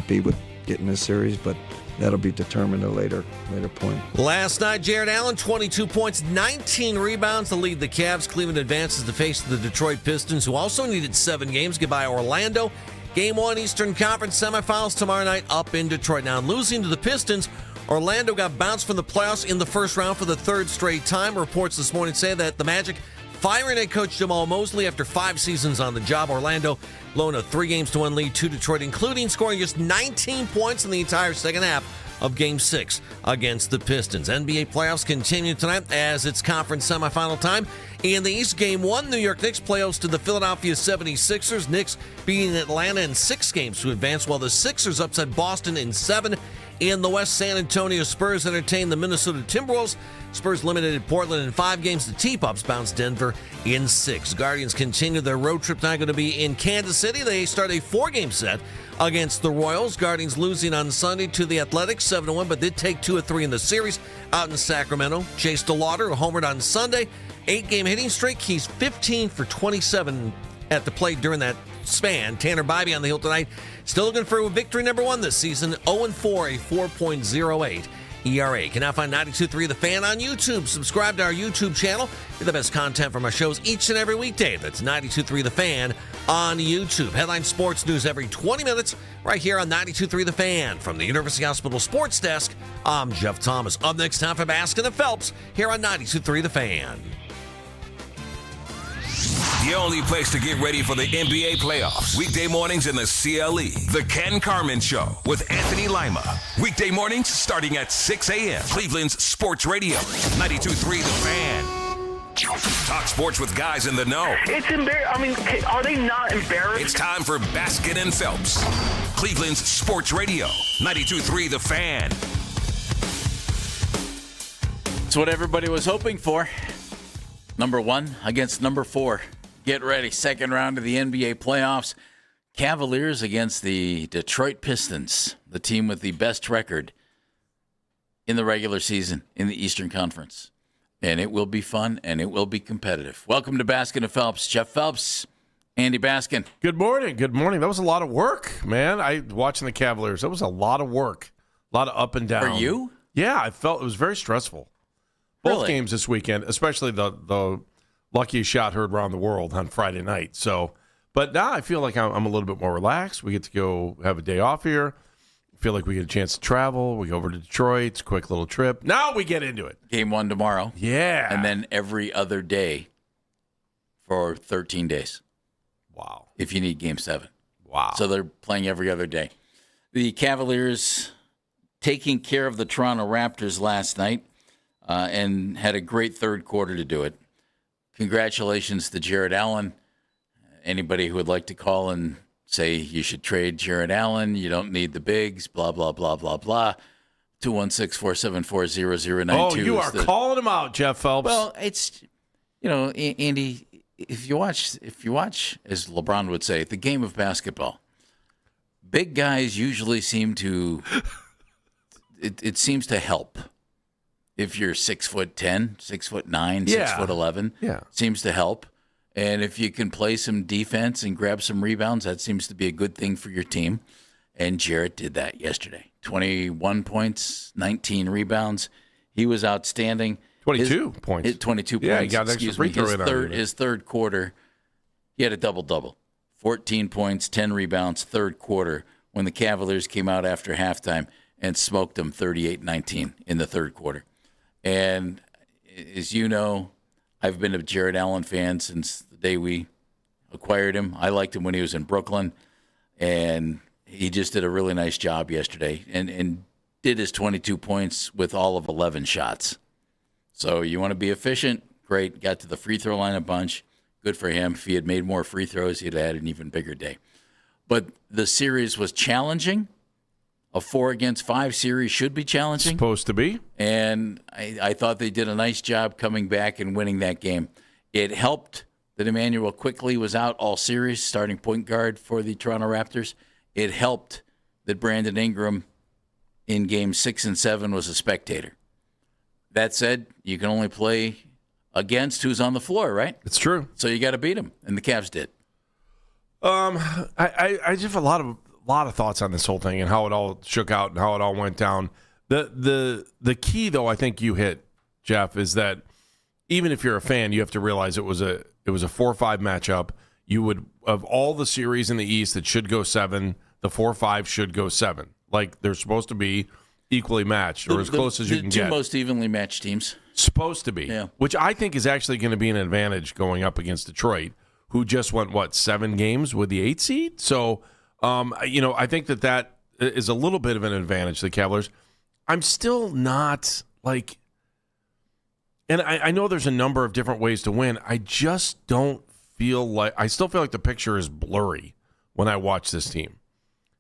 happy with getting this series, but that'll be determined at a later point. Last night, Jared Allen, 22 points, 19 rebounds to lead the Cavs. Cleveland advances to face the Detroit Pistons, who also needed 7 games. Goodbye, Orlando. Game 1 Eastern Conference semifinals tomorrow night up in Detroit. Now, losing to the Pistons, Orlando got bounced from the playoffs in the first round for the 3rd straight time. Reports this morning say that the Magic firing head coach Jamal Mosley after 5 seasons on the job. Orlando blowing a 3-1 lead to Detroit, including scoring just 19 points in the entire second half of Game 6 against the Pistons. NBA playoffs continue tonight as it's conference semifinal time. In the East, Game 1, New York Knicks play host to the Philadelphia 76ers. Knicks beating Atlanta in 6 games to advance, while the Sixers upset Boston in 7. In the West, San Antonio Spurs entertain the Minnesota Timberwolves. Spurs limited Portland in 5 games. The T-Pups bounced Denver in 6. Guardians continue their road trip. Now going to be in Kansas City. They start a 4-game set against the Royals. Guardians losing on Sunday to the Athletics 7-1, but did take 2 of 3 in the series out in Sacramento. Chase DeLauder homered on Sunday. 8-game hitting streak. He's 15 for 27 at the plate during that span. Tanner Bybee on the hill tonight. Still looking for victory number 1 this season. 0-4, a 4.08 ERA. Can now find 92.3 The Fan on YouTube. Subscribe to our YouTube channel. Get the best content from our shows each and every weekday. That's 92.3 The Fan on YouTube. Headline sports news every 20 minutes right here on 92.3 The Fan. From the University Hospital Sports Desk, I'm Jeff Thomas. Up next, time for Baskin and Phelps here on 92.3 The Fan. The only place to get ready for the NBA playoffs. Weekday mornings in the CLE. The Ken Carman Show with Anthony Lima. Weekday mornings starting at 6 a.m. Cleveland's Sports Radio. 92.3 The Fan. Talk sports with guys in the know. It's embarrassing. I mean, are they not embarrassed? It's time for Baskin and Phelps. Cleveland's Sports Radio. 92.3 The Fan. It's what everybody was hoping for. Number 1 against number 4. Get ready. Second round of the NBA playoffs. Cavaliers against the Detroit Pistons, the team with the best record in the regular season in the Eastern Conference. And it will be fun, and it will be competitive. Welcome to Baskin and Phelps. Jeff Phelps, Andy Baskin. Good morning. Good morning. That was a lot of work, man. Watching the Cavaliers, that was a lot of work. A lot of up and down. For you? Yeah, I felt it was very stressful. Both Really? games this weekend, especially the luckiest shot heard around the world on Friday night. So, but now I feel like I'm a little bit more relaxed. We get to go have a day off here. I feel like we get a chance to travel. We go over to Detroit. It's a quick little trip. Now we get into it. Game 1 tomorrow. Yeah. And then every other day for 13 days. Wow. If you need Game 7. Wow. So they're playing every other day. The Cavaliers taking care of the Toronto Raptors last night and had a great third quarter to do it. Congratulations to Jared Allen. Anybody who would like to call and say you should trade Jared Allen, you don't need the bigs, blah, blah, blah, blah, blah. 216-474-0092. Oh, you are calling him out, Jeff Phelps. Well, it's, Andy, if you watch, as LeBron would say, the game of basketball, big guys usually seem to, it seems to help. If you're 6'10", 6'9", 6'11", seems to help. And if you can play some defense and grab some rebounds, that seems to be a good thing for your team. And Jarrett did that yesterday. 21 points, 19 rebounds. He was outstanding. 22 points. 22 points. Yeah, he got an extra free throw in on it. His third quarter, he had a double-double. 14 points, 10 rebounds, third quarter, when the Cavaliers came out after halftime and smoked them 38-19 in the third quarter. And as you know, I've been a Jared Allen fan since the day we acquired him. I liked him when he was in Brooklyn, and he just did a really nice job yesterday and did his 22 points with all of 11 shots. So you want to be efficient, great. Got to the free throw line a bunch. Good for him. If he had made more free throws, he'd had an even bigger day. But the series was challenging. A 4-against-5 series should be challenging. Supposed to be. And I thought they did a nice job coming back and winning that game. It helped that Emmanuel Quickley was out all series, starting point guard for the Toronto Raptors. It helped that Brandon Ingram in Games 6 and 7 was a spectator. That said, you can only play against who's on the floor, right? It's true. So you got to beat him, and the Cavs did. I just have a lot of thoughts on this whole thing and how it all shook out and how it all went down. The key, though, I think you hit, Jeff, is that even if you're a fan, you have to realize it was a 4-5 matchup. You would, of all the series in the East that should go 7, the 4-5 should go 7. Like they're supposed to be equally matched or as close as you can get. The get. two most evenly matched teams. Supposed to be, yeah. Which I think is actually going to be an advantage going up against Detroit, who just went, 7 games with the 8 seed? So, I think that is a little bit of an advantage to the Cavaliers. I'm still not like, and I know there's a number of different ways to win. I just don't feel like, I still feel like the picture is blurry when I watch this team.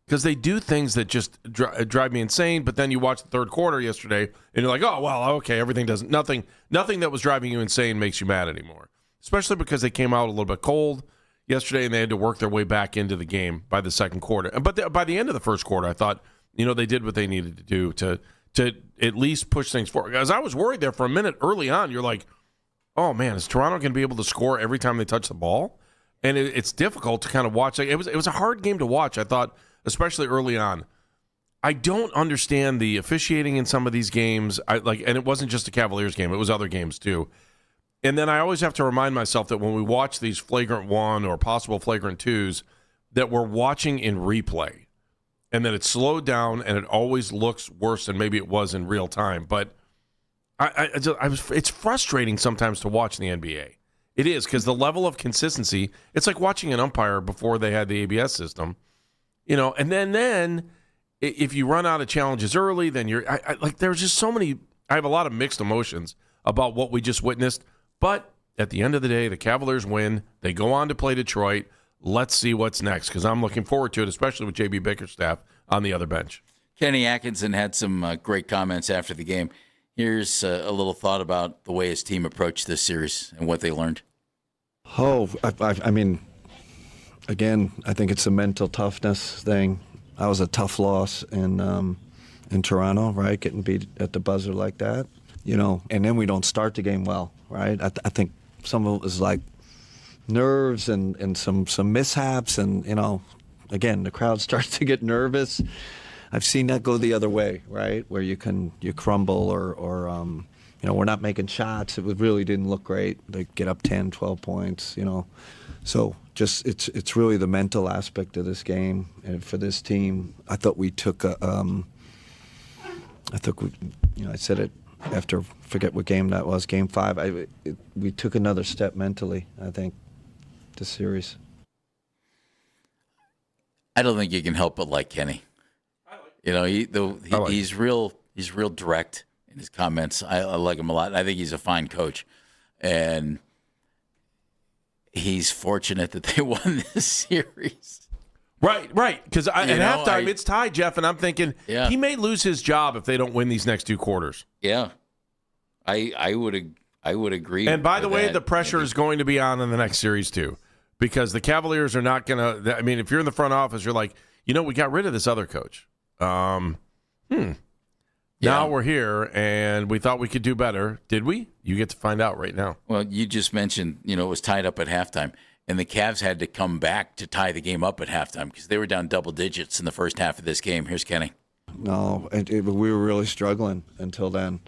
Because they do things that just drive me insane, but then you watch the third quarter yesterday, and you're like, oh, well, okay, nothing that was driving you insane makes you mad anymore. Especially because they came out a little bit cold yesterday, and they had to work their way back into the game by the second quarter. But by the end of the first quarter, I thought, they did what they needed to do to at least push things forward. Because I was worried there for a minute early on. You're like, oh, man, is Toronto going to be able to score every time they touch the ball? And it's difficult to kind of watch. It was a hard game to watch, I thought, especially early on. I don't understand the officiating in some of these games. And it wasn't just a Cavaliers game; it was other games too. And then I always have to remind myself that when we watch these flagrant 1 or possible flagrant 2s, that we're watching in replay, and that it's slowed down, and it always looks worse than maybe it was in real time. But it's frustrating sometimes to watch in the NBA. It is, because the level of consistency. It's like watching an umpire before they had the ABS system. And then if you run out of challenges early, then there's just so many. I have a lot of mixed emotions about what we just witnessed. But at the end of the day, the Cavaliers win. They go on to play Detroit. Let's see what's next, because I'm looking forward to it, especially with J.B. Bickerstaff on the other bench. Kenny Atkinson had some great comments after the game. Here's a little thought about the way his team approached this series and what they learned. Oh, I mean, again, I think it's a mental toughness thing. That was a tough loss in Toronto, right? Getting beat at the buzzer like that, and then we don't start the game well, right? I think some of it was like nerves and some mishaps, and again, the crowd starts to get nervous. I've seen that go the other way, right? Where you crumble or we're not making shots. It really didn't look great. They get up 10, 12 points, So just it's really the mental aspect of this game, and for this team, I thought we took I said it after, forget what game that was, Game 5. We took another step mentally, I think, this series. I don't think you can help but like Kenny. He's real direct in his comments. I like him a lot. I think he's a fine coach, and he's fortunate that they won this series. Right. Because at halftime, it's tied, Jeff, and I'm thinking he may lose his job if they don't win these next 2 quarters. Yeah, I would agree. And by the way, that. the pressure is going to be on in the next series too, because the Cavaliers are not going to. I mean, if you're in the front office, you're like, we got rid of this other coach. Now we're here, and we thought we could do better. Did we? You get to find out right now. Well, you just mentioned, it was tied up at halftime, and the Cavs had to come back to tie the game up at halftime because they were down double digits in the first half of this game. Here's Kenny. No, we were really struggling until then,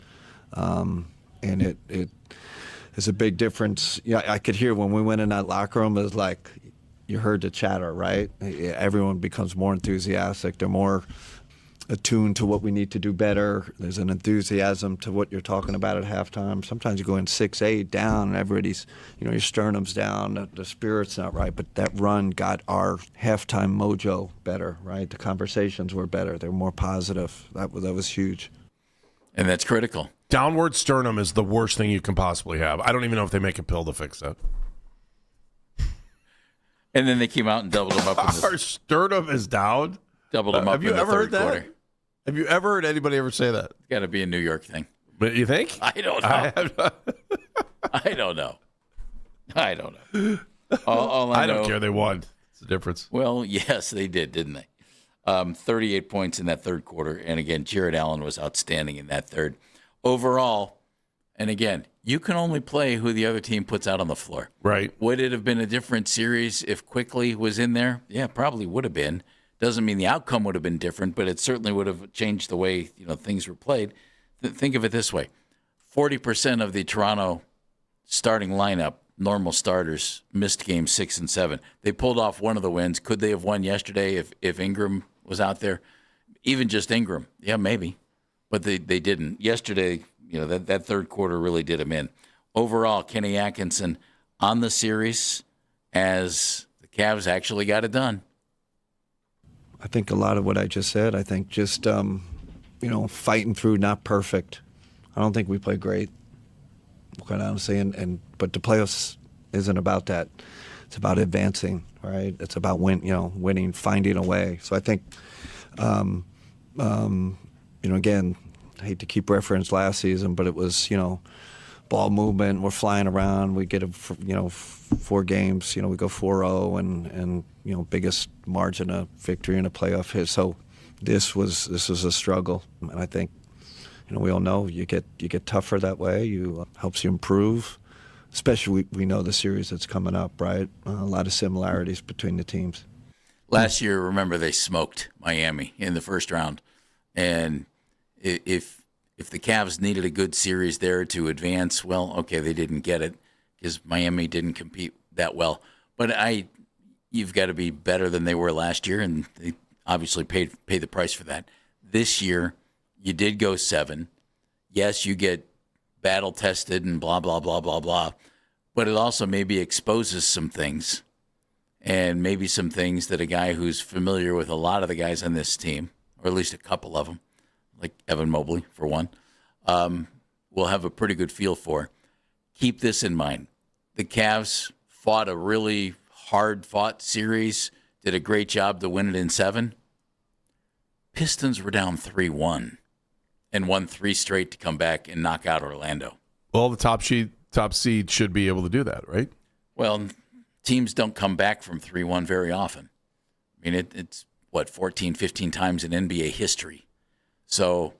and it is a big difference. I could hear when we went in that locker room, it was like you heard the chatter, right? Everyone becomes more enthusiastic. They're more attuned to what we need to do better. There's an enthusiasm to what you're talking about at halftime. Sometimes you go in 6-8 down, and everybody's, your sternum's down, the spirit's not right. But that run got our halftime mojo better, right? The conversations were better. They were more positive. That was huge. And that's critical. Downward sternum is the worst thing you can possibly have. I don't even know if they make a pill to fix that. And then they came out and doubled them up. Our sternum is down? Doubled them up have you in the ever third heard that? quarter. Have you ever heard anybody ever say that? It's got to be a New York thing. But you think? I don't know. I don't know. All I don't know, care. They won. It's the difference. Well, yes, they did, didn't they? 38 points in that third quarter. And again, Jared Allen was outstanding in that third. Overall, and again, you can only play who the other team puts out on the floor. Right. Would it have been a different series if Quickly was in there? Yeah, probably would have been. Doesn't mean the outcome would have been different, but it certainly would have changed the way things were played. Think of it this way: 40% of the Toronto starting lineup, normal starters, missed games 6 and 7. They pulled off one of the wins. Could they have won yesterday if Ingram was out there? Even just Ingram, yeah, maybe, but they didn't. Yesterday, that third quarter really did them in. Overall, Kenny Atkinson on the series as the Cavs actually got it done. I think a lot of what I just said, I think just, fighting through, not perfect. I don't think we played great, quite honestly, but the playoffs isn't about that. It's about advancing, right? It's about winning, finding a way. So I think, again, I hate to keep reference last season, but it was, ball movement. We're flying around. We get 4 games. We go 4-0 and biggest margin of victory in a playoff hit. So this was a struggle, and I think we all know you get tougher that way. Helps you improve. Especially we know the series that's coming up, right? A lot of similarities between the teams. Last year, remember, they smoked Miami in the first round, and if the Cavs needed a good series there to advance, well, okay, they didn't get it because Miami didn't compete that well. But you've got to be better than they were last year, and they obviously paid the price for that. This year, you did go 7. Yes, you get battle tested and blah, blah, blah, blah, blah. But it also maybe exposes some things, and maybe some things that a guy who's familiar with a lot of the guys on this team, or at least a couple of them, like Evan Mobley, for one, will have a pretty good feel for. Keep this in mind. The Cavs fought a really hard-fought series, did a great job to win it in 7. Pistons were down 3-1 and won 3 straight to come back and knock out Orlando. Well, the top seed should be able to do that, right? Well, teams don't come back from 3-1 very often. I mean, it's 14, 15 times in NBA history. So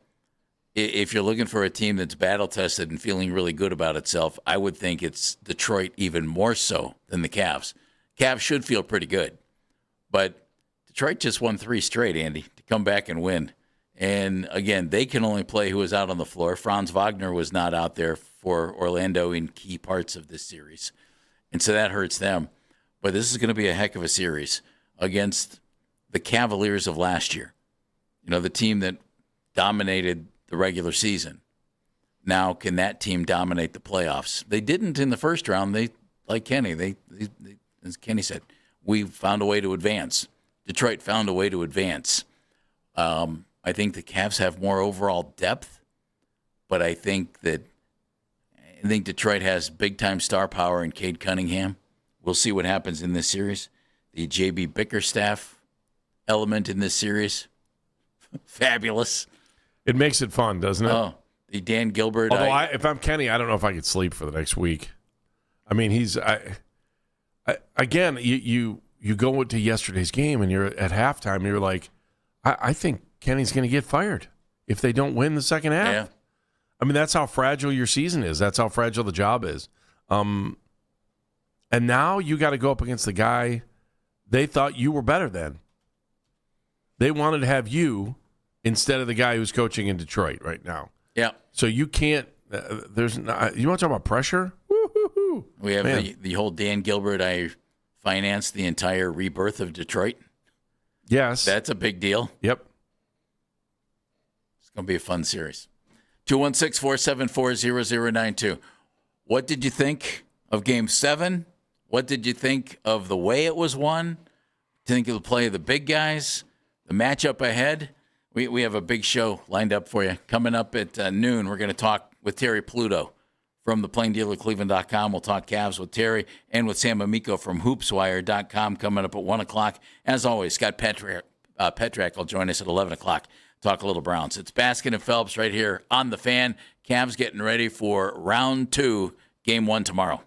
if you're looking for a team that's battle-tested and feeling really good about itself, I would think it's Detroit even more so than the Cavs. Cavs should feel pretty good. But Detroit just won 3 straight, Andy, to come back and win. And, again, they can only play who is out on the floor. Franz Wagner was not out there for Orlando in key parts of this series. And so that hurts them. But this is going to be a heck of a series against the Cavaliers of last year. The team that dominated the regular season. Now, can that team dominate the playoffs? They didn't in the first round. They, like Kenny, they as Kenny said, we found a way to advance. Detroit found a way to advance. I think the Cavs have more overall depth, but I think Detroit has big-time star power in Cade Cunningham. We'll see what happens in this series. The J.B. Bickerstaff element in this series, fabulous. It makes it fun, doesn't it? Oh, the Dan Gilbert. Although if I'm Kenny, I don't know if I could sleep for the next week. I mean, again, you go into yesterday's game and you're at halftime and you're like, I think Kenny's going to get fired if they don't win the second half. Yeah. I mean, that's how fragile your season is. That's how fragile the job is. And now you got to go up against the guy they thought you were better than. They wanted to have you instead of the guy who's coaching in Detroit right now. Yeah. So you can't. You want to talk about pressure? Woo-hoo-hoo. We have the whole Dan Gilbert. I financed the entire rebirth of Detroit. Yes. That's a big deal. Yep. It's going to be a fun series. 216-474-0092. What did you think of Game 7? What did you think of the way it was won? Do you think of the play of the big guys? The matchup ahead? We have a big show lined up for you. Coming up at noon, we're going to talk with Terry Pluto from the PlainDealerCleveland.com. We'll talk Cavs with Terry and with Sam Amico from HoopsWire.com coming up at 1 o'clock. As always, Scott Petrak will join us at 11 o'clock. Talk a little Browns. It's Baskin and Phelps right here on The Fan. Cavs getting ready for round 2, Game 1 tomorrow.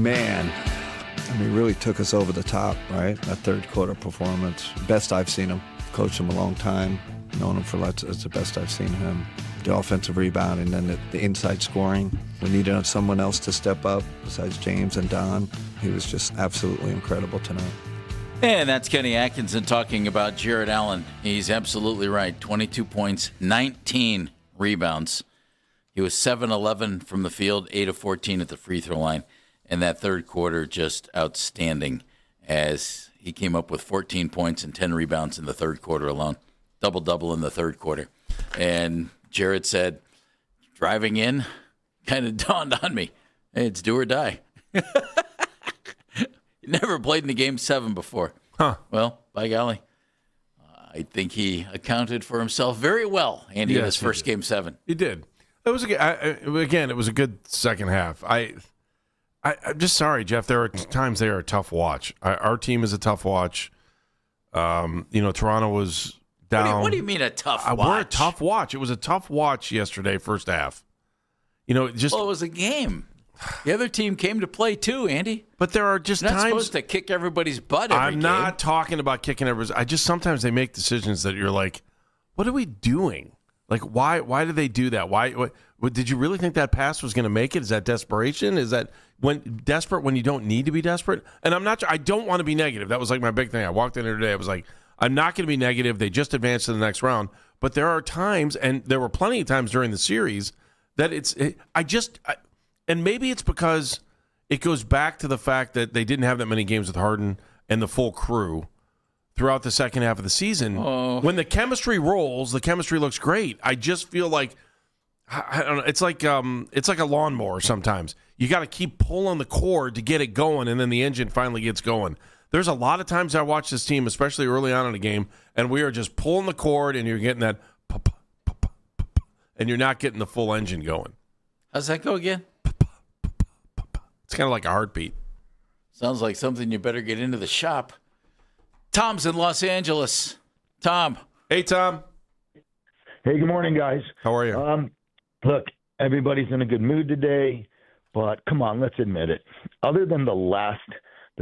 man, I mean, really took us over the top, right? That third quarter performance, best I've seen him. Coached him a long time, known him for lots. It's the best I've seen him. The offensive rebounding, and then the inside scoring. We needed someone else to step up besides James and Don. He was just absolutely incredible tonight. And that's Kenny Atkinson talking about Jarrett Allen. He's absolutely right. 22 points, 19 rebounds. He was 7-11 from the field, 8 of 14 at the free throw line. And that third quarter, just outstanding as he came up with 14 points and 10 rebounds in the third quarter alone. Double-double in the third quarter. And Jarrett said, driving in, kind of dawned on me, hey, it's do or die. Never played in the Game 7 before. Huh. Well, by golly, I think he accounted for himself very well, Andy, in his first Game 7. He did. It was again, it was a good second half. I'm just sorry, Jeff. There are times they are a tough watch. Our team is a tough watch. Toronto was down. What do you mean a tough watch? We're a tough watch. It was a tough watch yesterday, first half. Well, it was a game. The other team came to play too, Andy. But there are just You're not times supposed to kick everybody's butt every I'm not talking about kicking everybody's. Sometimes they make decisions that you're like, what are we doing? Like, why did they do that? What did you really think that pass was going to make it? Is that desperation? Is that desperate when you don't need to be desperate? And I don't want to be negative. That was like my big thing. I walked in here today. I was like, I'm not going to be negative. They just advanced to the next round. But there are times, and there were plenty of times during the series, that and maybe it's because it goes back to the fact that they didn't have that many games with Harden and the full crew throughout the second half of the season. Oh. When the chemistry rolls, the chemistry looks great. I just feel like, I don't know, it's like a lawnmower sometimes. You got to keep pulling the cord to get it going, and then the engine finally gets going. There's a lot of times I watch this team, especially early on in a game, and we are just pulling the cord, and you're getting that and you're not getting the full engine going. How's that go again? It's kind of like a heartbeat. Sounds like something you better get into the shop. Tom's in Los Angeles. Tom. Hey, Tom. Hey, good morning, guys. How are you? Look, everybody's in a good mood today, but come on, let's admit it. Other than the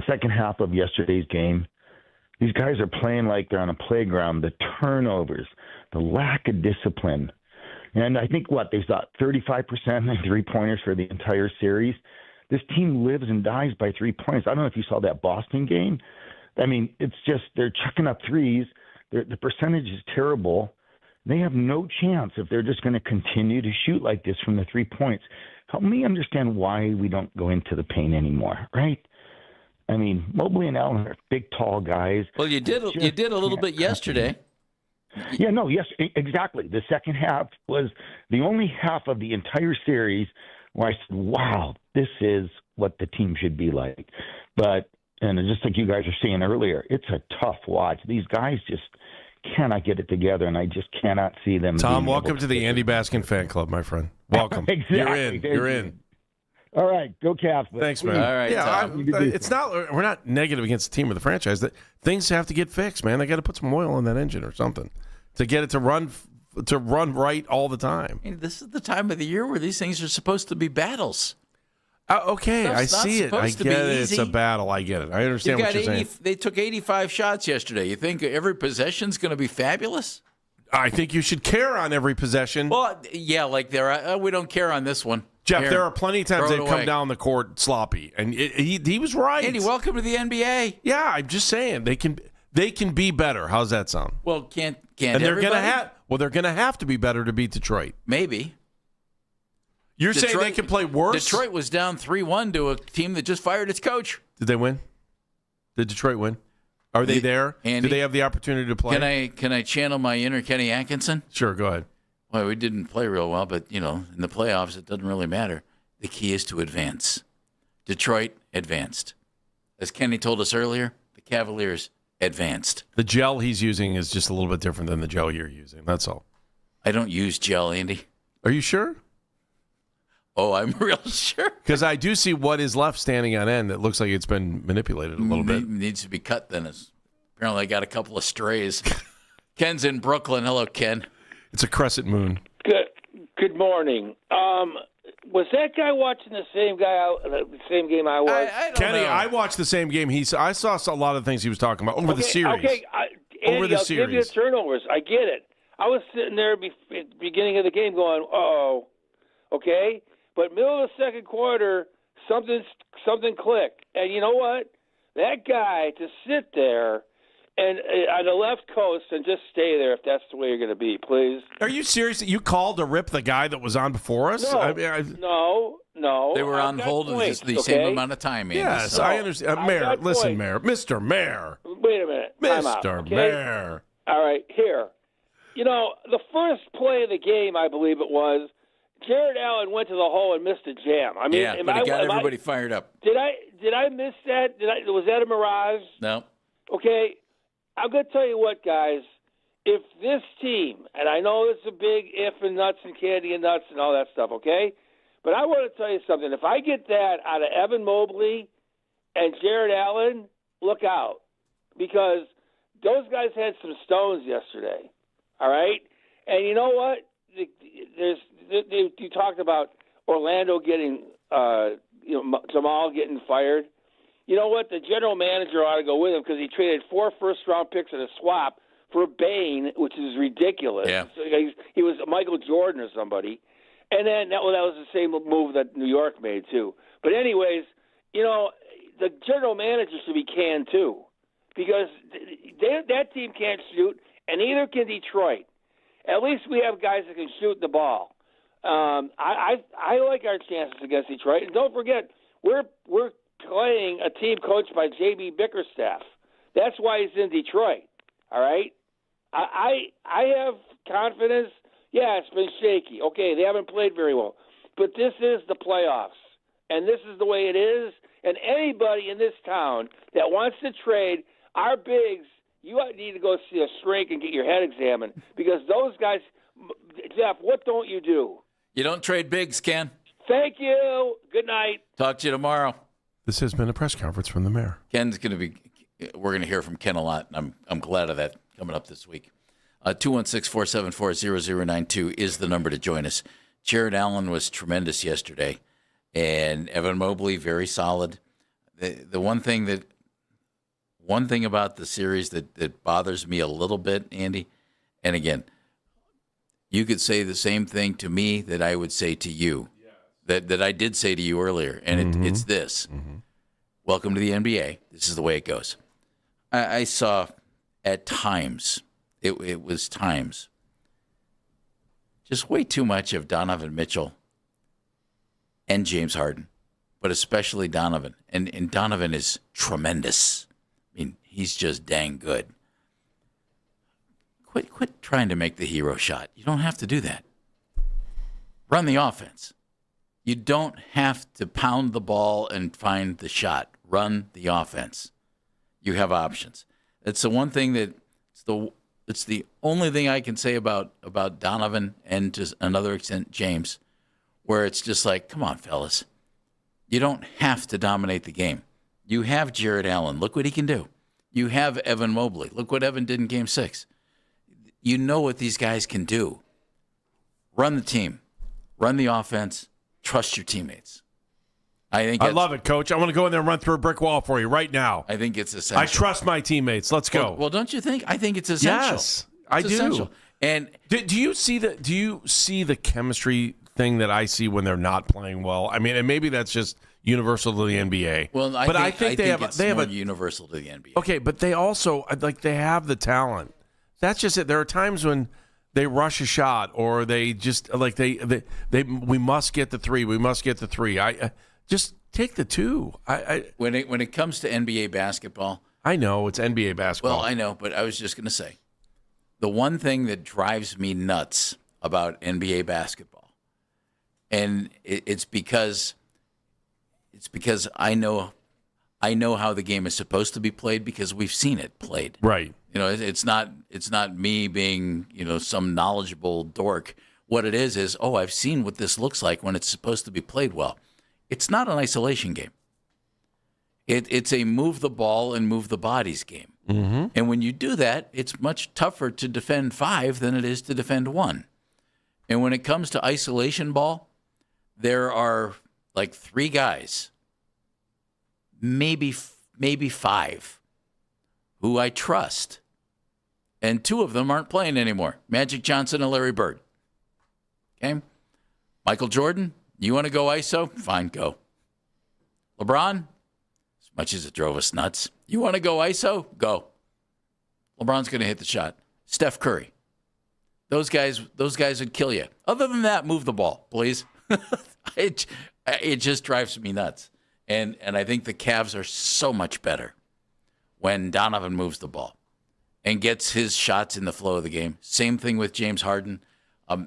second half of yesterday's game, these guys are playing like they're on a playground. The turnovers, the lack of discipline. And I think, they shot 35% in three-pointers for the entire series. This team lives and dies by 3 points. I don't know if you saw that Boston game. I mean, it's just they're chucking up threes. The percentage is terrible. They have no chance if they're just going to continue to shoot like this from the 3 points. Help me understand why we don't go into the paint anymore, right? I mean, Mobley and Allen are big, tall guys. Well, you did a little bit yesterday. Yeah, no, yes, exactly. The second half was the only half of the entire series where I said, wow, this is what the team should be like. And just like you guys were saying earlier, it's a tough watch. These guys just cannot get it together, and I just cannot see them. Tom, welcome to the Andy Baskin fan club, my friend. Welcome. Exactly. You're in. All right, go Cavs. Thanks, man. All right, Tom. It's not. We're not negative against the team or the franchise. That things have to get fixed, man. They got to put some oil in that engine or something to get it to run right all the time. And this is the time of the year where these things are supposed to be battles. Okay, I see it. I get it. It's a battle. I get it. I understand what you're saying. They took 85 shots yesterday. You think every possession's going to be fabulous? I think you should care on every possession. Well, yeah, like we don't care on this one. Jeff, Here, there are plenty of times they've come down the court sloppy, and he was right. Andy, welcome to the NBA. Yeah, I'm just saying they can be better. How's that sound? Well, can't and they're everybody? They're gonna have to be better to beat Detroit. Maybe. You're saying they can play worse? Detroit was down 3-1 to a team that just fired its coach. Did they win? Did Detroit win? Are they there? Andy, do they have the opportunity to play? Can I channel my inner Kenny Atkinson? Sure, go ahead. Well, we didn't play real well, but, in the playoffs, it doesn't really matter. The key is to advance. Detroit advanced. As Kenny told us earlier, the Cavaliers advanced. The gel he's using is just a little bit different than the gel you're using. That's all. I don't use gel, Andy. Are you sure? Oh, I'm real sure. Because I do see what is left standing on end that looks like it's been manipulated a little bit. Needs to be cut then. Apparently I got a couple of strays. Ken's in Brooklyn. Hello, Ken. It's a crescent moon. Good morning. Was that guy watching the same game I was? I don't Kenny, know. I watched the same game. I saw a lot of things he was talking about over the series. Okay, Andy, Over the I'll give you the series. turnovers. I get it. I was sitting there at the beginning of the game going, uh-oh, okay? But middle of the second quarter, something clicked. And you know what? That guy to sit there and on the left coast and just stay there if that's the way you're going to be, please. Are you serious? You called to rip the guy that was on before us? No, no. They were I've on got hold points, the same okay? amount of time, Andy. Yes, so- I understand. I've Mayor, got listen, points. Mayor. Mr. Mayor. Wait a minute. Time out, Mr. okay? Mayor. All right, here. You know, the first play of the game, I believe it was, Jared Allen went to the hole and missed a jam. I mean, Yeah, but it got everybody fired up. Did I miss that? Was that a mirage? No. Okay, I'm going to tell you what, guys. If this team, and I know it's a big if and nuts and candy and nuts and all that stuff, okay? But I want to tell you something. If I get that out of Evan Mobley and Jared Allen, look out. Because those guys had some stones yesterday, all right? And you know what? You talked about Orlando getting, Jamal getting fired. You know what? The general manager ought to go with him because he traded 4 first-round picks in a swap for Bain, which is ridiculous. Yeah. So he was Michael Jordan or somebody. And then that was the same move that New York made, too. But anyways, the general manager should be canned, too, because that team can't shoot, and neither can Detroit. At least we have guys that can shoot the ball. I like our chances against Detroit. And don't forget, we're playing a team coached by J.B. Bickerstaff. That's why he's in Detroit. All right? I have confidence. Yeah, it's been shaky. Okay, they haven't played very well. But this is the playoffs, and this is the way it is. And anybody in this town that wants to trade our bigs, you need to go see a shrink and get your head examined because those guys, Jeff, what don't you do? You don't trade bigs, Ken. Thank you. Good night. Talk to you tomorrow. This has been a press conference from the mayor. Ken's going to be. We're going to hear from Ken a lot, and I'm glad of that coming up this week. 216-474-0092 is the number to join us. Jared Allen was tremendous yesterday, and Evan Mobley very solid. The one thing about the series that bothers me a little bit, Andy, and again, you could say the same thing to me that I would say to you, that I did say to you earlier, and it's this. Mm-hmm. Welcome to the NBA. This is the way it goes. I saw at times, it was times, just way too much of Donovan Mitchell and James Harden, but especially Donovan. And Donovan is tremendous. I mean, he's just dang good. Quit trying to make the hero shot. You don't have to do that. Run the offense. You don't have to pound the ball and find the shot. Run the offense. You have options. It's the one thing it's the only thing I can say about Donovan and to another extent James, where it's just like, come on, fellas. You don't have to dominate the game. You have Jared Allen. Look what he can do. You have Evan Mobley. Look what Evan did in Game 6. You know what these guys can do. Run the team. Run the offense. Trust your teammates. I love it, Coach. I want to go in there and run through a brick wall for you right now. I think it's essential. I trust my teammates. Let's go. Well, don't you think? I think it's essential. Yes, I do. Essential. And do you see the chemistry thing that I see when they're not playing well? I mean, and maybe that's just universal to the NBA. Well, I think they have a universal to the NBA. Okay, but they also they have the talent. That's just it. There are times when they rush a shot or they just we must get the three. We must get the three. I just take the two. When it comes to NBA basketball, I know it's NBA basketball. Well, I know, but I was just going to say the one thing that drives me nuts about NBA basketball, and it's because I know how the game is supposed to be played because we've seen it played. Right. You know, it's not me being, some knowledgeable dork. What it is, I've seen what this looks like when it's supposed to be played well. It's not an isolation game. It's a move the ball and move the bodies game. Mm-hmm. And when you do that, it's much tougher to defend 5 than it is to defend 1. And when it comes to isolation ball, there are like 3 guys, maybe 5, who I trust. And 2 of them aren't playing anymore. Magic Johnson and Larry Bird. Okay? Michael Jordan, you want to go ISO? Fine, go. LeBron, as much as it drove us nuts, you want to go ISO? Go. LeBron's going to hit the shot. Steph Curry. Those guys would kill you. Other than that, move the ball, please. It just drives me nuts. And I think the Cavs are so much better when Donovan moves the ball and gets his shots in the flow of the game. Same thing with James Harden. I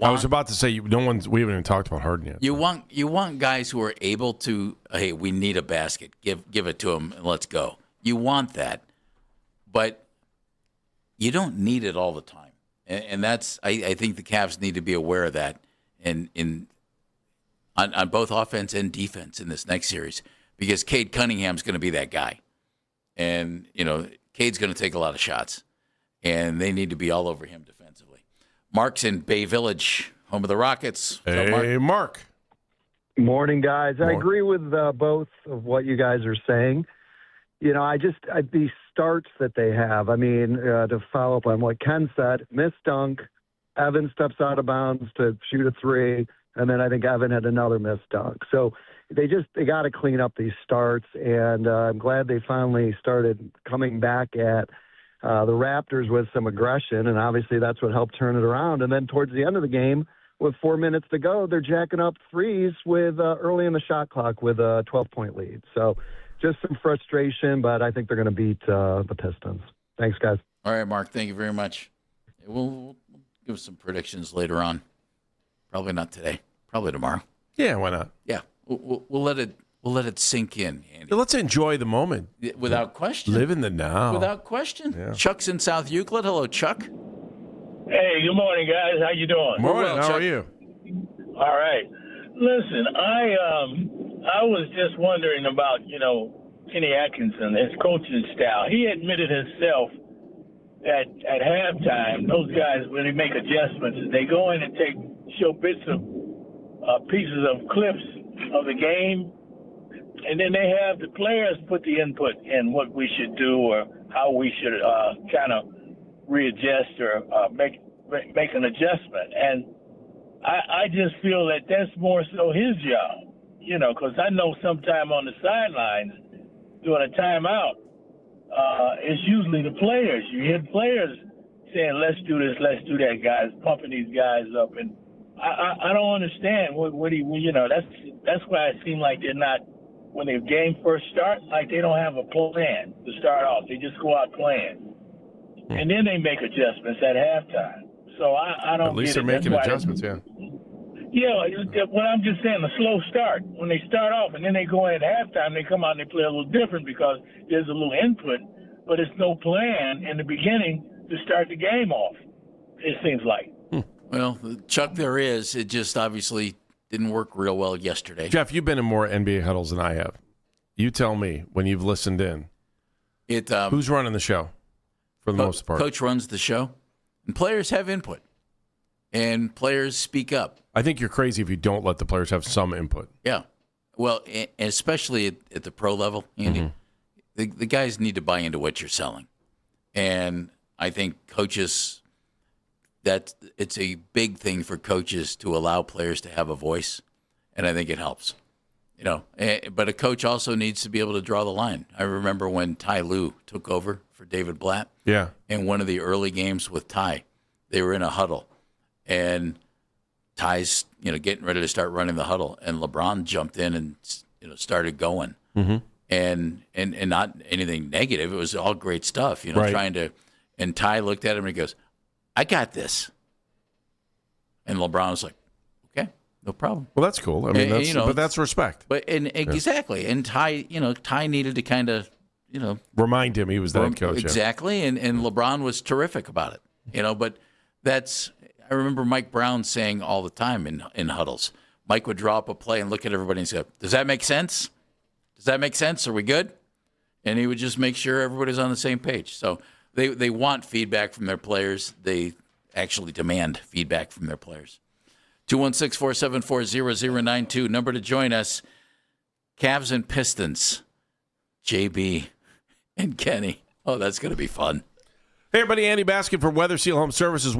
was about to say we haven't even talked about Harden yet. You want guys who are able to, hey, we need a basket. Give it to them and let's go. You want that, but you don't need it all the time. And that's I think the Cavs need to be aware of that on both offense and defense in this next series, because Cade Cunningham's going to be that guy. And, Cade's going to take a lot of shots, and they need to be all over him defensively. Mark's in Bay Village, home of the Rockets. Hey, Mark. Morning, guys. I agree with both of what you guys are saying. These starts that they have, to follow up on what Ken said, missed dunk, Evan steps out of bounds to shoot a 3, and then I think Evan had another missed dunk. So they got to clean up these starts, and I'm glad they finally started coming back at the Raptors with some aggression, and obviously that's what helped turn it around. And then towards the end of the game, with 4 minutes to go, they're jacking up threes with early in the shot clock with a 12-point lead. So just some frustration, but I think they're going to beat the Pistons. Thanks, guys. All right, Mark, thank you very much. We'll give some predictions later on. Probably not today. Probably tomorrow. Yeah, why not? Yeah, we'll let it sink in, Andy. Let's enjoy the moment. Without question. Live in the now. Without question. Yeah. Chuck's in South Euclid. Hello, Chuck. Hey, good morning, guys. How you doing? Morning. How Chuck. are you? All right. Listen, I was just wondering about, Kenny Atkinson, his coaching style. He admitted himself at halftime, those guys, when they make adjustments, they go in and show bits of pieces of clips of the game, and then they have the players put the input in what we should do or how we should kind of readjust or make an adjustment. And I just feel that that's more so his job, because I know sometime on the sidelines during a timeout, it's usually the players. You hear the players saying, let's do this, let's do that, guys, pumping these guys up. And I don't understand that's why it seems like they're not, when the game first starts, like they don't have a plan to start off. They just go out playing. And then they make adjustments at halftime. So I don't. At least they're making adjustments, yeah. Yeah, well, I'm just saying a slow start. When they start off and then they go in at halftime, they come out and they play a little different because there's a little input, but it's no plan in the beginning to start the game off, it seems like. Well, Chuck, there is. It just obviously didn't work real well yesterday. Jeff, you've been in more NBA huddles than I have. You tell me when you've listened in. Who's running the show for the most part? Coach runs the show, and players have input, and players speak up. I think you're crazy if you don't let the players have some input. Yeah. Well, especially at the pro level, Andy, the guys need to buy into what you're selling. And I think coaches, it's a big thing for coaches to allow players to have a voice, and I think it helps. But a coach also needs to be able to draw the line. I remember when Ty Lue took over for David Blatt. Yeah. In one of the early games with Ty, they were in a huddle, and Ty's, getting ready to start running the huddle, and LeBron jumped in and, started going, and not anything negative. It was all great stuff, right. Trying to. And Ty looked at him and he goes, "I got this," and LeBron was like, "Okay, no problem." Well, that's cool. I mean, but that's respect. But exactly, and Ty, Ty needed to kind of, remind him he was the head coach. Exactly, and LeBron was terrific about it, But that's. I remember Mike Brown saying all the time in huddles. Mike would draw up a play and look at everybody and say, "Does that make sense? Does that make sense? Are we good?" And he would just make sure everybody's on the same page. So they want feedback from their players. They actually demand feedback from their players. 216-474-0092. Number to join us, Cavs and Pistons. JB and Kenny. Oh, that's going to be fun. Hey, everybody. Andy Baskin from Weather Seal Home Services.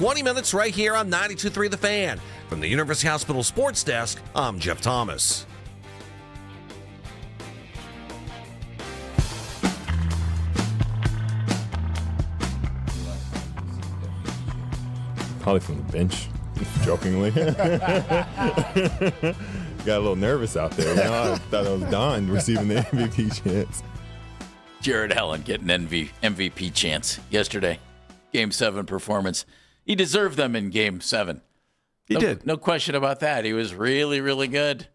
20 minutes right here on 92.3 The Fan. From the University Hospital Sports Desk, I'm Jeff Thomas. Probably from the bench, jokingly. Got a little nervous out there. I thought it was Don receiving the MVP chance. Jared Allen getting MVP chance yesterday. Game 7 performance. He deserved them in Game 7. He did. No question about that. He was really, really good.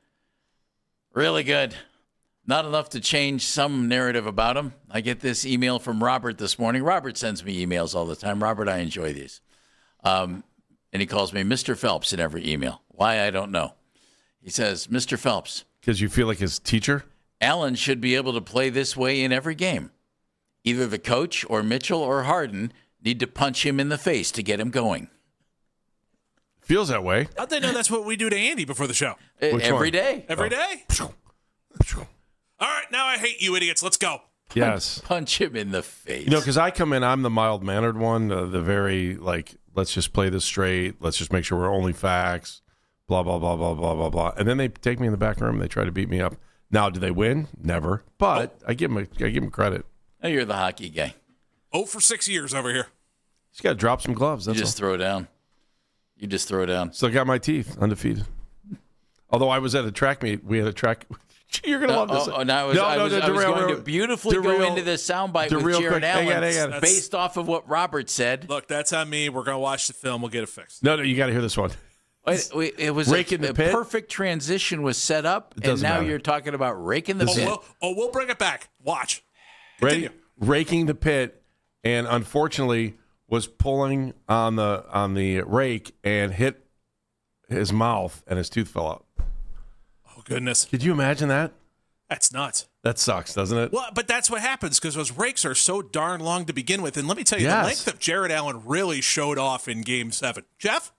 Really good. Not enough to change some narrative about him. I get this email from Robert this morning. Robert sends me emails all the time. Robert, I enjoy these. And he calls me Mr. Phelps in every email. Why, I don't know. He says, Mr. Phelps. Because you feel like his teacher? Allen should be able to play this way in every game. Either the coach or Mitchell or Harden need to punch him in the face to get him going. Feels that way. How'd they know that's what we do to Andy before the show? Every day. Every day? All right, now I hate you idiots. Let's go. Yes. Punch him in the face. You know, because I come in, I'm the mild-mannered one, the very, like, let's just play this straight. Let's just make sure we're only facts, blah, blah, blah, blah, blah, blah, blah. And then they take me in the back room. They try to beat me up. Now, do they win? Never. But I give them credit. Now you're the hockey guy. 0 for 6 years over here. Just got to drop some gloves. You That's just throw down. You just throw down. Still got my teeth, undefeated. Although I was at a track meet. We had a track. You're going to love this. I was going to beautifully go into the soundbite with Jared Allen based off of what Robert said. Look, that's on me. We're going to watch the film. We'll get it fixed. No, you got to hear this one. It was a perfect transition was set up, and now you're talking about raking the pit. We'll bring it back. Watch. Ready? Raking the pit, and unfortunately was pulling on the rake and hit his mouth, and his tooth fell out. Oh, goodness. Could you imagine that? That's nuts. That sucks, doesn't it? Well, but that's what happens because those rakes are so darn long to begin with. And let me tell you, the length of Jared Allen really showed off in Game 7. Jeff?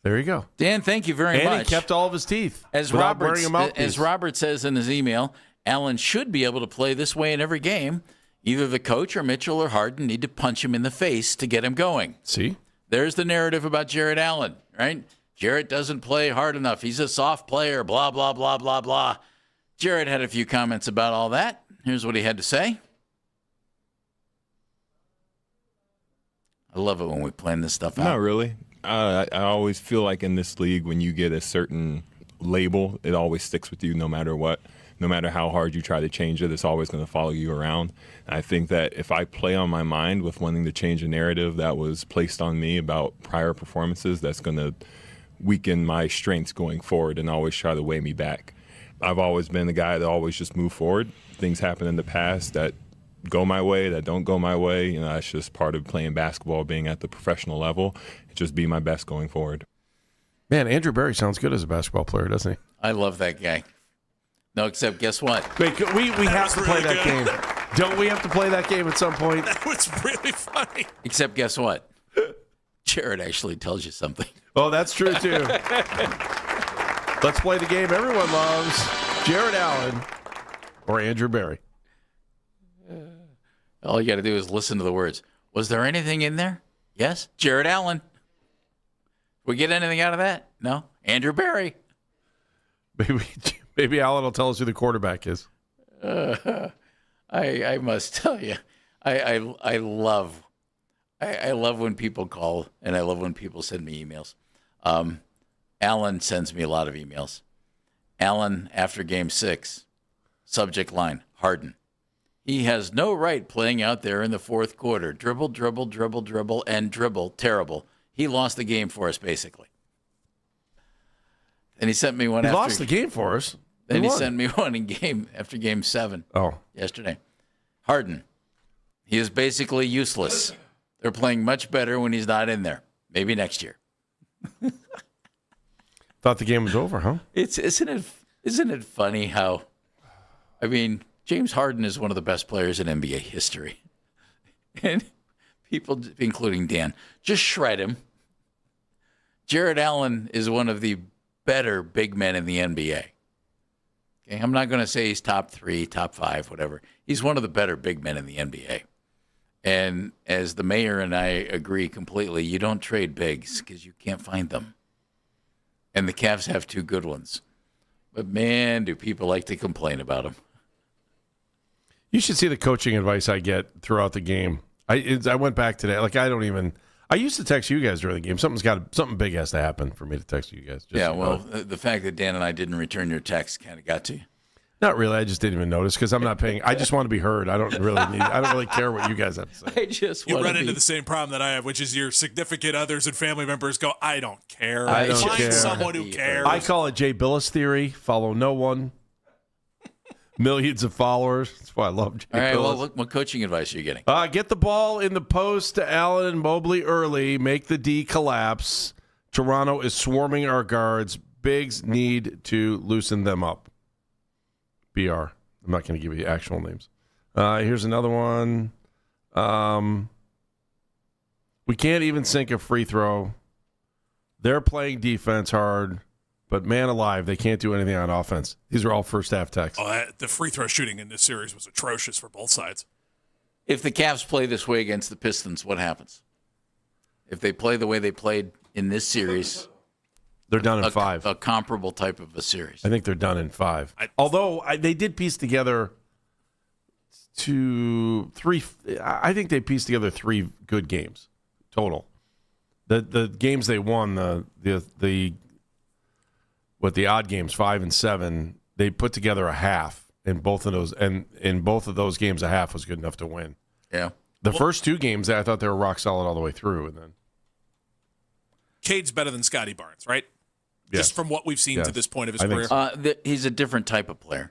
There you go. Dan, thank you very much. And he kept all of his teeth as Robert says in his email, Allen should be able to play this way in every game. Either the coach or Mitchell or Harden need to punch him in the face to get him going. See? There's the narrative about Jared Allen, right? Jared doesn't play hard enough. He's a soft player, blah, blah, blah, blah, blah. Jared had a few comments about all that. Here's what he had to say. I love it when we plan this stuff out. Not really. I always feel like in this league, when you get a certain label, it always sticks with you no matter what. No matter how hard you try to change it, it's always going to follow you around. And I think that if I play on my mind with wanting to change a narrative that was placed on me about prior performances, that's going to weaken my strengths going forward and always try to weigh me back. I've always been the guy that always just move forward. Things happen in the past that go my way, that don't go my way. You know, that's just part of playing basketball, being at the professional level. Just be my best going forward. Man, Andrew Berry sounds good as a basketball player, doesn't he? I love that guy. No, except guess what? Wait, we have to play that game. Don't we have to play that game at some point? That was really funny. Except guess what? Jared actually tells you something. Oh, that's true, too. Let's play the game everyone loves. Jared Allen or Andrew Berry. All you got to do is listen to the words. Was there anything in there? Yes. Jared Allen. We get anything out of that? No. Andrew Berry. Maybe Allen will tell us who the quarterback is. I must tell you, I love when people call, and I love when people send me emails. Allen sends me a lot of emails. Allen, after Game 6, subject line, Harden. He has no right playing out there in the fourth quarter. Dribble, dribble, dribble, dribble, and dribble. Terrible. He lost the game for us, basically. And he sent me one he after. He lost the game for us. Then he sent me one after Game 7 yesterday. Harden. He is basically useless. They're playing much better when he's not in there. Maybe next year. Thought the game was over, huh? Isn't it funny how, I mean, James Harden is one of the best players in NBA history. And people, including Dan, just shred him. Jared Allen is one of the better big men in the NBA. Okay, I'm not going to say he's top 3, top 5, whatever. He's one of the better big men in the NBA. And as the mayor and I agree completely, you don't trade bigs because you can't find them. And the Cavs have 2 good ones. But, man, do people like to complain about them. You should see the coaching advice I get throughout the game. I went back today. Like, I used to text you guys during the game. Something big has to happen for me to text you guys. The fact that Dan and I didn't return your text kind of got to you. Not really. I just didn't even notice because I'm not paying. I just want to be heard. I don't really care what you guys have to say. You run into the same problem that I have, which is your significant others and family members go, I don't care. I don't Find care. someone who cares. I call it Jay Billis theory. Follow no one. Millions of followers. That's why I love Jay All right, Billis. well, look, what coaching advice are you getting? Get the ball in the post to Allen and Mobley early. Make the D collapse. Toronto is swarming our guards. Bigs need to loosen them up. BR. I'm not going to give you actual names. Here's another one. We can't even sink a free throw. They're playing defense hard, but man alive, they can't do anything on offense. These are all first half texts. The free throw shooting in this series was atrocious for both sides. If the Cavs play this way against the Pistons, what happens? If they play the way they played in this series, they're done in 5. A comparable type of a series. I think they're done in 5. Although they did piece together 2, 3. I think they pieced together 3 good games total. The games they won, the odd games 5 and 7, they put together a half in both of those, and in both of those games, a half was good enough to win. Yeah. The first 2 games, I thought they were rock solid all the way through, and then Cade's better than Scotty Barnes, right? Yes. Just from what we've seen to this point of his career. So. He's a different type of player.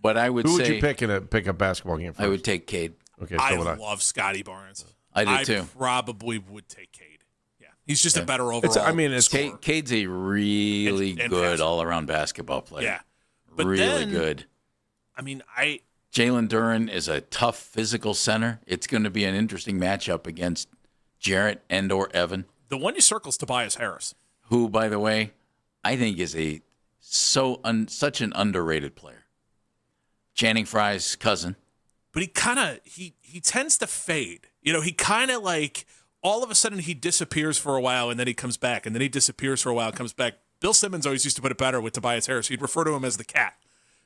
But I would Who say... would you pick in a pickup basketball game first? I would take Cade. Okay, so would I. love Scotty Barnes. I do too. I probably would take Cade. Yeah, he's just a better overall scorer. Cade's a really good all-around basketball player. Yeah. But really good. I mean, Jalen Duren is a tough physical center. It's going to be an interesting matchup against Jarrett and or Evan. The one you circle is Tobias Harris. Who, by the way, I think is such an underrated player. Channing Frye's cousin. But he tends to fade. You know, he kind of like all of a sudden he disappears for a while and then he comes back and then he disappears for a while, comes back. Bill Simmons always used to put it better with Tobias Harris. He'd refer to him as the cat.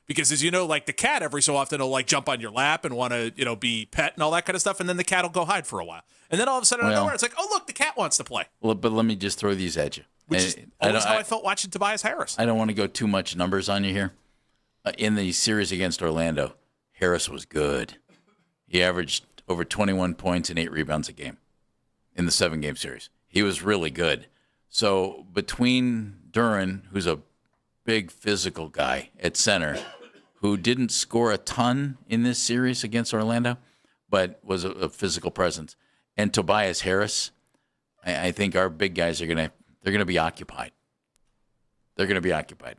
Because as you know, like the cat every so often will like jump on your lap and want to, be pet and all that kind of stuff, and then the cat will go hide for a while. And then all of a sudden out of nowhere, it's like, oh look, the cat wants to play. Well, but let me just throw these at you. Which is always how I felt watching Tobias Harris. I don't want to go too much numbers on you here. In the series against Orlando, Harris was good. He averaged over 21 points and 8 rebounds a game in the 7-game series. He was really good. So between Duren, who's a big physical guy at center, who didn't score a ton in this series against Orlando, but was a physical presence, and Tobias Harris, I think our big guys are they're gonna be occupied. They're gonna be occupied.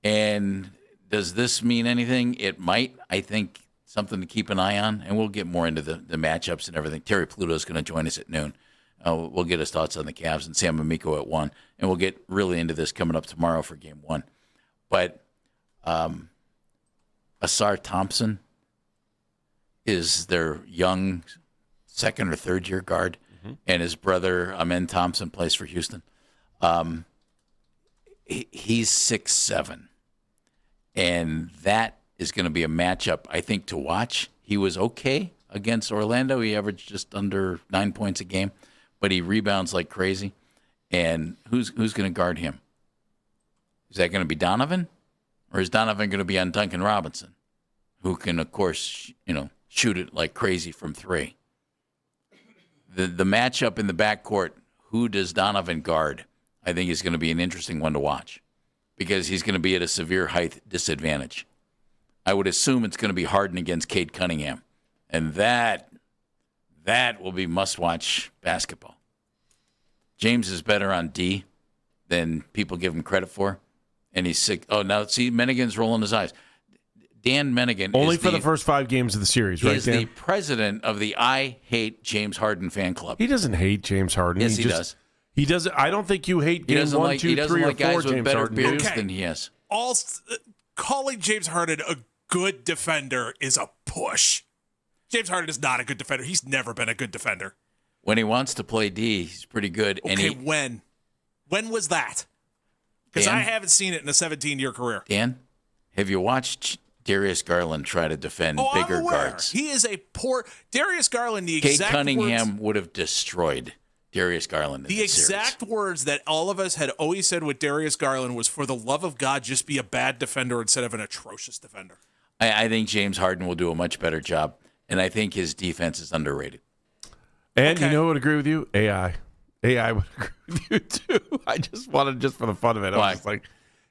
And does this mean anything? It might. I think something to keep an eye on, and we'll get more into the matchups and everything. Terry Pluto is going to join us at noon. We'll get his thoughts on the Cavs and Sam Amico at 1, and we'll get really into this coming up tomorrow for Game 1. But Asar Thompson is their young second or third year guard, and his brother Amen Thompson plays for Houston. He's 6'7", and that is going to be a matchup I think to watch. He was okay against Orlando. He averaged just under 9 points a game, but he rebounds like crazy. And who's going to guard him? Is that going to be Donovan, or is Donovan going to be on Duncan Robinson, who can, of course, shoot it like crazy from 3? The matchup in the backcourt, who does Donovan guard, I think is going to be an interesting one to watch because he's going to be at a severe height disadvantage. I would assume it's going to be Harden against Cade Cunningham, and that will be must-watch basketball. James is better on D than people give him credit for, and he's sick. Oh, now see, Mennigan's rolling his eyes. Dan Mennigan only for the first 5 games of the series, right? He's the president of the I Hate James Harden fan club. He doesn't hate James Harden. Yes, he does. He doesn't. I don't think you hate game 1, 2, 3, or 4 guys with James better Harden. beards than he has. Calling James Harden a good defender is a push. James Harden is not a good defender. He's never been a good defender. When he wants to play D, he's pretty good. Okay, when? When was that? Because Dan? I haven't seen it in a 17-year career. Dan, have you watched Darius Garland try to defend bigger I'm aware. guards? He is a poor Darius Garland. The Kate exact Cunningham words, would have destroyed Darius Garland. In the this exact words that all of us had always said with Darius Garland was, "For the love of God, just be a bad defender instead of an atrocious defender." I think James Harden will do a much better job, and I think his defense is underrated. And you know who would agree with you? AI would agree with you too. I just wanted, just for the fun of it, I was just like,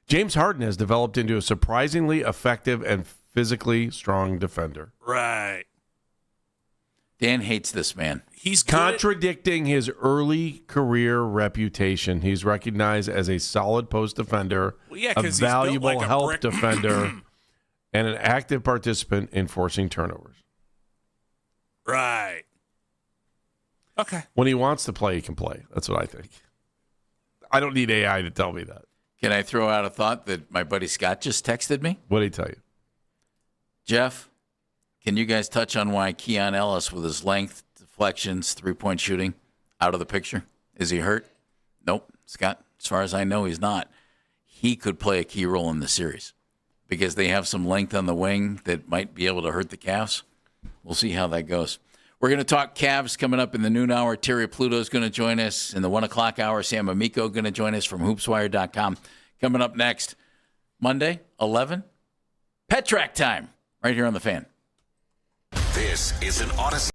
James Harden has developed into a surprisingly effective and physically strong defender. Right. Dan hates this man. He's contradicting his early career reputation. He's recognized as a solid post defender, yeah, a 'cause he's built valuable like a help brick. defender, and an active participant in forcing turnovers. Right. Okay. When he wants to play, he can play. That's what I think. I don't need AI to tell me that. Can I throw out a thought that my buddy Scott just texted me? What did he tell you? Jeff, can you guys touch on why Keon Ellis, with his length, deflections, three-point shooting, out of the picture? Is he hurt? Nope. Scott, as far as I know, he's not. He could play a key role in the series because they have some length on the wing that might be able to hurt the Cavs. We'll see how that goes. We're going to talk Cavs coming up in the noon hour. Terry Pluto is going to join us. In the 1 o'clock hour, Sam Amico going to join us from hoopswire.com. Coming up next, Monday, 11, Pet Track time, right here on The Fan. This is an Odyssey.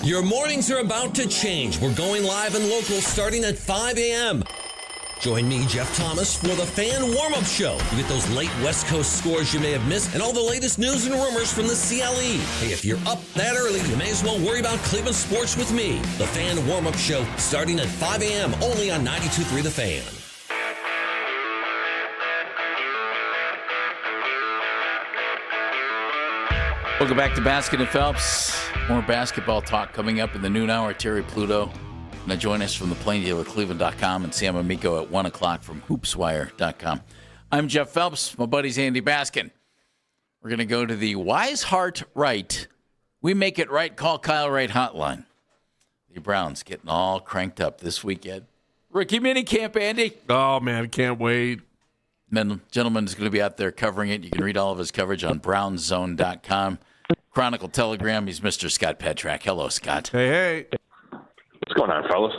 Your mornings are about to change. We're going live and local starting at 5 a.m. Join me, Jeff Thomas, for the Fan Warm-Up Show. You get those late West Coast scores you may have missed and all the latest news and rumors from the CLE. Hey, if you're up that early, you may as well worry about Cleveland sports with me. The Fan Warm-Up Show starting at 5 a.m. only on 92.3 The Fan. Welcome back to Basket and Phelps. More basketball talk coming up in the noon hour. Terry Pluto going to join us from the Plain Dealer, Cleveland.com, and Sam Amico at 1 o'clock from HoopsWire.com. I'm Jeff Phelps. My buddy's Andy Baskin. We're going to go to the Wise Heart Right. We make it right. Call Kyle Wright hotline. The Browns getting all cranked up this weekend. Rookie minicamp, Andy. Oh, man, can't wait. Gentleman is going to be out there covering it. You can read all of his coverage on brownzone.com. Chronicle Telegram. He's Mr. Scott Petrak. Hello, Scott. Hey. What's going on, fellas?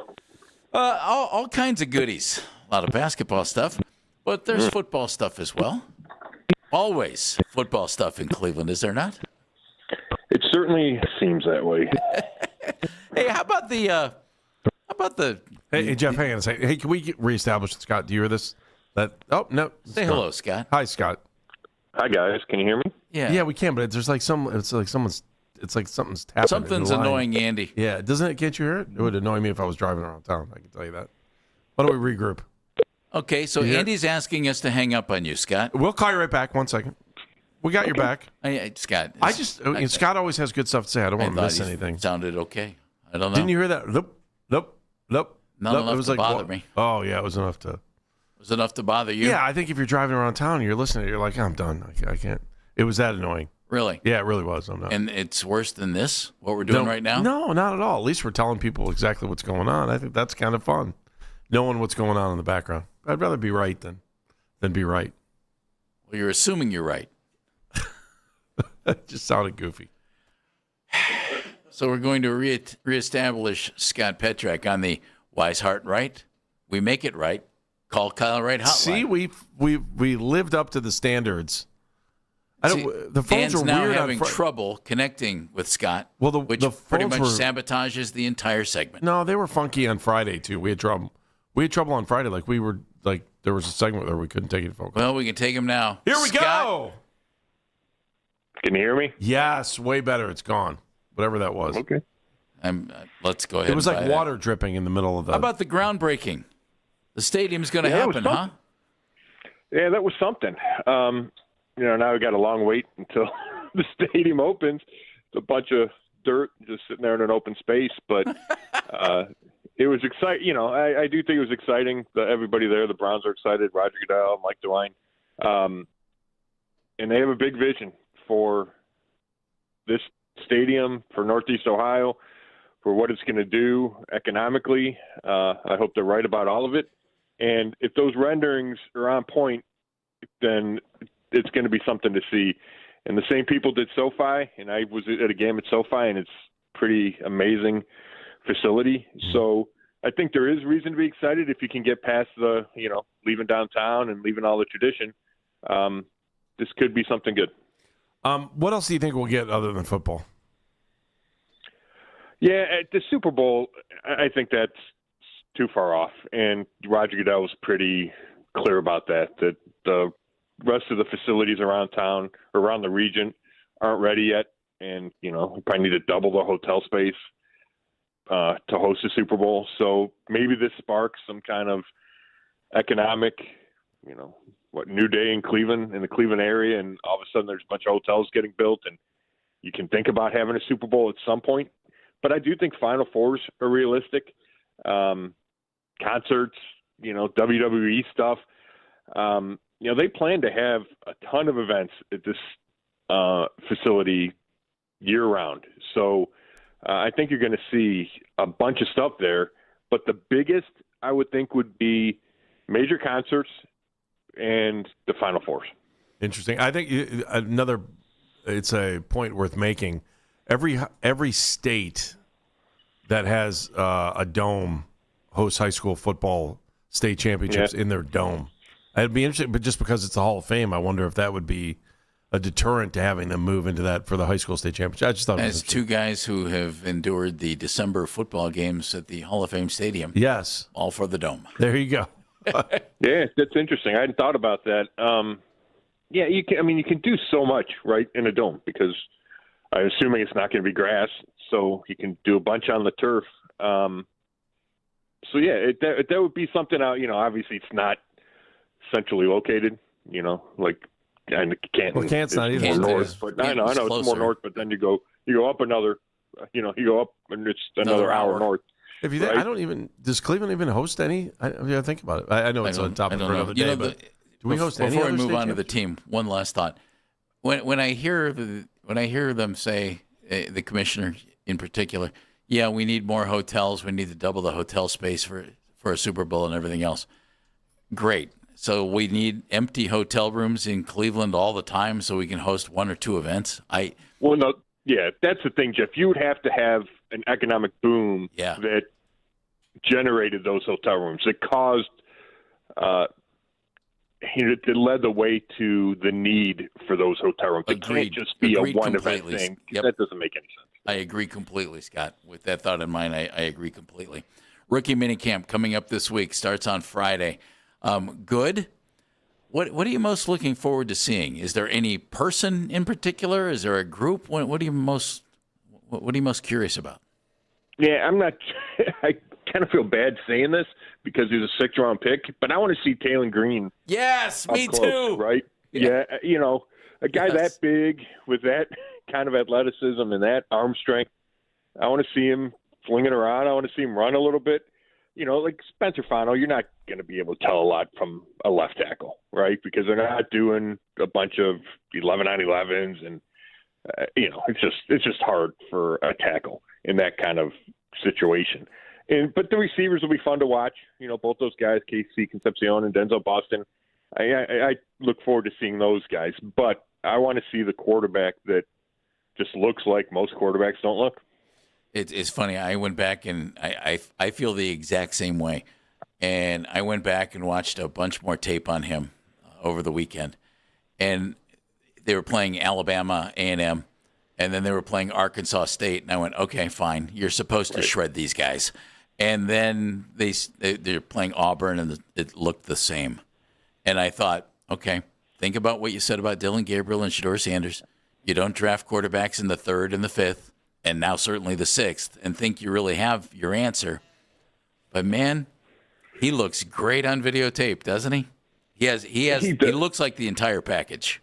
All kinds of goodies. A lot of basketball stuff, but there's football stuff as well. Always football stuff in Cleveland, is there not? It certainly seems that way. Hey, how about the Hey, Jeff, hang on a second. Hey, can we reestablish, Scott? Do you hear this? No. Say hello, Scott. Hi, Scott. Hi, guys. Can you hear me? Yeah, we can, but there's like something's happening. Something's annoying Andy. Yeah, doesn't it? Can't you hear it? It would annoy me if I was driving around town. I can tell you that. Why don't we regroup? Okay, so Andy's asking us to hang up on you, Scott. We'll call you right back. 1 second. We got your back. Scott. Scott always has good stuff to say. I don't want to miss anything. Sounded okay. I don't know. Didn't you hear that? Nope. Not enough it was to bother me. Oh yeah, it was enough to. It was enough to bother you. Yeah, I think if you're driving around town and you're listening, you're like, I'm done. I can't. It was that annoying. Really? Yeah, it really was. I'm not. And it's worse than this, what we're doing right now? No, not at all. At least we're telling people exactly what's going on. I think that's kind of fun, knowing what's going on in the background. I'd rather be right than be right. Well, you're assuming you're right. That just sounded goofy. So we're going to reestablish Scott Petrak on the Wise Heart Right. We make it right. Call Kyle Wright hotline. See, we lived up to the standards. The phones Dan's are now weird having trouble connecting with Scott, which pretty much sabotages the entire segment. No, they were funky on Friday too. We had trouble. On Friday. There was a segment where we couldn't take it phone. Well, we can take him now. Here we go. Can you hear me? Yes, way better. It's gone. Whatever that was. Okay. Let's go ahead. It was like water dripping in the middle of the. How about the groundbreaking? The stadium's going to happen, huh? Yeah, that was something. Now we got a long wait until the stadium opens. It's a bunch of dirt just sitting there in an open space, but it was exciting. I do think it was exciting. Everybody there, the Browns are excited. Roger Goodell, Mike DeWine, and they have a big vision for this stadium, for Northeast Ohio, for what it's going to do economically. I hope they're right about all of it. And if those renderings are on point, then it's going to be something to see. And the same people did SoFi, and I was at a game at SoFi, and it's pretty amazing facility. So I think there is reason to be excited if you can get past the, leaving downtown and leaving all the tradition. This could be something good. What else do you think we'll get other than football? Yeah, at the Super Bowl, I think that's too far off. And Roger Goodell was pretty clear about that the rest of the facilities around town, around the region, aren't ready yet. And, we probably need to double the hotel space to host the Super Bowl. So maybe this sparks some kind of economic, new day in Cleveland, in the Cleveland area. And all of a sudden there's a bunch of hotels getting built and you can think about having a Super Bowl at some point. But I do think Final Fours are realistic. Concerts, WWE stuff. They plan to have a ton of events at this facility year-round. So I think you're going to see a bunch of stuff there. But the biggest, I would think, would be major concerts and the Final Fours. Interesting. I think it's a point worth making. Every state that has a dome hosts high school football state championships in their dome. It'd be interesting, but just because it's the Hall of Fame, I wonder if that would be a deterrent to having them move into that for the high school state championship. I just thought it was As two guys who have endured the December football games at the Hall of Fame Stadium. Yes. All for the Dome. There you go. Yeah, that's interesting. I hadn't thought about that. Yeah, you can. I mean, you can do so much, right, in a dome because I'm assuming it's not going to be grass, so you can do a bunch on the turf. So yeah, that would be something out. Obviously it's not centrally located. Like and Canton. Well, Canton's not either. More north, but I know it's more north. But then you go up another. You go up and it's another hour north. If you think, right? I don't even. Does Cleveland even host any? I think about it. I know it's on top of another day, but do we host any? Before we other move state on to the team, one last thought. When I hear them say, the commissioner in particular, yeah, we need more hotels. We need to double the hotel space for a Super Bowl and everything else. Great. So we need empty hotel rooms in Cleveland all the time so we can host one or two events. Well, no, yeah, that's the thing, Jeff. You would have to have an economic boom that generated those hotel rooms. It caused, it led the way to the need for those hotel rooms. It can't just be a one-event thing. Yep. That doesn't make any sense. I agree completely, Scott. With that thought in mind, I agree completely. Rookie minicamp coming up this week, starts on Friday. Good. What are you most looking forward to seeing? Is there any person in particular? Is there a group? What are you most curious about? Yeah, I'm not. I kind of feel bad saying this because he's a 6th round pick, but I want to see Taylon Green. Yes, me close, too. Right? Yeah, a guy that big with that kind of athleticism and that arm strength. I want to see him flinging around. I want to see him run a little bit. Like Spencer Fano, you're not going to be able to tell a lot from a left tackle, right? Because they're not doing a bunch of 11-on-11s, and it's just hard for a tackle in that kind of situation. But the receivers will be fun to watch. Both those guys, KC Concepcion and Denzel Boston. I look forward to seeing those guys. But I want to see the quarterback that just looks like most quarterbacks don't look. It's funny. I went back and I feel the exact same way. And I went back and watched a bunch more tape on him over the weekend. And they were playing Alabama A&M, and then they were playing Arkansas State. And I went, okay, fine. You're supposed to shred these guys. And then they're playing Auburn, and it looked the same. And I thought, okay, think about what you said about Dylan Gabriel and Shedeur Sanders. You don't draft quarterbacks in the 3rd and the 5th, and now certainly the 6th, and think you really have your answer. But, man, he looks great on videotape, doesn't he? He looks like the entire package.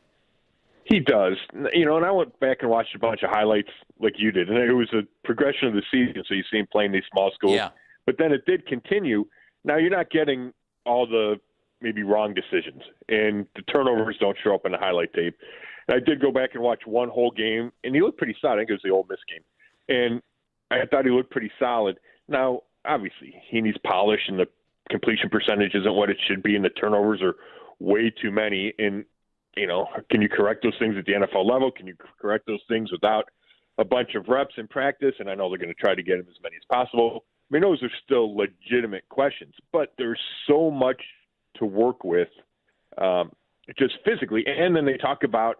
He does. And I went back and watched a bunch of highlights like you did, and it was a progression of the season, so you see him playing these small schools. Yeah. But then it did continue. Now you're not getting all the maybe wrong decisions, and the turnovers don't show up in the highlight tape. And I did go back and watch one whole game, and he looked pretty solid. I think it was the Ole Miss game. And I thought he looked pretty solid. Now, obviously, he needs polish, and the completion percentage isn't what it should be, and the turnovers are way too many. And, can you correct those things at the NFL level? Can you correct those things without a bunch of reps in practice? And I know they're going to try to get him as many as possible. I mean, those are still legitimate questions, but there's so much to work with just physically. And then they talk about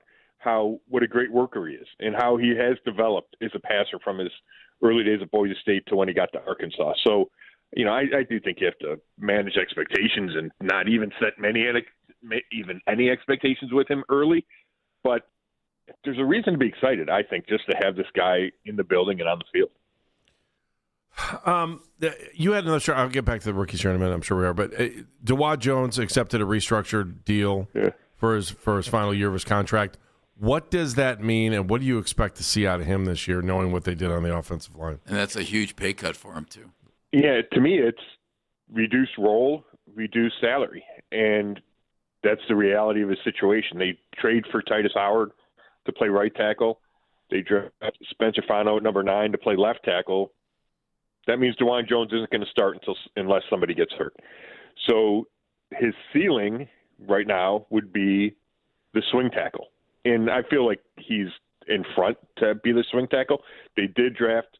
what a great worker he is and how he has developed as a passer from his early days at Boise State to when he got to Arkansas. So, I do think you have to manage expectations and not even set any expectations with him early. But there's a reason to be excited, I think, just to have this guy in the building and on the field. You had another shot. I'll get back to the rookies here in a minute. I'm sure we are. But Dawand Jones accepted a restructured deal for his final year of his contract. What does that mean, and what do you expect to see out of him this year, knowing what they did on the offensive line? And that's a huge pay cut for him, too. Yeah, to me, it's reduced role, reduced salary. And that's the reality of his situation. They trade for Titus Howard to play right tackle. They draft Spencer Fano at number 9 to play left tackle. That means Dawand Jones isn't going to start unless somebody gets hurt. So his ceiling right now would be the swing tackle. And I feel like he's in front to be the swing tackle. They did draft,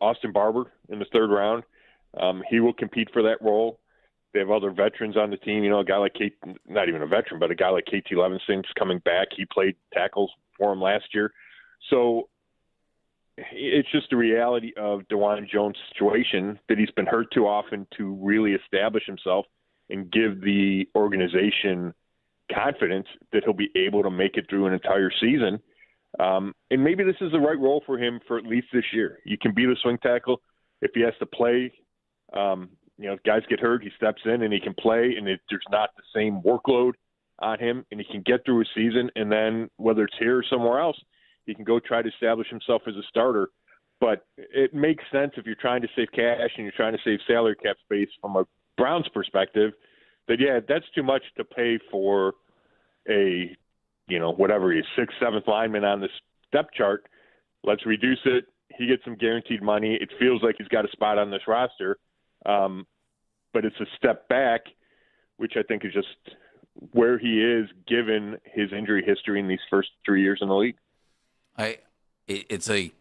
Austin Barber in the 3rd round. He will compete for that role. They have other veterans on the team. You know, a guy like not even a veteran, but a guy like KT Levinson's coming back. He played tackles for him last year. So it's just the reality of DeJuan Jones' situation that he's been hurt too often to really establish himself and give the organization confidence that he'll be able to make it through an entire season. And maybe this is the right role for him for at least this year. You can be the swing tackle. If he has to play, you know, if guys get hurt, he steps in and he can play, and there's not the same workload on him, and he can get through a season, and then whether it's here or somewhere else, he can go try to establish himself as a starter. But it makes sense if you're trying to save cash and you're trying to save salary cap space from a Browns perspective, that, yeah, that's too much to pay for a, you know, whatever he is, 6th, 7th lineman on this depth chart. Let's reduce it. He gets some guaranteed money. It feels like he's got a spot on this roster. But it's a step back, which I think is just where he is given his injury history in these first 3 years in the league. It's a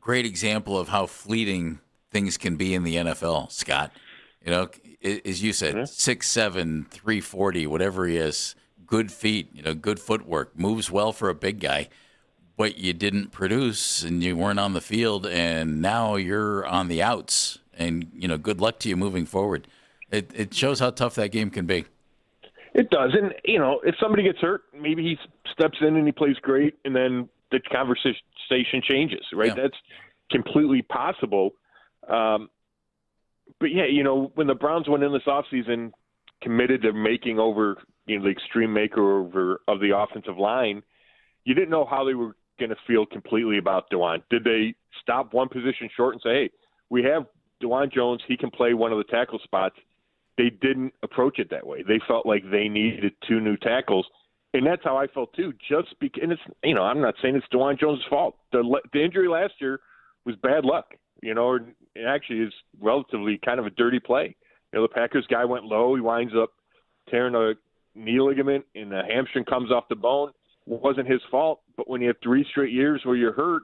great example of how fleeting things can be in the NFL, Scott. You know, as you said, 6'7", 340, whatever he is, good feet, you know, good footwork, moves well for a big guy, but you didn't produce and you weren't on the field, and now you're on the outs. And, you know, good luck to you moving forward. It shows how tough that game can be. It does. And, you know, if somebody gets hurt, maybe he steps in and he plays great, and then the conversation changes, right? Yeah. That's completely possible. But, yeah, you know, when the Browns went in this offseason committed to making over, you know, the extreme makeover of the offensive line, you didn't know how they were going to feel completely about DeJuan. Did they stop one position short and say, hey, we have DeJuan Jones, he can play one of the tackle spots? They didn't approach it that way. They felt like they needed 2 new tackles, and that's how I felt too. And it's, you know, I'm not saying it's DeJuan Jones' fault. The injury last year was bad luck. You know, it actually is relatively kind of a dirty play. You know, the Packers guy went low. He winds up tearing a knee ligament, and the hamstring comes off the bone. It wasn't his fault. But when you have 3 straight years where you're hurt,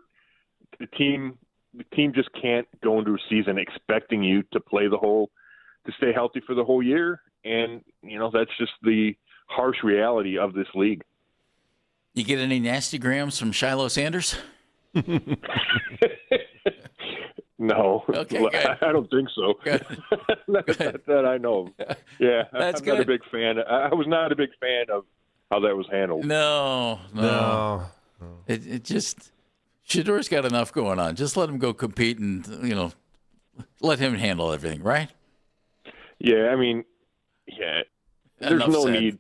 the team just can't go into a season expecting you to stay healthy for the whole year. And, you know, that's just the harsh reality of this league. You get any nasty grams from Shiloh Sanders? No. Okay, good. I don't think so. Good. that I know of. Yeah, That's I'm good. not a big fan. I was not a big fan of how that was handled. No. It just Shedor's got enough going on. Just let him go compete and, you know, let him handle everything, right? Yeah, I mean, yeah, there's Enough no said. need.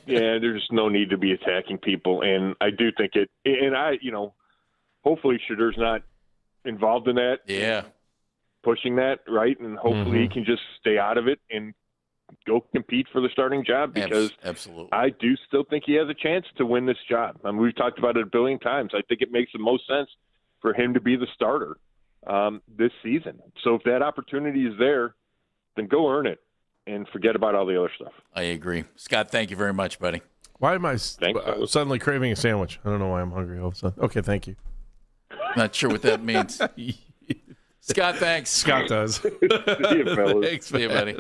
There's no need to be attacking people, and I do think hopefully Shedor's not involved in that. Yeah, pushing that, right, and hopefully he can just stay out of it and go compete for the starting job, because absolutely, I do still think he has a chance to win this job. I mean, we've talked about it a billion times. I think it makes the most sense for him to be the starter this season. So if that opportunity is there, then go earn it and forget about all the other stuff. I agree. Scott, thank you very much, buddy. Why am I suddenly craving a sandwich? I don't know why I'm hungry all of a sudden. Okay, thank you. Not sure what that means. Scott, thanks. Scott does. See you, fellas. Thanks, See you, buddy.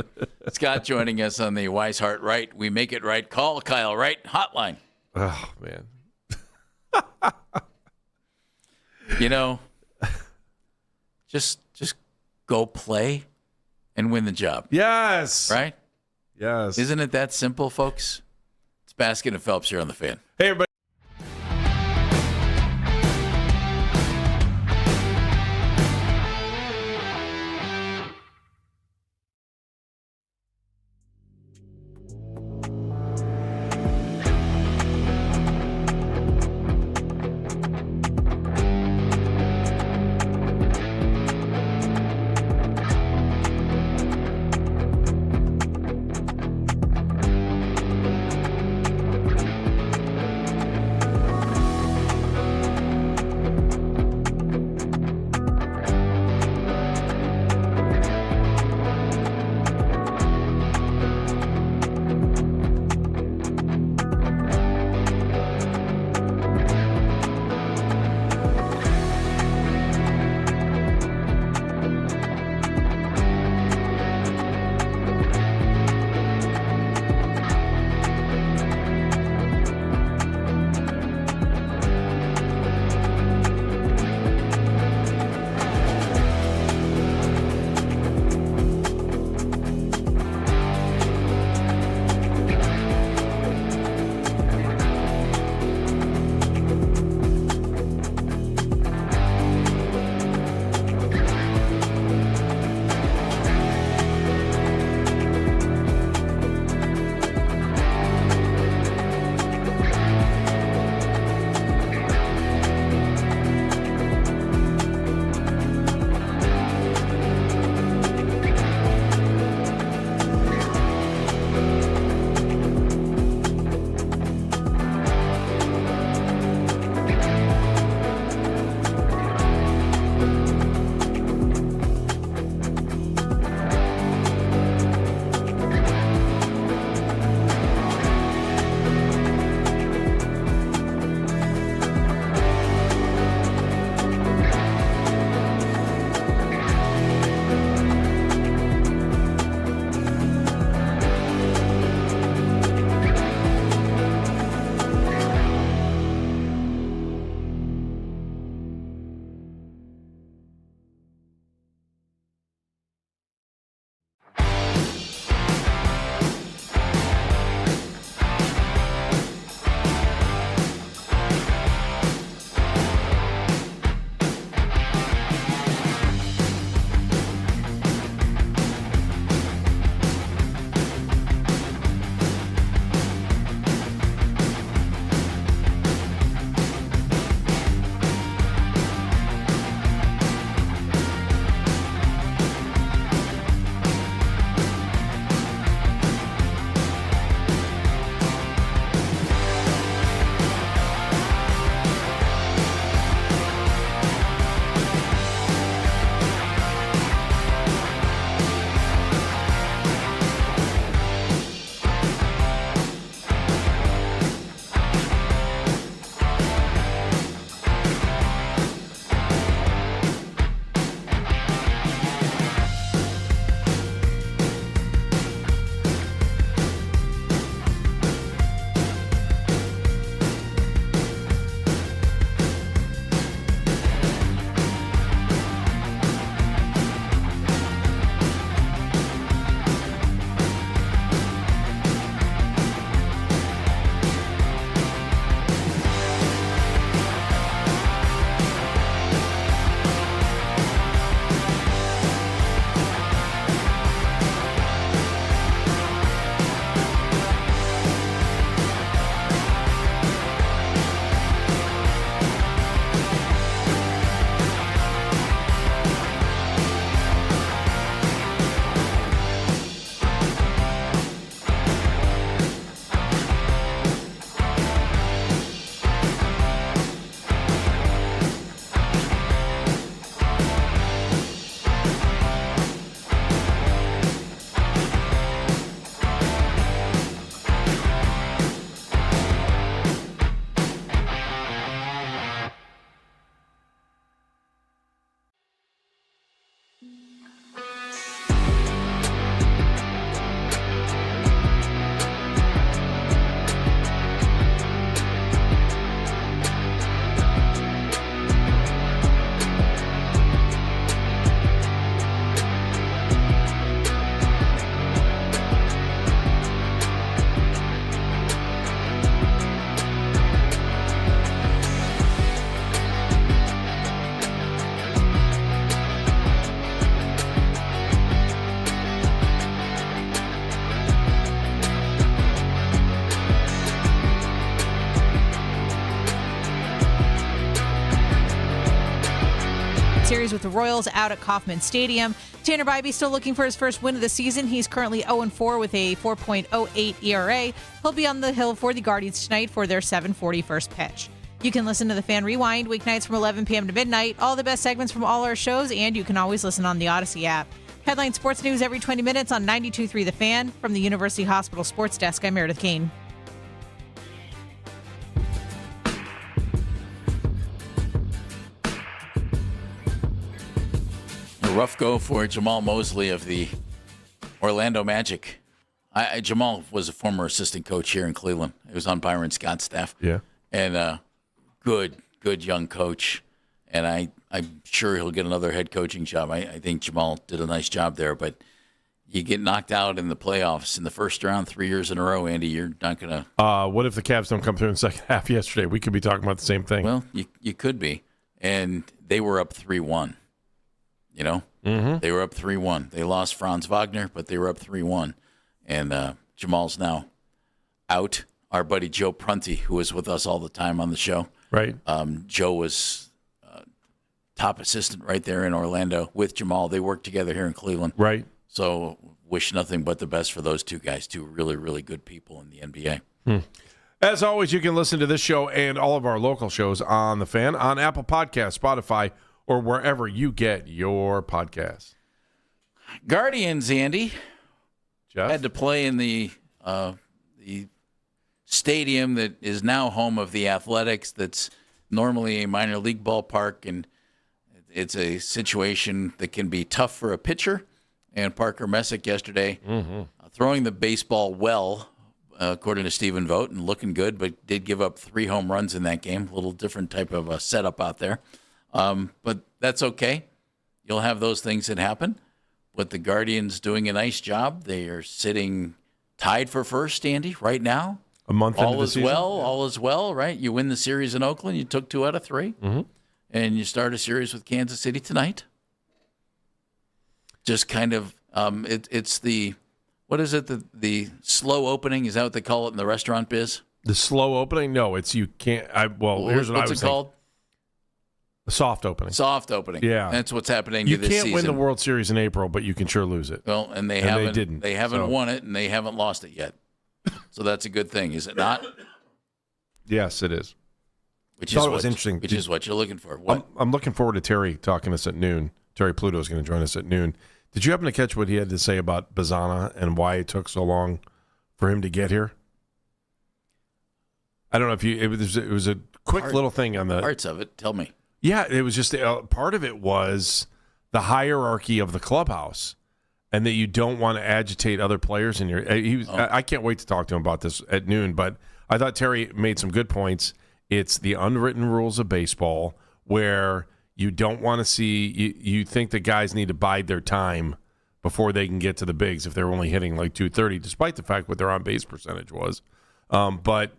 Scott joining us on the Wise Heart Right. We make it right. Call Kyle Wright hotline. Oh, man. You know, just go play and win the job. Yes. Right? Yes. Isn't it that simple, folks? It's Baskin and Phelps here on The Fan. Hey, everybody. series with the Royals out at Kauffman Stadium. Tanner Bybee still looking for his first win of the season. He's currently 0-4 with a 4.08 ERA. He'll be on the hill for the Guardians tonight for their 7:40 first pitch. You can listen to the Fan Rewind weeknights from 11 p.m. to midnight. All the best segments from all our shows, and you can always listen on the Odyssey app. Headline sports news every 20 minutes on 92.3 The Fan. From the University Hospital Sports Desk, I'm Meredith Kane. A rough go for Jamal Mosley of the Orlando Magic. Jamal was a former assistant coach here in Cleveland. He was on Byron Scott's staff. Yeah. And good young coach. And I'm sure he'll get another head coaching job. I think Jamal did a nice job there. But you get knocked out in the playoffs in the first round 3 years in a row, Andy, you're not going to. What if the Cavs don't come through in the second half yesterday? We could be talking about the same thing. Well, you could be. And they were up 3-1. You know? Mm-hmm. They were up 3-1. They lost Franz Wagner, but they were up 3-1. And Jamal's now out. Our buddy Joe Prunty, who was with us all the time on the show. Right. Joe was top assistant right there in Orlando with Jamal. They worked together here in Cleveland. Right. So wish nothing but the best for those two guys, two really, really good people in the NBA. As always, you can listen to this show and all of our local shows on The Fan on Apple Podcasts, Spotify, or wherever you get your podcasts. Guardians, Andy, Jeff? had to play in the stadium that is now home of the Athletics. That's normally a minor league ballpark, and it's a situation that can be tough for a pitcher. And Parker Messick yesterday throwing the baseball well, according to Stephen Vogt, and looking good, but did give up 3 home runs in that game. A little different type of a setup out there. But that's okay. You'll have those things that happen. But the Guardians doing a nice job. They are sitting tied for first, Andy, right now. A month into the season? All is well, right? You win the series in Oakland. You took 2 out of 3. Mm-hmm. And you start a series with Kansas City tonight. Just kind of, it's the, what is it? The slow opening? Is that what they call it in the restaurant biz? The slow opening? No, it's you can't. Here's what I was What's it called? A soft opening. Soft opening. Yeah. That's what's happening You to this season. can't win the World Series in April, but you can sure lose it. Well, and they haven't won it, and they haven't lost it yet. So that's a good thing, is it not? Yes, it is. Which I thought it was interesting. Which is what you're looking for. What? I'm looking forward to Terry talking to us at noon. Terry Pluto is going to join us at noon. Did you happen to catch what he had to say about Bazana and why it took so long for him to get here? I don't know if you. It was a quick little thing on the parts of it. Tell me. Yeah, it was just part of it was the hierarchy of the clubhouse, and that you don't want to agitate other players in your. I can't wait to talk to him about this at noon. But I thought Terry made some good points. It's the unwritten rules of baseball where you don't want to see. You think the guys need to bide their time before they can get to the bigs if they're only hitting like 230, despite the fact what their on base percentage was. But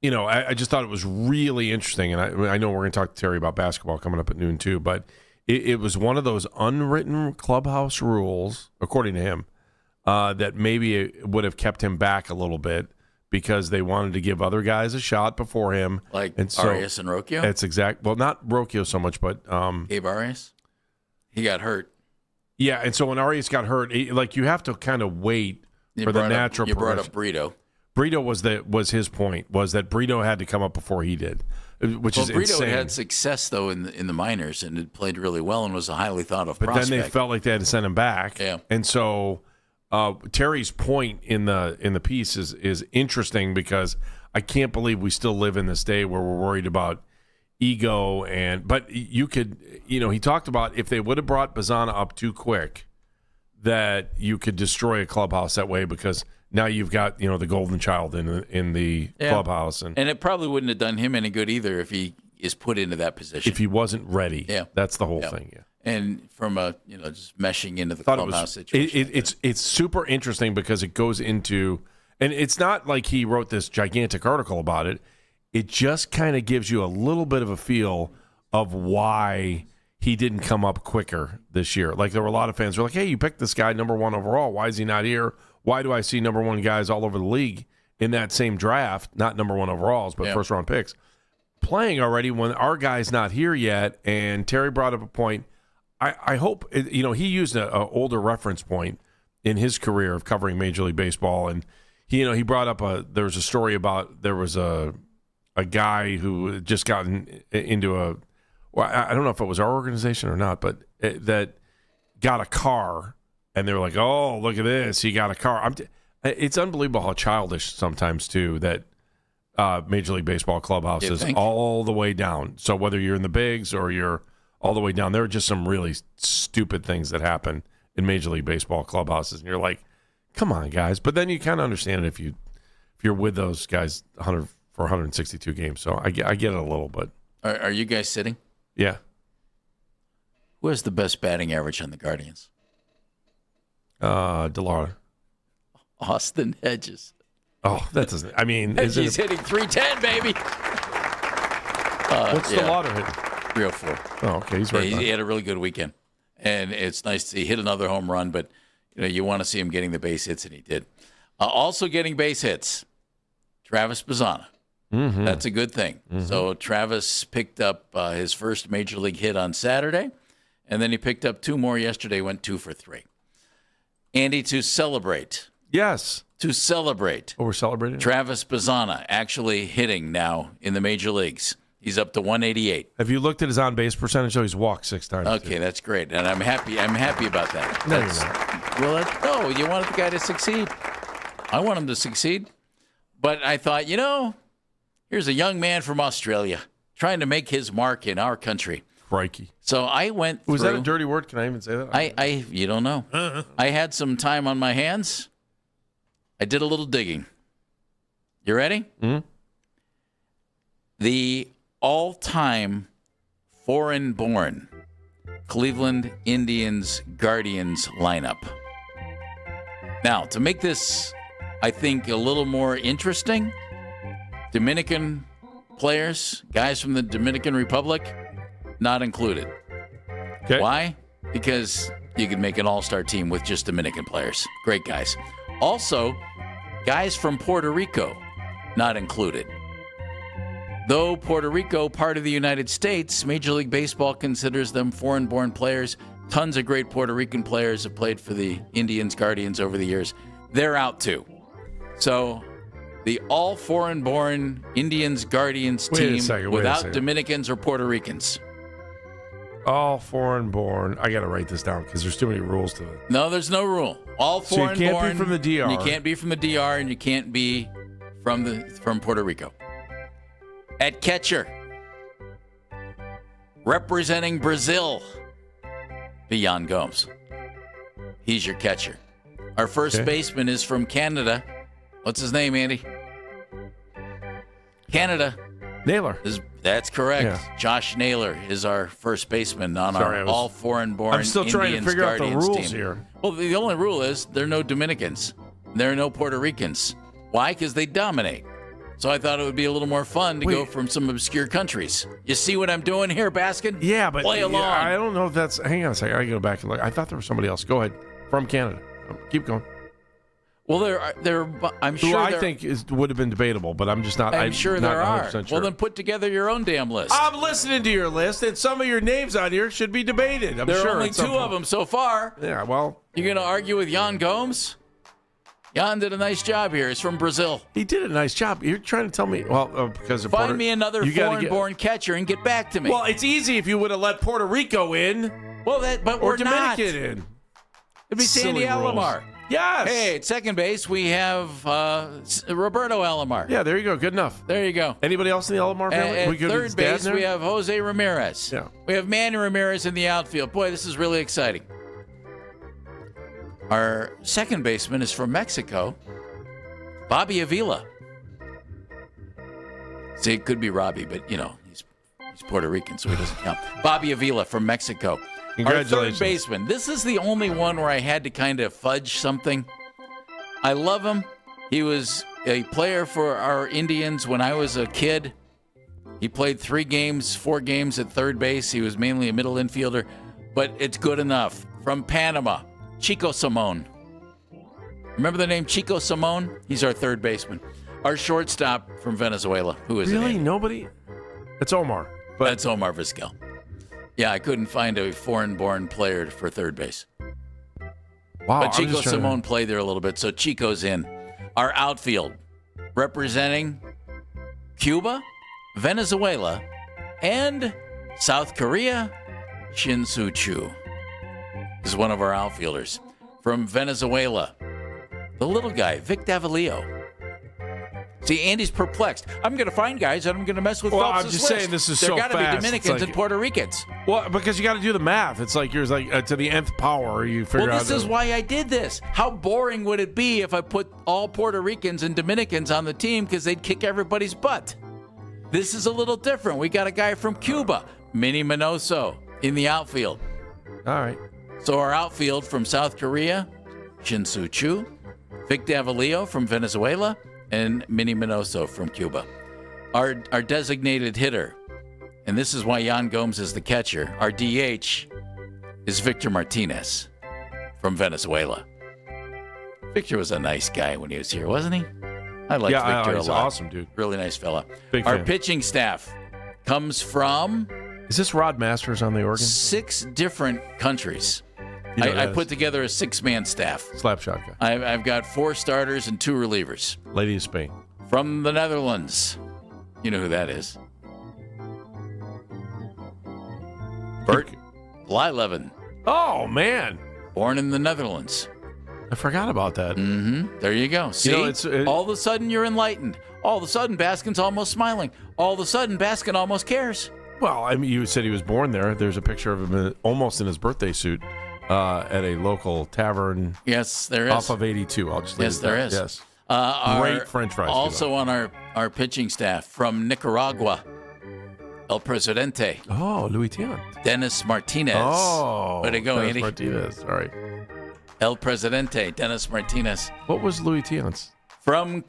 you know, I just thought it was really interesting, and I know we're going to talk to Terry about basketball coming up at noon too, but it was one of those unwritten clubhouse rules, according to him, that maybe it would have kept him back a little bit because they wanted to give other guys a shot before him. Like and so, Arias and Rocchio? That's exact. Well, not Rocchio so much, but Gabe Arias? He got hurt. Yeah, and so when Arias got hurt, you have to kind of wait for the natural progression. You brought up Brito. Brito was his point, was that Brito had to come up before he did, which is Brito insane. had success, though, in the minors and had played really well and was a highly thought-of but prospect. Then they felt like they had to send him back. Yeah. And so Terry's point in the piece is interesting because I can't believe we still live in this day where we're worried about ego. But you could, he talked about if they would have brought Bazana up too quick, that you could destroy a clubhouse that way because now you've got, the golden child in the clubhouse. And it probably wouldn't have done him any good either if he is put into that position. If he wasn't ready. Yeah. That's the whole thing. Yeah. And from just meshing into the clubhouse situation. It's super interesting because it goes into, and it's not like he wrote this gigantic article about it. It just kind of gives you a little bit of a feel of why he didn't come up quicker this year. Like there were a lot of fans who were like, hey, you picked this guy number 1 overall. Why is he not here? Why do I see number 1 guys all over the league in that same draft? Not number 1 overalls, but first-round picks. playing already when our guy's not here yet. And Terry brought up a point. I hope, he used an older reference point in his career of covering Major League Baseball. And, he brought up there was a story about there was a guy who had just gotten into I don't know if it was our organization or not, but that got a car. And they were like, oh, look at this. He got a car. It's unbelievable how childish sometimes, too, that Major League Baseball clubhouses all the way down. So whether you're in the bigs or you're all the way down, there are just some really stupid things that happen in Major League Baseball clubhouses. And you're like, come on, guys. But then you kind of understand it if you're with those guys for 162 games. So I get it a little bit. Are you guys sitting? Yeah. Who has the best batting average on the Guardians? DeLauder. Austin Hedges. Oh, that doesn't. I mean, Hedges hitting 310, baby. What's DeLauder hitting? 304. Oh, okay, he's right. He had a really good weekend, and it's nice to hit another home run. But you want to see him getting the base hits, and he did. Also getting base hits, Travis Bazzana. Mm-hmm. That's a good thing. Mm-hmm. So Travis picked up his first major league hit on Saturday, and then he picked up 2 more yesterday. Went 2 for 3. Andy, to celebrate. Yes. To celebrate. Oh, we're celebrating? Travis Bazzana actually hitting now in the major leagues. He's up to 188. Have you looked at his on-base percentage? Oh, he's walked 6 times. Okay, that's great. And I'm happy about that. No, you're not. Well, you want the guy to succeed. I want him to succeed. But I thought, here's a young man from Australia trying to make his mark in our country. Crikey. So I went through. Was that a dirty word? Can I even say that? You don't know. I had some time on my hands. I did a little digging. You ready? Mm-hmm. The all-time foreign-born Cleveland Indians Guardians lineup. Now, to make this, I think, a little more interesting, Dominican players, guys from the Dominican Republic, not included. Okay. Why? Because you could make an all-star team with just Dominican players. Great guys. Also, guys from Puerto Rico, not included. Though Puerto Rico, part of the United States, Major League Baseball considers them foreign-born players. Tons of great Puerto Rican players have played for the Indians, Guardians over the years. They're out too. So the all foreign-born Indians, Guardians team without Dominicans or Puerto Ricans. All foreign-born. I got to write this down because there's too many rules to it. No, there's no rule. All foreign-born. So you can't be from the DR. You can't be from the DR, and you can't be from Puerto Rico. At catcher, representing Brazil, Yan Gomes. He's your catcher. Our first baseman is from Canada. What's his name, Andy? Canada. Naylor. That's correct. Yeah. Josh Naylor is our first baseman on our all foreign-born I'm still trying Indians to figure out the Guardians rules team. here. Well, the only rule is there are no Dominicans. There are no Puerto Ricans. Why? Because they dominate. So I thought it would be a little more fun to go from some obscure countries. You see what I'm doing here, Baskin? Yeah, but play along. I don't know if that's. Hang on a second. I gotta go back and look. I thought there was somebody else. Go ahead. From Canada. Keep going. Well, I'm Who sure I think would have been debatable, but I'm just not. I'm sure not there are. 100% sure. Well, then put together your own damn list. I'm listening to your list, and some of your names on here should be debated. There are only 2 of them so far. Yeah, well. You're going to argue with Yan Gomes? Yan did a nice job here. He's from Brazil. He did a nice job. You're trying to tell me, because of Find me another foreign-born catcher and get back to me. Well, it's easy if you would have let Puerto Rico in. Well, but or we're not. Dominican in. It'd be Sandy Alomar. Yes. Hey, at second base, we have Roberto Alomar. Yeah, there you go. Good enough. There you go. Anybody else in the Alomar family? At third base, we have Jose Ramirez. Yeah. We have Manny Ramirez in the outfield. Boy, this is really exciting. Our second baseman is from Mexico, Bobby Avila. See, it could be Robbie, but, he's Puerto Rican, so he doesn't count. Bobby Avila from Mexico. Congratulations. Our third baseman. This is the only one where I had to kind of fudge something. I love him. He was a player for our Indians when I was a kid. He played 4 games at third base. He was mainly a middle infielder, but it's good enough. From Panama, Chico Simon. Remember the name Chico Simon? He's our third baseman. Our shortstop from Venezuela. Who is it? Really? Nobody? It's Omar. That's Omar Vizquel. Yeah, I couldn't find a foreign-born player for third base. Wow. But Chico Simone played there a little bit, so Chico's in. Our outfield, representing Cuba, Venezuela, and South Korea, Shin-Soo Choo is one of our outfielders. From Venezuela, the little guy, Vic Davalillo. See, Andy's perplexed. I'm going to find guys and I'm going to mess with Phelps' I'm just saying this is there so gotta fast. be Dominicans It's and Puerto Ricans. Well, because you got to do the math. It's like you're to the nth power. You figure out. Well, this is why I did this. How boring would it be if I put all Puerto Ricans and Dominicans on the team because they'd kick everybody's butt? This is a little different. We got a guy from Cuba, Minnie Minoso, in the outfield. All right. So our outfield from South Korea, Shin-Soo Choo, Vic Davalillo from Venezuela, and Minnie Minoso from Cuba. Our designated hitter, and this is why Yan Gomes is the catcher, our DH is Victor Martinez from Venezuela. Victor was a nice guy when he was here, wasn't he? I liked Victor a he's lot. Awesome, dude. Really nice fella. Big Our fan. pitching staff comes from... Is this Rod Masters on the organ? 6 different countries. You know I that put is. together a 6-man staff. Slapshot guy. I've got 4 starters and 2 relievers. Lady of Spain. From the Netherlands. You know who that is. Bert Blyleven. Oh, man. Born in the Netherlands. I forgot about that. Mm-hmm. There you go. See? All of a sudden you're enlightened. All of a sudden Baskin's almost smiling. All of a sudden Baskin almost cares. Well, I mean, you said he was born there. There's a picture of him almost in his birthday suit at a local tavern. Yes, there is. Off of 82. I'll just leave Yes, it there there. is. Yes. Great French fries. Also on our pitching staff from Nicaragua, El Presidente. Oh, Louis Tiant. Dennis Martinez. Oh. Way to go, Dennis Andy. Martinez. All right. El Presidente, Dennis Martinez. What was Louis Tiant's? From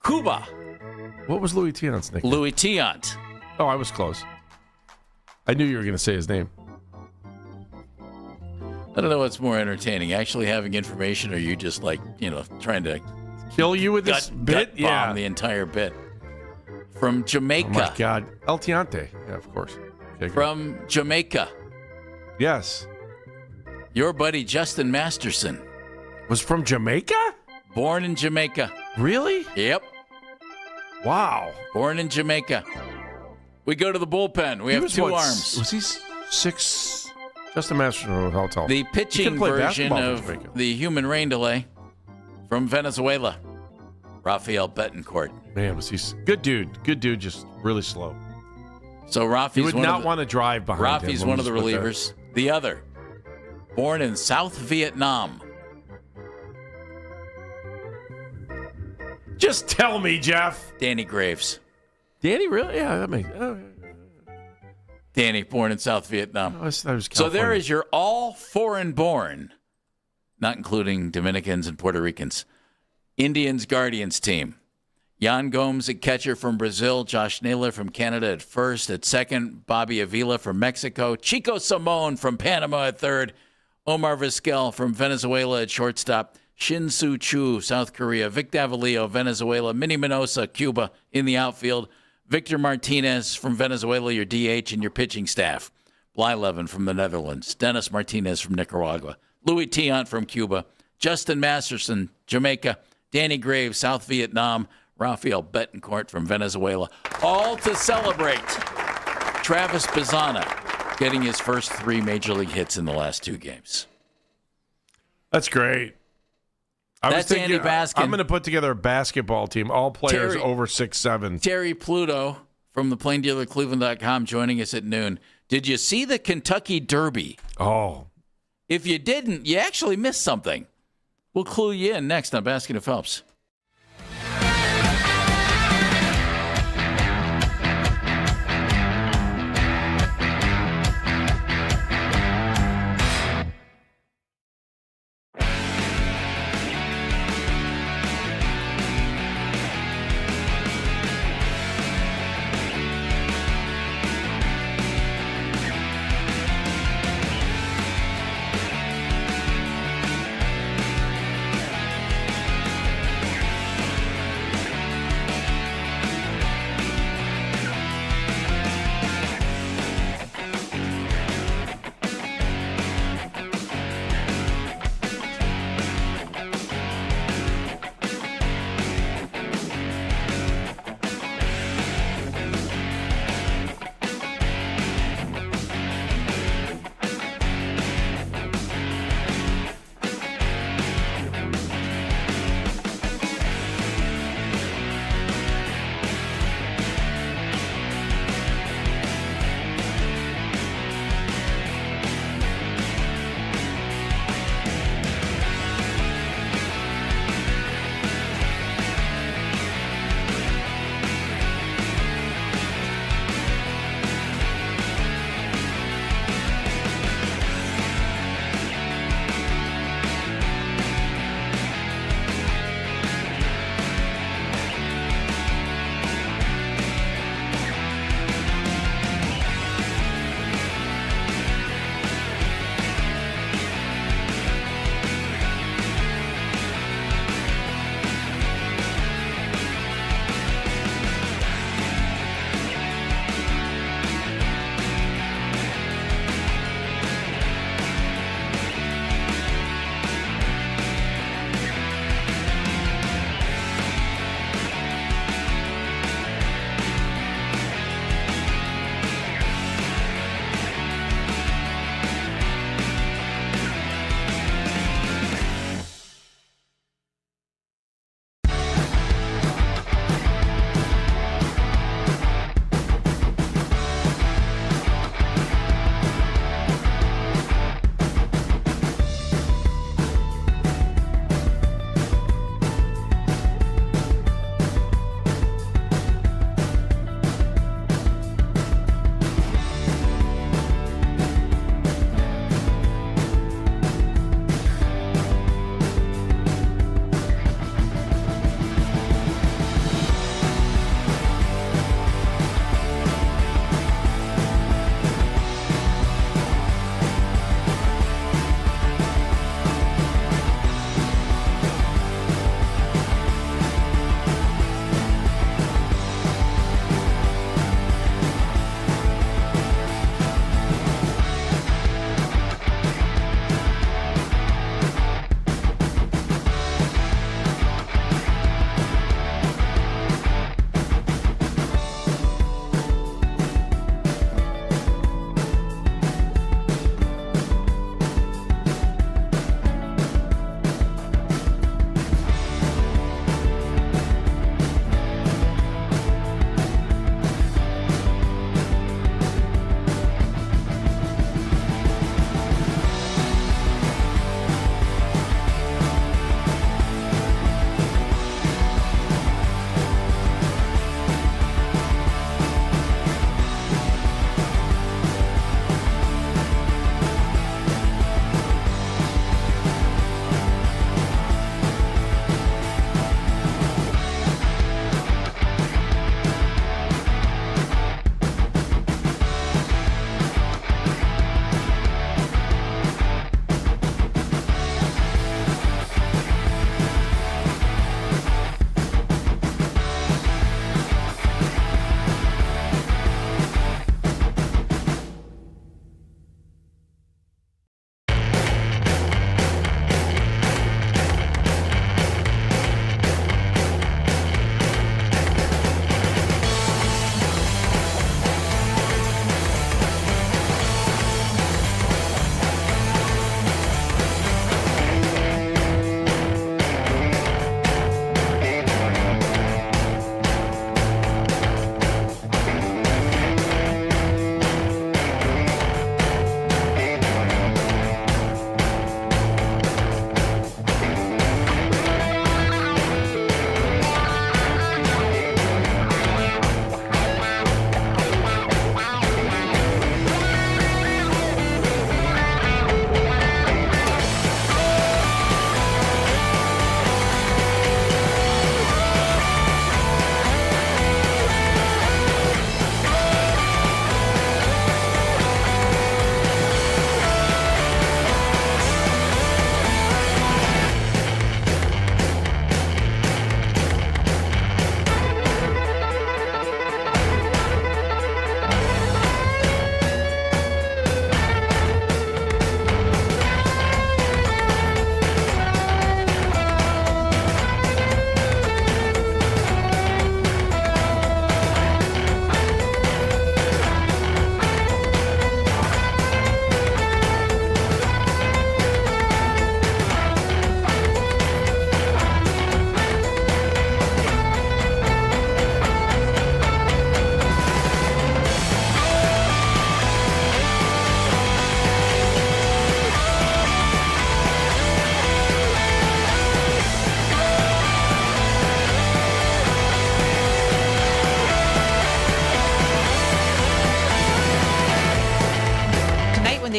Cuba. What was Louis Tiant's nickname? Louis Tiant. Oh, I was close. I knew you were going to say his name. I don't know what's more entertaining, actually having information or you just trying to kill you with this bit? Gut bomb the entire bit. From Jamaica. Oh, my God. El Tiante. Yeah, of course. Okay, From Jamaica. Yes. Your buddy Justin Masterson. Was from Jamaica? Born in Jamaica. Really? Yep. Wow. Born in Jamaica. We go to the bullpen. We have 2 arms. Was he 6? Justin Masterson, how tall? The pitching version basketball of for Jamaica. the human rain delay from Venezuela. Rafael Betancourt. Man, was he good dude? Good dude, just really slow. So Rafi's You would not want to drive behind him. Rafi's We'll one of just the put that. relievers. The other, born in South Vietnam. Just tell me, Jeff. Danny Graves. Danny, really? Yeah, that makes. Danny, born in South Vietnam. I was So there California. is your all foreign born, not including Dominicans and Puerto Ricans, Indians Guardians team. Yan Gomes at catcher from Brazil, Josh Naylor from Canada at first, at second, Bobby Avila from Mexico, Chico Simone from Panama at third, Omar Vizquel from Venezuela at shortstop, Shin-Soo Choo, South Korea, Vic Davalillo, Venezuela, Minnie Minoso, Cuba in the outfield, Victor Martinez from Venezuela, your DH, and your pitching staff. Blyleven from the Netherlands, Dennis Martinez from Nicaragua, Louis Tiant from Cuba, Justin Masterson, Jamaica, Danny Graves, South Vietnam, Rafael Betancourt from Venezuela, all to celebrate Travis Bazzana getting his first 3 major league hits in the last 2 games. That's great. That's Andy Baskin. I'm going to put together a basketball team, all players Terry- over 6'7". Terry Pluto from the PlainDealerCleveland.com joining us at noon. Did you see the Kentucky Derby? Oh. If you didn't, you actually missed something. We'll clue you in next on Baskin and Phelps.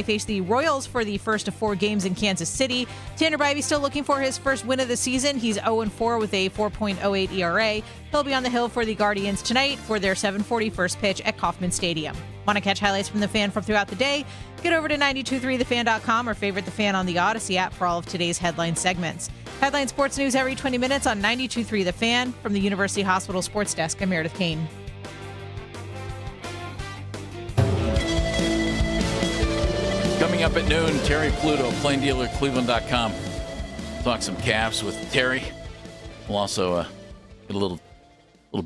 face the Royals for the first of 4 games in Kansas City. Tanner Bybee still looking for his first win of the season. He's 0-4 with a 4.08 ERA. He'll be on the hill for the Guardians tonight for their 7:40 first pitch at Kauffman Stadium. Want to catch highlights from the Fan from throughout the day? Get over to 923thefan.com or favorite the Fan on the Odyssey app for all of today's headline segments. Headline sports news every 20 minutes on 92.3 The Fan. From the University Hospital Sports Desk, I'm Meredith Kane. Coming up at noon, Terry Pluto, plain dealer, Cleveland.com. Talk some Cavs with Terry. We'll also get a little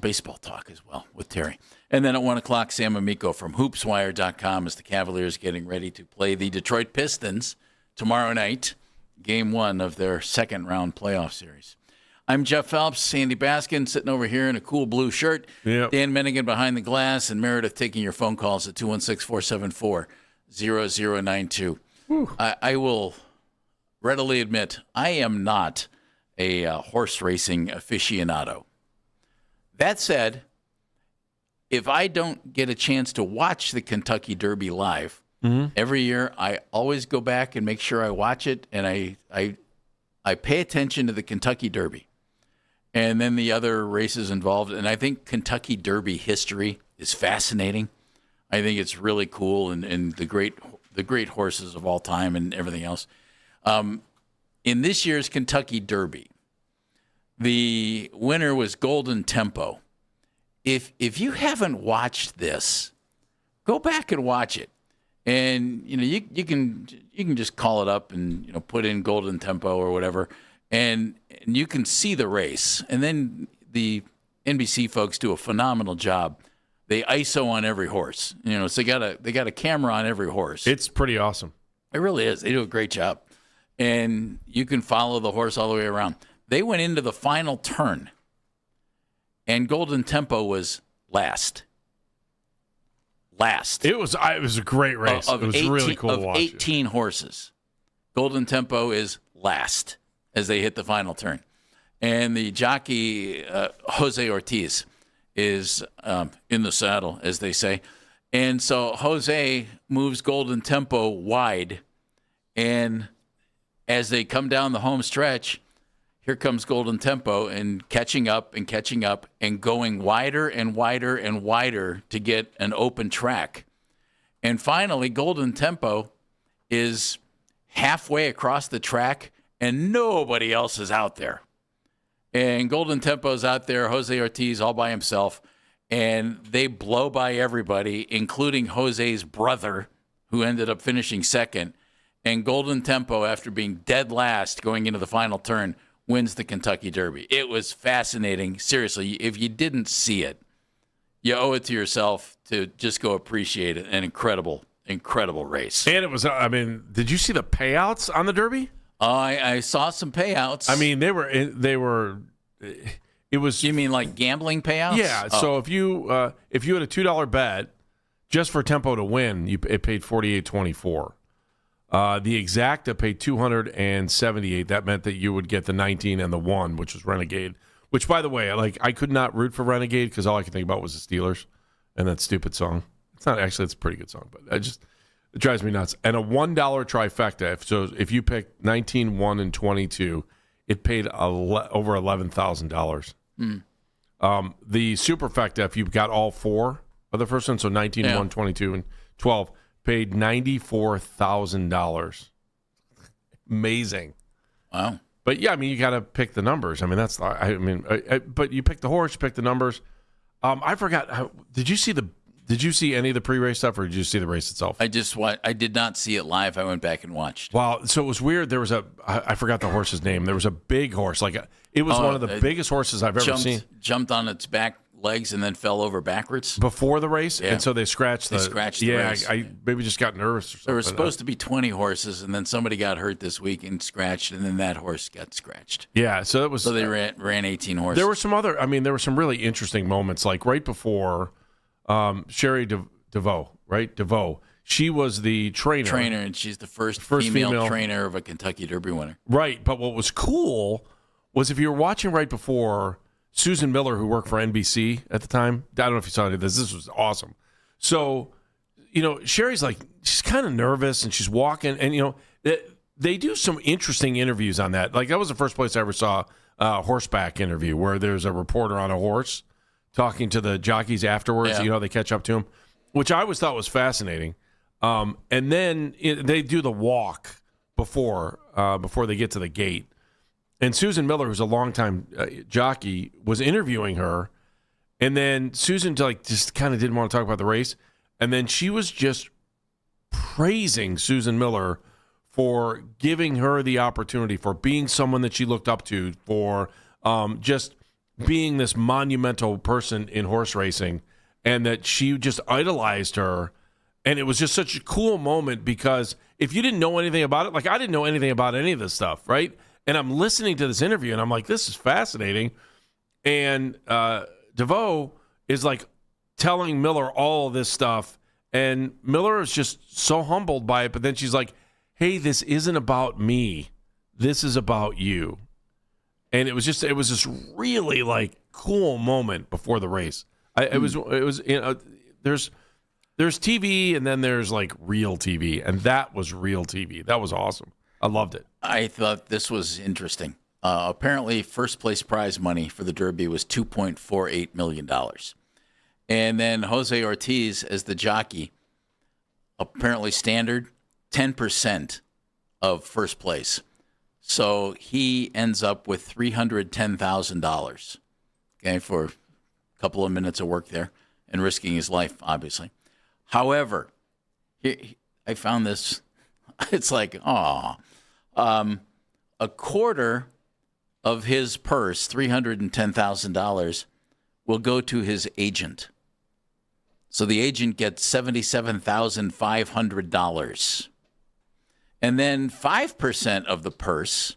baseball talk as well with Terry. And then at 1 o'clock, Sam Amico from HoopsWire.com as the Cavaliers getting ready to play the Detroit Pistons tomorrow night, Game 1 of their second-round playoff series. I'm Jeff Phelps, Sandy Baskin sitting over here in a cool blue shirt. Yep. Dan Menningen behind the glass, and Meredith taking your phone calls at 216-474-0092. I will readily admit I am not a horse racing aficionado. That said, if I don't get a chance to watch the Kentucky Derby live, every year I always go back and make sure I watch it, and I pay attention to the Kentucky Derby and then the other races involved. And I think Kentucky Derby history is fascinating. I think it's really cool, and the great horses of all time and everything else. In this year's Kentucky Derby, the winner was Golden Tempo. If you haven't watched this, go back and watch it. And you can just call it up and put in Golden Tempo or whatever, and you can see the race. And then the NBC folks do a phenomenal job. They ISO on every horse. So they got a camera on every horse. It's pretty awesome. It really is. They do a great job. And you can follow the horse all the way around. They went into the final turn, and Golden Tempo was last. It was a great race. It was really cool to watch. 18 horses, Golden Tempo is last as they hit the final turn. And the jockey, Jose Ortiz, is in the saddle, as they say. And so Jose moves Golden Tempo wide, and as they come down the home stretch, here comes Golden Tempo and catching up and going wider and wider and wider to get an open track. And finally, Golden Tempo is halfway across the track and nobody else is out there. And Golden Tempo's out there, Jose Ortiz all by himself, and they blow by everybody, including Jose's brother, who ended up finishing second. And Golden Tempo, after being dead last going into the final turn, wins the Kentucky Derby. It was fascinating. Seriously, if you didn't see it, you owe it to yourself to just go appreciate it. An incredible, incredible race. And it was, did you see the payouts on the Derby? I saw some payouts. It was. You mean like gambling payouts? Yeah. Oh. So if you had a $2 bet just for Tempo to win, it paid $48.24. The exacta paid $278. That meant that you would get the 19 and the 1, which was Renegade. Which, by the way, I could not root for Renegade because all I could think about was the Steelers and that stupid song. It's not actually; it's a pretty good song, but it drives me nuts. And a $1 trifecta. So if you picked 19, 1, and 22, it paid over $11,000. The superfecta, if you got all 4 of the first one, so 19, 1, 22, and 12. Paid $94,000. Amazing. Wow. But yeah, you got to pick the numbers. But you pick the horse, you pick the numbers. I forgot. Did you see any of the pre-race stuff, or did you see the race itself? I did not see it live. I went back and watched. Wow. So it was weird. There was I forgot the horse's name. There was a big horse. It was one of the biggest horses I've ever seen. Jumped on its back legs and then fell over backwards before the race, yeah. And so they scratched the race. I maybe just got nervous or something. There were supposed to be 20 horses, and then somebody got hurt this week and scratched, and then that horse got scratched. Yeah, so it was. So they ran 18 horses. There were some other. There were some really interesting moments, like right before Sherry DeVoe, right? DeVoe. She was the trainer, and she's the first female trainer of a Kentucky Derby winner. Right, but what was cool was if you were watching right before. Susan Miller, who worked for NBC at the time, I don't know if you saw any of this. This was awesome. So Sherry's like, she's kind of nervous and she's walking. And, they do some interesting interviews on that. Like, that was the first place I ever saw a horseback interview where there's a reporter on a horse talking to the jockeys afterwards. Yeah. They catch up to him, which I always thought was fascinating. And then they do the walk before they get to the gate. And Susan Miller, who's a longtime jockey, was interviewing her. And then Susan just kind of didn't want to talk about the race. And then she was just praising Susan Miller for giving her the opportunity, for being someone that she looked up to, for just being this monumental person in horse racing, and that she just idolized her. And it was just such a cool moment because if you didn't know anything about it, like I didn't know anything about any of this stuff, right? And I'm listening to this interview and I'm like, this is fascinating. And DeVoe is like telling Miller all of this stuff. And Miller is just so humbled by it. But then she's like, hey, this isn't about me. This is about you. And it was this really like cool moment before the race. It was there's TV and then there's like real TV, and that was real TV. That was awesome. I loved it. I thought this was interesting. Apparently, first place prize money for the Derby was $2.48 million. And then Jose Ortiz, as the jockey, apparently standard 10% of first place. So he ends up with $310,000, okay, for a couple of minutes of work there and risking his life, obviously. However, I found this, it's like, a quarter of his purse, $310,000, will go to his agent. So the agent gets $77,500. And then 5% of the purse,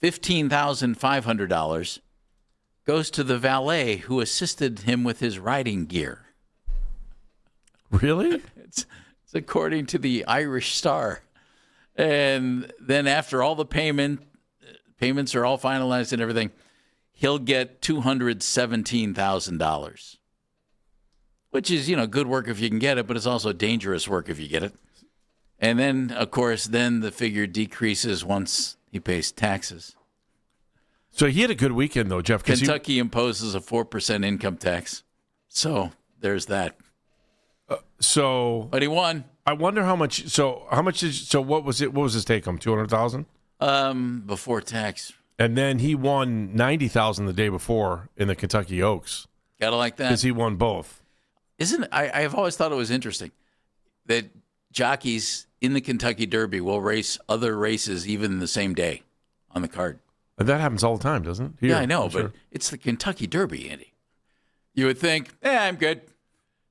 $15,500, goes to the valet who assisted him with his riding gear. Really? It's according to the Irish Star. And then after all the payments are all finalized and everything, he'll get $217,000, which is, good work if you can get it, but it's also dangerous work if you get it. And then, of course, the figure decreases once he pays taxes. So he had a good weekend, though, Jeff. Kentucky imposes a 4% income tax. So there's that. But he won. I wonder how much. What was it? What was his take home? $200,000 before tax. And then he won $90,000 the day before in the Kentucky Oaks. Gotta like that because he won both. I've always thought it was interesting that jockeys in the Kentucky Derby will race other races even the same day on the card. That happens all the time, doesn't it? Here, yeah, I know, but it's the Kentucky Derby, Andy. You would think, I'm good.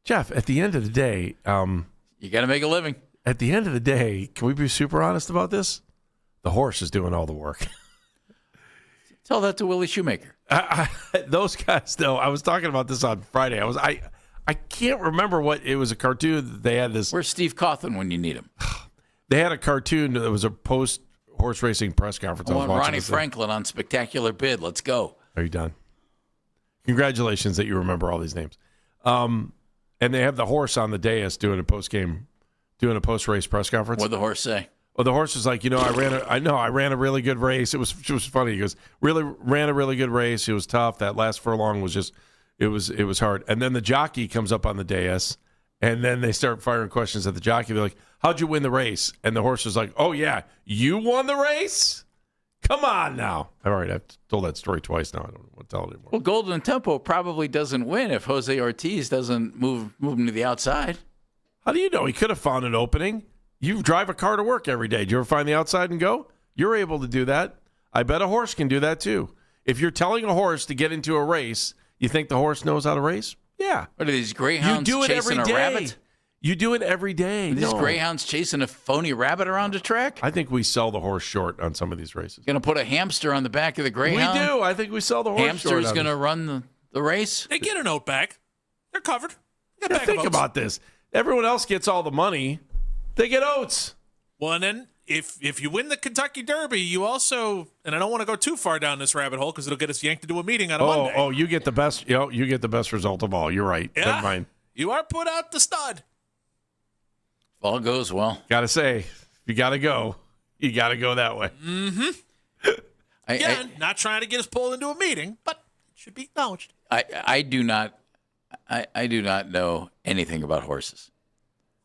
Jeff, at the end of the day, you got to make a living. At the end of the day, can we be super honest about this? The horse is doing all the work. Tell that to Willie Shoemaker. Those guys, though, I was talking about this on Friday. I can't remember what it was. A cartoon that they had this. Where's Steve Cawthon when you need him? They had a cartoon that was a post horse racing press conference. I want Ronnie Franklin on Spectacular Bid. Let's go. Are you done? Congratulations that you remember all these names. And they have the horse on the dais doing a post race press conference. What'd the horse say? Well, the horse was like, I ran a really good race. It was funny. He goes, ran a really good race. It was tough. That last furlong was just, it was hard. And then the jockey comes up on the dais, and then they start firing questions at the jockey. They're like, how'd you win the race? And the horse was like, oh yeah, you won the race? Come on now. All right, I've told that story twice now. I don't want to tell it anymore. Well, Golden Tempo probably doesn't win if Jose Ortiz doesn't move him to the outside. How do you know? He could have found an opening. You drive a car to work every day. Do you ever find the outside and go? You're able to do that. I bet a horse can do that too. If you're telling a horse to get into a race, you think the horse knows how to race? Yeah. What are these greyhounds chasing a rabbit? You do it every day. Are these greyhounds chasing a phony rabbit around a track? I think we sell the horse short on some of these races. Going to put a hamster on the back of the greyhound? We do. I think we sell the horse short. Hamster's going to run the race? They get a note back. They're covered. Think about this. Everyone else gets all the money. They get oats. Well, and then if you win the Kentucky Derby, you also, and I don't want to go too far down this rabbit hole because it'll get us yanked into a meeting on a Monday. Oh, you get the best. You get the best result of all. You're right. Yeah, never mind. You are put out the stud. All goes well. Got to say, if you got to go, you got to go that way. Mm-hmm. Again, not trying to get us pulled into a meeting, but it should be acknowledged. I do not know anything about horses.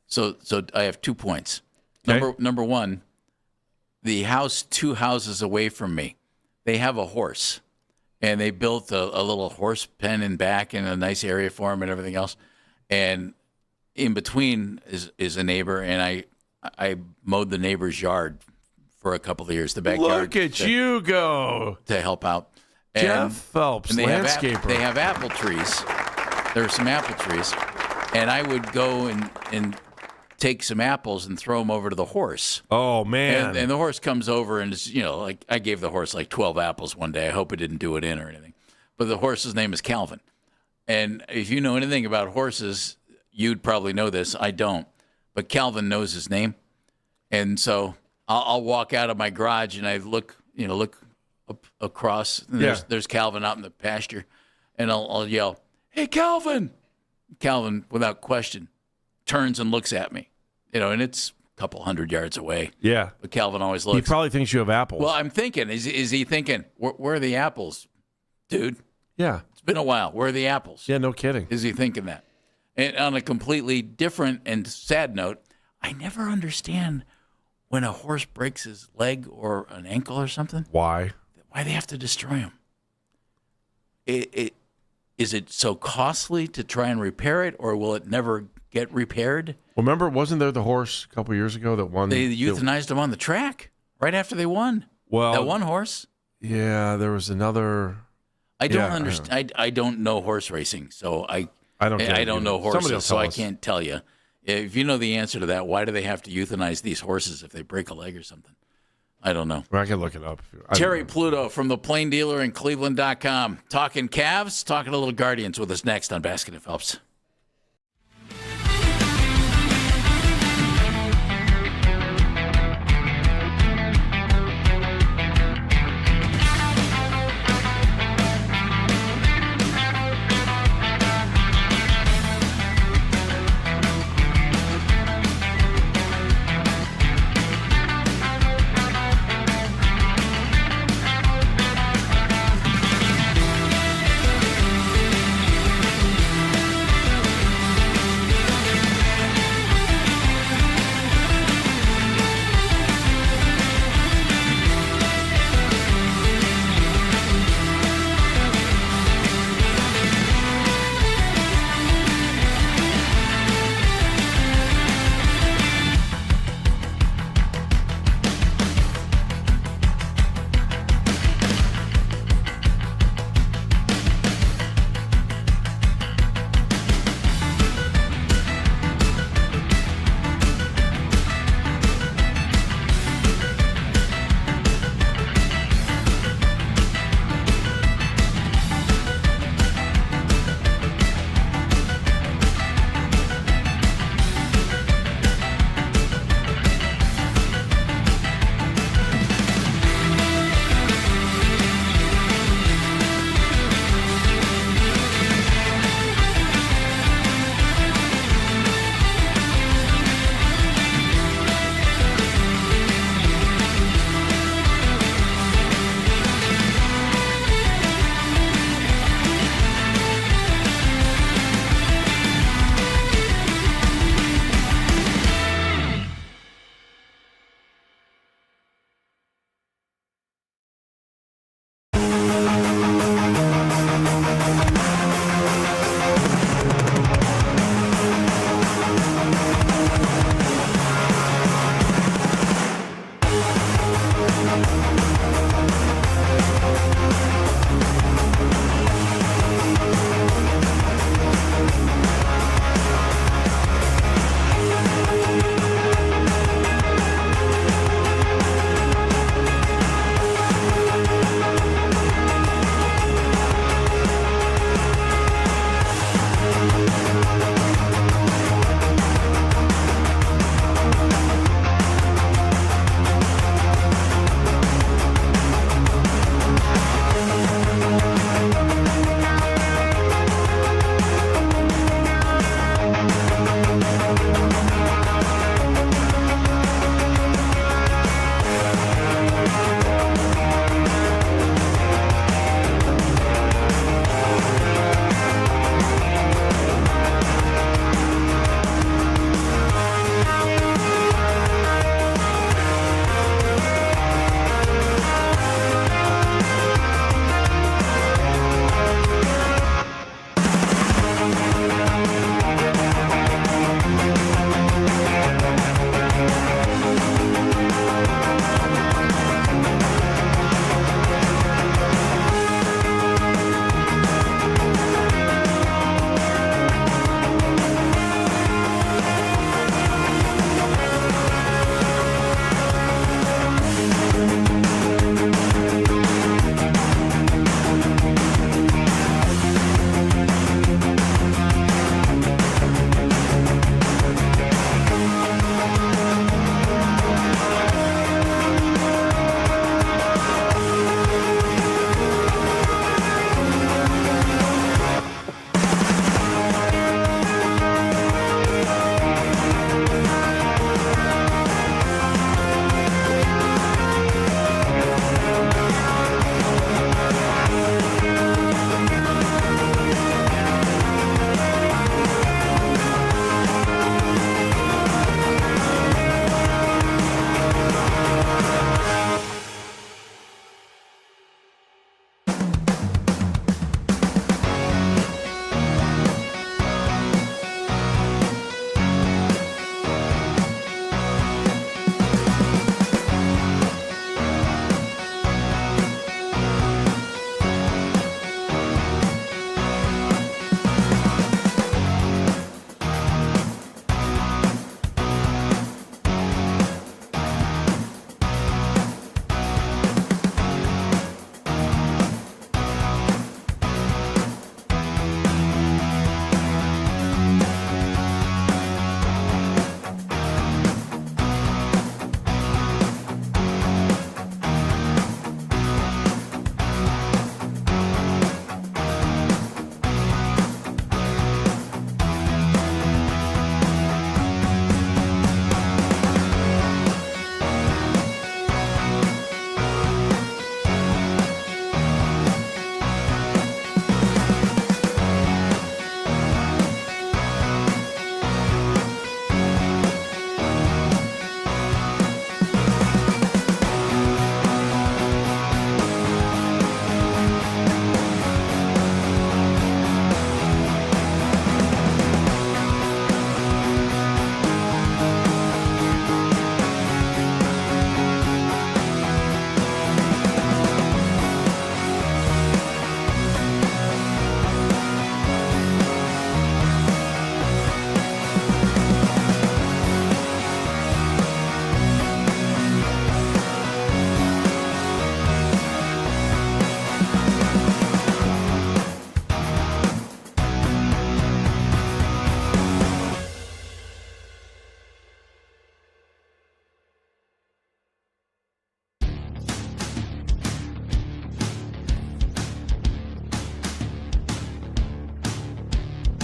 So I have 2 points. Okay. Number one, the house 2 houses away from me, they have a horse, and they built a little horse pen in back and a nice area for him and everything else. And in between is a neighbor, and I mowed the neighbor's yard for a couple of years. The backyard. Look at you go to help out. Jeff Phelps, and landscaper. They have apple trees. There are some apple trees, and I would go and take some apples and throw them over to the horse. Oh man! And the horse comes over and is, like I gave the horse like 12 apples one day. I hope it didn't do it in or anything. But the horse's name is Calvin. And if you know anything about horses, you'd probably know this. I don't, but Calvin knows his name, and so I'll walk out of my garage and I look up across. And there's Calvin out in the pasture, and I'll yell, "Hey, Calvin!" Calvin, without question, turns and looks at me. And it's a couple 100 yards away. Yeah. But Calvin always looks. He probably thinks you have apples. Well, I'm thinking, is he thinking, where are the apples, dude? Yeah. It's been a while. Where are the apples? Yeah, no kidding. Is he thinking that? And on a completely different and sad note, I never understand when a horse breaks his leg or an ankle or something. Why they have to destroy him. Is it so costly to try and repair it, or will it never get repaired? Remember, wasn't there the horse a couple years ago that won? They euthanized him on the track right after they won. Well, that one horse. Yeah, there was another. I don't understand. I don't know horse racing, so I don't know horses, so I can't tell you. If you know the answer to that, why do they have to euthanize these horses if they break a leg or something? I don't know. Well, I can look it up. Terry Pluto from the Plain Dealer in Cleveland.com. Talking Cavs, talking a little Guardians with us next on Baskin and Phelps.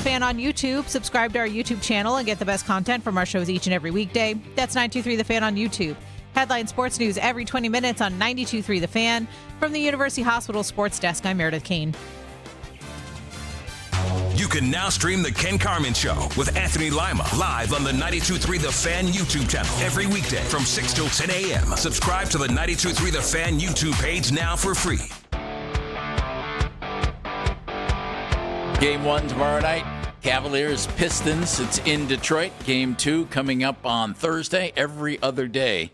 Fan on YouTube. Subscribe to our YouTube channel and get the best content from our shows each and every weekday. That's 923 The Fan on YouTube. Headline sports news every 20 minutes on 92.3 The Fan. From the University Hospital Sports Desk, I'm Meredith Kane. You can now stream The Ken Carmen Show with Anthony Lima live on the 92.3 The Fan YouTube channel every weekday from 6 till 10 a.m. Subscribe to the 92.3 The Fan YouTube page now for free. Game 1 tomorrow night. Cavaliers, Pistons. It's in Detroit. Game 2 coming up on Thursday. Every other day,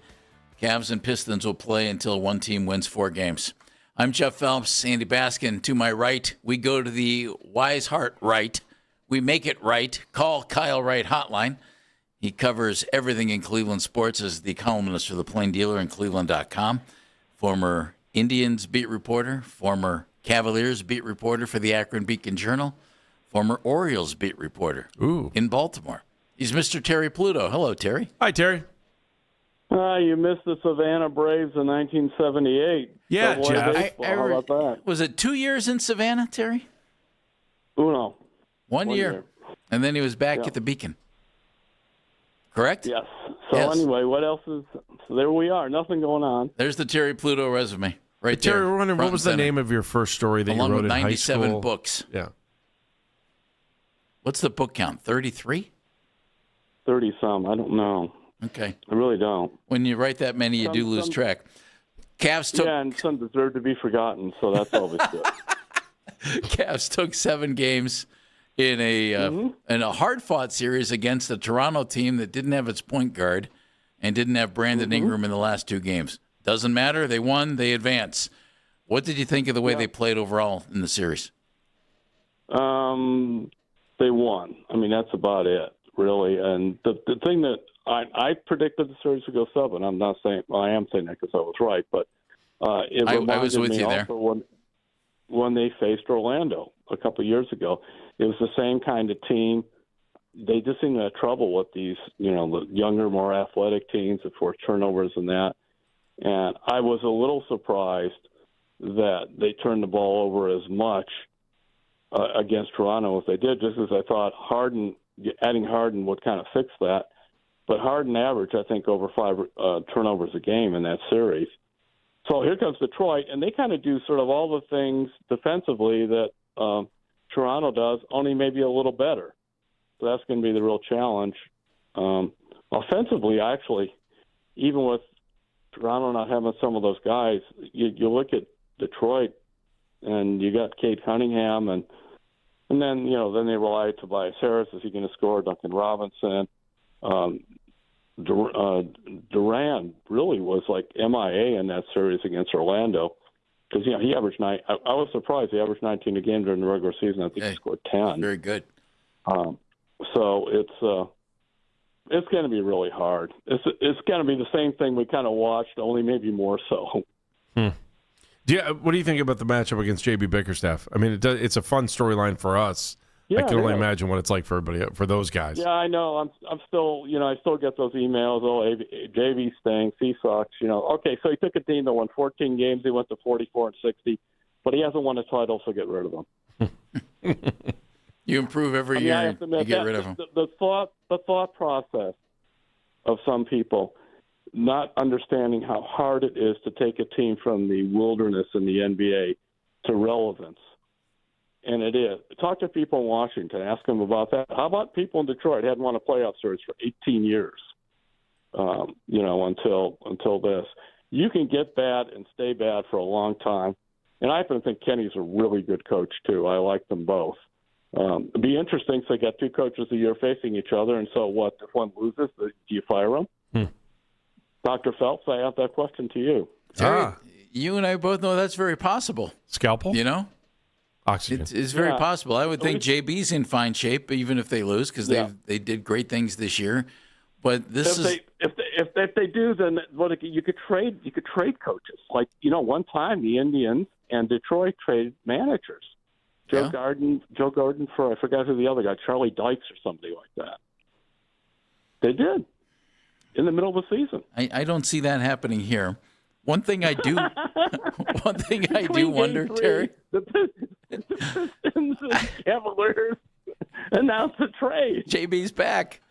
Cavs and Pistons will play until one team wins 4 games. I'm Jeff Phelps, Andy Baskin. To my right, we go to the Wise Heart right. We make it right. Call Kyle Wright hotline. He covers everything in Cleveland sports as the columnist for the Plain Dealer and Cleveland.com. Former Indians beat reporter, former Cavaliers beat reporter for the Akron Beacon Journal, former Orioles beat reporter in Baltimore. He's Mr. Terry Pluto. Hello, Terry. Hi, Terry. You missed the Savannah Braves in 1978. Yeah, Jeff. How about that? Was it 2 years in Savannah, Terry? Uno. One year. And then he was back at the Beacon. Correct? Yes. So anyway, what else is... So there we are. Nothing going on. There's the Terry Pluto resume right there. Terry, we're wondering, what was the name of your first story that Along you wrote with in high school? 97 books. Yeah. What's the book count? 33? 30-some. I don't know. Okay. I really don't. When you write that many, you do lose track. Cavs took... Yeah, and some deserve to be forgotten, so that's always good. Cavs took 7 games in a hard-fought series against a Toronto team that didn't have its point guard and didn't have Brandon Ingram in the last 2 games. Doesn't matter. They won. They advance. What did you think of the way they played overall in the series? They won. I mean, that's about it, really. And the thing that I predicted the series would go 7. I'm not saying, well, I am saying that because I was right, but it reminded I was with me you there. also when they faced Orlando a couple of years ago. It was the same kind of team. They just seem to have trouble with these, the younger, more athletic teams that force turnovers and that. And I was a little surprised that they turned the ball over as much against Toronto as they did, just as I thought adding Harden would kind of fix that. But Harden averaged, I think, over 5 turnovers a game in that series. So here comes Detroit, and they kind of do sort of all the things defensively that Toronto does, only maybe a little better. So that's going to be the real challenge. Offensively, actually, even with Toronto not having some of those guys, you look at Detroit, and you got Cade Cunningham, and then then they rely on Tobias Harris. Is he going to score? Duncan Robinson. Duran really was like MIA in that series against Orlando because he averaged 9. I was surprised he averaged 19 a game during the regular season. I think he scored 10. Very good. So it's going to be really hard. It's going to be the same thing we kind of watched, only maybe more so. What do you think about the matchup against JB Bickerstaff? I mean, it's a fun storyline for us. Yeah, I can only imagine what it's like for everybody, for those guys. Yeah, I know. I'm still, I still get those emails. Oh, JV stinks. He sucks. Okay, so he took a team that won 14 games. He went to 44-60, but he hasn't won a title, so get rid of him. You improve every year. I have to admit, you get rid of him. The thought process of some people not understanding how hard it is to take a team from the wilderness in the NBA to relevance. And it is. Talk to people in Washington. Ask them about that. How about people in Detroit hadn't won a playoff series for 18 years, until this. You can get bad and stay bad for a long time. And I happen to think Kenny's a really good coach, too. I like them both. It'd be interesting if they got 2 coaches a year facing each other. And so what? If one loses, do you fire them? Dr. Phelps, I have that question to you. Terry, you and I both know that's very possible. Scalpel? Oxygen. It's very possible. I would think JB's in fine shape, even if they lose, because they did great things this year. But if they do, then you could trade coaches. Like one time the Indians and Detroit traded managers. Joe Gordon for I forgot who the other guy, Charlie Dykes or somebody like that. They did in the middle of the season. I don't see that happening here. One thing I do wonder, Terry. The Pistons and Cavaliers Announce a trade. JB's back.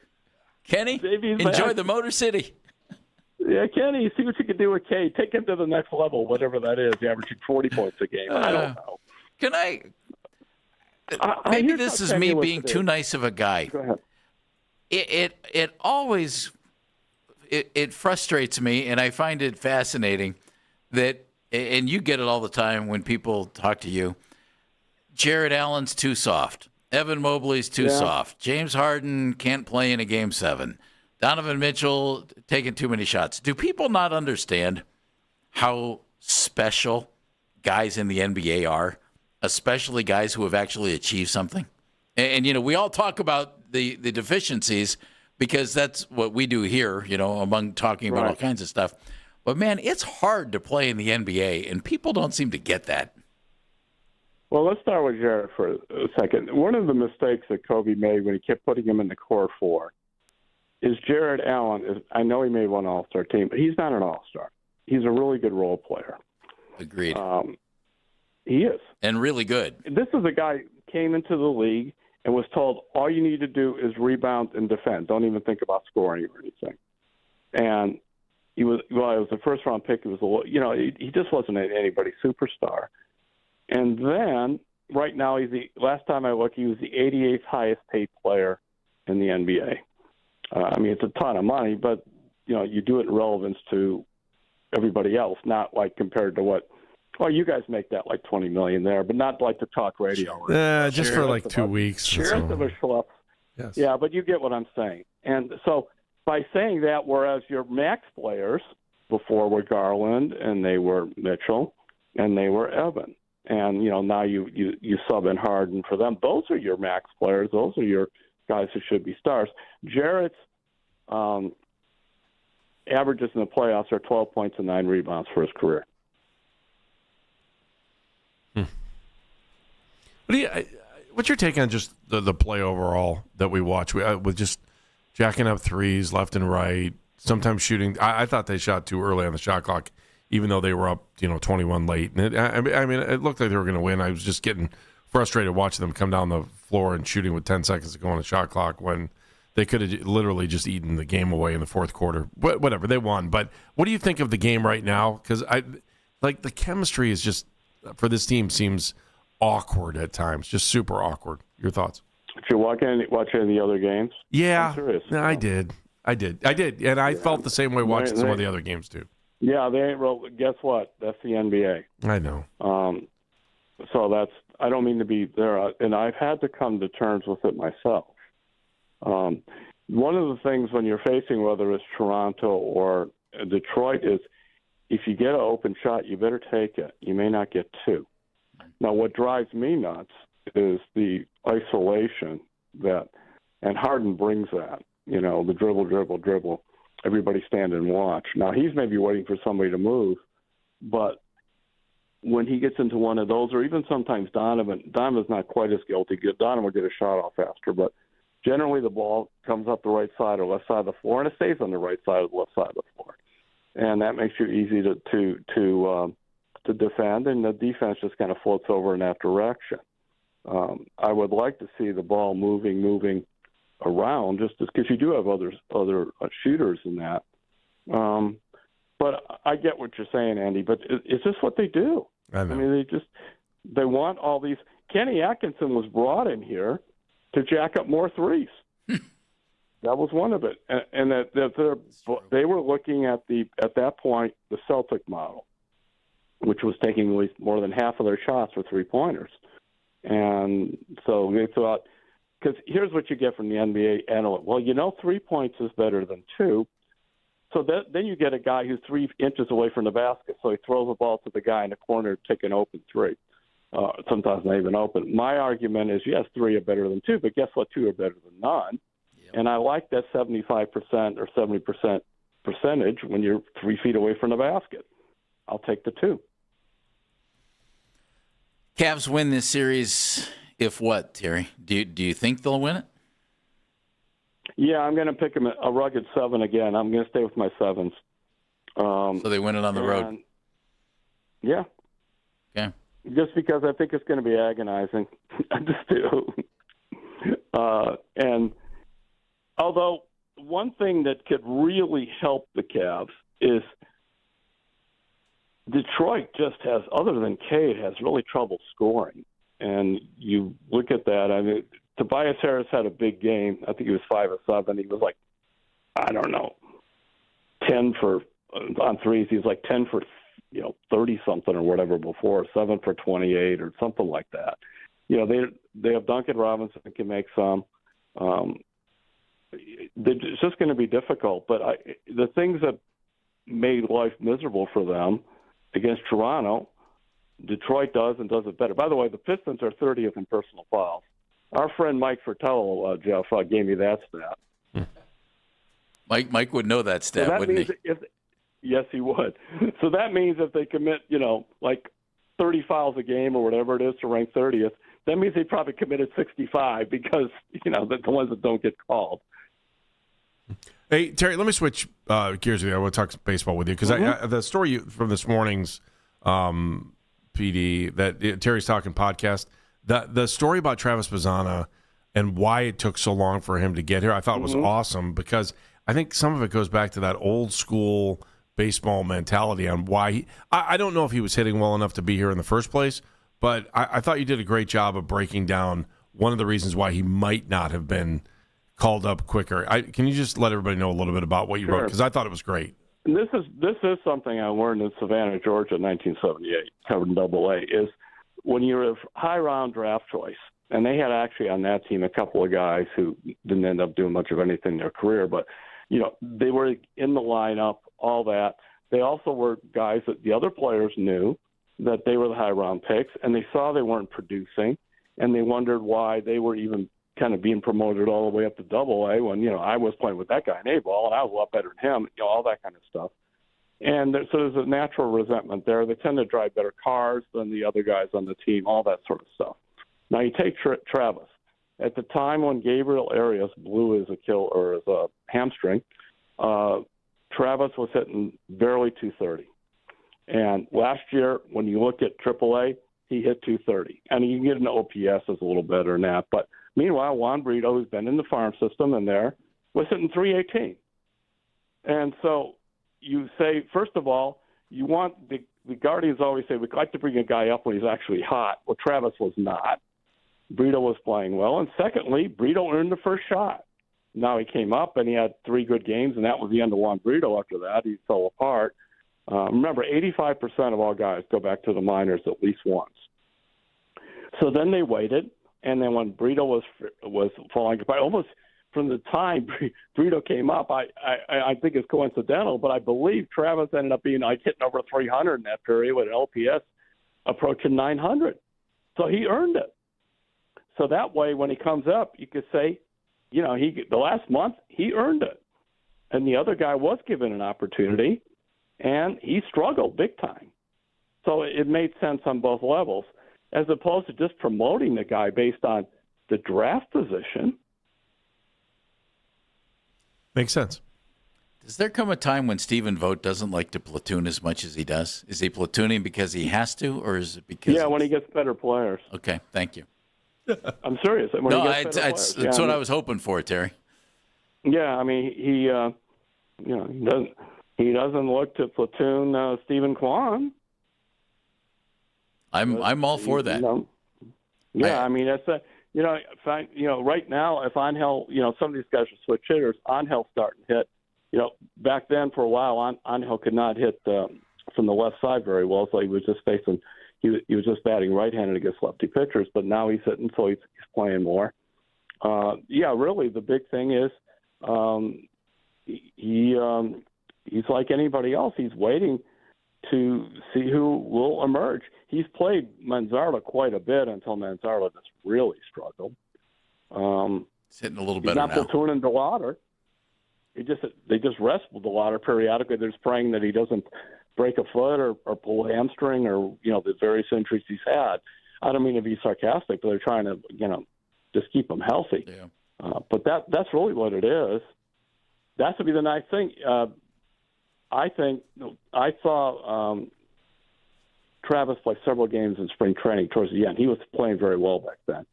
Kenny, JB's enjoy back. the Motor City. Yeah, Kenny, see what you can do with K. Take him to the next level, whatever that is, averaging 40 points a game. I don't know. Can I? Maybe this is me being too nice of a guy. Go ahead. It always it frustrates me, and I find it fascinating that, and you get it all the time when people talk to you. Jared Allen's too soft. Evan Mobley's too soft. James Harden can't play in a Game 7. Donovan Mitchell taking too many shots. Do people not understand how special guys in the NBA are, especially guys who have actually achieved something? And we all talk about the deficiencies because that's what we do here, among talking about all kinds of stuff. But, man, it's hard to play in the NBA, and people don't seem to get that. Well, let's start with Jared for a second. One of the mistakes that Kobe made when he kept putting him in the core four is Jared Allen. I know he made one All-Star team, but he's not an All-Star. He's a really good role player. Agreed. He is. And really good. This is a guy who came into the league and was told all you need to do is rebound and defend. Don't even think about scoring or anything. And he was the first-round pick. He was he just wasn't anybody's superstar. And then, right now, last time I looked, he was the 88th highest paid player in the NBA. It's a ton of money, but, you do it in relevance to everybody else, not like compared to what, you guys make that like $20 million there, but not like the talk radio. Just for like 2 weeks. Sure, of a schlep. Yes. Yeah, but you get what I'm saying. And so by saying that, whereas your max players before were Garland and they were Mitchell and they were Evan. And, now you sub in Harden for them. Those are your max players. Those are your guys who should be stars. Jarrett's averages in the playoffs are 12 points and 9 rebounds for his career. What's your take on just the play overall that we watch with just jacking up threes left and right, sometimes shooting? I thought they shot too early on the shot clock, even though they were up, 21 late. And it looked like they were going to win. I was just getting frustrated watching them come down the floor and shooting with 10 seconds to go on the shot clock when they could have literally just eaten the game away in the fourth quarter. Whatever, they won. But what do you think of the game right now? Because the chemistry is just, for this team, seems awkward at times, just super awkward. Your thoughts? Did you watch any of the other games? Yeah, I did. And I felt the same way watching some of the other games, too. Yeah, they ain't real. Guess what? That's the NBA. I know. So I don't mean to be there, and I've had to come to terms with it myself. One of the things when you're facing, whether it's Toronto or Detroit, is if you get an open shot, you better take it. You may not get two. Now, what drives me nuts is the isolation and Harden brings that. The dribble. Everybody stand and watch. Now, he's maybe waiting for somebody to move, but when he gets into one of those, or even sometimes Donovan's not quite as guilty. Donovan will get a shot off faster, but generally the ball comes up the right side or left side of the floor, and it stays on the right side or the left side of the floor. And that makes it easy to defend, and the defense just kind of floats over in that direction. I would like to see the ball moving around, just because you do have other shooters in that. But I get what you're saying, Andy. But it's just what they do. I know. They want all these. Kenny Atkinson was brought in here to jack up more threes. That was one of it, and they were looking at that point the Celtic model, which was taking at least more than half of their shots for 3-pointers. And so they thought, because here's what you get from the NBA analyst. Well, 3 points is better than 2. So then you get a guy who's 3 inches away from the basket, so he throws the ball to the guy in the corner to take an open 3. Sometimes not even open. My argument is, yes, 3 are better than 2, but guess what? 2 are better than none. Yep. And I like that 75% or 70% percentage when you're 3 feet away from the basket. I'll take the 2. Cavs win this series. If what, Terry? Do you think they'll win it? Yeah, I'm going to pick them a rugged 7 again. I'm going to stay with my 7s. So they win it on the road. Yeah. Okay. Just because I think it's going to be agonizing. I just do. And although one thing that could really help the Cavs is Detroit just has, other than Cade, has really trouble scoring. And you look at that. I mean, Tobias Harris had a big game. I think he was 5 of 7. He was like, I don't know, 10 for on threes. He was like 10 for 30 something or whatever before, 7 for 28 or something like that. They have Duncan Robinson who can make some. It's just going to be difficult. But the things that made life miserable for them against Toronto, Detroit does and does it better. By the way, the Pistons are 30th in personal fouls. Our friend Mike Fratello, Jeff, gave me that stat. Mike would know that stat, wouldn't he? Yes, he would. So that means if they commit, like 30 fouls a game or whatever it is to rank 30th, that means they probably committed 65 because, the ones that don't get called. Hey, Terry, let me switch gears with you. I want to talk baseball with you because the story from this morning's PD, that Terry's Talking podcast, the story about Travis Bazzana and why it took so long for him to get here, I thought was awesome because I think some of it goes back to that old school baseball mentality on why I don't know if he was hitting well enough to be here in the first place, but I thought you did a great job of breaking down one of the reasons why he might not have been called up quicker. Can you just let everybody know a little bit about what you wrote? Because I thought it was great. And this is something I learned in Savannah, Georgia, in 1978, covered in AA, is when you're a high-round draft choice, and they had actually on that team a couple of guys who didn't end up doing much of anything in their career, but they were in the lineup, all that. They also were guys that the other players knew that they were the high-round picks, and they saw they weren't producing, and they wondered why they were even kind of being promoted all the way up to AA when, I was playing with that guy in A-ball, and I was a lot better than him, all that kind of stuff. And so there's a natural resentment there. They tend to drive better cars than the other guys on the team, all that sort of stuff. Now, you take Travis. At the time when Gabriel Arias blew his hamstring, Travis was hitting barely 230. And last year, when you look at AAA, he hit 230. And you can get an OPS that's a little better than that. But meanwhile, Juan Brito, who's been in the farm system in there, was hitting 318. And so you say, first of all, you want the Guardians always say, we'd like to bring a guy up when he's actually hot. Well, Travis was not. Brito was playing well. And secondly, Brito earned the first shot. Now he came up and he had 3 good games, and that was the end of Juan Brito after that. He fell apart. Remember, 85% of all guys go back to the minors at least once. So then they waited, and then when Brito was falling apart, almost from the time Brito came up, I think it's coincidental, but I believe Travis ended up being hitting over 300 in that period with an LPS approaching 900. So he earned it. So that way, when he comes up, you could say, the last month he earned it, and the other guy was given an opportunity, and he struggled big time. So it made sense on both levels, as opposed to just promoting the guy based on the draft position. Makes sense. Does there come a time when Stephen Vogt doesn't like to platoon as much as he does? Is he platooning because he has to, or is it because... Yeah, when he gets better players. Okay, thank you. I'm serious. That's what I was hoping for, Terry. Yeah, I mean, he doesn't look to platoon Stephen Kwan. I'm all for that. I mean, that's right now, if Angel, some of these guys are switch hitters, Angel's starting to hit. Back then for a while, Angel could not hit from the left side very well, so he was just facing. He was just batting right-handed against lefty pitchers, but now he's hitting, so he's playing more. Really, the big thing is he's like anybody else. He's waiting to see who will emerge. He's played Manzardo quite a bit until Manzardo just really struggled. He's hitting a little better now. He's not platooning DeLauder. They just rest DeLauder periodically. They're just praying that he doesn't break a foot or pull a hamstring or, the various injuries he's had. I don't mean to be sarcastic, but they're trying to, just keep him healthy. Yeah. But that's really what it is. That would be the nice thing. I saw Travis play several games in spring training towards the end. He was playing very well back then.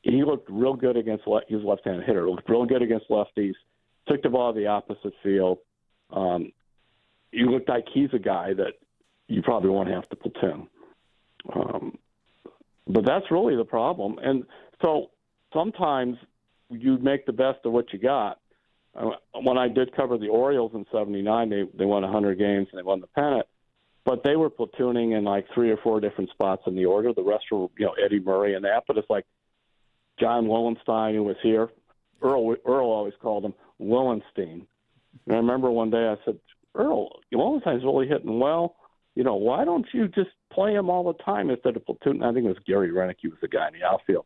he looked real good against he was a left-handed hitter. Looked real good against lefties. Took the ball to the opposite field. He looked like he's a guy that you probably won't have to platoon. But that's really the problem. And so sometimes you make the best of what you got. When I did cover the Orioles in '79, they won 100 games and they won the pennant. But they were platooning in like 3 or 4 different spots in the order. The rest were, Eddie Murray and that. But it's like John Lowenstein, who was here. Earl always called him Lowenstein. And I remember one day I said, Earl, Lowenstein's really hitting well. Why don't you just play him all the time instead of platoon? I think it was Gary Renick. He was the guy in the outfield.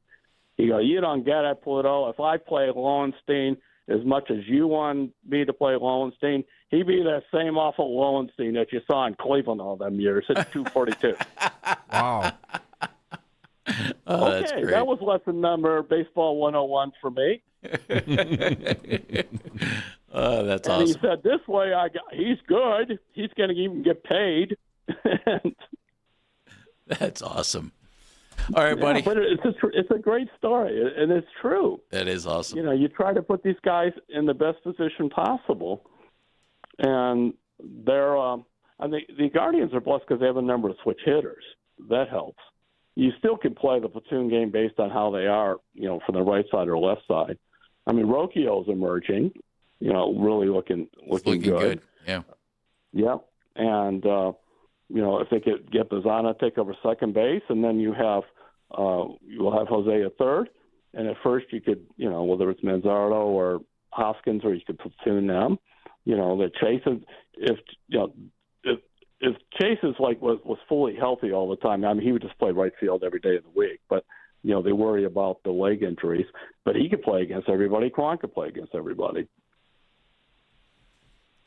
He goes, you don't get it, Pluto. If I play Lowenstein as much as you want me to play Lowenstein, he'd be that same awful Lowenstein that you saw in Cleveland all them years at 242. Wow. Oh, that's okay, great. that was lesson number baseball 101 for me. That's and awesome. he said, this way he's good. He's going to even get paid. That's awesome. All right, buddy. But it's a great story, and it's true. That is awesome. You try to put these guys in the best position possible, and they're. I think the Guardians are blessed because they have a number of switch hitters. That helps. You still can play the platoon game based on how they are, from the right side or left side. I mean, Rocchio's emerging, really looking good. Yeah. Yeah, and if they could get Bazana take over second base, and then you'll have Jose at third, and at first you could, whether it's Manzardo or Hoskins, or you could platoon them. The Chase, if Chase is was fully healthy all the time, I mean, he would just play right field every day of the week. But they worry about the leg injuries. But he could play against everybody. Kwan could play against everybody.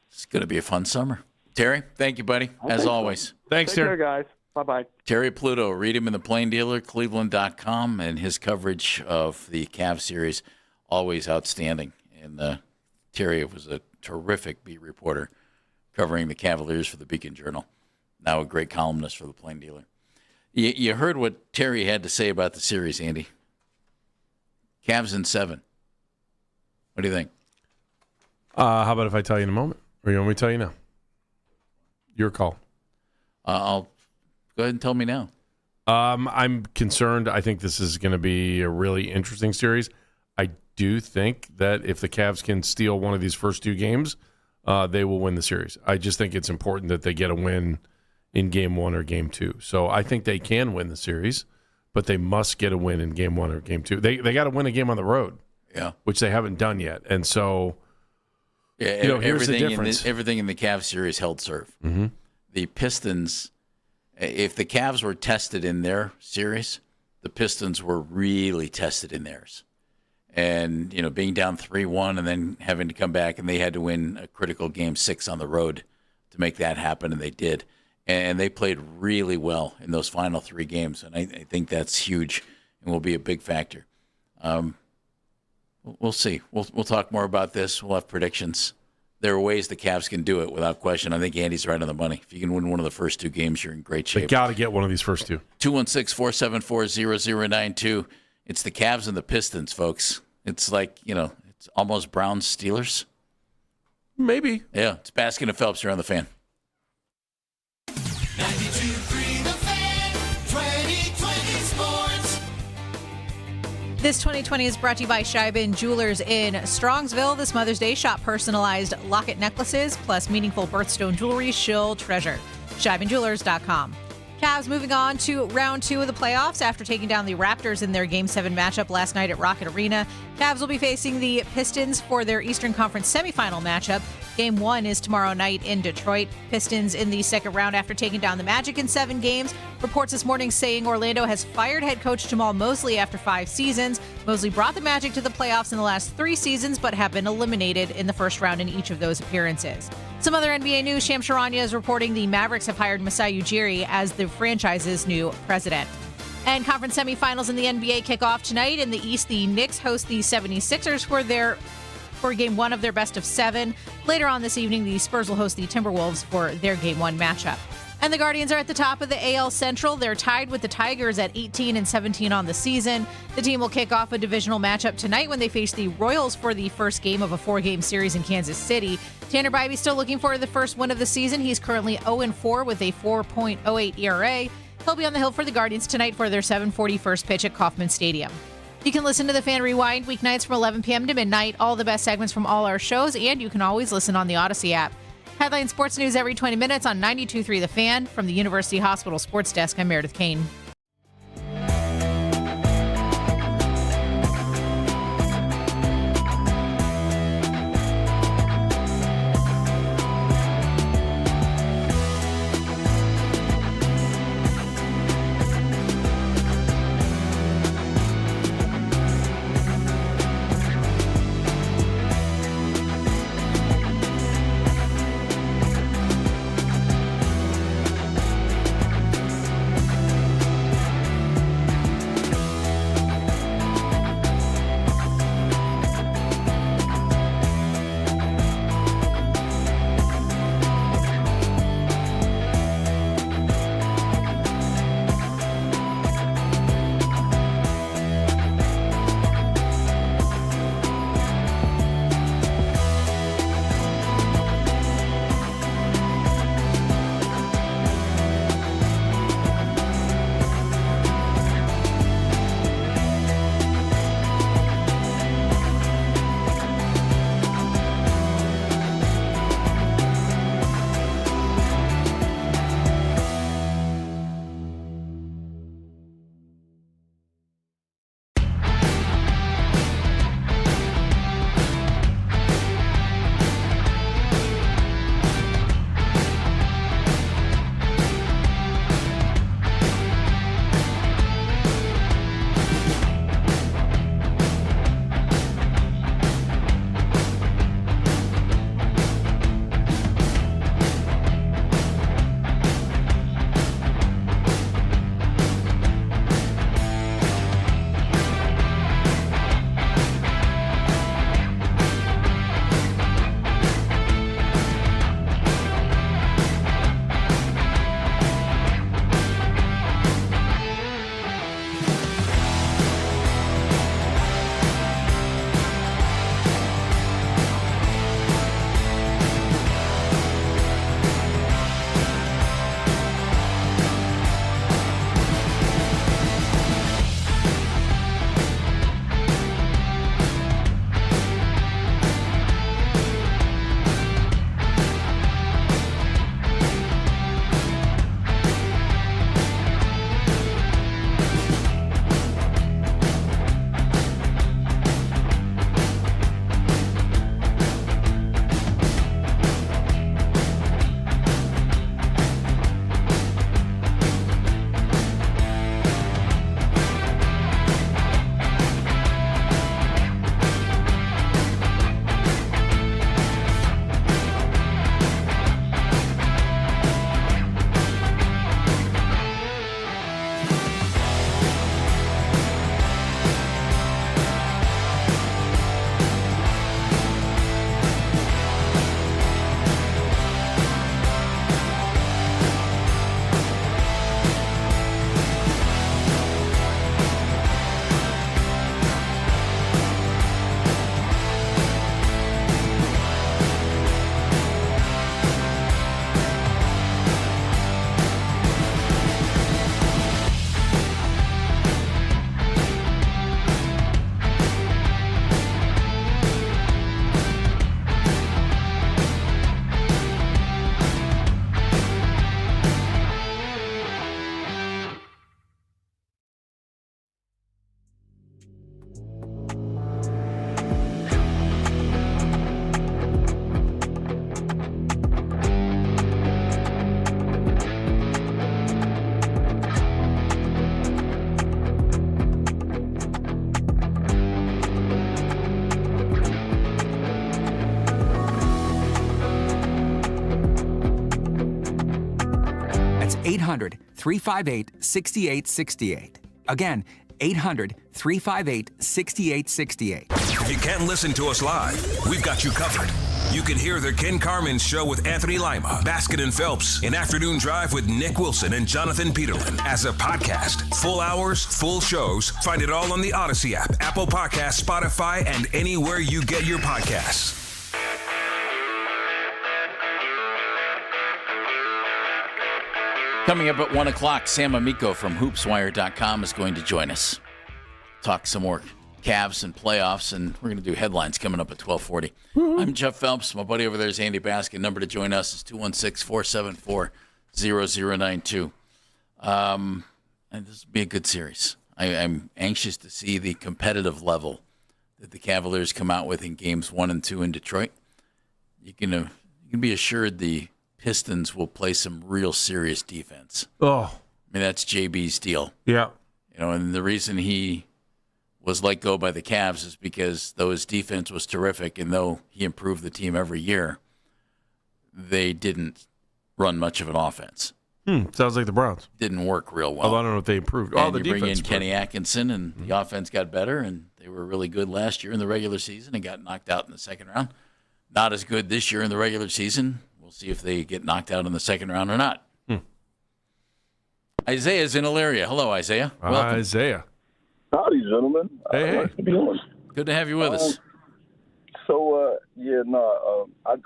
It's going to be a fun summer. Terry, thank you, buddy, as always. Thanks, Take Terry. care, guys. Bye-bye. Terry Pluto, read him in the Plain Dealer, Cleveland.com, and his coverage of the Cavs series, always outstanding. And Terry was a terrific beat reporter covering the Cavaliers for the Beacon Journal, now a great columnist for the Plain Dealer. You heard what Terry had to say about the series, Andy. Cavs in 7. What do you think? How about if I tell you in a moment? Or you want me to tell you now? Your call. I'll go ahead and tell me now. I'm concerned. I think this is going to be a really interesting series. I do think that if the Cavs can steal one of these first 2 games, they will win the series. I just think it's important that they get a win in Game 1 or Game 2. So I think they can win the series, but they must get a win in Game 1 or Game 2. They got to win a game on the road, which they haven't done yet. And so, here's the difference. Everything in the Cavs series held serve. Mm-hmm. The Pistons, if the Cavs were tested in their series, the Pistons were really tested in theirs. And, being down 3-1 and then having to come back, and they had to win a critical Game 6 on the road to make that happen, and they did. And they played really well in those final 3 games, and I think that's huge and will be a big factor. We'll see. We'll talk more about this. We'll have predictions. There are ways the Cavs can do it without question. I think Andy's right on the money. If you can win one of the first 2 games, you're in great shape. They got to get one of these first 2. 216-474-0092. It's the Cavs and the Pistons, folks. It's like, it's almost Browns Steelers. Maybe. Yeah, it's Baskin and Phelps here on The Fan. 92.3 The Fan, 2020 Sports. This 2020 is brought to you by Scheibin Jewelers in Strongsville. This Mother's Day, shop personalized locket necklaces plus meaningful birthstone jewelry she'll treasure. ScheibinJewelers.com. Cavs moving on to round 2 of the playoffs after taking down the Raptors in their Game 7 matchup last night at Rocket Arena. Cavs will be facing the Pistons for their Eastern Conference semifinal matchup. Game 1 is tomorrow night in Detroit. Pistons in the second round after taking down the Magic in 7 games. Reports this morning saying Orlando has fired head coach Jamal Mosley after 5 seasons. Mosley brought the Magic to the playoffs in the last 3 seasons, but have been eliminated in the first round in each of those appearances. Some other NBA news. Shams Charania is reporting the Mavericks have hired Masai Ujiri as the franchise's new president. And conference semifinals in the NBA kick off tonight. In the East, the Knicks host the 76ers for Game 1 of their best of 7. Later on this evening, the Spurs will host the Timberwolves for their Game 1 matchup. And the Guardians are at the top of the AL Central. They're tied with the Tigers at 18 and 17 on the season. The team will kick off a divisional matchup tonight when they face the Royals for the first game of a 4-game series in Kansas City. Tanner Bybee still looking for the first win of the season. He's currently 0-4 with a 4.08 ERA. He'll be on the hill for the Guardians tonight for their 7:40 first pitch at Kauffman Stadium. You can listen to the Fan Rewind weeknights from 11 p.m. to midnight, all the best segments from all our shows, and you can always listen on the Odyssey app. Headline sports news every 20 minutes on 92.3 The Fan. From the University Hospital Sports Desk, I'm Meredith Kane. That's 800-358-6868. Again, 800-358-6868. If you can't listen to us live, we've got you covered. You can hear the Ken Carman Show with Anthony Lima, Baskin and Phelps, an afternoon drive with Nick Wilson and Jonathan Peterlin as a podcast. Full hours, full shows. Find it all on the Odyssey app, Apple Podcasts, Spotify, and anywhere you get your podcasts. Coming up at 1 o'clock, Sam Amico from HoopsWire.com is going to join us. Talk some more Cavs and playoffs, and we're going to do headlines coming up at 12:40. I'm Jeff Phelps. My buddy over there is Andy Baskin. Number to join us is 216-474-0092. And this will be a good series. I'm anxious to see the competitive level that the Cavaliers come out with in games 1 and 2 in Detroit. You can be assured the Pistons will play some real serious defense. Oh. I mean, that's JB's deal. Yeah. And the reason he was let go by the Cavs is because though his defense was terrific and though he improved the team every year, they didn't run much of an offense. Sounds like the Browns. Didn't work real well. Although I don't know if they improved. And the you defense bring in improved. Kenny Atkinson, and the offense got better, and they were really good last year in the regular season and got knocked out in the second round. Not as good this year in the regular season. We'll see if they get knocked out in the second round or not. Isaiah's in Elyria. Hello, Isaiah. Welcome. Isaiah. Howdy, gentlemen. Hey. Nice to be on. Good to have you with us. I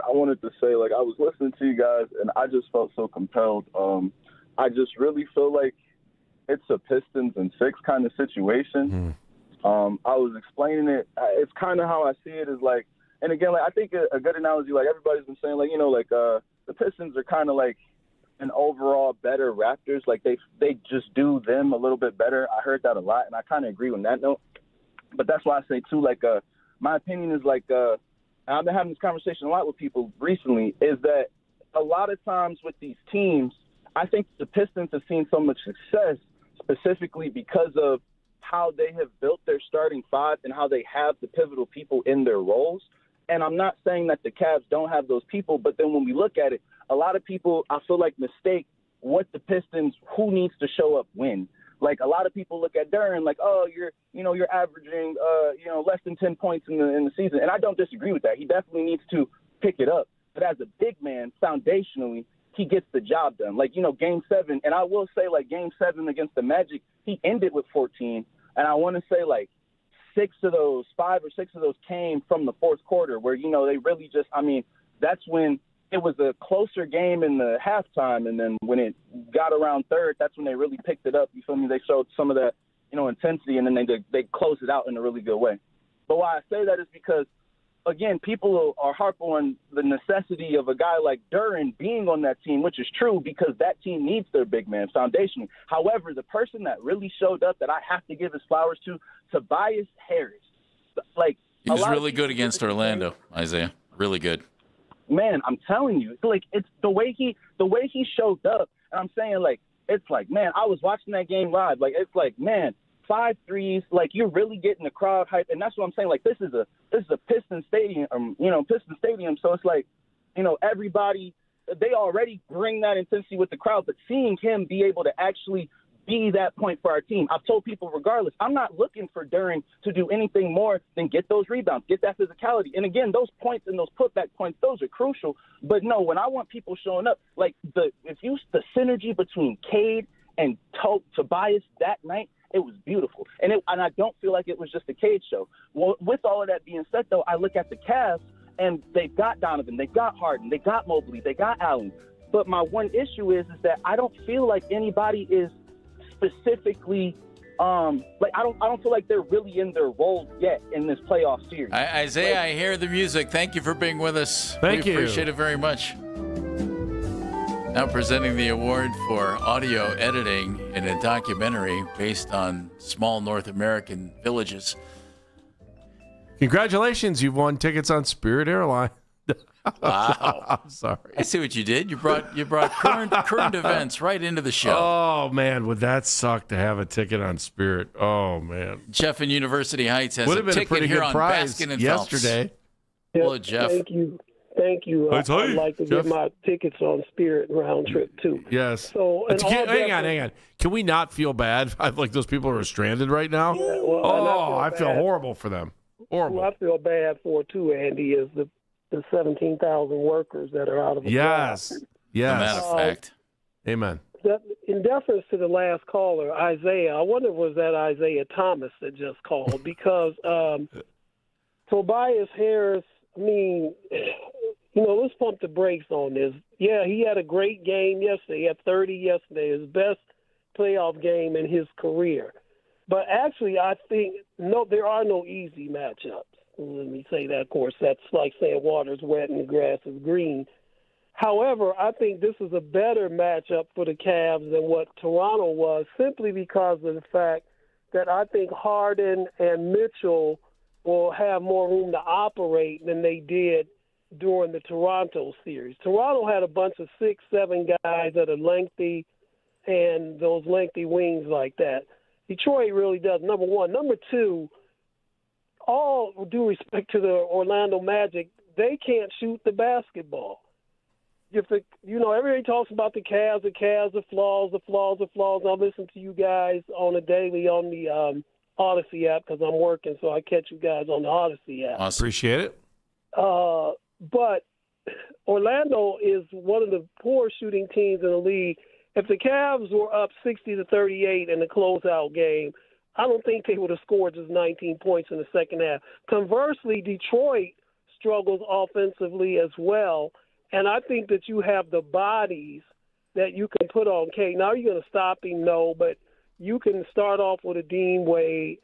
wanted to say, I was listening to you guys, and I just felt so compelled. I just really feel like it's a Pistons and 6 kind of situation. I was explaining it. It's kind of how I see it is like, and again, I think a good analogy, everybody's been saying, the Pistons are kind of like an overall better Raptors. They just do them a little bit better. I heard that a lot, and I kind of agree on that note. But that's why I say, too, my opinion is and I've been having this conversation a lot with people recently, is that a lot of times with these teams, I think the Pistons have seen so much success specifically because of how they have built their starting 5 and how they have the pivotal people in their roles. And I'm not saying that the Cavs don't have those people, but then when we look at it, a lot of people, I feel mistake what the Pistons, who needs to show up when. A lot of people look at Duren you're averaging, less than 10 points in the season. And I don't disagree with that. He definitely needs to pick it up. But as a big man, foundationally, he gets the job done. Game 7, and I will say, Game 7 against the Magic, he ended with 14. And I want to say, 5 or 6 of those came from the fourth quarter where, they really just, that's when it was a closer game in the halftime. And then when it got around third, that's when they really picked it up. You feel me? They showed some of that, intensity, and then they closed it out in a really good way. But why I say that is because, again, people are harping on the necessity of a guy like Duren being on that team, which is true because that team needs their big man foundationally. However, the person that really showed up that I have to give his flowers to, Tobias Harris. He was really good against Orlando, Isaiah. Really good. Man, I'm telling you, it's the way he showed up. And I'm saying, man, I was watching that game live. Man, 5 threes, you're really getting the crowd hype, and that's what I'm saying. This is a Piston Stadium, Piston Stadium. So it's everybody, they already bring that intensity with the crowd, but seeing him be able to actually be that point for our team. I've told people, regardless, I'm not looking for Duren to do anything more than get those rebounds, get that physicality. And again, those points and those putback points, those are crucial. But no, when I want people showing up, the synergy between Cade and Tobias that night, it was beautiful. And I don't feel like it was just a Cade show. Well, with all of that being said, though, I look at the Cavs, and they've got Donovan, they got Harden, they got Mobley, they got Allen. But my one issue is that I don't feel like anybody is specifically I don't feel like they're really in their roles yet in this playoff series. Isaiah, I hear the music. Thank you for being with us. Thank you. Appreciate it very much. Now presenting the award for audio editing in a documentary based on small North American villages. Congratulations, you've won tickets on Spirit Airlines. Wow. I'm sorry. I see what you did. You brought current events right into the show. Oh, man, would that suck to have a ticket on Spirit? Oh, man. Jeff in University Heights has Would a have been a ticket pretty here good on prize Baskin and yesterday. Hello, Jeff. Thank you. I'd like to get my tickets on Spirit round trip, too. Yes. So, hang on. Can we not feel bad? Like those people are stranded right now? Yeah, well, I feel horrible for them. Horrible. Who I feel bad for, too, Andy, is the the 17,000 workers that are out of a Yes. job. Yes. As a matter of fact. Amen. That, in deference to the last caller, Isaiah, I wonder if it was that Isaiah Thomas that just called, because Tobias Harris, I mean, let's pump the brakes on this. Yeah, he had a great game yesterday. He had 30 yesterday, his best playoff game in his career. But actually, I think, there are no easy matchups. Let me say that, of course. That's like saying water's wet and the grass is green. However, I think this is a better matchup for the Cavs than what Toronto was, simply because of the fact that I think Harden and Mitchell will have more room to operate than they did during the Toronto series. Toronto had a bunch of 6'7" guys that are lengthy and those lengthy wings like that. Detroit really does, number one. Number two, all due respect to the Orlando Magic, they can't shoot the basketball. Everybody talks about the Cavs, the flaws. I listen to you guys on a daily on the Odyssey app because I'm working, so I catch you guys on the Odyssey app. Awesome. Appreciate it. But Orlando is one of the poor shooting teams in the league. If the Cavs were up 60-38 in the closeout game, I don't think they would have scored just 19 points in the second half. Conversely, Detroit struggles offensively as well. And I think that you have the bodies that you can put on Kate. Now, you're going to stop him? No, but you can start off with a Dean Wade.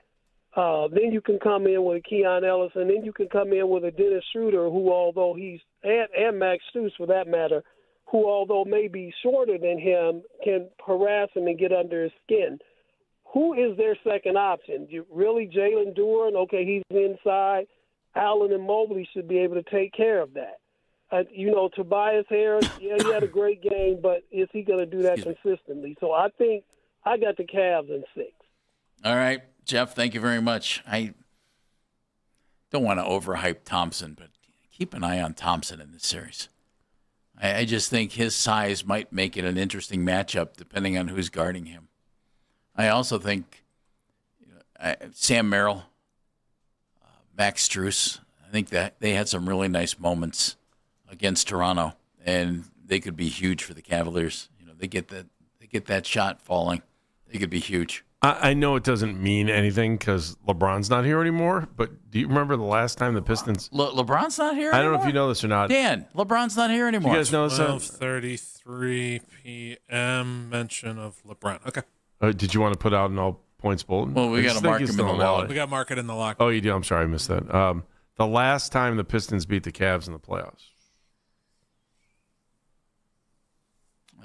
Then you can come in with a Keon Ellis, and then you can come in with a Dennis Schroeder, who, although and Max Strus for that matter, who, although may be shorter than him, can harass him and get under his skin. Who is their second option? Really, Jalen Duren? Okay, he's inside. Allen and Mobley should be able to take care of that. Tobias Harris, yeah, he had a great game, but is he going to do that consistently? So I think I got the Cavs in 6. All right, Jeff, thank you very much. I don't want to overhype Thompson, but keep an eye on Thompson in this series. I just think his size might make it an interesting matchup depending on who's guarding him. I also think Sam Merrill, Max Strus, I think that they had some really nice moments against Toronto, and they could be huge for the Cavaliers. They get that shot falling. They could be huge. I know it doesn't mean anything because LeBron's not here anymore, but do you remember the last time the Pistons... LeBron's not here I anymore? don't know if you know this or not. Dan, LeBron's not here anymore. You guys know this? 12:33 p.m. mention of LeBron. Okay. Did you want to put out an all-points bulletin? Well, we got to mark him in the log. We got to mark it in the lock. Oh, you do? I'm sorry, I missed that. The last time the Pistons beat the Cavs in the playoffs.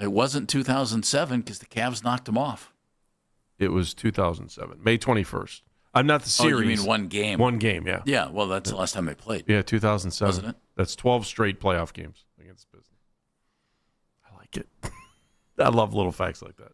It wasn't 2007 because the Cavs knocked them off. It was 2007, May 21st. I'm not the series. Oh, you mean one game? One game, yeah. Yeah, well, that's the last time they played. Yeah, 2007. Wasn't it? That's 12 straight playoff games against the Pistons. I like it. I love little facts like that.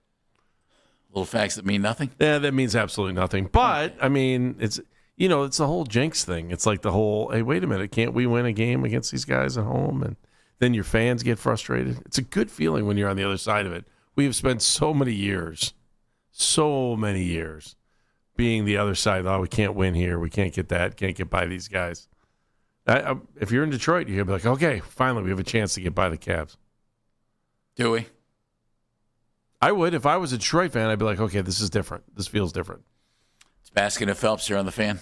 Little facts that mean nothing? Yeah, that means absolutely nothing. But, I mean, it's the whole jinx thing. It's like the whole, hey, wait a minute, can't we win a game against these guys at home? And then your fans get frustrated. It's a good feeling when you're on the other side of it. We have spent so many years being the other side. Oh, we can't win here. We can't get that. Can't get by these guys. If you're in Detroit, you're going to be like, okay, finally we have a chance to get by the Cavs. Do we? I would. If I was a Detroit fan, I'd be like, okay, this is different. This feels different. It's Baskin and Phelps here on The Fan.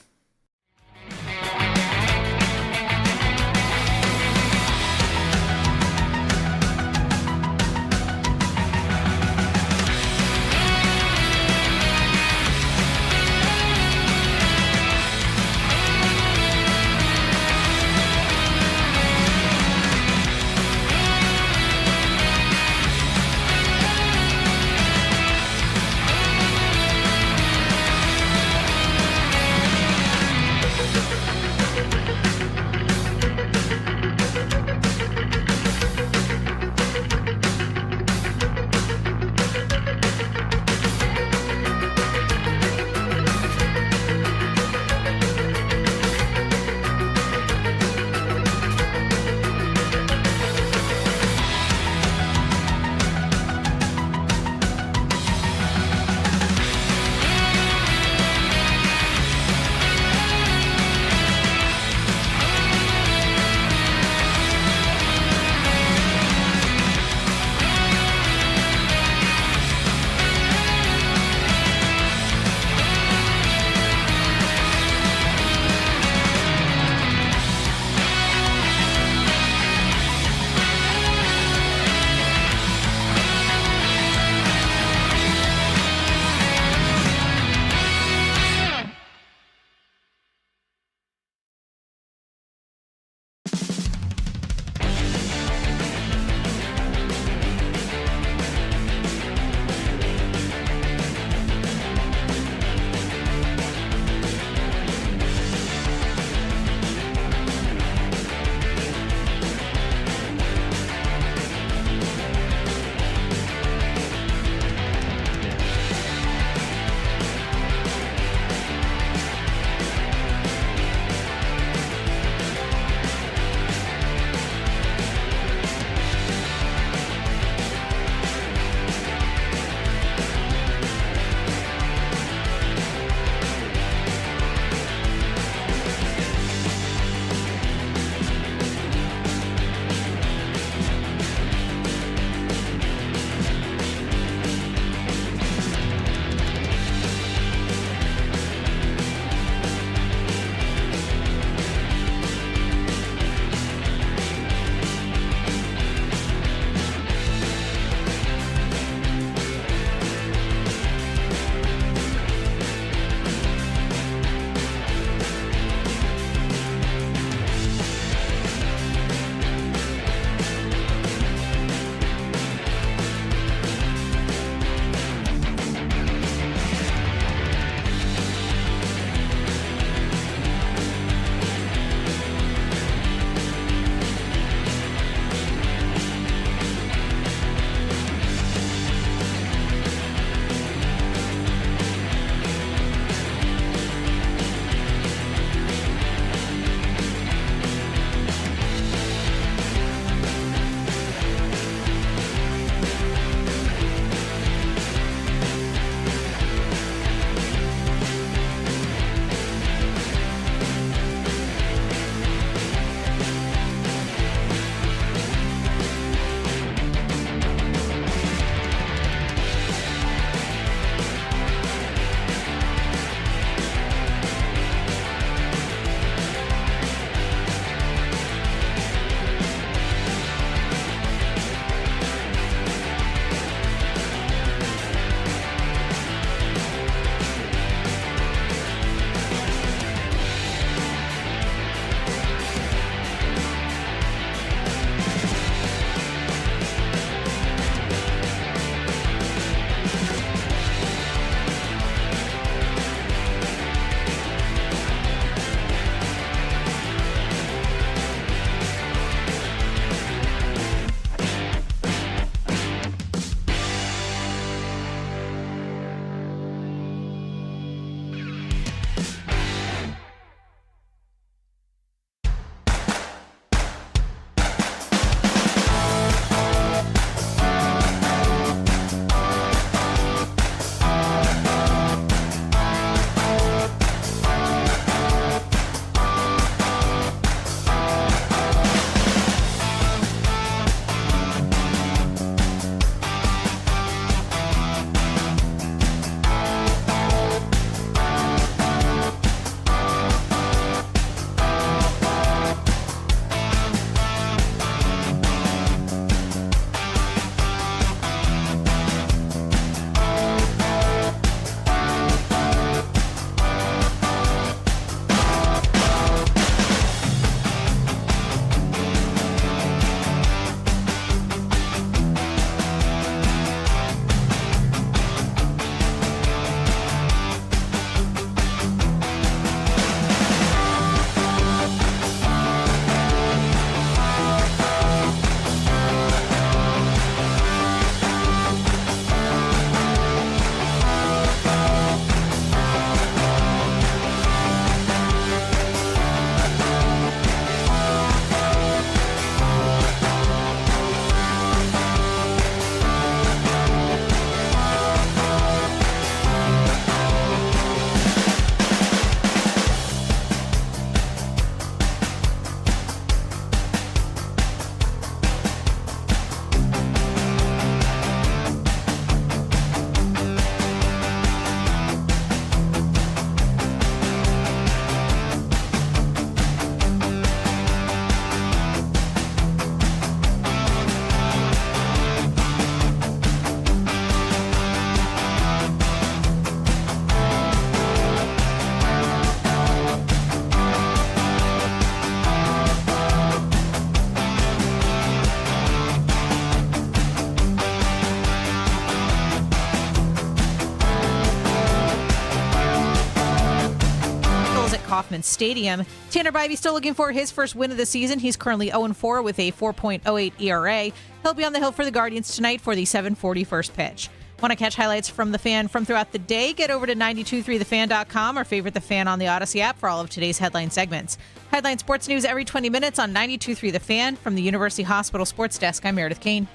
Kauffman Stadium. Tanner Bybee still looking for his first win of the season. He's currently 0-4 with a 4.08 ERA. He'll be on the hill for the Guardians tonight for the 7:40 first pitch. Want to catch highlights from The Fan from throughout the day? Get over to 923thefan.com or favorite The Fan on the Odyssey app for all of today's headline segments. Headline sports news every 20 minutes on 923 The Fan. From the University Hospital Sports Desk, I'm Meredith Kane.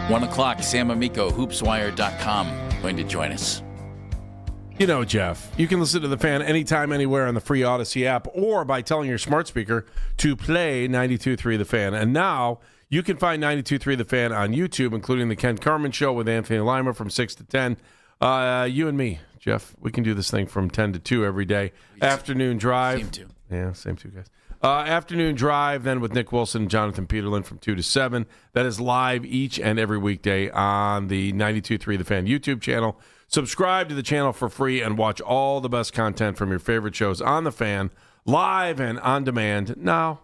One o'clock, Sam Amico, hoopswire.com, going to join us. You know, Jeff, you can listen to The Fan anytime, anywhere on the free Odyssey app or by telling your smart speaker to play 92.3 The Fan. And now you can find 92.3 The Fan on YouTube, including The Ken Carmen Show with Anthony Lima from 6 to 10. You and me, Jeff, we can do this thing from 10 to 2 every day. Afternoon drive. Same two. Yeah, same two guys. Afternoon drive, then with Nick Wilson and Jonathan Peterlin from 2 to 7. That is live each and every weekday on the 92.3 The Fan YouTube channel. Subscribe to the channel for free and watch all the best content from your favorite shows on The Fan, live and on demand now.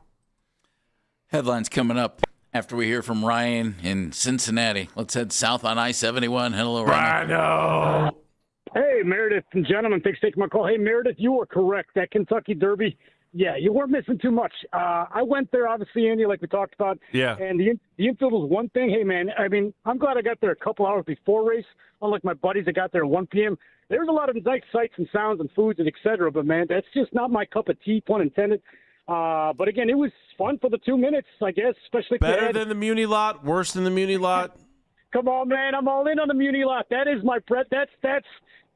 Headlines coming up after we hear from Ryan in Cincinnati. Let's head south on I-71. Hello, Ryan. Rhino. Hey, Meredith and gentlemen, thanks for taking my call. Hey, Meredith, you were correct. That Kentucky Derby, yeah, you weren't missing too much. I went there, obviously, Andy, like we talked about. Yeah. And the infield was one thing. Hey, man, I mean, I'm glad I got there a couple hours before race, unlike my buddies that got there at 1 p.m. There's a lot of nice sights and sounds and foods and et cetera, but, man, that's just not my cup of tea, pun intended. But, again, it was fun for the 2 minutes, I guess, especially if Better than the Muni lot, worse than the Muni lot. Come on, man, I'm all in on the Muni lot. That is my bread.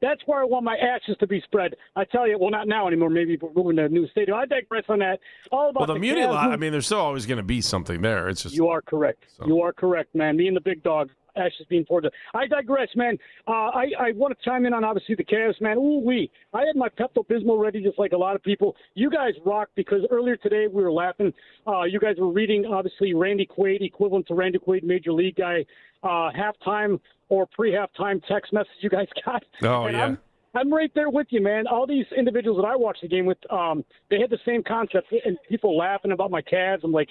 That's where I want my ashes to be spread. I tell you, well, not now anymore. Maybe we're moving to a new stadium. I digress on that. All about Well, the Muni Cavs. lot, I mean, there's still always going to be something there. It's just You are correct. So. You are correct, man. Me and the big dog, ashes being poured. I digress, man. I want to chime in on, obviously, the Cavs, man. Ooh-wee. I had my Pepto-Bismol ready just like a lot of people. You guys rock because earlier today we were laughing. You guys were reading, obviously, Randy Quaid, equivalent to Randy Quaid, Major League guy, halftime or pre-halftime text message you guys got. Oh, and yeah. I'm right there with you, man. All these individuals that I watched the game with, they had the same concept, and people laughing about my Cavs. I'm like,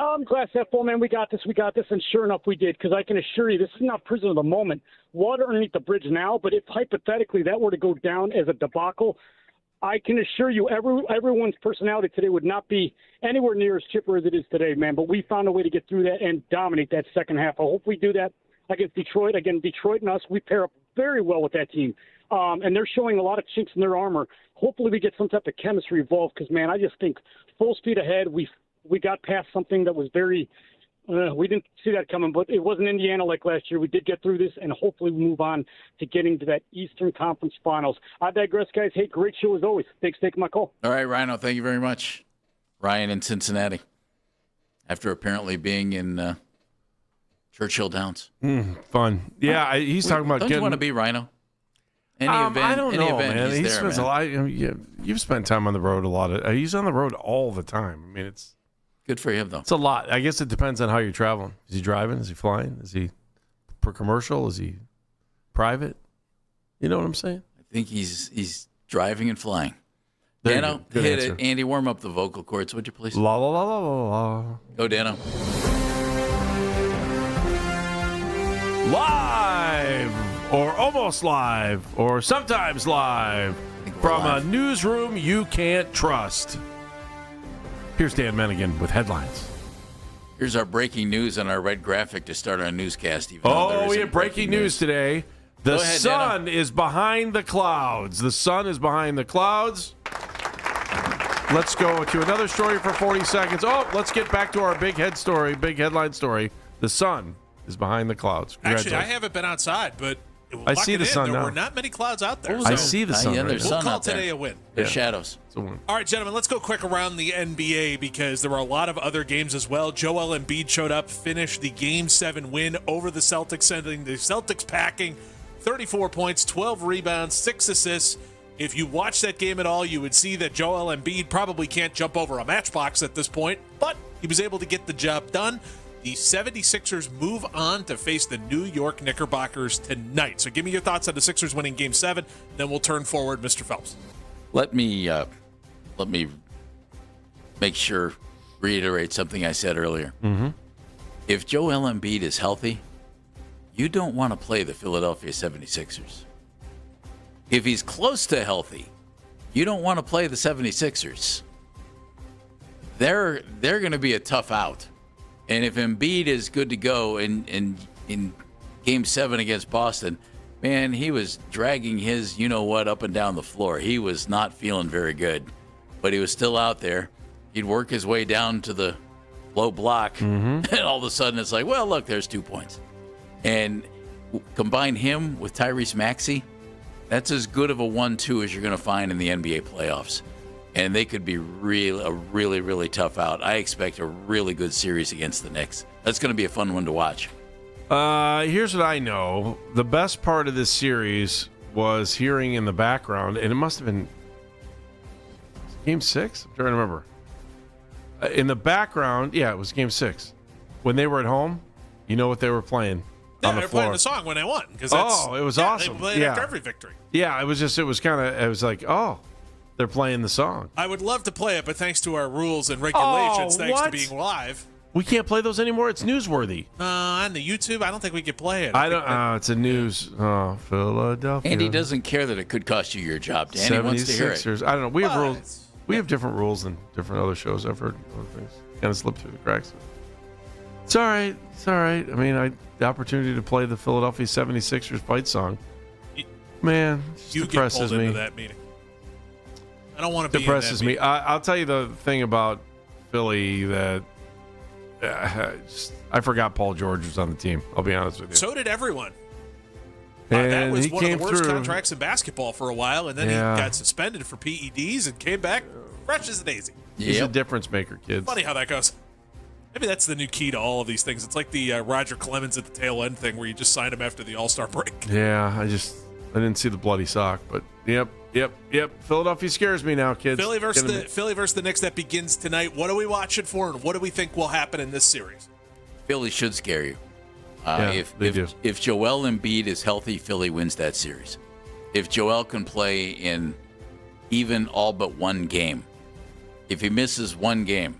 I'm glass half full, man. We got this. And sure enough, we did, because I can assure you this is not prison of the moment. Water underneath the bridge now, but if hypothetically that were to go down as a debacle, I can assure you everyone's personality today would not be anywhere near as chipper as it is today, man. But we found a way to get through that and dominate that second half. I hope we do that against Detroit. Again, Detroit and us, we pair up very well with that team. And they're showing a lot of chinks in their armor. Hopefully we get some type of chemistry involved because, man, I just think full speed ahead. We got past something that was very we didn't see that coming, but it wasn't Indiana like last year. We did get through this, and hopefully we move on to getting to that Eastern Conference Finals. I digress, guys. Hey, great show as always. Thanks for taking my call. All right, Rhino, thank you very much. Ryan in Cincinnati, after apparently being in Churchill Downs. Fun. Yeah, he's talking about Don't getting. you want to be Rhino? Any event, I don't know, event, man. he's He there, spends man. a lot. You've spent time on the road a lot. He's on the road all the time. I mean, it's good for him, though. It's a lot. I guess it depends on how you're traveling. Is he driving? Is he flying? Is he per commercial? Is he private? You know what I'm saying? I think he's driving and flying. There you Dano, go. Good hit answer. it. Andy, warm up the vocal cords, would you please? La la la la la la. Go, Dano. Live or almost live or sometimes live from a newsroom you can't trust. Here's Dan Mennigan with headlines. Here's our breaking news on our red graphic to start our newscast. Even though there Oh, we isn't have breaking news today. The Go ahead, sun is behind the clouds. The sun is behind the clouds. Let's go to another story for 40 seconds. Oh, let's get back to our big headline story. The sun is behind the clouds. Actually, I Congratulations. haven't been outside, but I see the sun There now. were not many clouds out there. I see the sun. yeah, right there's now. We'll sun call out there. today a win. There's shadows. It's a win. All right, gentlemen, let's go quick around the NBA because there were a lot of other games as well. Joel Embiid showed up, finished the Game 7 win over the Celtics, sending the Celtics packing. 34 points, 12 rebounds, 6 assists. If you watch that game at all, you would see that Joel Embiid probably can't jump over a matchbox at this point, but he was able to get the job done. The 76ers move on to face the New York Knickerbockers tonight. So give me your thoughts on the Sixers winning Game 7, then we'll turn forward, Mr. Phelps. Let me reiterate something I said earlier. Mm-hmm. If Joel Embiid is healthy, you don't want to play the Philadelphia 76ers. If he's close to healthy, you don't want to play the 76ers. They're going to be a tough out. And if Embiid is good to go in Game 7 against Boston, man, he was dragging his you-know-what up and down the floor. He was not feeling very good, but he was still out there. He'd work his way down to the low block, and all of a sudden it's like, well, look, there's 2 points. And combine him with Tyrese Maxey, that's as good of a 1-2 as you're going to find in the NBA playoffs. And they could be a really, really tough out. I expect a really good series against the Knicks. That's going to be a fun one to watch. Here's what I know. The best part of this series was hearing in the background, and it must have been Game 6? I'm trying to remember. In the background, yeah, it was Game 6. When they were at home, you know what they were playing on the they were floor. playing the song when they won. It was awesome. They played after every victory. Yeah, it was like, oh, they're playing the song. I would love to play it, but thanks to our rules and regulations, thanks to being live. We can't play those anymore? It's newsworthy. On the YouTube, I don't think we could play it. It's a news. Philadelphia. Andy doesn't care that it could cost you your job. Danny wants to hear it. 76ers. I don't know. We have rules. We have different rules than different other shows. I've heard other things kind of slip through the cracks. It's all right. It's all right. I mean, the opportunity to play the Philadelphia 76ers fight song, man, You depresses get pulled me. into that meeting. I don't want to be Depresses in that me. I'll tell you the thing about Philly that I forgot Paul George was on the team. I'll be honest with you. So did everyone. And that was he one of came the worst through. contracts in basketball for a while, and then he got suspended for PEDs and came back fresh as a daisy. He's a difference maker, kids. Funny how that goes. Maybe that's the new key to all of these things. It's like the Roger Clemens at the tail end thing where you just sign him after the All-Star break. Yeah, I didn't see the bloody sock, but yep. Philadelphia scares me now, kids. Philly versus the Knicks, that begins tonight. What are we watching for, and what do we think will happen in this series? Philly should scare you. They do. If Joel Embiid is healthy, Philly wins that series. If Joel can play in even all but one game, if he misses one game,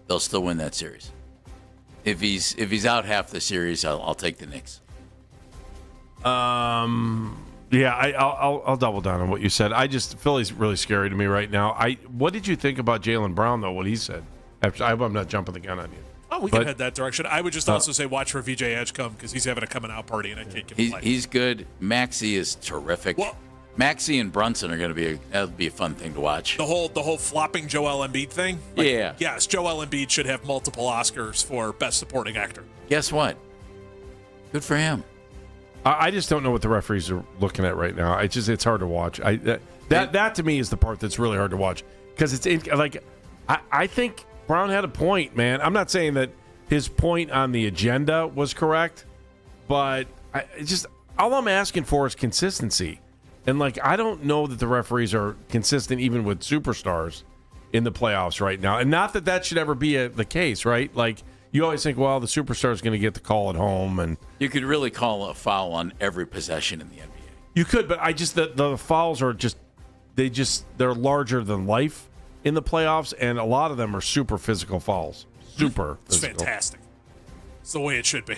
they'll still win that series. If he's out half the series, I'll take the Knicks. Yeah, I'll double down on what you said. Philly's really scary to me right now. What did you think about Jaylen Brown though? What he said? I'm not jumping the gun on you. Oh, we can head that direction. I would just also say watch for VJ Edgecombe because he's having a coming out party and I can't give him life. He's good. Maxey is terrific. Maxey and Brunson are going to that'll be a fun thing to watch. The whole flopping Joel Embiid thing. Yeah. Yes, Joel Embiid should have multiple Oscars for Best Supporting Actor. Guess what? Good for him. I just don't know what the referees are looking at right now. It's hard to watch. That to me is the part that's really hard to watch because I think Brown had a point, man. I'm not saying that his point on the agenda was correct, but all I'm asking for is consistency. And I don't know that the referees are consistent even with superstars in the playoffs right now. And not that should ever be the case, right? You always think, well, the superstar is going to get the call at home, and you could really call a foul on every possession in the NBA. You could, but the fouls are they're larger than life in the playoffs, and a lot of them are super physical fouls. Super It's physical. fantastic. It's the way it should be.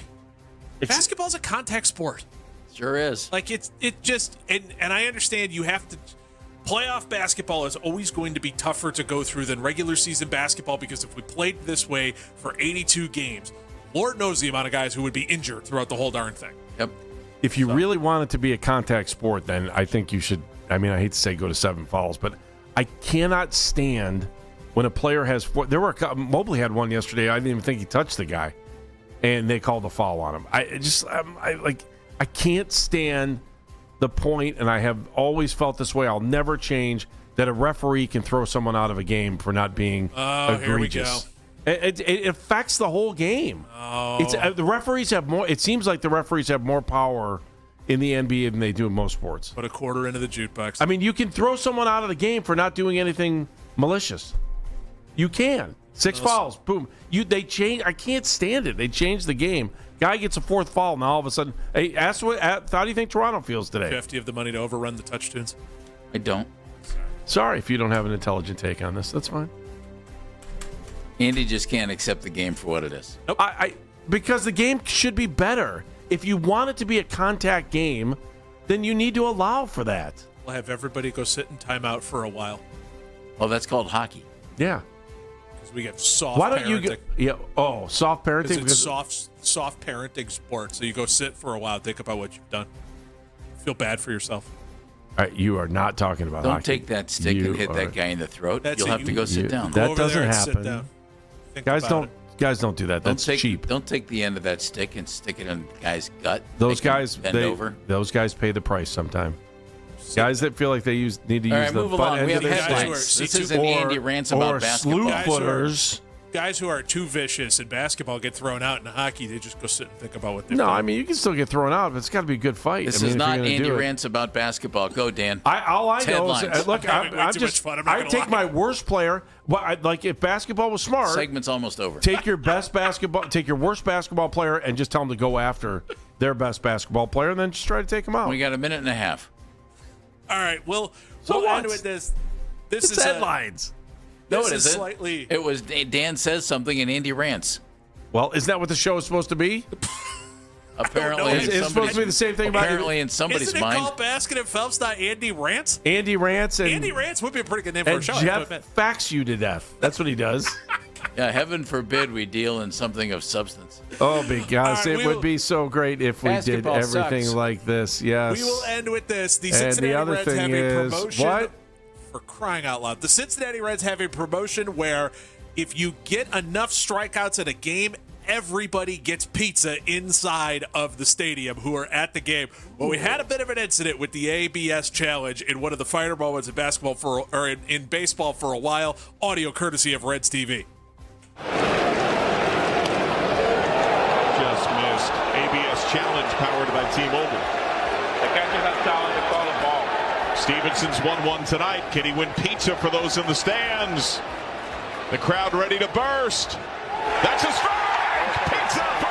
Basketball's a contact sport. Sure is. And I understand you have to. Playoff basketball is always going to be tougher to go through than regular season basketball because if we played this way for 82 games, Lord knows the amount of guys who would be injured throughout the whole darn thing. Yep. If you really want it to be a contact sport, then I think you should. I mean, I hate to say go to 7 fouls, but I cannot stand when a player has 4. Mobley had one yesterday. I didn't even think he touched the guy, and they called a foul on him. I can't stand the point, and I have always felt this way. I'll never change that a referee can throw someone out of a game for not being egregious. Here we go. It affects the whole game. The referees have more. It seems like the referees have more power in the NBA than they do in most sports. Put a quarter into the jukebox. I mean, you can throw someone out of the game for not doing anything malicious. You can. 6 fouls, boom. They change. I can't stand it. They change the game. Guy gets a 4th foul, now all of a sudden. Hey, how do you think Toronto feels today? Jeff, do you have the money to overrun the touch tunes? I don't. Sorry if you don't have an intelligent take on this. That's fine. Andy just can't accept the game for what it is. Nope. Because the game should be better. if you want it to be a contact game, then you need to allow for that. We'll have everybody go sit in timeout for a while. Oh, that's called hockey. Yeah. Because we get soft Why don't parenting. you get? Yeah. Oh, soft parenting. It's soft parenting sport. So you go sit for a while, think about what you've done. Feel bad for yourself. All right, you are not talking about Don't hockey. take that stick and hit that guy in the throat. You'll have to go sit down. That doesn't happen. Guys don't do that. That's cheap. Don't take the end of that stick and stick it in the guy's gut. Those Make him guys, bend over. those guys pay the price sometime. Guys that feel like they need to All use right, the move butt along. end We of have their headlines. stick. This isn't Andy Rants about basketball. Slew footers. Guys who are too vicious in basketball get thrown out. In hockey, they just go sit and think about what they've No, done. I mean you can still get thrown out, but it's got to be a good fight. This I mean, is if you're not gonna Andy do it. Rants about basketball. Go, Dan. All I know Headlines. is, look, I'm having way I'm too just, much fun. I'm not I gonna take lie. my worst player. Well, like if basketball was smart, Segment's almost over. take your best basketball, take your worst basketball player, and just tell them to go after their best basketball player, and then just try to take them out. We got a minute and a half. All right, we'll So end what? with this. This It's is headlines. No, This it is isn't. slightly- It was Dan says something and Andy Rants. Well, isn't that what the show is supposed to be? Apparently, It's supposed to be the same thing about apparently in somebody's Isn't it mind. called Basket and Phelps, not Andy Rants? Andy Rants and Andy Rants would be a pretty good name for a and show. I have to Jeff admit. facts you to death. That's what he does. Yeah, heaven forbid we deal in something of substance. Oh, because All right, it we would will- be so great if we did Basketball everything sucks. like this. Yes. We will end with this. The And the Cincinnati other Reds thing have a is promotion. what? For crying out loud. The Cincinnati Reds have a promotion where if you get enough strikeouts in a game, everybody gets pizza inside of the stadium who are at the game. Well, we had a bit of an incident with the ABS challenge in one of the finer moments in basketball in baseball for a while. Audio courtesy of Reds TV. Just missed. ABS challenge powered by T-Mobile. The catcher has talent to call a ball. Stevenson's 1-1 tonight. Can he win pizza for those in the stands? The crowd ready to burst. That's a strike! Pizza for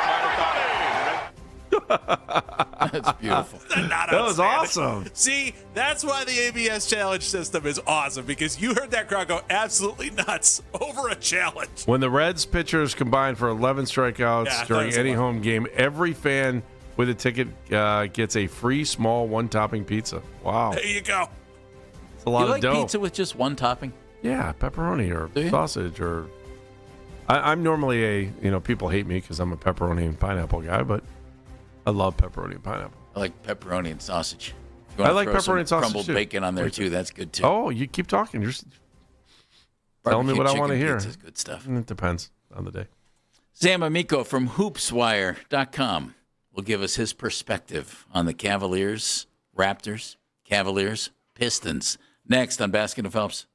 everybody! That's beautiful. That was awesome. See, that's why the ABS challenge system is awesome, because you heard that crowd go absolutely nuts over a challenge. When the Reds pitchers combine for 11 strikeouts Yeah, I thought it during was a any lot. home game, every fan with a ticket gets a free small one-topping pizza. Wow. There you go. It's a lot you of like dough. pizza with just one topping? Yeah, pepperoni or Do you? sausage or. I'm normally people hate me because I'm a pepperoni and pineapple guy, but I love pepperoni and pineapple. I like pepperoni and sausage. If you I wanna like throw some pepperoni and sausage crumbled too. bacon on there too. That's good too. Oh, you keep talking. You're telling me Barbecue what I want to chicken hear. pizza's good stuff. It depends on the day. Sam Amico from hoopswire.com will give us his perspective on the Cavaliers, Raptors, Cavaliers, Pistons. Next on Basket and Phelps.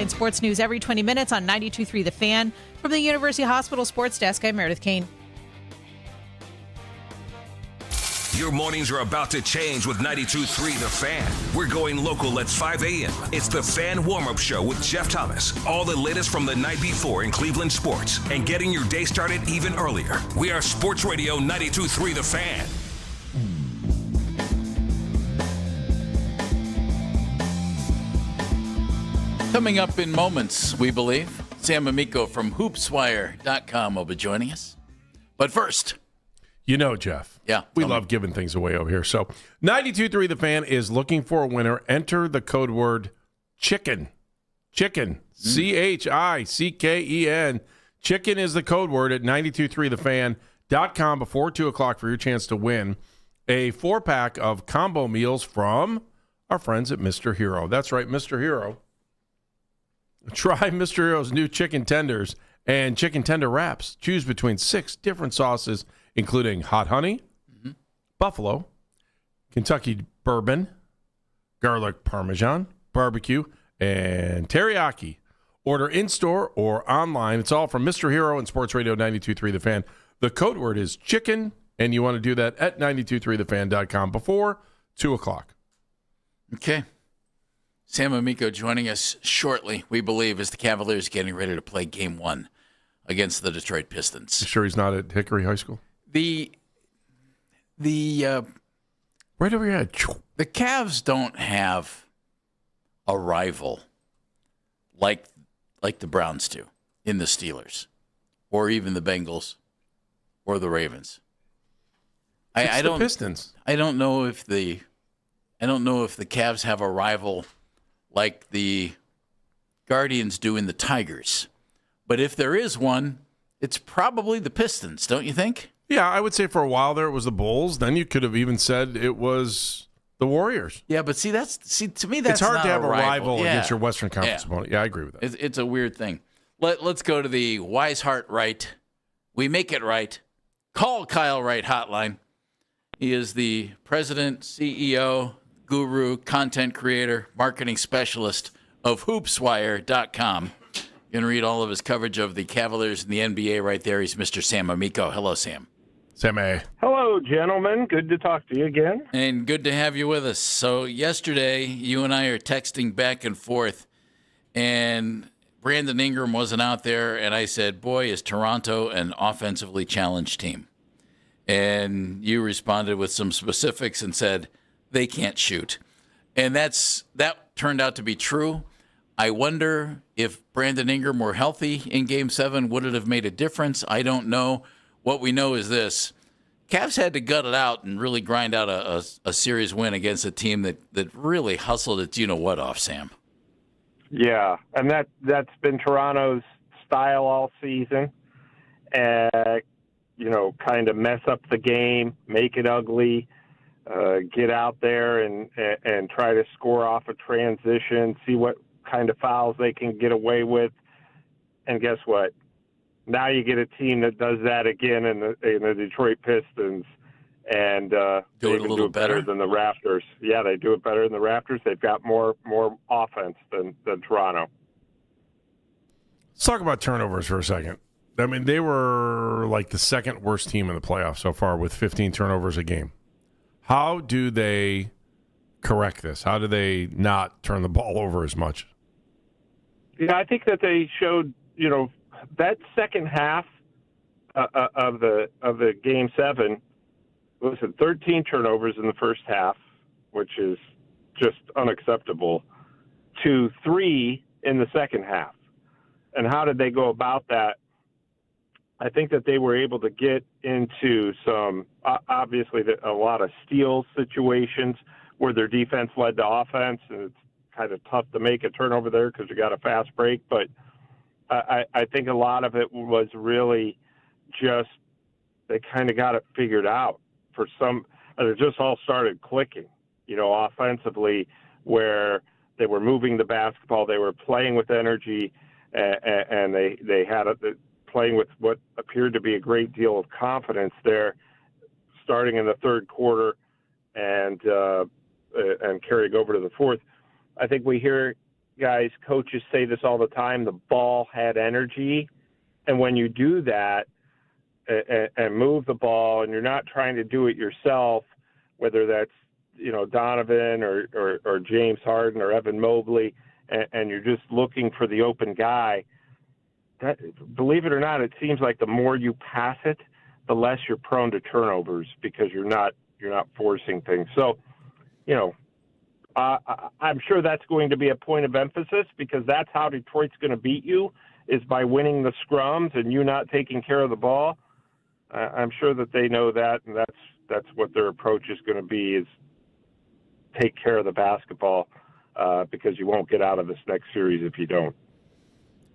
Headline Sports News every 20 minutes on 92.3 The Fan. From the University Hospital Sports Desk, I'm Meredith Kane. Your mornings are about to change with 92.3 The Fan. We're going local at 5 a.m. It's the Fan Warm-Up Show with Jeff Thomas. All the latest from the night before in Cleveland sports and getting your day started even earlier. We are Sports Radio 92.3 The Fan. Coming up in moments, we believe, Sam Amico from hoopswire.com will be joining us. But first, you know, Jeff. Yeah. We love giving things away over here. So 92.3 The Fan is looking for a winner. Enter the code word chicken. Chicken. CHICKEN. Chicken is the code word at 923thefan.com before 2 o'clock for your chance to win a 4-pack of combo meals from our friends at Mr. Hero. That's right, Mr. Hero. Try Mr. Hero's new chicken tenders and chicken tender wraps. Choose between 6 different sauces, including hot honey, buffalo, Kentucky bourbon, garlic parmesan, barbecue, and teriyaki. Order in-store or online. It's all from Mr. Hero and Sports Radio 92.3 The Fan. The code word is chicken, and you want to do that at 923thefan.com before 2 o'clock. Okay. Sam Amico joining us shortly, we believe, as the Cavaliers getting ready to play Game 1 against the Detroit Pistons. You sure he's not at Hickory High School? The right over your head. The Cavs don't have a rival like the Browns do in the Steelers, or even the Bengals, or the Ravens. I don't. The Pistons. I don't know if the Cavs have a rival like the Guardians do in the Tigers. But if there is one, it's probably the Pistons, don't you think? Yeah, I would say for a while there it was the Bulls. Then you could have even said it was the Warriors. Yeah, but to me that's it's hard not to have a rival Yeah. against your Western Conference opponent. Yeah, I agree with that. It's a weird thing. Let's go to the Wise Heart Right. We make it right. Call Kyle Wright hotline. He is the president, CEO, guru, content creator, marketing specialist of hoopswire.com. You can read all of his coverage of the Cavaliers and the NBA right there. He's Mr. Sam Amico. Hello, Sam. Sam A. Hello, gentlemen. Good to talk to you again. And good to have you with us. So yesterday, you and I are texting back and forth, and Brandon Ingram wasn't out there, and I said, boy, is Toronto an offensively challenged team. And you responded with some specifics and said, they can't shoot. And that turned out to be true. I wonder if Brandon Ingram were healthy in Game 7, would it have made a difference? I don't know. What we know is this. Cavs had to gut it out and really grind out a series win against a team that really hustled its you-know-what off, Sam. Yeah, and that's been Toronto's style all season. Kind of mess up the game, make it ugly, get out there and try to score off a transition, see what kind of fouls they can get away with. And guess what? Now you get a team that does that again in the Detroit Pistons, and do it a little better than the Raptors. Yeah, they do it better than the Raptors. They've got more offense than Toronto. Let's talk about turnovers for a second. I mean, they were like the second worst team in the playoffs so far with 15 turnovers a game. How do they correct this? How do they not turn the ball over as much? Yeah, I think that they showed, that second half of the Game 7, listen, 13 turnovers in the first half, which is just unacceptable, to 3 in the second half. And how did they go about that? I think that they were able to get into some, obviously, a lot of steal situations where their defense led to offense, and it's kind of tough to make a turnover there because you got a fast break. But I think a lot of it was really just they kind of got it figured out for some. It just all started clicking, offensively, where they were moving the basketball, they were playing with energy, and they had playing with what appeared to be a great deal of confidence there, starting in the third quarter and carrying over to the fourth. I think we hear guys, coaches say this all the time, the ball had energy. And when you do that and move the ball and you're not trying to do it yourself, whether that's, Donovan or James Harden or Evan Mobley, and you're just looking for the open guy, believe it or not, it seems like the more you pass it, the less you're prone to turnovers because you're not forcing things. So, I'm sure that's going to be a point of emphasis because that's how Detroit's going to beat you, is by winning the scrums and you not taking care of the ball. I'm sure that they know that, and that's what their approach is going to be, is take care of the basketball because you won't get out of this next series if you don't.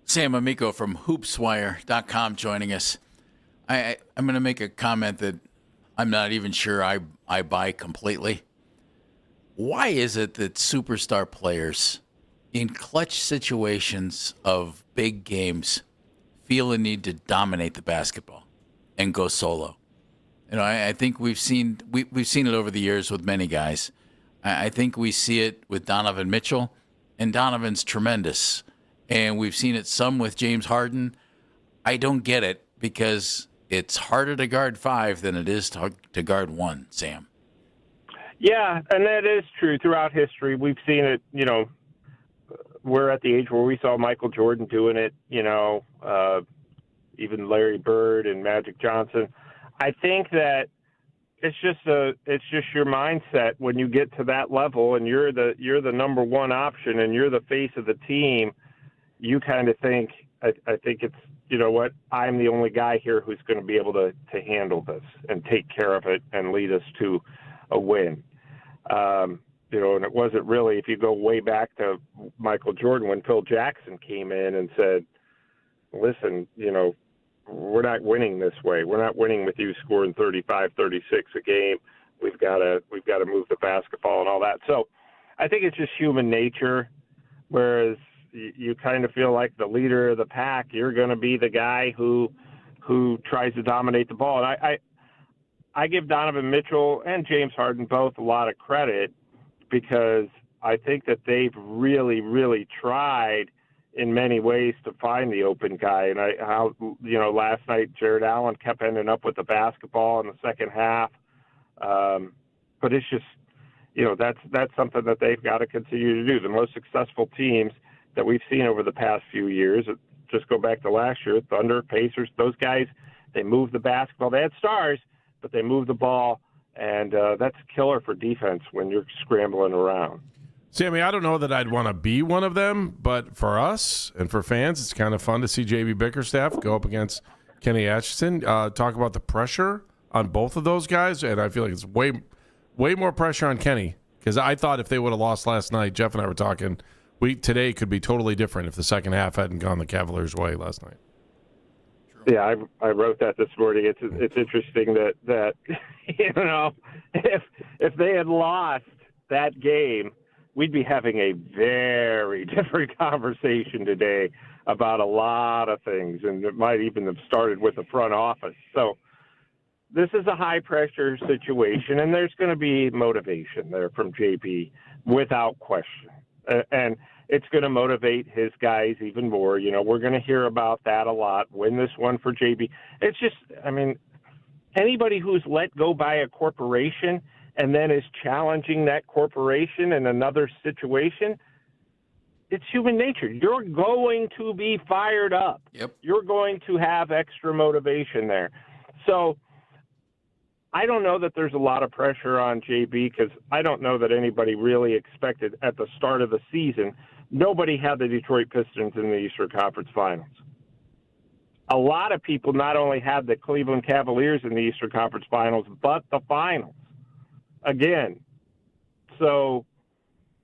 Sam Amico from hoopswire.com joining us. I'm going to make a comment that I'm not even sure I buy completely. Why is it that superstar players in clutch situations of big games feel a need to dominate the basketball and go solo? I think we've seen it over the years with many guys. I think we see it with Donovan Mitchell, and Donovan's tremendous. And we've seen it some with James Harden. I don't get it because it's harder to guard 5 than it is to guard 1, Sam. Yeah, and that is true throughout history. We've seen it, we're at the age where we saw Michael Jordan doing it, even Larry Bird and Magic Johnson. I think that it's just your mindset when you get to that level and you're the number one option and you're the face of the team. You kind of think, I think it's, I'm the only guy here who's going to be able to handle this and take care of it and lead us to a win. And it wasn't really, if you go way back to Michael Jordan, when Phil Jackson came in and said, listen, we're not winning this way. We're not winning with you scoring 35, 36 a game. We've got to move the basketball and all that. So I think it's just human nature, whereas you kind of feel like the leader of the pack, you're going to be the guy who tries to dominate the ball. And I give Donovan Mitchell and James Harden both a lot of credit because I think that they've really, really tried in many ways to find the open guy. And last night Jared Allen kept ending up with the basketball in the second half. But it's just, that's something that they've got to continue to do. The most successful teams that we've seen over the past few years, just go back to last year, Thunder, Pacers, those guys, they moved the basketball. They had stars, but they moved the ball, and that's killer for defense when you're scrambling around. Sammy, I don't know that I'd want to be one of them, but for us and for fans, it's kind of fun to see J.B. Bickerstaff go up against Kenny Atchison. Talk about the pressure on both of those guys, and I feel like it's way more pressure on Kenny because I thought if they would have lost last night, Jeff and I were talking, today could be totally different if the second half hadn't gone the Cavaliers' way last night. Yeah, I wrote that this morning. It's interesting that if they had lost that game, we'd be having a very different conversation today about a lot of things, and it might even have started with the front office. So this is a high-pressure situation, and there's going to be motivation there from JB without question. And it's going to motivate his guys even more. We're going to hear about that a lot. Win this one for JB. It's just, anybody who's let go by a corporation and then is challenging that corporation in another situation, it's human nature. You're going to be fired up. Yep. You're going to have extra motivation there. So I don't know that there's a lot of pressure on JB because I don't know that anybody really expected at the start of the season. Nobody had the Detroit Pistons in the Eastern Conference Finals. A lot of people not only had the Cleveland Cavaliers in the Eastern Conference Finals, but the finals again. So,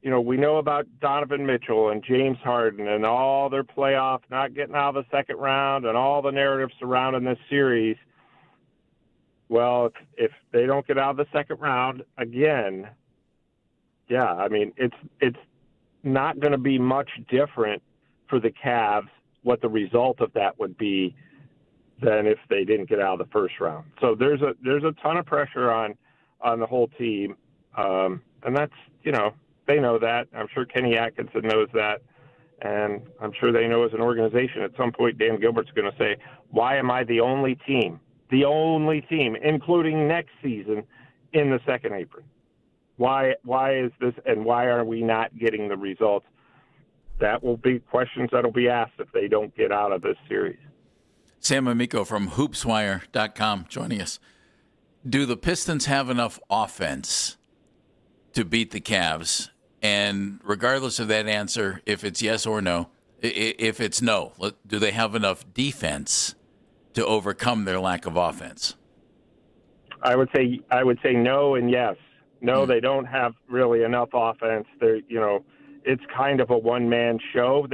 we know about Donovan Mitchell and James Harden and all their playoff, not getting out of the second round and all the narrative surrounding this series. Well, if they don't get out of the second round again, it's not going to be much different for the Cavs what the result of that would be than if they didn't get out of the first round. So there's a ton of pressure on the whole team, and that's they know that. I'm sure Kenny Atkinson knows that. And I'm sure they know as an organization at some point Dan Gilbert's going to say, why am I the only team, including next season, in the second apron? Why is this, and why are we not getting the results? That will be questions that will be asked if they don't get out of this series. Sam Amico from hoopswire.com joining us. Do the Pistons have enough offense to beat the Cavs? And regardless of that answer, if it's yes or no, if it's no, do they have enough defense to overcome their lack of offense? I would say no and yes. No, they don't have really enough offense. It's kind of a one-man show.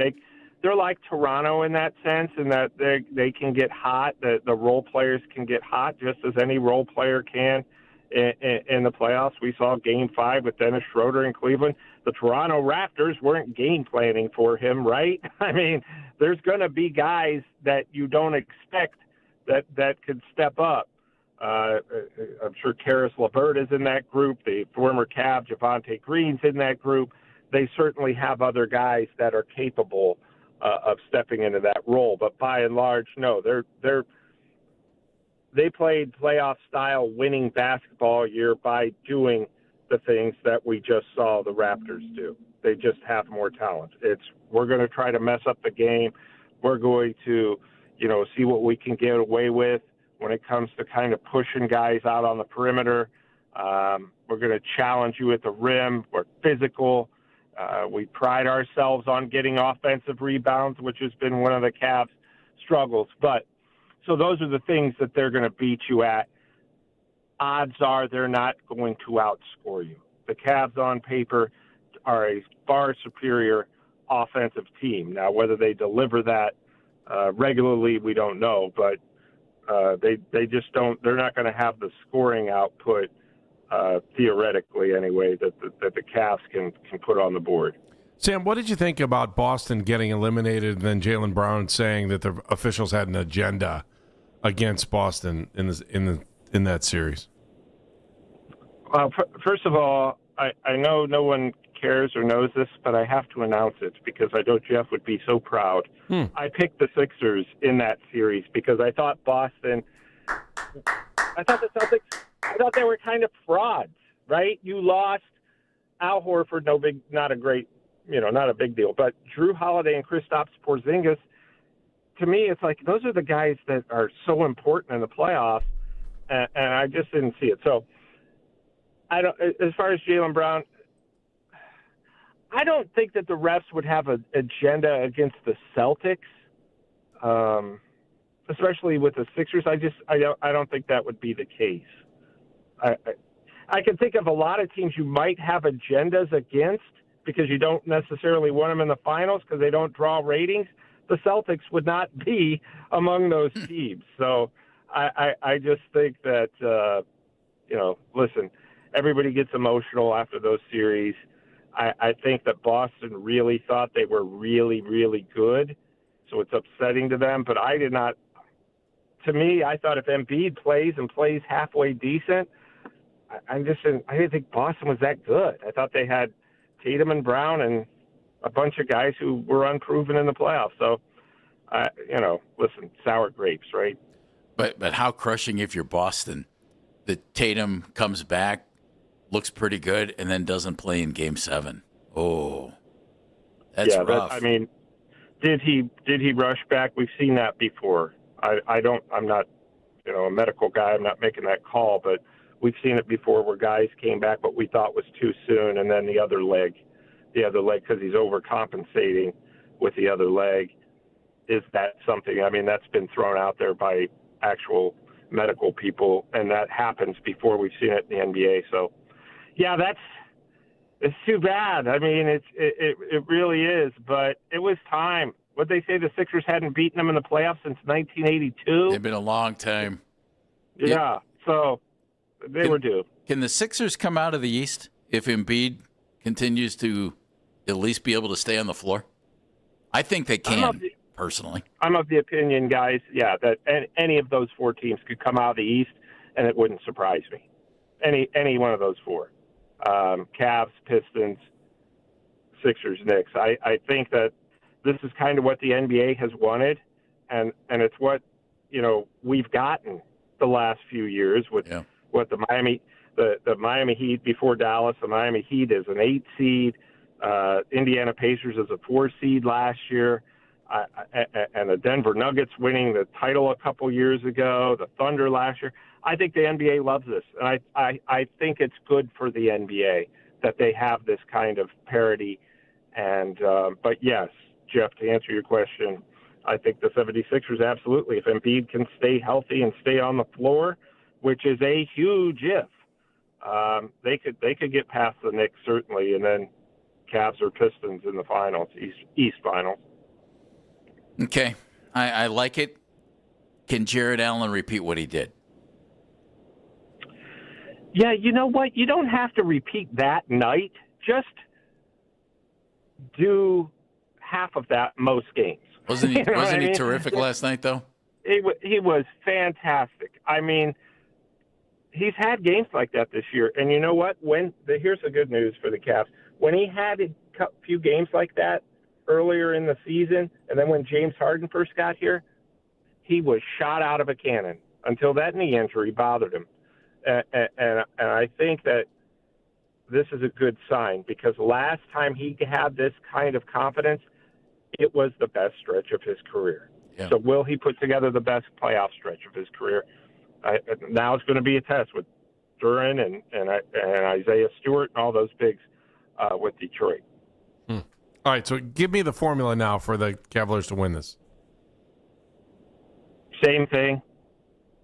They're like Toronto in that sense, in that they can get hot. The role players can get hot just as any role player can in the playoffs. We saw Game 5 with Dennis Schroeder in Cleveland. The Toronto Raptors weren't game planning for him, right? I mean, there's going to be guys that you don't expect that could step up. I'm sure Karis LeVert is in that group. The former Cav Javonte Green's in that group. They certainly have other guys that are capable of stepping into that role. But by and large, no, they played playoff style winning basketball year by doing the things that we just saw the Raptors do. They just have more talent. We're going to try to mess up the game. We're going to, see what we can get away with when it comes to kind of pushing guys out on the perimeter. We're going to challenge you at the rim. We're physical. We pride ourselves on getting offensive rebounds, which has been one of the Cavs' struggles. So those are the things that they're going to beat you at. Odds are they're not going to outscore you. The Cavs on paper are a far superior offensive team. Now, whether they deliver that regularly, we don't know, but they just don't. They're not going to have the scoring output, theoretically anyway, that the Cavs can put on the board. Sam, what did you think about Boston getting eliminated and then Jaylen Brown saying that the officials had an agenda against Boston in that series? First of all, I know no one cares or knows this, but I have to announce it because I know Jeff would be so proud. I picked the Sixers in that series because I thought the Celtics, I thought they were kind of frauds, right? You lost Al Horford, not a big deal, but Drew Holiday and Kristaps Porzingis, to me, it's like those are the guys that are so important in the playoffs, and I just didn't see it. So, as far as Jaylen Brown, I don't think that the refs would have an agenda against the Celtics, especially with the Sixers. I don't think that would be the case. I can think of a lot of teams you might have agendas against because you don't necessarily want them in the finals because they don't draw ratings. The Celtics would not be among those teams. So I just think that, listen, everybody gets emotional after those series. I think that Boston really thought they were really, really good, so it's upsetting to them. But I did not – to me, I thought if Embiid plays halfway decent, I didn't think Boston was that good. I thought they had Tatum and Brown and a bunch of guys who were unproven in the playoffs. So, listen, sour grapes, right? But how crushing if you're Boston that Tatum comes back, looks pretty good, and then doesn't play in Game 7. Oh, that's rough. Did he rush back? We've seen that before. I'm not, a medical guy. I'm not making that call, but we've seen it before where guys came back what we thought was too soon, and then the other leg because he's overcompensating with the other leg. Is that something? That's been thrown out there by actual medical people, and that happens before we've seen it in the NBA. So, yeah, it's too bad. It really is, but it was time. What'd they say? The Sixers hadn't beaten them in the playoffs since 1982? It's been a long time. Yeah, so they were due. Can the Sixers come out of the East if Embiid continues to at least be able to stay on the floor? I think they can, personally. I'm of the opinion, guys, that any of those four teams could come out of the East, and it wouldn't surprise me. Any one of those four. Cavs, Pistons, Sixers, Knicks. I think that this is kind of what the NBA has wanted, and it's what we've gotten the last few years with what the Miami Heat before Dallas. The Miami Heat is an 8 seed. Indiana Pacers is a 4 seed last year, and the Denver Nuggets winning the title a couple years ago. The Thunder last year. I think the NBA loves this, and I think it's good for the NBA that they have this kind of parity. And but yes, Jeff, to answer your question, I think the 76ers absolutely, if Embiid can stay healthy and stay on the floor, which is a huge if, they could get past the Knicks certainly, and then Cavs or Pistons in the finals, East finals. Okay, I like it. Can Jared Allen repeat what he did? Yeah, you know what? You don't have to repeat that night. Just do half of that most games. Wasn't he terrific last night, though? He was fantastic. I mean, he's had games like that this year. And you know what? Here's the good news for the Cavs. When he had a few games like that earlier in the season, and then when James Harden first got here, he was shot out of a cannon until that knee injury bothered him. And I think that this is a good sign, because last time he had this kind of confidence, it was the best stretch of his career. Yeah. So will he put together the best playoff stretch of his career? Now it's going to be a test with Duran and Isaiah Stewart and all those bigs with Detroit. All right, so give me the formula now for the Cavaliers to win this. Same thing.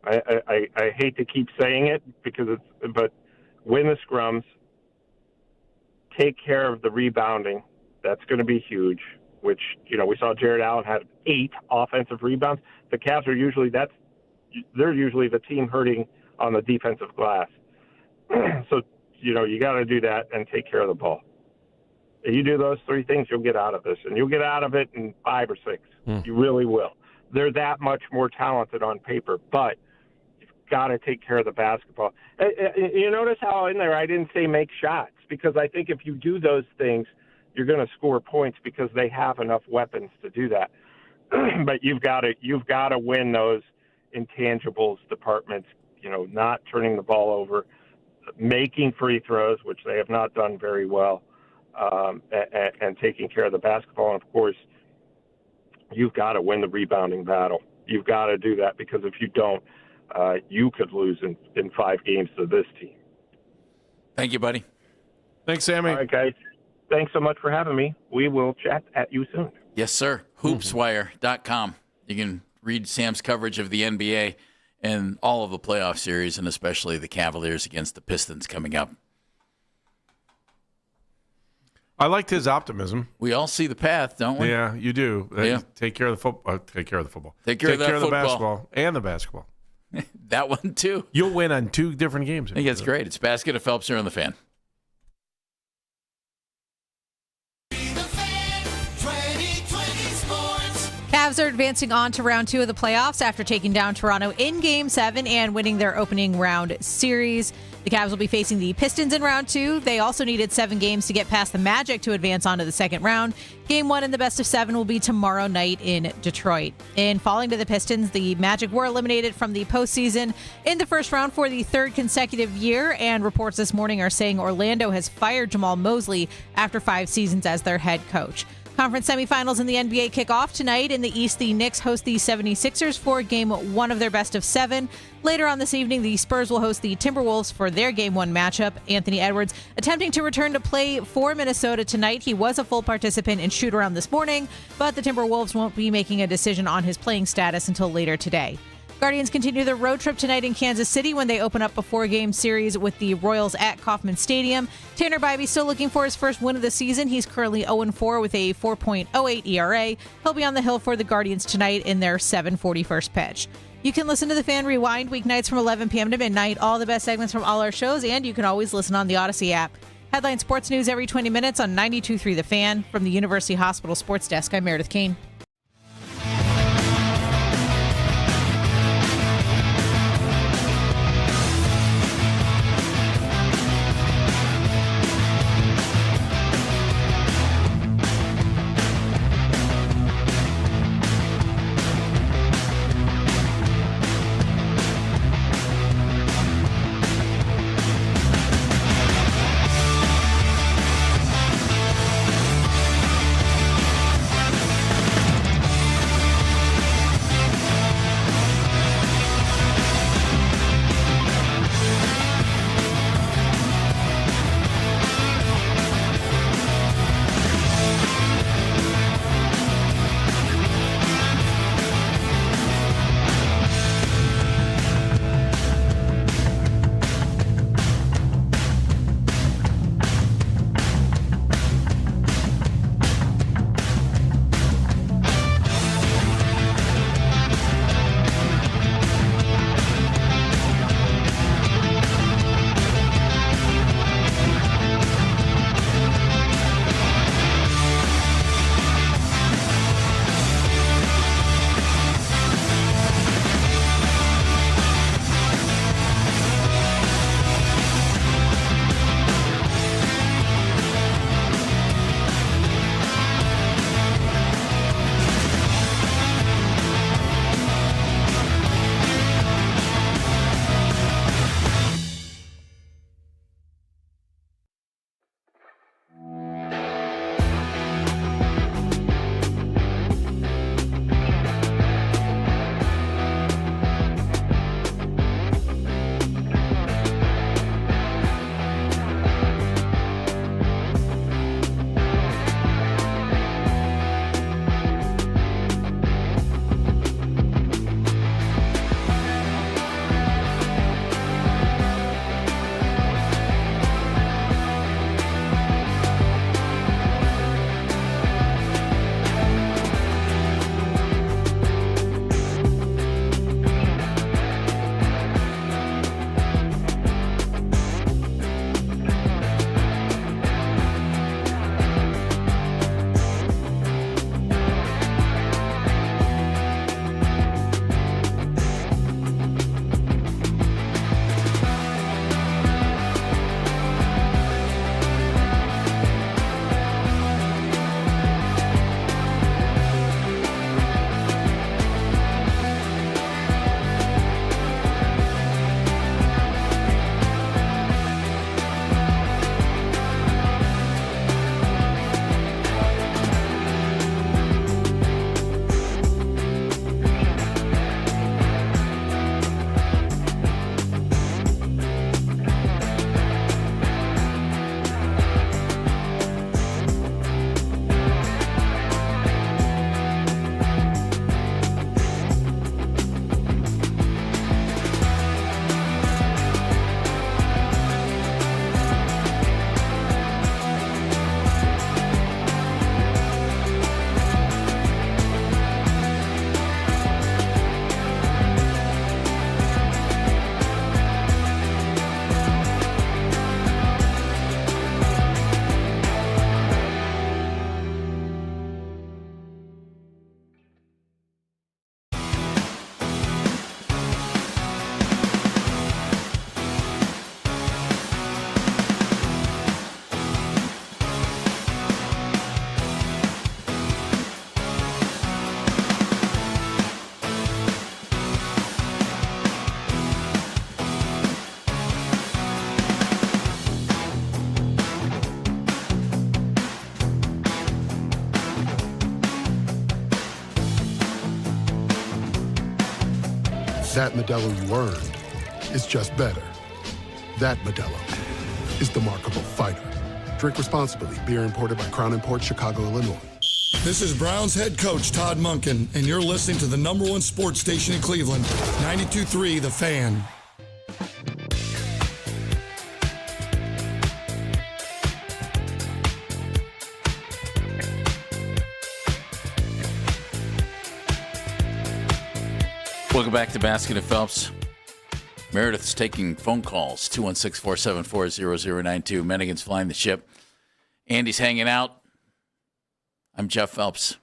I hate to keep saying it but win the scrums, take care of the rebounding. That's going to be huge, which, we saw Jared Allen had 8 offensive rebounds. The Cavs are usually the team hurting on the defensive glass. So, you got to do that and take care of the ball. If you do those 3 things, you'll get out of this, and you'll get out of it in 5 or 6. You really will. They're that much more talented on paper, but you've got to take care of the basketball. You notice how in there I didn't say make shots, because I think if you do those things, you're going to score points because they have enough weapons to do that. But you've got to win those intangibles departments. Not turning the ball over, making free throws, which they have not done very well, and taking care of the basketball. And of course, you've got to win the rebounding battle. You've got to do that, because if you don't, you could lose in 5 games to this team. Thank you, buddy. Thanks, Sammy. All right, guys. Thanks so much for having me. We will chat at you soon. Yes, sir. Hoopswire.com. You can read Sam's coverage of the NBA and all of the playoff series, and especially the Cavaliers against the Pistons coming up. I liked his optimism. We all see the path, don't we? Yeah, you do. Yeah. Take care of the football. Take care of the football. Take care of the football. basketball and the basketball. That one, too. You'll win on 2 different games. I think it's great. It's Basket of Phelps here on The Fan. Cavs are advancing on to round 2 of the playoffs after taking down Toronto in Game 7 and winning their opening round series. The Cavs will be facing the Pistons in round 2. They also needed 7 games to get past the Magic to advance on to the second round. Game 1 in the best of 7 will be tomorrow night in Detroit. In falling to the Pistons, the Magic were eliminated from the postseason in the first round for the 3rd consecutive year, and reports this morning are saying Orlando has fired Jamal Mosley after 5 seasons as their head coach. Conference semifinals in the NBA kick off tonight. In the East, the Knicks host the 76ers for Game 1 of their best of 7. Later on this evening, the Spurs will host the Timberwolves for their Game 1 matchup. Anthony Edwards attempting to return to play for Minnesota tonight. He was a full participant in shoot-around this morning, but the Timberwolves won't be making a decision on his playing status until later today. Guardians continue their road trip tonight in Kansas City when they open up a 4-game series with the Royals at Kauffman Stadium. Tanner Bybee still looking for his first win of the season. He's currently 0-4 with a 4.08 ERA. He'll be on the hill for the Guardians tonight in their 7:41 pitch. You can listen to The Fan Rewind weeknights from 11 p.m. to midnight. All the best segments from all our shows, and you can always listen on the Odyssey app. Headline sports news every 20 minutes on 92.3 The Fan. From the University Hospital Sports Desk, I'm Meredith Kane. That Modelo you earned is just better. That Modelo is the Markable Fighter. Drink responsibly. Beer imported by Crown Imports, Chicago, Illinois. This is Browns head coach Todd Monken, and you're listening to the number one sports station in Cleveland, 92.3 The Fan. Welcome back to Basket of Phelps. Meredith's taking phone calls, 216-474-0092. Mennigan's flying the ship. Andy's hanging out. I'm Jeff Phelps.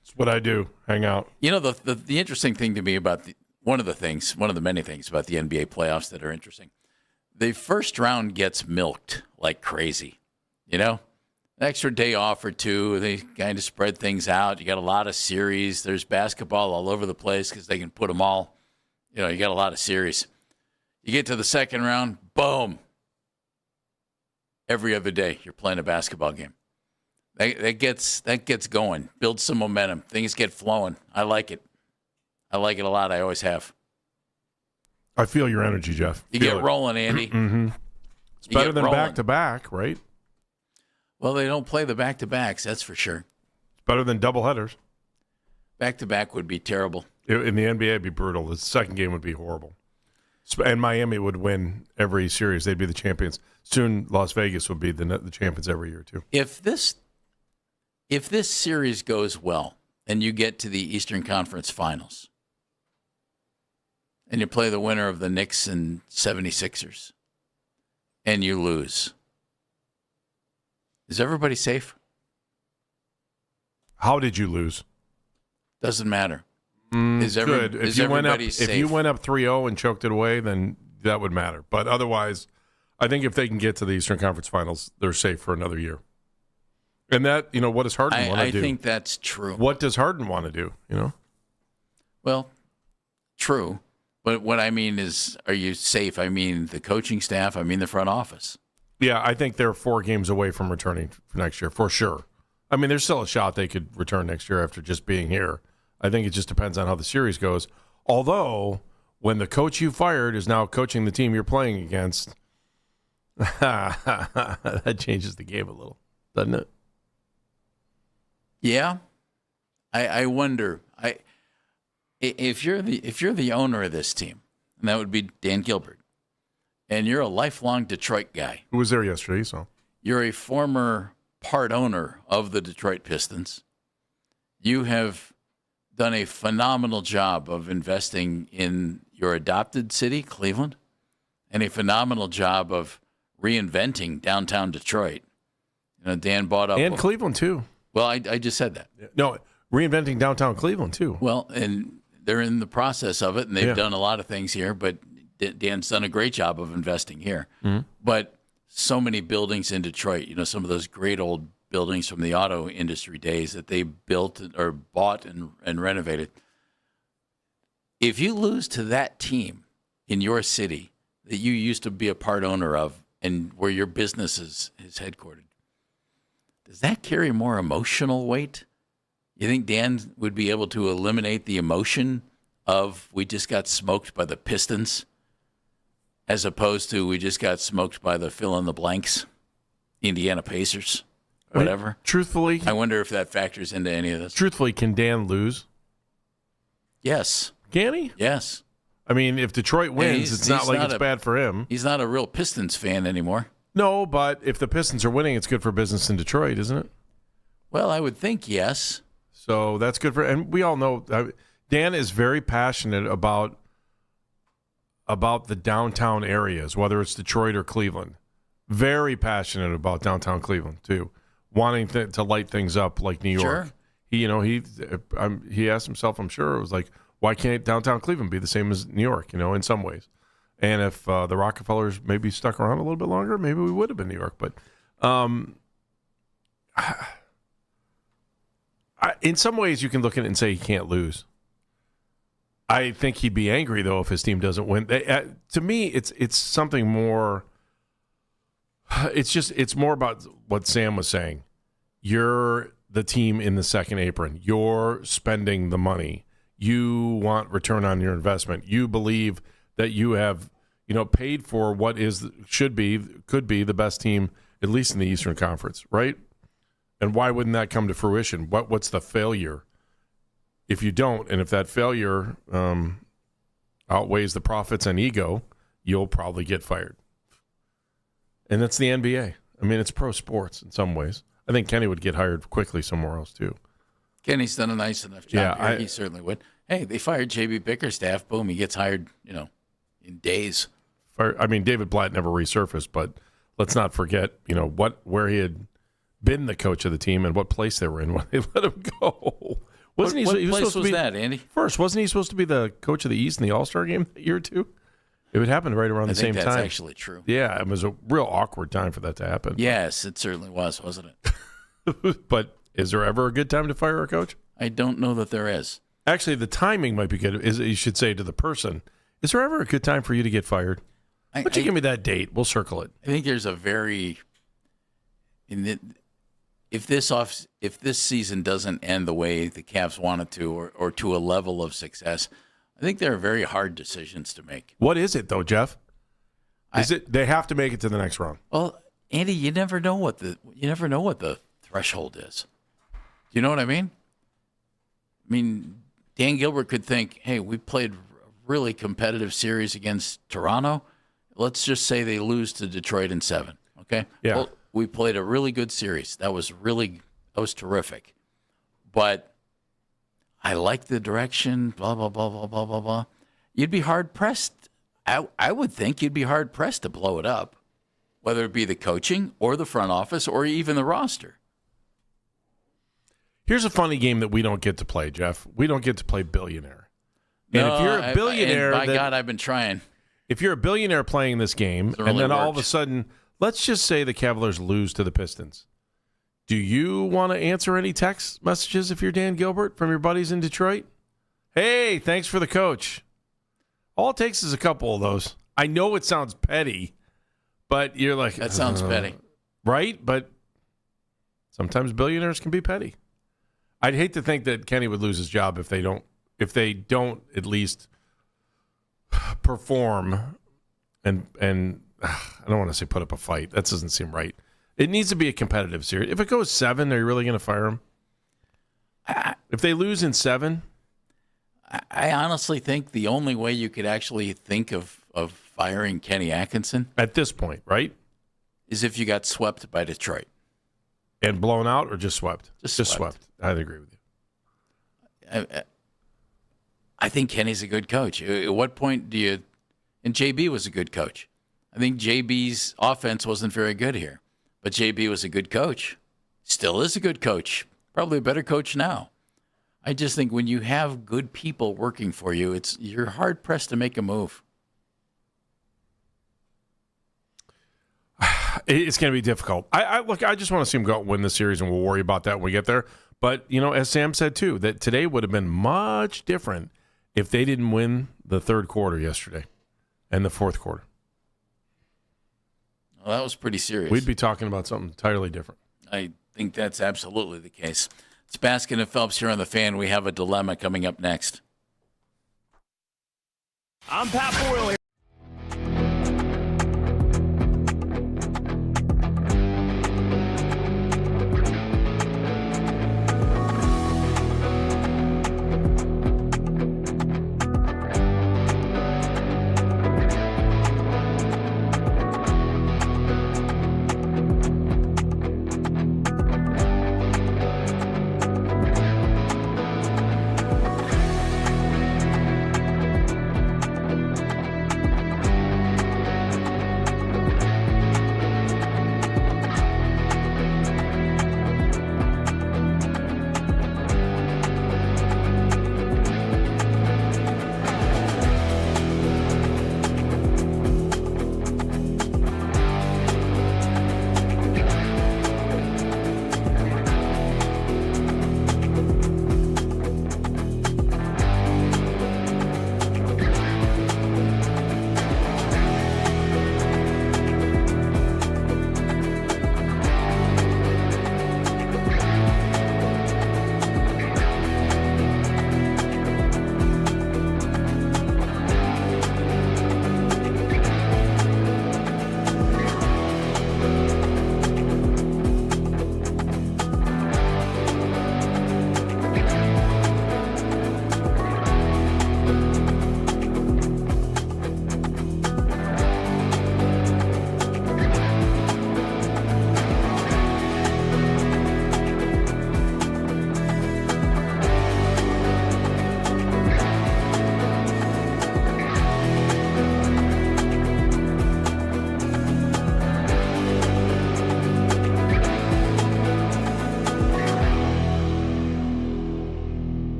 That's what I do, hang out. You know, the interesting thing to me about one of the many things about the NBA playoffs that are interesting, the first round gets milked like crazy. You know, an extra day off or two, they kind of spread things out. You got a lot of series. There's basketball all over the place because they can put them all. You know, you got a lot of series. You get to the second round, boom. Every other day, you're playing a basketball game. That gets going. Builds some momentum. Things get flowing. I like it. I like it a lot. I always have. I feel your energy, Jeff. You get rolling, Andy. Mm-hmm. It's better than back-to-back, right? Well, they don't play the back-to-backs, that's for sure. It's better than doubleheaders. Back-to-back would be terrible. In the NBA, it'd be brutal. The second game would be horrible. And Miami would win every series. They'd be the champions. Soon, Las Vegas would be the champions every year, too. If this series goes well and you get to the Eastern Conference Finals and you play the winner of the Knicks and 76ers and you lose, is everybody safe? How did you lose? Doesn't matter. Good. If you went up 3-0 and choked it away, then that would matter. But otherwise, I think if they can get to the Eastern Conference Finals, they're safe for another year. And that, what does Harden want to do? I think that's true. What does Harden want to do, Well, true. But what I mean is, are you safe? I mean the coaching staff. I mean the front office. Yeah, I think they're 4 games away from returning for next year, for sure. I mean, there's still a shot they could return next year after just being here. I think it just depends on how the series goes. Although, when the coach you fired is now coaching the team you're playing against, that changes the game a little, doesn't it? Yeah, I wonder. If you're the owner of this team, and that would be Dan Gilbert, and you're a lifelong Detroit guy. Who was there yesterday? So you're a former part owner of the Detroit Pistons. You have done a phenomenal job of investing in your adopted city, Cleveland, and a phenomenal job of reinventing downtown Detroit. Dan bought up... And Cleveland, too. Well, I just said that. No, reinventing downtown Cleveland, too. Well, and they're in the process of it, and they've done a lot of things here, but Dan's done a great job of investing here. Mm-hmm. But so many buildings in Detroit, some of those great old buildings from the auto industry days that they built or bought and renovated. If you lose to that team in your city that you used to be a part owner of and where your business is headquartered, does that carry more emotional weight? You think Dan would be able to eliminate the emotion of we just got smoked by the Pistons as opposed to we just got smoked by the fill-in-the-blanks, Indiana Pacers? Whatever. I mean, truthfully, I wonder if that factors into any of this. Truthfully, can Dan lose? Yes. Can he? Yes. I mean, if Detroit wins, it's not like it's bad for him. He's not a real Pistons fan anymore. No, but if the Pistons are winning, it's good for business in Detroit, isn't it? Well, I would think yes. So that's good for, and we all know Dan is very passionate about the downtown areas, whether it's Detroit or Cleveland. Very passionate about downtown Cleveland too. Wanting to light things up like New York. Sure. He asked himself, I'm sure, it was like, why can't downtown Cleveland be the same as New York, in some ways? And if the Rockefellers maybe stuck around a little bit longer, maybe we would have been New York. But in some ways, you can look at it and say he can't lose. I think he'd be angry, though, if his team doesn't win. To me, it's something more... It's more about what Sam was saying. You're the team in the second apron. You're spending the money. you want return on your investment. You believe that you have, paid for what could be the best team, at least in the Eastern Conference, right? And why wouldn't that come to fruition? What's the failure? If you don't, and if that failure outweighs the profits and ego, you'll probably get fired. And that's the NBA. I mean, it's pro sports in some ways. I think Kenny would get hired quickly somewhere else, too. Kenny's done a nice enough job here. He certainly would. Hey, they fired J.B. Bickerstaff. Boom, he gets hired, in days. David Blatt never resurfaced, but let's not forget, where he had been the coach of the team and what place they were in when they let him go. What place was that, Andy? First, wasn't he supposed to be the coach of the East in the All-Star game that year, too? It would happen right around the same time. I think that's actually true. Yeah, it was a real awkward time for that to happen. Yes, it certainly was, wasn't it? But is there ever a good time to fire a coach? I don't know that there is. Actually, the timing might be good. You should say to the person, is there ever a good time for you to get fired? Why don't you give me that date? We'll circle it. I think there's a very if this season doesn't end the way the Cavs want it to, or to a level of success, I think there are very hard decisions to make. What is it though, Jeff? They have to make it to the next round? Well, Andy, you never know what the threshold is. Do you know what I mean? I mean, Dan Gilbert could think, hey, we played a really competitive series against Toronto. Let's just say they lose to Detroit in 7, okay? Yeah. Well, we played a really good series. That was terrific. But I like the direction, blah, blah, blah, blah, blah, blah, blah. You'd be hard-pressed. I would think you'd be hard-pressed to blow it up, whether it be the coaching or the front office or even the roster. Here's a funny game that we don't get to play, Jeff. We don't get to play billionaire. And if you're a billionaire... by God, I've been trying. If you're a billionaire playing this game, and then all of a sudden, let's just say the Cavaliers lose to the Pistons. Do you want to answer any text messages if you're Dan Gilbert from your buddies in Detroit? Hey, thanks for the coach. All it takes is a couple of those. I know it sounds petty, but you're like... That sounds petty. Right? But sometimes billionaires can be petty. I'd hate to think that Kenny would lose his job if they don't at least perform and I don't want to say put up a fight. That doesn't seem right. It needs to be a competitive series. If it goes 7, are you really going to fire him? If they lose in 7? I honestly think the only way you could actually think of firing Kenny Atkinson at this point, right, is if you got swept by Detroit. And blown out or just swept? Just swept. I'd agree with you. I think Kenny's a good coach. At what point do you... And JB was a good coach. I think JB's offense wasn't very good here. But JB was a good coach. Still is a good coach. Probably a better coach now. I just think when you have good people working for you, you're hard-pressed to make a move. It's going to be difficult. I just want to see him go out and win the series, and we'll worry about that when we get there. But, as Sam said, too, that today would have been much different if they didn't win the third quarter yesterday and the fourth quarter. Well, that was pretty serious. We'd be talking about something entirely different. I think that's absolutely the case. It's Baskin and Phelps here on The Fan. We have a dilemma coming up next. I'm Pat Boyle here.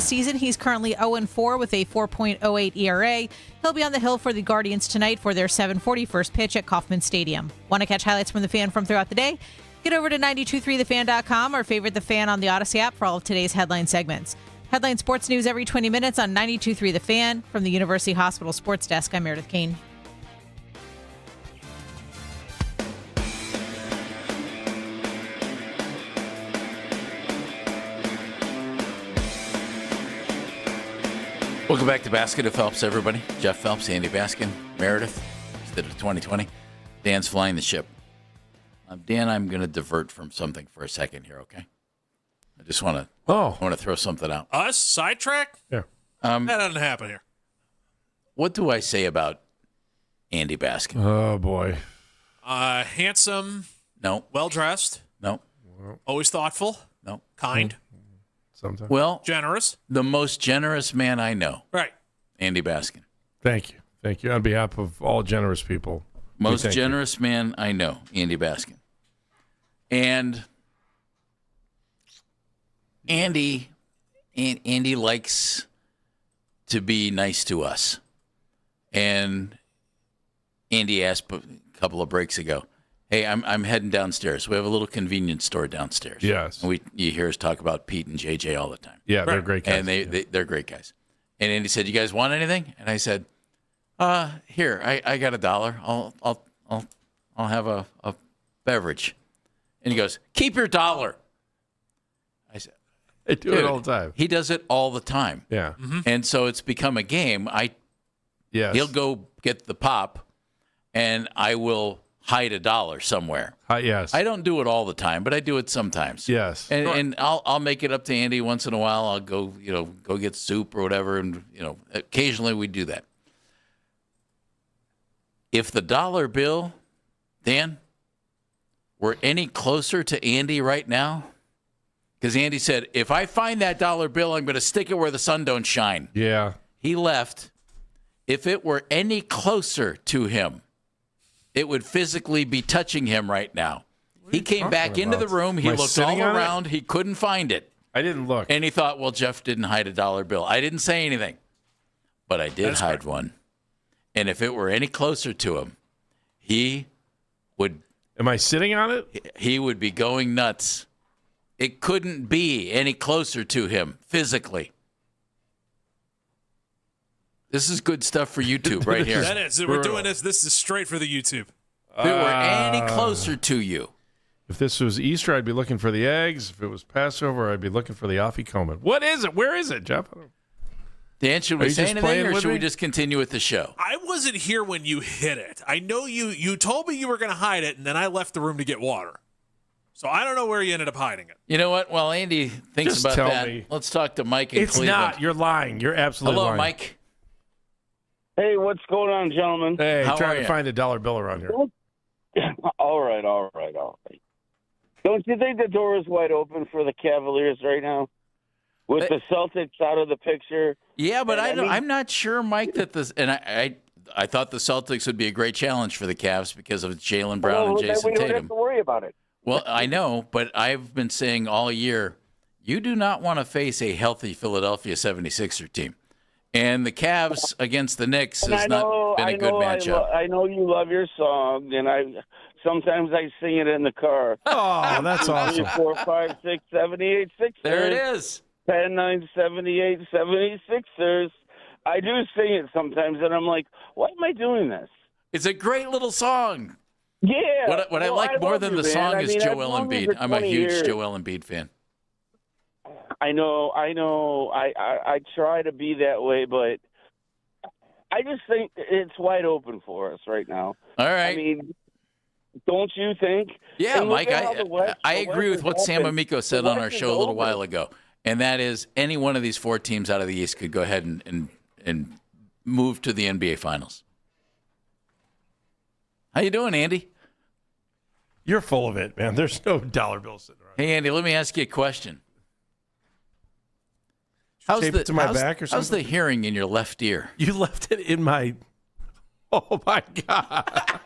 season. He's currently 0-4 with a 4.08 ERA. He'll be on the hill for the Guardians tonight for their 7:40 first pitch at Kauffman Stadium. Want to catch highlights from the Fan from throughout the day? Get over to 923thefan.com or favorite the Fan on the Odyssey app for all of today's headline segments. Headline sports news every 20 minutes on 92.3 The Fan. From the University Hospital Sports Desk, I'm Meredith Kane. Welcome back to Basket of Phelps, everybody. Jeff Phelps, Andy Baskin, Meredith, instead of 2020. Dan's flying the ship. Dan, I'm going to divert from something for a second here, okay? I just want to throw something out. Us? Sidetrack? Yeah. That doesn't happen here. What do I say about Andy Baskin? Oh, boy. Handsome. No. Well-dressed. No. Always thoughtful. No. Kind. Sometimes. Well, generous. The most generous man I know. Right. Andy Baskin. Thank you. Thank you. On behalf of all generous people. Most generous man I know, Andy Baskin. And Andy likes to be nice to us. And Andy asked a couple of breaks ago, hey, I'm heading downstairs. We have a little convenience store downstairs. Yes. And you hear us talk about Pete and JJ all the time. Yeah, they're great guys. And they're great guys. And Andy said, you guys want anything? And I said, here, I got $1. I'll have a beverage. And he goes, keep your $1. I said, I do it all the time. He does it all the time. Yeah. Mm-hmm. And so it's become a game. Yes. He'll go get the pop, and I will hide $1 somewhere. Yes. I don't do it all the time, but I do it sometimes. Yes. And I'll make it up to Andy once in a while. I'll go get soup or whatever, and occasionally we do that. If the dollar bill, Dan, were any closer to Andy right now, because Andy said, if I find that dollar bill, I'm going to stick it where the sun don't shine. Yeah. He left. If it were any closer to him, it would physically be touching him right now. He came back into the room. He looked all around. He couldn't find it. I didn't look. And he thought, well, Jeff didn't hide $1 bill. I didn't say anything, but I did hide one. And if it were any closer to him, he would. Am I sitting on it? He would be going nuts. It couldn't be any closer to him physically. This is good stuff for YouTube right here. That is. We're doing this. This is straight for the YouTube. If it were any closer to you. If this was Easter, I'd be looking for the eggs. If it was Passover, I'd be looking for the afikomen. What is it? Where is it, Jeff? Dan, should we say anything, or should we just continue with the show? I wasn't here when you hit it. I know you told me you were going to hide it, and then I left the room to get water. So I don't know where you ended up hiding it. You know what? While Andy thinks Just about tell that, me. let's talk to Mike in It's Cleveland. not. You're lying. You're absolutely Hello, lying. Mike. Hey, what's going on, gentlemen? Hey, How are trying to you? find $1 bill around here. All right. Don't you think the door is wide open for the Cavaliers right now? With the Celtics out of the picture? Yeah, but And I'm not sure, Mike, that this – and I thought the Celtics would be a great challenge for the Cavs because of Jaylen Brown and then Jason we don't have Tatum. to worry about it. Well, I know, but I've been saying all year, you do not want to face a healthy Philadelphia 76er team. And the Cavs against the Knicks has not been a good matchup. I know you love your song, and sometimes I sing it in the car. Oh, that's awesome. 3, 4, 5, 6, 7, 8, 6. There it is. 10, 9, 78, 76ers. I do sing it sometimes, and I'm like, why am I doing this? It's a great little song. Yeah. What I like more love than you, the man. song I is mean, I've Joel known you Embiid. for I'm a 20 huge years. Joel Embiid fan. I know. I try to be that way, but I just think it's wide open for us right now. All right. I mean, don't you think? Yeah, And look Mike, at how the West- I the agree West with what is Sam open. Amico said The on our West is show a little open. while ago, and that is any one of these four teams out of the East could go ahead and move to the NBA Finals. How you doing, Andy? You're full of it, man. There's no $1 bill sitting around. Hey, Andy, let me ask you a question. Tape it to my back or How's something? the hearing in your left ear? You left it in my. Oh my God!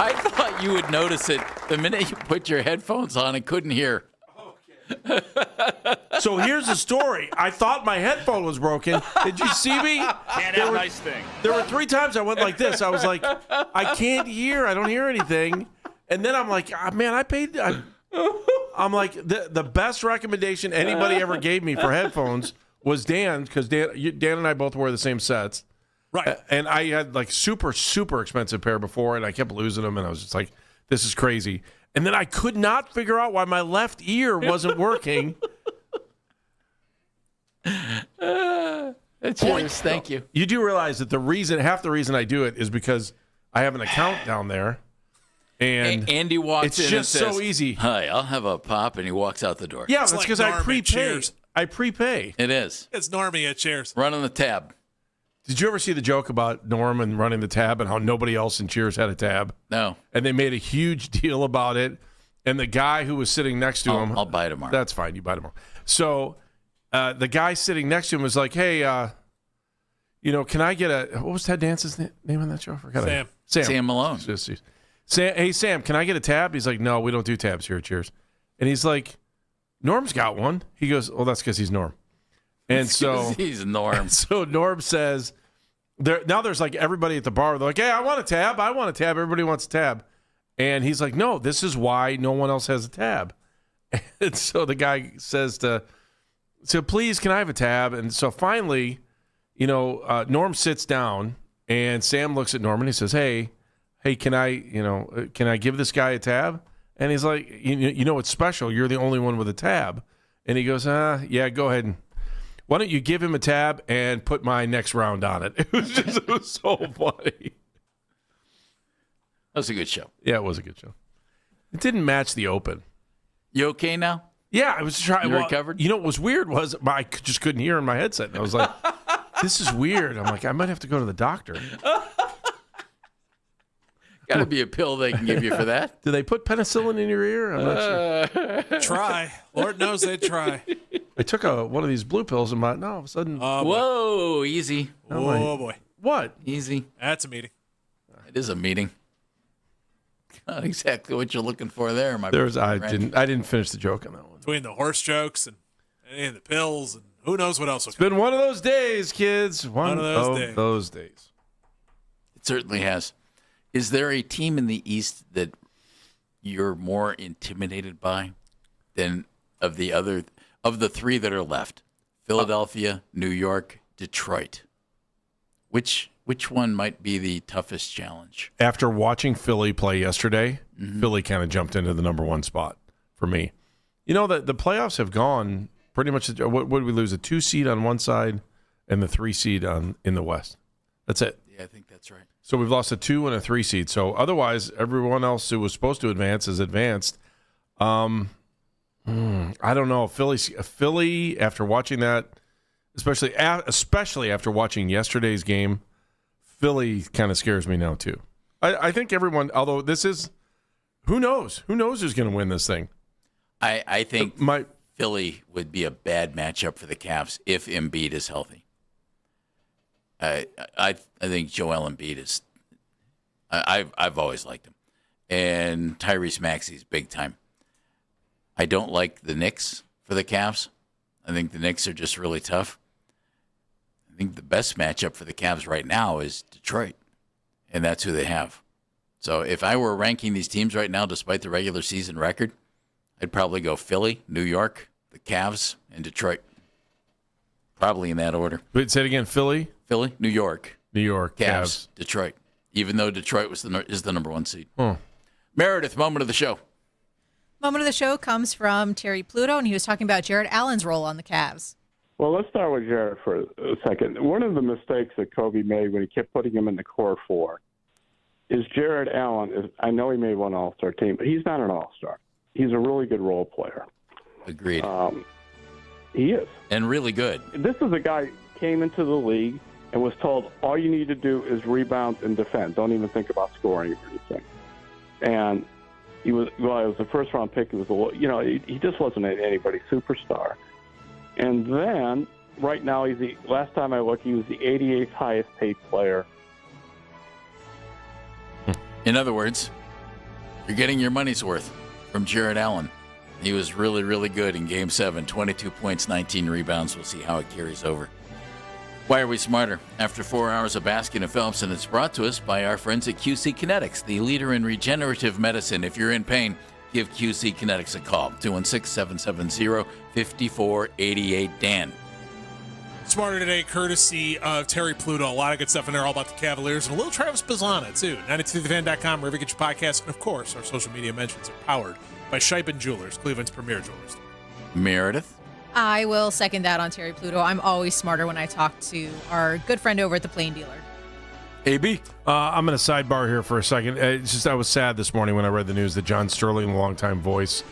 I thought you would notice it the minute you put your headphones on and couldn't hear. So here's the story. I thought my headphone was broken. Did you see me? Nice thing. There were 3 times I went like this. I was like, I can't hear. I don't hear anything. And then I'm like, man, I'm like, the best recommendation anybody ever gave me for headphones was Dan, because Dan and I both wear the same sets. Right. And I had like super, super expensive pair before, and I kept losing them, and I was just like, this is crazy. And then I could not figure out why my left ear wasn't working. Cheers, thank you. You do realize that half the reason I do it is because I have an account down there. And Andy walks it's in just and says, so easy. Hi, I'll have a pop, and he walks out the door. Yeah, It's that's like because I Norm at prepay. Cheers. I prepay. It is. It's Normie at Cheers. Run on the tab. Did you ever see the joke about Norm and running the tab and how nobody else in Cheers had a tab? No. And they made a huge deal about it. And the guy who was sitting next to him. I'll buy it tomorrow. That's fine. You buy tomorrow. So the guy sitting next to him was like, hey, can I get what was Ted Dance's name on that show? I forgot. Sam Malone. Hey, Sam, can I get a tab? He's like, no, we don't do tabs here at Cheers. And he's like, Norm's got one. He goes, well, that's because he's Norm. And so he's Norm. So Norm says, now there's like everybody at the bar. They're like, hey, I want a tab. I want a tab. Everybody wants a tab. And he's like, no, this is why no one else has a tab. And so the guy says so please, can I have a tab? And so finally, Norm sits down, and Sam looks at Norm and he says, hey, can I give this guy a tab? And he's like, you know what's special? You're the only one with a tab. And he goes, yeah, go ahead. Why don't you give him a tab and put my next round on it? It was so funny. That was a good show. Yeah, it was a good show. It didn't match the Open. You okay now? Yeah, I was trying. You recovered? What was weird was I just couldn't hear in my headset. And I was like, this is weird. I'm like, I might have to go to the doctor. Got to be a pill they can give you for that. Do they put penicillin in your ear? I'm not sure. Try. Lord knows they try. I took one of these blue pills and all of a sudden. Whoa, easy. Oh, boy. What? Easy. That's a meeting. It is a meeting. Not exactly what you're looking for there, my I didn't finish the joke on that one. Between the horse jokes and the pills and who knows what else. It's been one of those days, kids. One of those days. It certainly has. Is there a team in the East that you're more intimidated by than of the 3 that are left? Philadelphia, New York, Detroit. Which one might be the toughest challenge? After watching Philly play yesterday, Philly kind of jumped into the number 1 spot for me. The playoffs have gone pretty much. What did we lose? A 2 seed on one side and the 3 seed in the West. That's it. Yeah, I think that's right. So we've lost a 2 and a 3 seed. So otherwise, everyone else who was supposed to advance has advanced. I don't know. Philly, after watching that, especially after watching yesterday's game, Philly kind of scares me now too. I think everyone, although this is, who knows? Who knows who's going to win this thing? I think Philly would be a bad matchup for the Cavs if Embiid is healthy. I think Joel Embiid is. I've always liked him, and Tyrese Maxey's big time. I don't like the Knicks for the Cavs. I think the Knicks are just really tough. I think the best matchup for the Cavs right now is Detroit, and that's who they have. So if I were ranking these teams right now, despite the regular season record, I'd probably go Philly, New York, the Cavs, and Detroit. Probably in that order. Wait, say it again. Philly, New York, Cavs, Detroit. Even though Detroit is the number 1 seed. Huh. Meredith, moment of the show. Moment of the show comes from Terry Pluto, and he was talking about Jarrett Allen's role on the Cavs. Well, let's start with Jarrett for a second. One of the mistakes that Kobe made when he kept putting him in the core 4 is Jarrett Allen. I know he made one All-Star team, but he's not an All-Star. He's a really good role player. Agreed. He is. And really good. This is a guy who came into the league and was told all you need to do is rebound and defend. Don't even think about scoring or anything. And he was a first-round pick. He was he just wasn't anybody's superstar. And then right now last time I looked, he was the 88th highest paid player. In other words, You're getting your money's worth from Jared Allen. He was really, really good in Game 7. 22 points, 19 rebounds. We'll see how it carries over. Why are we smarter? After 4 hours of Baskin and Phelps, and it's brought to us by our friends at QC Kinetics, the leader in regenerative medicine. If you're in pain, give QC Kinetics a call. 216-770-5488-DAN. Smarter today, courtesy of Terry Pluto. A lot of good stuff in there, all about the Cavaliers, and a little Travis Bizzana, too. 92thefan.com, wherever you get your podcasts. And, of course, our social media mentions are powered by Shipen Jewelers, Cleveland's premier jewelers. Meredith? I will second that on Terry Pluto. I'm always smarter when I talk to our good friend over at the Plain Dealer. AB? I'm going to sidebar here for a second. It's just I was sad this morning when I read the news that John Sterling, the longtime voice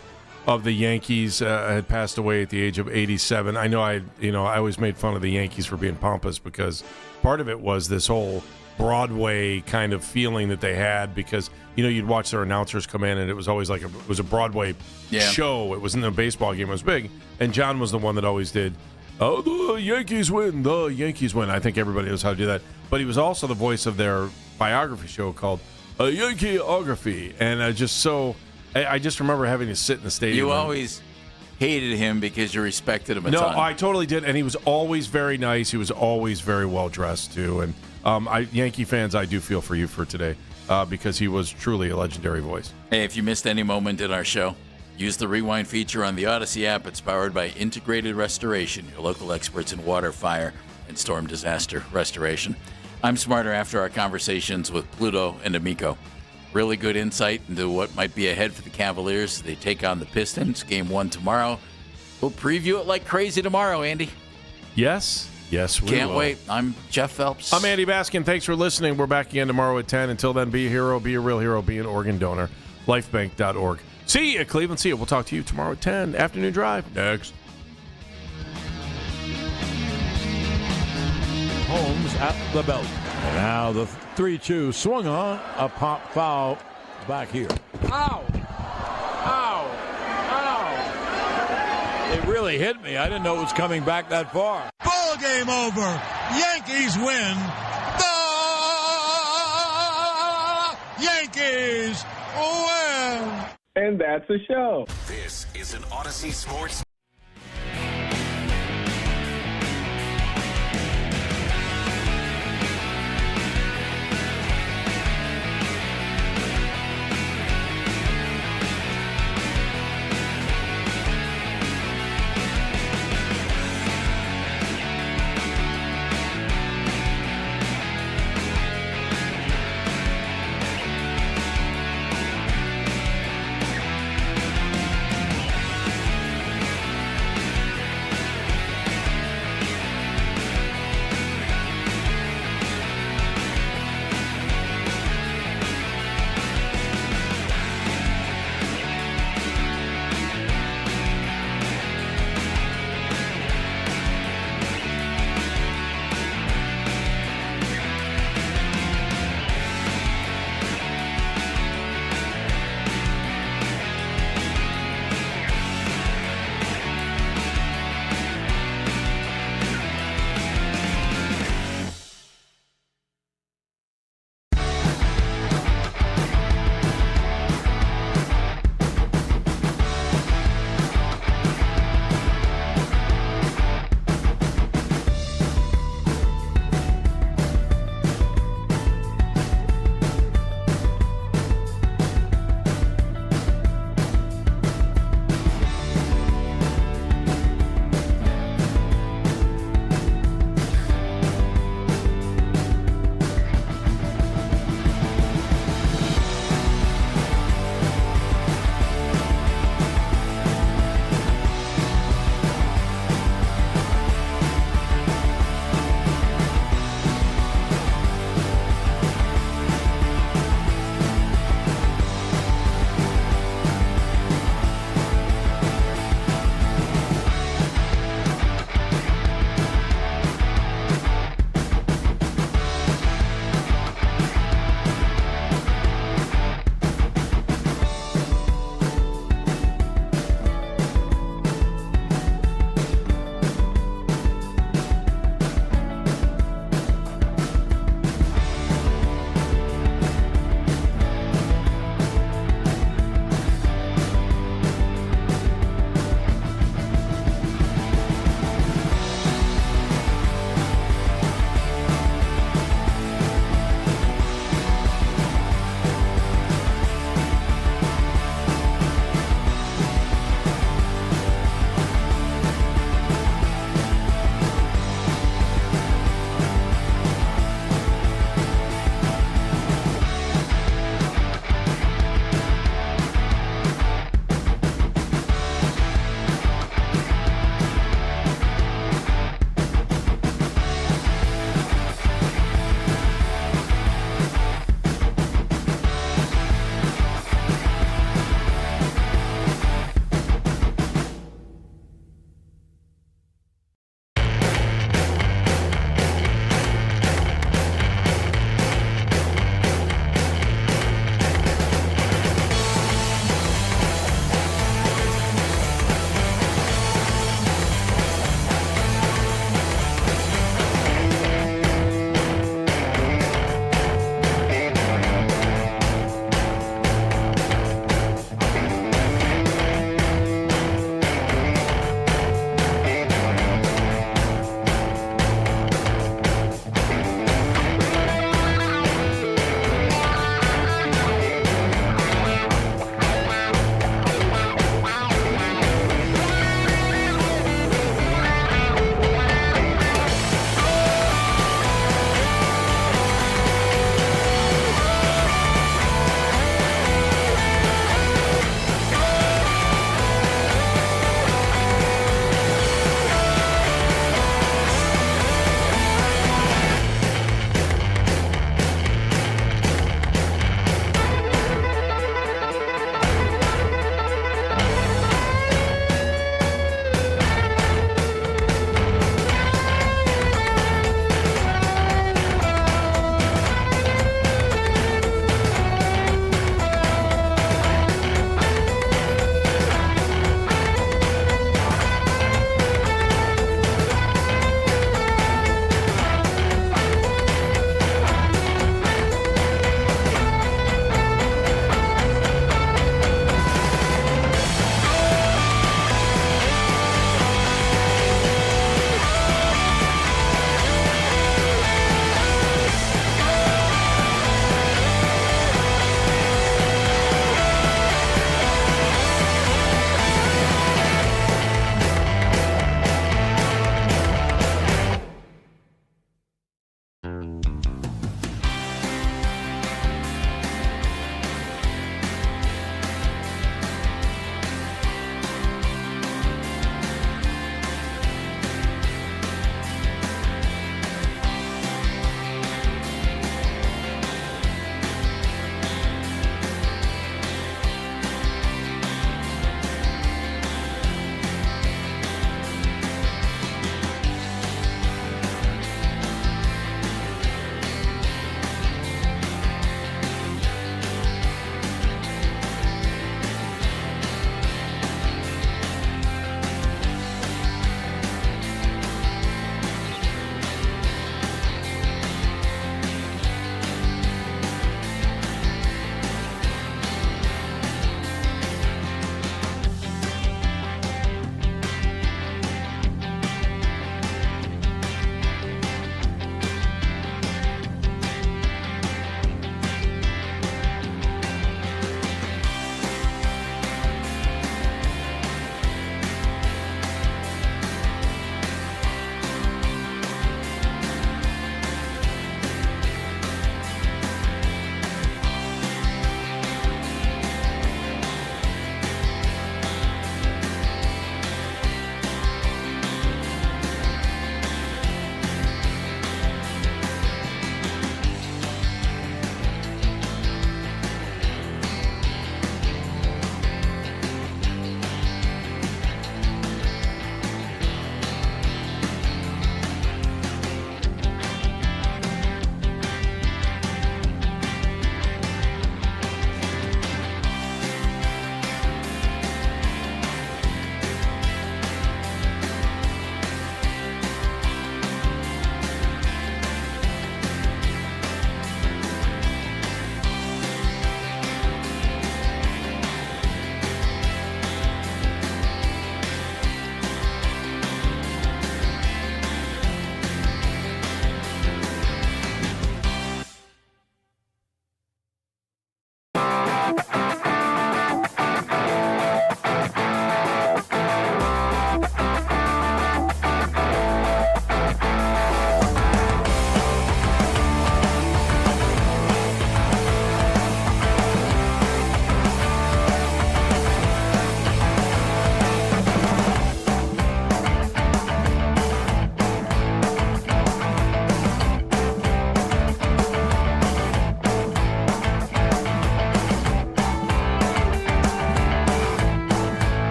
of the Yankees, had passed away at the age of 87. I know I always made fun of the Yankees for being pompous because part of it was this whole Broadway kind of feeling that they had because, you'd watch their announcers come in and it was always like it was a Broadway show. It wasn't a baseball game. It was big. And John was the one that always did, "Oh, the Yankees win, the Yankees win." I think everybody knows how to do that. But he was also the voice of their biography show called Yankeeography. And I just remember having to sit in the stadium. You always hated him because you respected him a ton. No, I totally did. And he was always very nice. He was always very well dressed, too. And Yankee fans, I do feel for you for today because he was truly a legendary voice. Hey, if you missed any moment in our show, use the Rewind feature on the Odyssey app. It's powered by Integrated Restoration, your local experts in water, fire, and storm disaster restoration. I'm smarter after our conversations with Pluto and Amico. Really good insight into what might be ahead for the Cavaliers. They take on the Pistons, Game 1 tomorrow. We'll preview it like crazy tomorrow, Andy. Yes, we Can't will. wait. I'm Jeff Phelps. I'm Andy Baskin. Thanks for listening. We're back again tomorrow at 10. Until then, be a hero, be a real hero, be an organ donor. Lifebank.org. See you, Cleveland. See you. We'll talk to you tomorrow at 10. Afternoon Drive. Next. Holmes at the belt. And now the 3-2 swung on. A pop foul back here. Ow! Ow! Ow! It really hit me. I didn't know it was coming back that far. Ball game over. Yankees win. The Yankees win. And that's the show. This is an Odyssey Sports.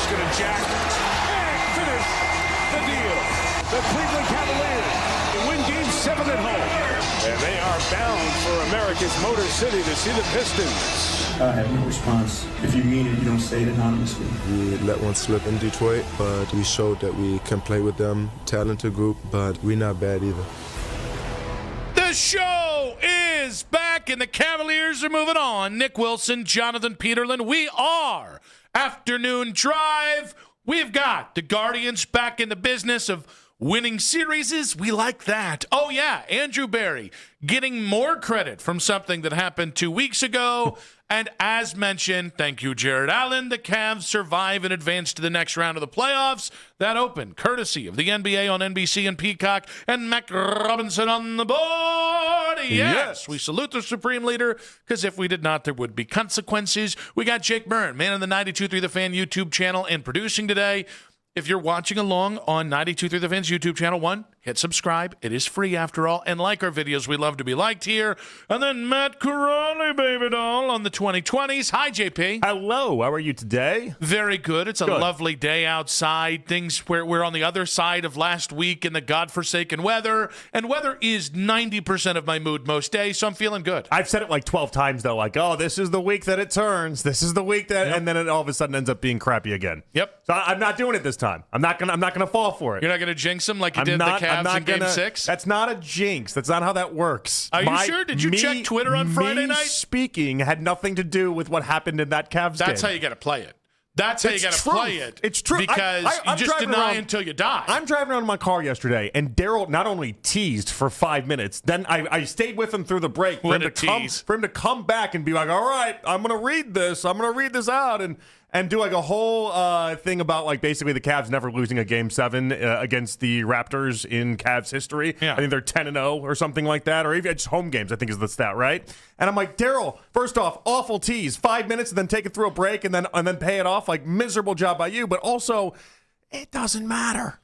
It's going to jack and finish the deal. The Cleveland Cavaliers win Game 7 at home. And they are bound for America's Motor City to see the Pistons. I have no response. If you mean it, you don't say it anonymously. We let one slip in Detroit, but we showed that we can play with them. Talented group, but we're not bad either. The show is back, and the Cavaliers are moving on. Nick Wilson, Jonathan Peterlin. We are Afternoon Drive. We've got the Guardians back in the business of winning series. We like that. Oh, yeah, Andrew Barry getting more credit from something that happened 2 weeks ago. And as mentioned, thank you, Jared Allen, the Cavs survive and advance to the next round of the playoffs. That opened courtesy of the NBA on NBC and Peacock, and Mac Robinson on the board. Yes, we salute the Supreme Leader, because if we did not, there would be consequences. We got Jake Byrne, man of the 92.3 The Fan YouTube channel, and producing today. If you're watching along on 92.3 The Fan's YouTube channel, one, hit subscribe. It is free after all. And like our videos. We love to be liked here. And then Matt Corrali, baby doll, on the 2020s. Hi, JP. Hello. How are you today? Very good. It's a lovely day outside. Things we're on the other side of last week in the godforsaken weather. And weather is 90% of my mood most days, so I'm feeling good. I've said it like 12 times, though. Like, oh, this is the week that it turns. This is the week that, and then it all of a sudden ends up being crappy again. Yep. So I'm not doing it this time. I'm not gonna fall for it. You're not gonna jinx them like you did the Cavs in Game 6? That's not a jinx. That's not how that works. Are you sure? Did you check Twitter on Friday night? Speaking had nothing to do with what happened in that Cavs game. That's how you got to play it. That's how you got to play it. It's true. Because you just deny until you die. I'm driving around in my car yesterday, and Daryl not only teased for 5 minutes, then I stayed with him through the break for him to come back and be like, all right, I'm going to read this. I'm going to read this out. And do like a whole thing about like basically the Cavs never losing a Game 7 against the Raptors in Cavs history. Yeah. I think they're 10-0 or something like that, or even just home games, I think is the stat, right? And I'm like, Daryl, first off, awful tease, 5 minutes and then take it through a break and then pay it off. Like, miserable job by you, but also it doesn't matter.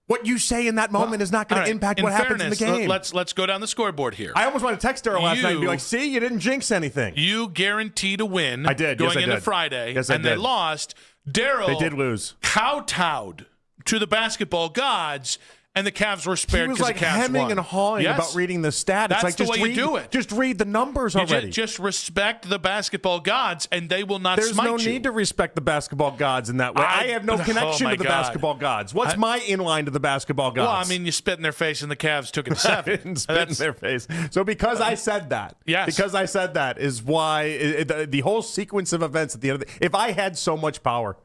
What you say in that moment is not going to impact what happens in the game. Let's go down the scoreboard here. I almost want to text Daryl last night and be like, see, you didn't jinx anything. You guaranteed a win. I did. Going into Friday. Yes, I did. And they lost. Daryl. They did lose. Kowtowed to the basketball gods. And the Cavs were spared because the Cavs won. He was like hemming and hawing about reading the stat. That's like, the way you do it. Just read the numbers already. Just respect the basketball gods, and they will not smite you. There's no need to respect the basketball gods in that way. I have no connection to the basketball gods. What's my inline to the basketball gods? Well, I mean, you spit in their face, and the Cavs took it to 7. I didn't spit in their face. So because I said that, is why the whole sequence of events at the end of if I had so much power,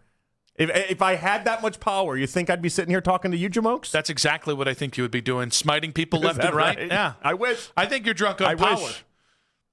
If I had that much power, you think I'd be sitting here talking to you, Jamokes? That's exactly what I think you would be doing, smiting people left and right. Yeah, I wish. I think you're drunk on power.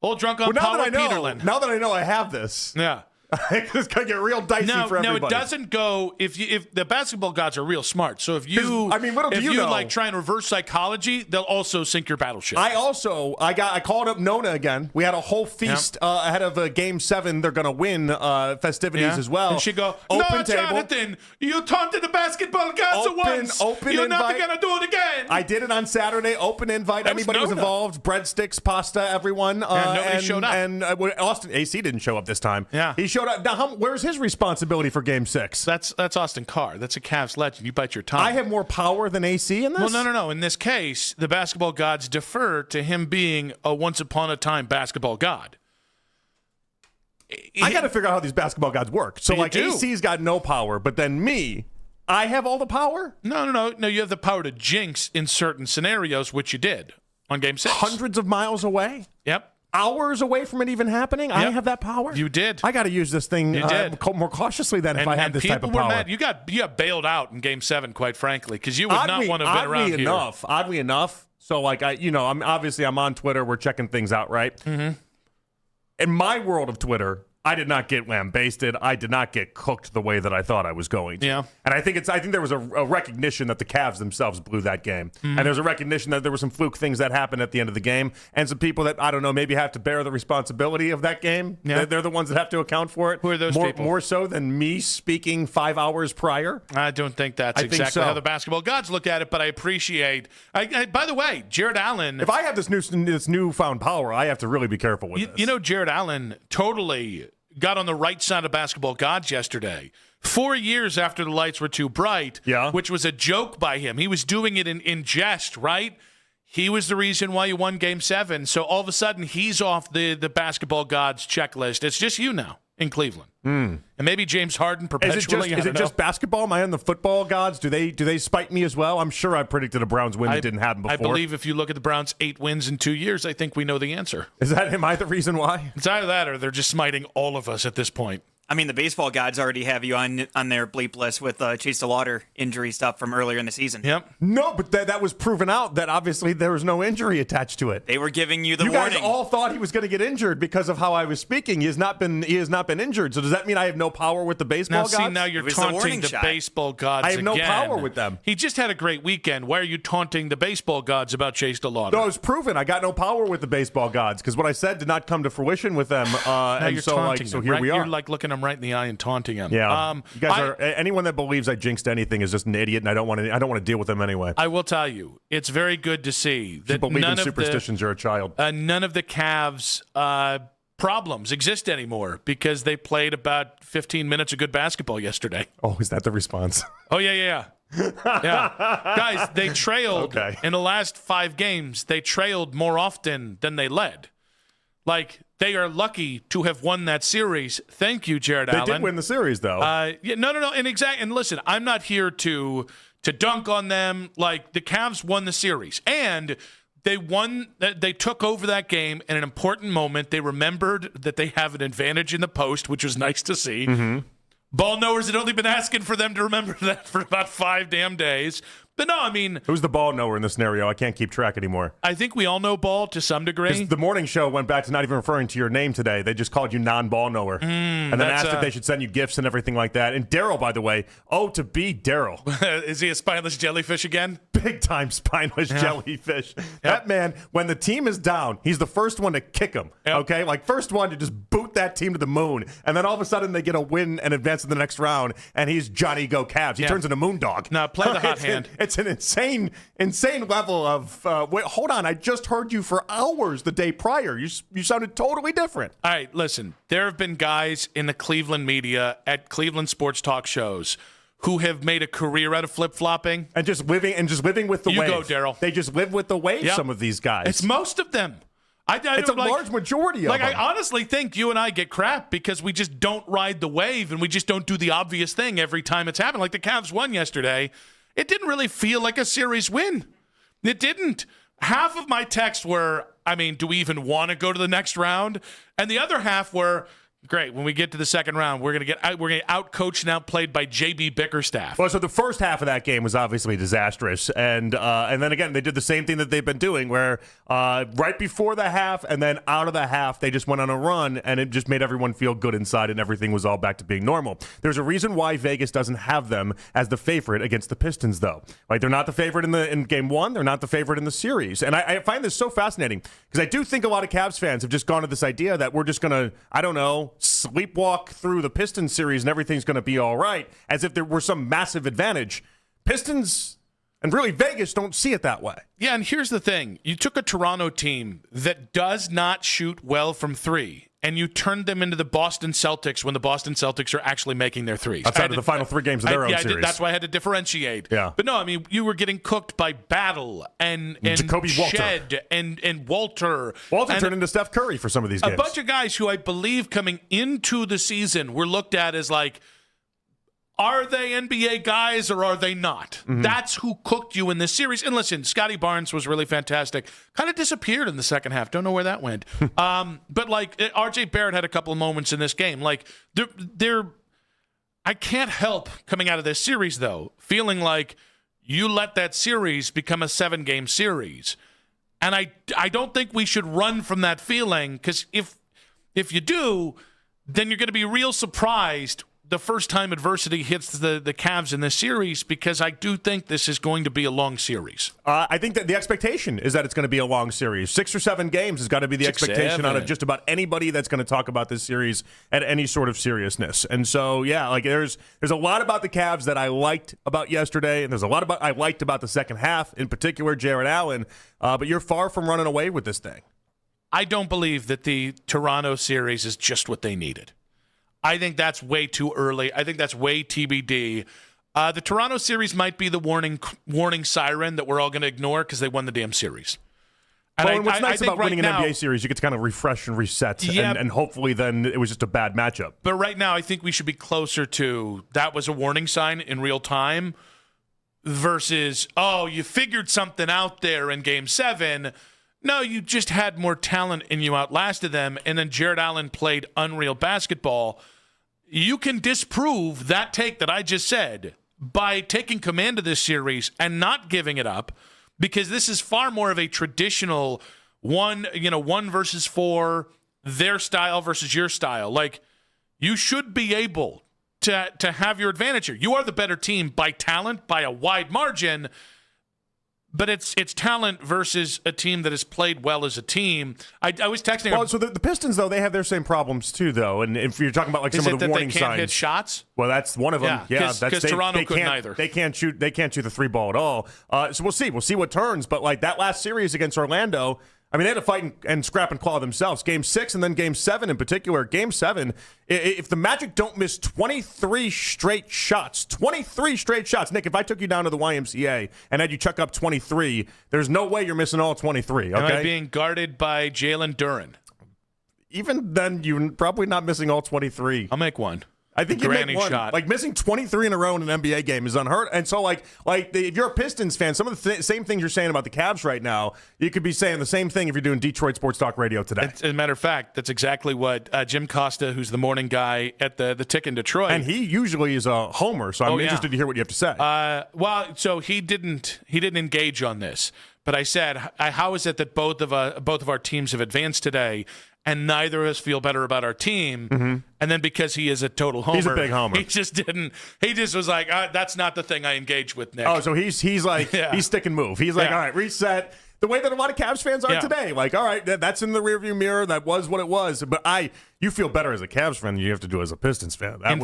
Old drunk on power, Peterlin. Now that I know I have this, yeah. It's gonna get real dicey for everybody. No, it doesn't go if the basketball gods are real smart. So if you like try and reverse psychology, they'll also sink your battleship. I called up Nona again. We had a whole feast ahead of Game 7. They're gonna win festivities as well. And she go, open table. Jonathan, you taunted the basketball gods once. You're never gonna do it again. I did it on Saturday. Open invite. Anybody was involved. Breadsticks, pasta, everyone. Nobody showed up. And Austin AC didn't show up this time. Yeah, he showed up. Now, where's his responsibility for Game 6? That's Austin Carr. That's a Cavs legend. You bite your tongue. I have more power than AC in this? Well, no. In this case, the basketball gods defer to him being a once-upon-a-time basketball god. I got to figure out how these basketball gods work. So, AC's got no power, but then me, I have all the power? No. You have the power to jinx in certain scenarios, which you did on Game 6. Hundreds of miles away? Yep. Hours away from it even happening? Yep. I have that power? You did. I got to use this thing more cautiously than if I had this type of power. Mad. You got bailed out in Game 7, quite frankly, because you would not want to have been around here. Oddly enough, so I'm on Twitter. We're checking things out, right? Mm-hmm. In my world of Twitter, I did not get lambasted. I did not get cooked the way that I thought I was going to. Yeah. And I think there was a recognition that the Cavs themselves blew that game. Mm-hmm. And there's a recognition that there were some fluke things that happened at the end of the game. And some people that, I don't know, maybe have to bear the responsibility of that game. Yeah. They're the ones that have to account for it. Who are those people? More so than me speaking 5 hours prior? I don't think that's exactly how the basketball gods look at it, but I appreciate. By the way, Jared Allen. If I have this newfound power, I have to really be careful with this. You know, Jared Allen totally got on the right side of basketball gods yesterday. 4 years after the lights were too bright, which was a joke by him. He was doing it in jest, right? He was the reason why you won Game 7. So all of a sudden, he's off the basketball gods checklist. It's just you now in Cleveland. And maybe James Harden perpetually. Is it just basketball? Am I on the football gods? Do they spite me as well? I'm sure I predicted a Browns win that didn't happen before. I believe if you look at the Browns' 8 wins in 2 years, I think we know the answer. Am I the reason why? It's either that or they're just smiting all of us at this point. I mean, the baseball gods already have you on their bleep list with Chase DeLauder injury stuff from earlier in the season. Yep. No, but that was proven out that obviously there was no injury attached to it. They were giving you the warning. You guys all thought he was going to get injured because of how I was speaking. He has not been injured. So does that mean I have no power with the baseball gods? Now you're taunting the baseball gods. I have no again. power with them. He just had a great weekend. Why are you taunting the baseball gods about Chase DeLauder? No, it was proven. I got no power with the baseball gods because what I said did not come to fruition with them. Now and you're so taunting so them, here right? we are. You're like looking him right in the eye and taunting him. Yeah, you guys are. Anyone that believes I jinxed anything is just an idiot, and I don't want to deal with them anyway. I will tell you, it's very good to see that people believe in superstitions. You're a child. None of the Cavs' problems exist anymore because they played about 15 minutes of good basketball yesterday. Oh, is that the response? Oh yeah. Guys, they trailed in the last 5 games. They trailed more often than they led. Like, they are lucky to have won that series. Thank you, Jared Allen. They did win the series, though. No. And listen, I'm not here to dunk on them. Like, the Cavs won the series. And they won. They took over that game in an important moment. They remembered that they have an advantage in the post, which was nice to see. Mm-hmm. Ball knowers had only been asking for them to remember that for about 5 damn days. But no, I mean... Who's the ball knower in this scenario? I can't keep track anymore. I think we all know ball to some degree. The morning show went back to not even referring to your name today. They just called you non-ball knower. And then asked if they should send you gifts and everything like that. And Daryl, by the way, to be Daryl. Is he a spineless jellyfish again? Big-time spineless jellyfish. That man, when the team is down, he's the first one to kick them. Okay? Like, first one to just boot that team to the moon. And then all of a sudden they get a win and advance to the next round. And he's Johnny Go Cavs. He turns into Moondog. Now, play the hot hand. It's an insane level of wait, hold on, I just heard you for hours the day prior. You sounded totally different. All right, listen, there have been guys in the Cleveland media at Cleveland sports talk shows who have made a career out of flip-flopping and just living with the wave. You go, Daryl. They just live with the wave. Some of these guys. It's most of them. It's a large majority of them. I honestly think you and I get crap because we just don't ride the wave and we just don't do the obvious thing every time it's happened. Like the Cavs won yesterday. It didn't really feel like a series win. It didn't. Half of my texts were, do we even want to go to the next round? And the other half were, great, when we get to the second round, we're going to get out-coached and outplayed by J.B. Bickerstaff. Well, so the first half of that game was obviously disastrous. And then again, they did the same thing that they've been doing where right before the half and then out of the half, they just went on a run and it just made everyone feel good inside and everything was all back to being normal. There's a reason why Vegas doesn't have them as the favorite against the Pistons, though. Like, they're not the favorite in game 1. They're not the favorite in the series. And I find this so fascinating because I do think a lot of Cavs fans have just gone to this idea that we're just going to, sleepwalk through the Pistons series and everything's going to be all right, as if there were some massive advantage. Pistons and really Vegas don't see it that way. Yeah, and here's the thing. You took a Toronto team that does not shoot well from 3, and you turned them into the Boston Celtics when the Boston Celtics are actually making their threes. Outside of the final 3 games of their own series. That's why I had to differentiate. Yeah. But no, you were getting cooked by Battle and Jacoby Shed and Walter. Walter turned into Steph Curry for some of these games. A bunch of guys who I believe coming into the season were looked at as like, are they NBA guys or are they not? Mm-hmm. That's who cooked you in this series. And listen, Scotty Barnes was really fantastic. Kind of disappeared in the second half. Don't know where that went. But like RJ Barrett had a couple of moments in this game. Like I can't help coming out of this series though, feeling like you let that series become a 7-game series. And I don't think we should run from that feeling, because if you do, then you're going to be real surprised the first time adversity hits the Cavs in this series, because I do think this is going to be a long series. I think that the expectation is that it's going to be a long series. 6 or 7 games has got to be the expectation out of just about anybody that's going to talk about this series at any sort of seriousness. And so, yeah, like there's a lot about the Cavs that I liked about yesterday, and there's a lot about I liked about the second half, in particular Jared Allen, but you're far from running away with this thing. I don't believe that the Toronto series is just what they needed. I think that's way too early. I think that's way TBD. The Toronto series might be the warning siren that we're all going to ignore because they won the damn series. And what's nice about winning an NBA series, you get to kind of refresh and reset, and hopefully then it was just a bad matchup. But right now, I think we should be closer to that was a warning sign in real time versus, oh, you figured something out there in Game 7. No, you just had more talent and you outlasted them, and then Jared Allen played unreal basketball. You can disprove that take that I just said by taking command of this series and not giving it up, because this is far more of a traditional 1 versus 4, their style versus your style. Like, you should be able to have your advantage here. You are the better team by talent, by a wide margin, but it's talent versus a team that has played well as a team. I was texting. Well, so the Pistons, though, they have their same problems too, though. And if you're talking about like some of the warning signs, they can't hit shots. Well, that's one of them. Yeah, because Toronto couldn't either. They can't shoot the 3-ball at all. So we'll see. We'll see what turns. But like that last series against Orlando, I mean, they had to fight and scrap and claw themselves. Game 6 and then Game 7 in particular. Game 7, if the Magic don't miss 23 straight shots, Nick, if I took you down to the YMCA and had you chuck up 23, there's no way you're missing all 23, okay? Am I being guarded by Jalen Duren? Even then, you're probably not missing all 23. I'll make one. I think you make one. Shot. Like missing 23 in a row in an NBA game is unheard. And so, if you're a Pistons fan, some of the same things you're saying about the Cavs right now, you could be saying the same thing if you're doing Detroit Sports Talk Radio today. As a matter of fact, that's exactly what Jim Costa, who's the morning guy at the Tick in Detroit, and he usually is a homer. So I'm interested to hear what you have to say. So he didn't engage on this, but I said, how is it that both of our teams have advanced today? And neither of us feel better about our team. Mm-hmm. And then because he is a total homer. He's a big homer. He just didn't. He just was like, that's not the thing I engage with, Nick. Oh, so he's like, he's stick and move. He's like, all right, reset. The way that a lot of Cavs fans are today. Like, all right, that's in the rearview mirror. That was what it was. But you feel better as a Cavs fan than you have to do as a Pistons fan. That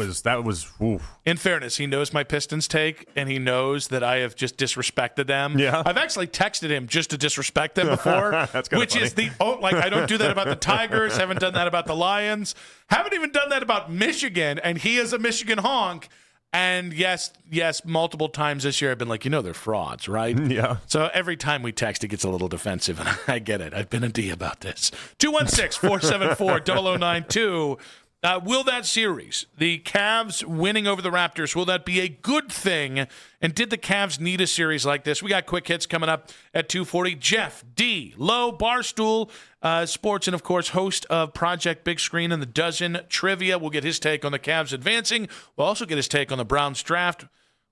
was. Oof. In fairness, he knows my Pistons take, and he knows that I have just disrespected them. Yeah. I've actually texted him just to disrespect them before. That's kind of funny. I don't do that about the Tigers. Haven't done that about the Lions. Haven't even done that about Michigan. And he is a Michigan honk. And yes, multiple times this year I've been like, they're frauds, right? Yeah. So every time we text, it gets a little defensive, and I get it. I've been a D about this. 216-474-0092. Will that series, the Cavs winning over the Raptors, will that be a good thing? And did the Cavs need a series like this? We got quick hits coming up at 2:40. Jeff, D, Low, Barstool Sports, and, of course, host of Project Big Screen and the Dozen Trivia. We'll get his take on the Cavs advancing. We'll also get his take on the Browns draft.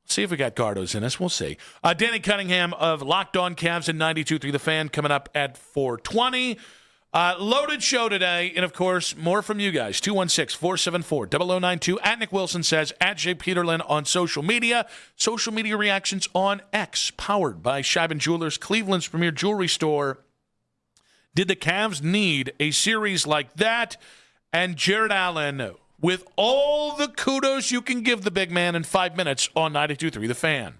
See if we got Gardos in us. We'll see. Danny Cunningham of Locked On Cavs and 92.3 The Fan coming up at 4:20. Loaded show today, and of course, more from you guys. 216-474-0092. At Nick Wilson Says, at Jay Peterlin on social media. Social media reactions on X, powered by Scheiben Jewelers, Cleveland's premier jewelry store. Did the Cavs need a series like that? And Jared Allen, with all the kudos you can give the big man in 5 minutes on 92.3 The Fan.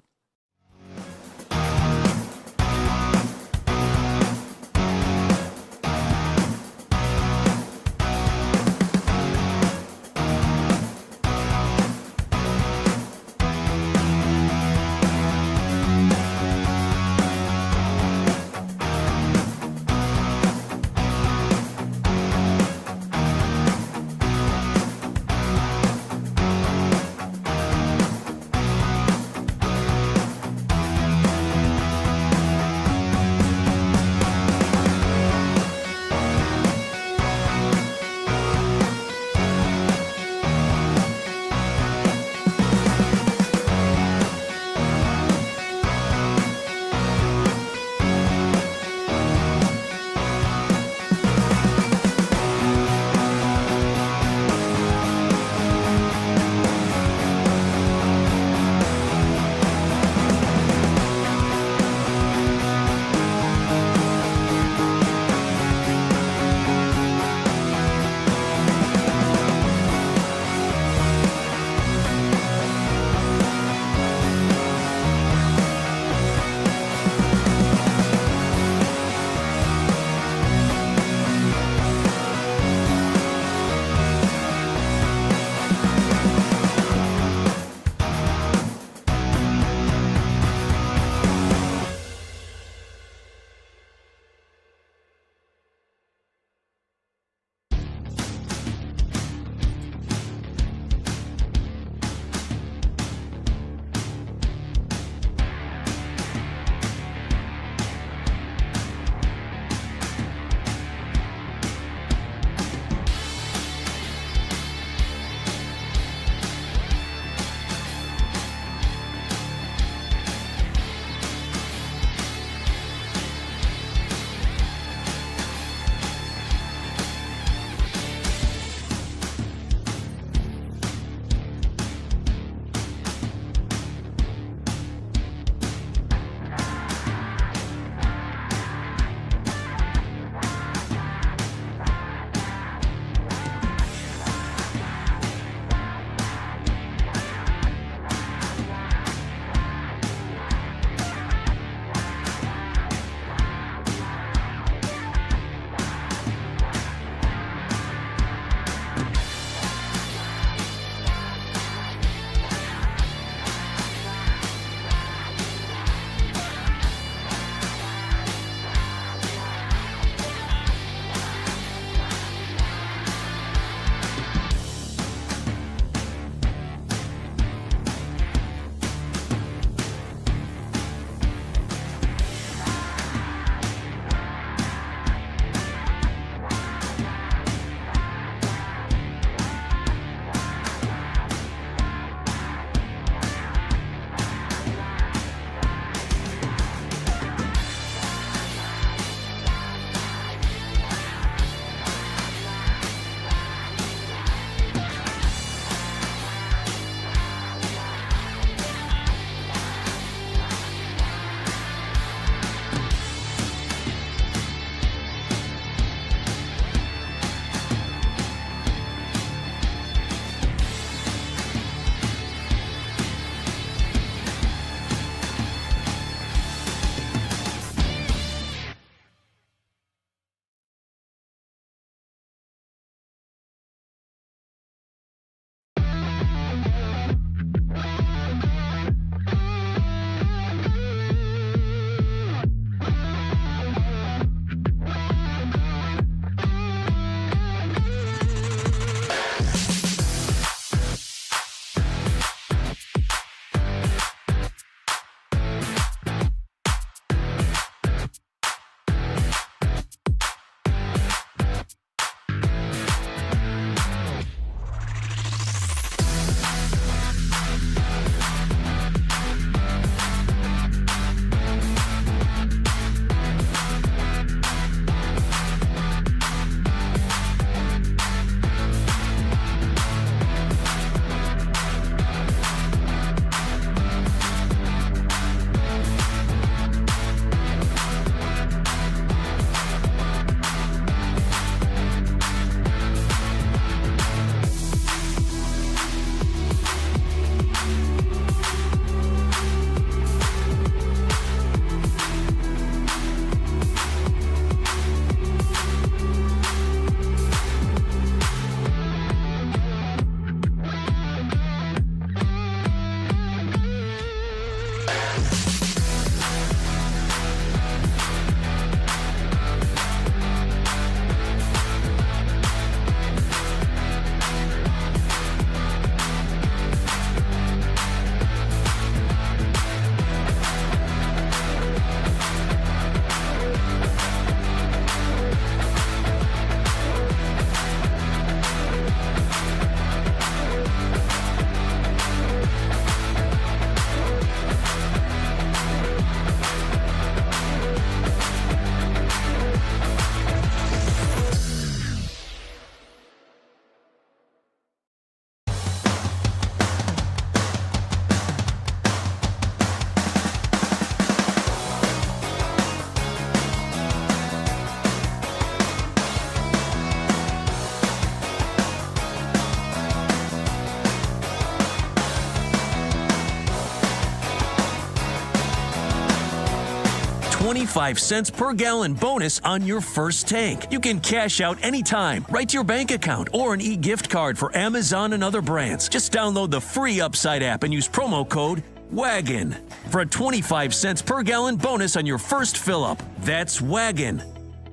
25 cents per gallon bonus on your first tank. You can cash out anytime, right to your bank account, or an e-gift card for Amazon and other brands. Just download the free Upside app and use promo code WAGON for a 25 cents per gallon bonus on your first fill-up. That's WAGON.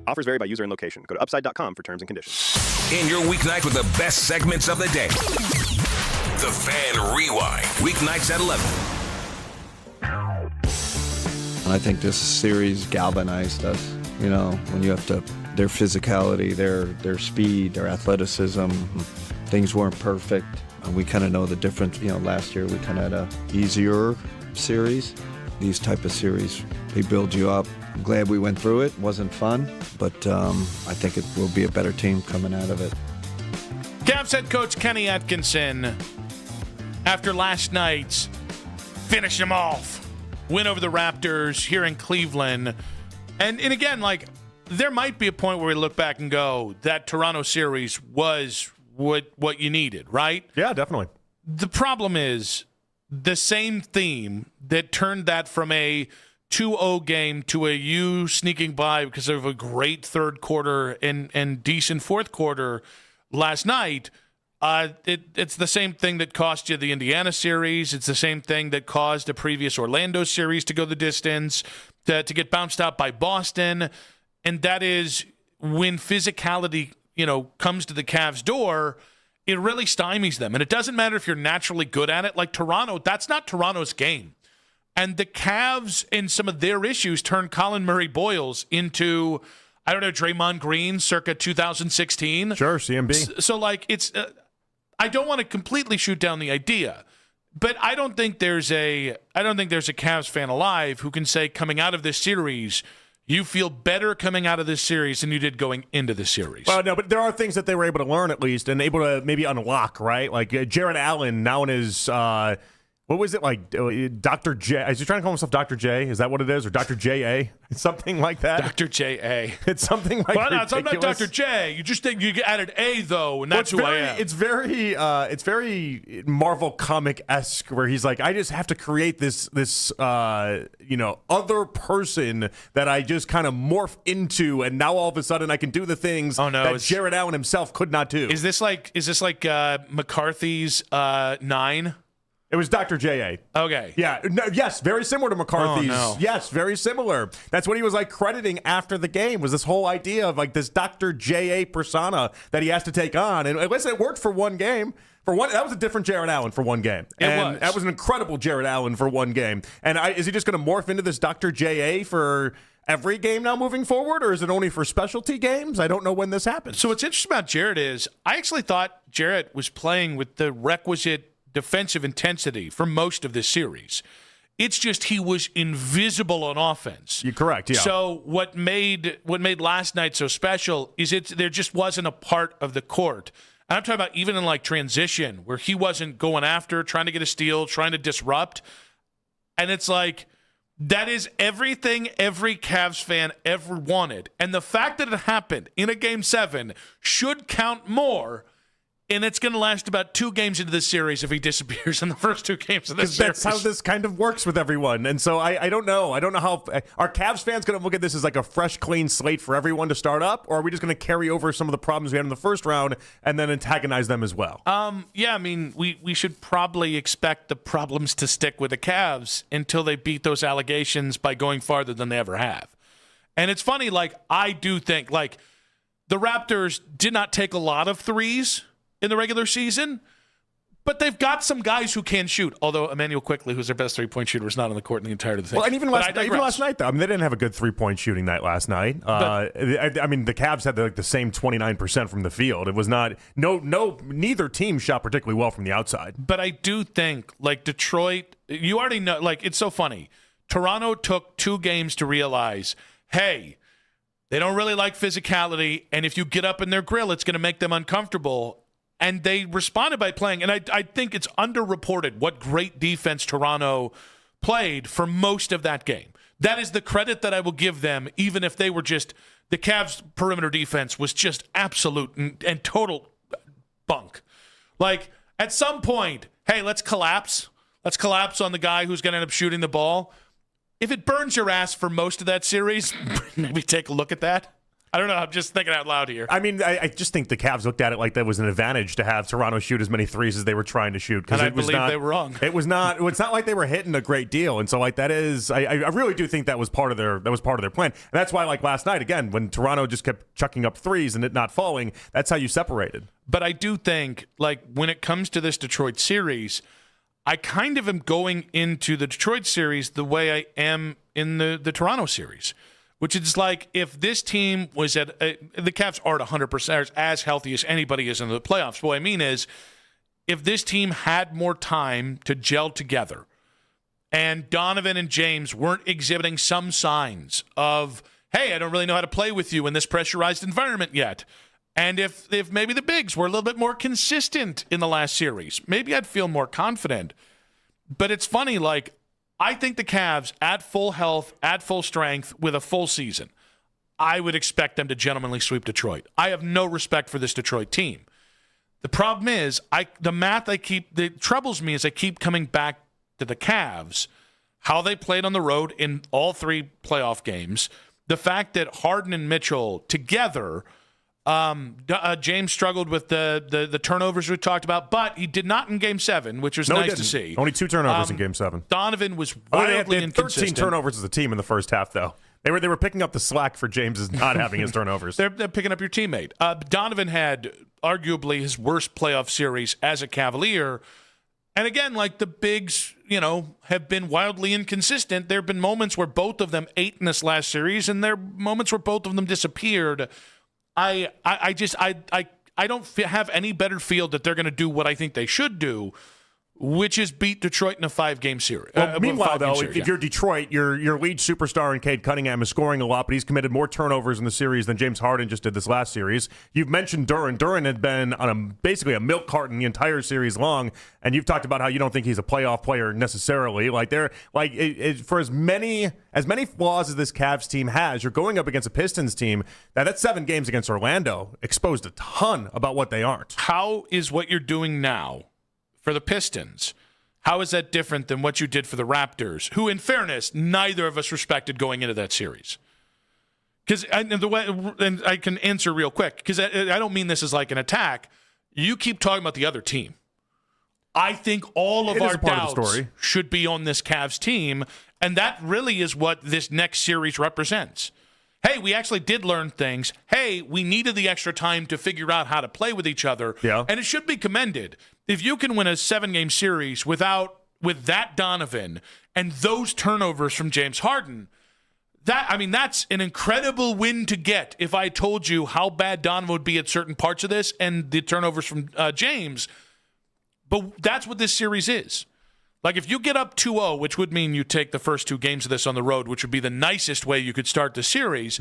Offers vary by user and location. Go to upside.com for terms and conditions. In your weeknight with the best segments of the day. The Fan Rewind. Weeknights at 11. I think this series galvanized us. You know, when you have to, their physicality, their speed, their athleticism, things weren't perfect. We kind of know the difference. You know, last year we kind of had a easier series. These type of series, they build you up. I'm glad we went through it. It wasn't fun, but I think it will be a better team coming out of it. Cavs head coach Kenny Atkinson, after last night's finish them off win over the Raptors here in Cleveland. And again, like, there might be a point where we look back and go, that Toronto series was what you needed, right? Yeah, definitely. The problem is the same theme that turned that from a 2-0 game to a you sneaking by because of a great third quarter and decent fourth quarter last night. It's the same thing that cost you the Indiana series. It's the same thing that caused the previous Orlando series to go the distance, to get bounced out by Boston. And that is when physicality, comes to the Cavs' door, it really stymies them. And it doesn't matter if you're naturally good at it. Like Toronto, that's not Toronto's game. And the Cavs, in some of their issues, turned Colin Murray-Boyles into, Draymond Green circa 2016. Sure, CMB. So it's I don't want to completely shoot down the idea, but I don't think there's a Cavs fan alive who can say coming out of this series, you feel better coming out of this series than you did going into the series. Well, no, but there are things that they were able to learn at least and able to maybe unlock, right? Like Jared Allen now in his what was it, like Dr. J? Is he trying to call himself Dr. J? Is that what it is? Or Dr. J.A.? Something like that? Dr. J.A. It's something like that. Well, no, I'm not Dr. J. You just think you added A, though, and that's who I am. It's very Marvel comic-esque where he's like, I just have to create this other person that I just kind of morph into, and now all of a sudden I can do the things that Jared Allen himself could not do. Is this like McCarthy's 9? It was Dr. J.A. Okay. Yeah. No, yes, very similar to McCarthy's. Oh, no. Yes, very similar. That's what he was crediting after the game, was this whole idea of this Dr. J.A. persona that he has to take on. And listen, it worked for one game. That was a different Jared Allen for one game. And that was an incredible Jared Allen for one game. And is he just going to morph into this Dr. J.A. for every game now moving forward, or is it only for specialty games? I don't know when this happens. So what's interesting about Jared is I actually thought Jared was playing with the requisite defensive intensity for most of this series. It's just he was invisible on offense. You're correct, yeah. So what made last night so special is there just wasn't a part of the court. And I'm talking about even in transition where he wasn't going after, trying to get a steal, trying to disrupt. And it's that is everything every Cavs fan ever wanted. And the fact that it happened in a Game 7 should count more. And it's going to last about 2 games into this series if he disappears in the first 2 games of this series. That's how this kind of works with everyone. And so I don't know. I don't know how are Cavs fans going to look at this as like a fresh, clean slate for everyone to start up, or are we just going to carry over some of the problems we had in the first round and then antagonize them as well? Yeah, I mean, we should probably expect the problems to stick with the Cavs until they beat those allegations by going farther than they ever have. And it's funny, I do think the Raptors did not take a lot of threes in the regular season, but they've got some guys who can shoot. Although Emmanuel Quickley, who's their best three-point shooter, was not on the court in the entirety of the thing. Well, and even last night, though, they didn't have a good three-point shooting night last night. The Cavs had the same 29% from the field. It was not neither team shot particularly well from the outside. But I do think Detroit, you already know. It's so funny. Toronto took 2 games to realize, hey, they don't really like physicality, and if you get up in their grill, it's going to make them uncomfortable. And they responded by playing, and I think it's underreported what great defense Toronto played for most of that game. That is the credit that I will give them, even if they were just – the Cavs' perimeter defense was just absolute and total bunk. At some point, hey, let's collapse. Let's collapse on the guy who's going to end up shooting the ball. if it burns your ass for most of that series, maybe take a look at that. I don't know. I'm just thinking out loud here. I mean, I just think the Cavs looked at it like that was an advantage to have Toronto shoot as many threes as they were trying to shoot. And I believe they were wrong. It was not. It's not like they were hitting a great deal, and so like that is. I really do think that was part of their plan, and that's why like last night again when Toronto just kept chucking up threes and it not falling. That's how you separated. But I do think like when it comes to this Detroit series, I kind of am going into the Detroit series the way I am in the Toronto series. Which is like if this team was at the Cavs aren't 100% as healthy as anybody is in the playoffs. What I mean is if this team had more time to gel together and Donovan and James weren't exhibiting some signs of, hey, I don't really know how to play with you in this pressurized environment yet. And if maybe the bigs were a little bit more consistent in the last series, maybe I'd feel more confident. But it's funny, like, I think the Cavs, at full health, at full strength, with a full season, I would expect them to gentlemanly sweep Detroit. I have no respect for this Detroit team. The problem is, that troubles me is I keep coming back to the Cavs, how they played on the road in all 3 playoff games, the fact that Harden and Mitchell together, James struggled with the turnovers we talked about, but he did not in Game 7, which was nice to see. Only 2 turnovers in Game 7. Donovan was wildly they had 13 inconsistent. turnovers as a team in the first half, though. They were picking up the slack for James not having his turnovers. They're picking up your teammate. Donovan had arguably his worst playoff series as a Cavalier. And again, like the bigs, have been wildly inconsistent. There have been moments where both of them ate in this last series, and there are moments where both of them disappeared. I don't have any better feel that they're going to do what I think they should do, which is beat Detroit in a 5-game series. Well, meanwhile, though, if you're Detroit, your lead superstar in Cade Cunningham is scoring a lot, but he's committed more turnovers in the series than James Harden just did this last series. You've mentioned Duren. Duren had been on basically a milk carton the entire series long, and you've talked about how you don't think he's a playoff player necessarily. For as many flaws as this Cavs team has, you're going up against a Pistons team that's 7 games against Orlando exposed a ton about what they aren't. How is what you're doing now for the Pistons, how is that different than what you did for the Raptors, who, in fairness, neither of us respected going into that series? Because and I can answer real quick, because I don't mean this as like an attack. You keep talking about the other team. I think all of our doubts should be on this Cavs team, and that really is what this next series represents. Hey, we actually did learn things. Hey, we needed the extra time to figure out how to play with each other. Yeah. And it should be commended. If you can win a 7-game series with that Donovan and those turnovers from James Harden, that's an incredible win to get. If I told you how bad Donovan would be at certain parts of this and the turnovers from James, but that's what this series is. Like, if you get up 2-0, which would mean you take the first 2 games of this on the road, which would be the nicest way you could start the series,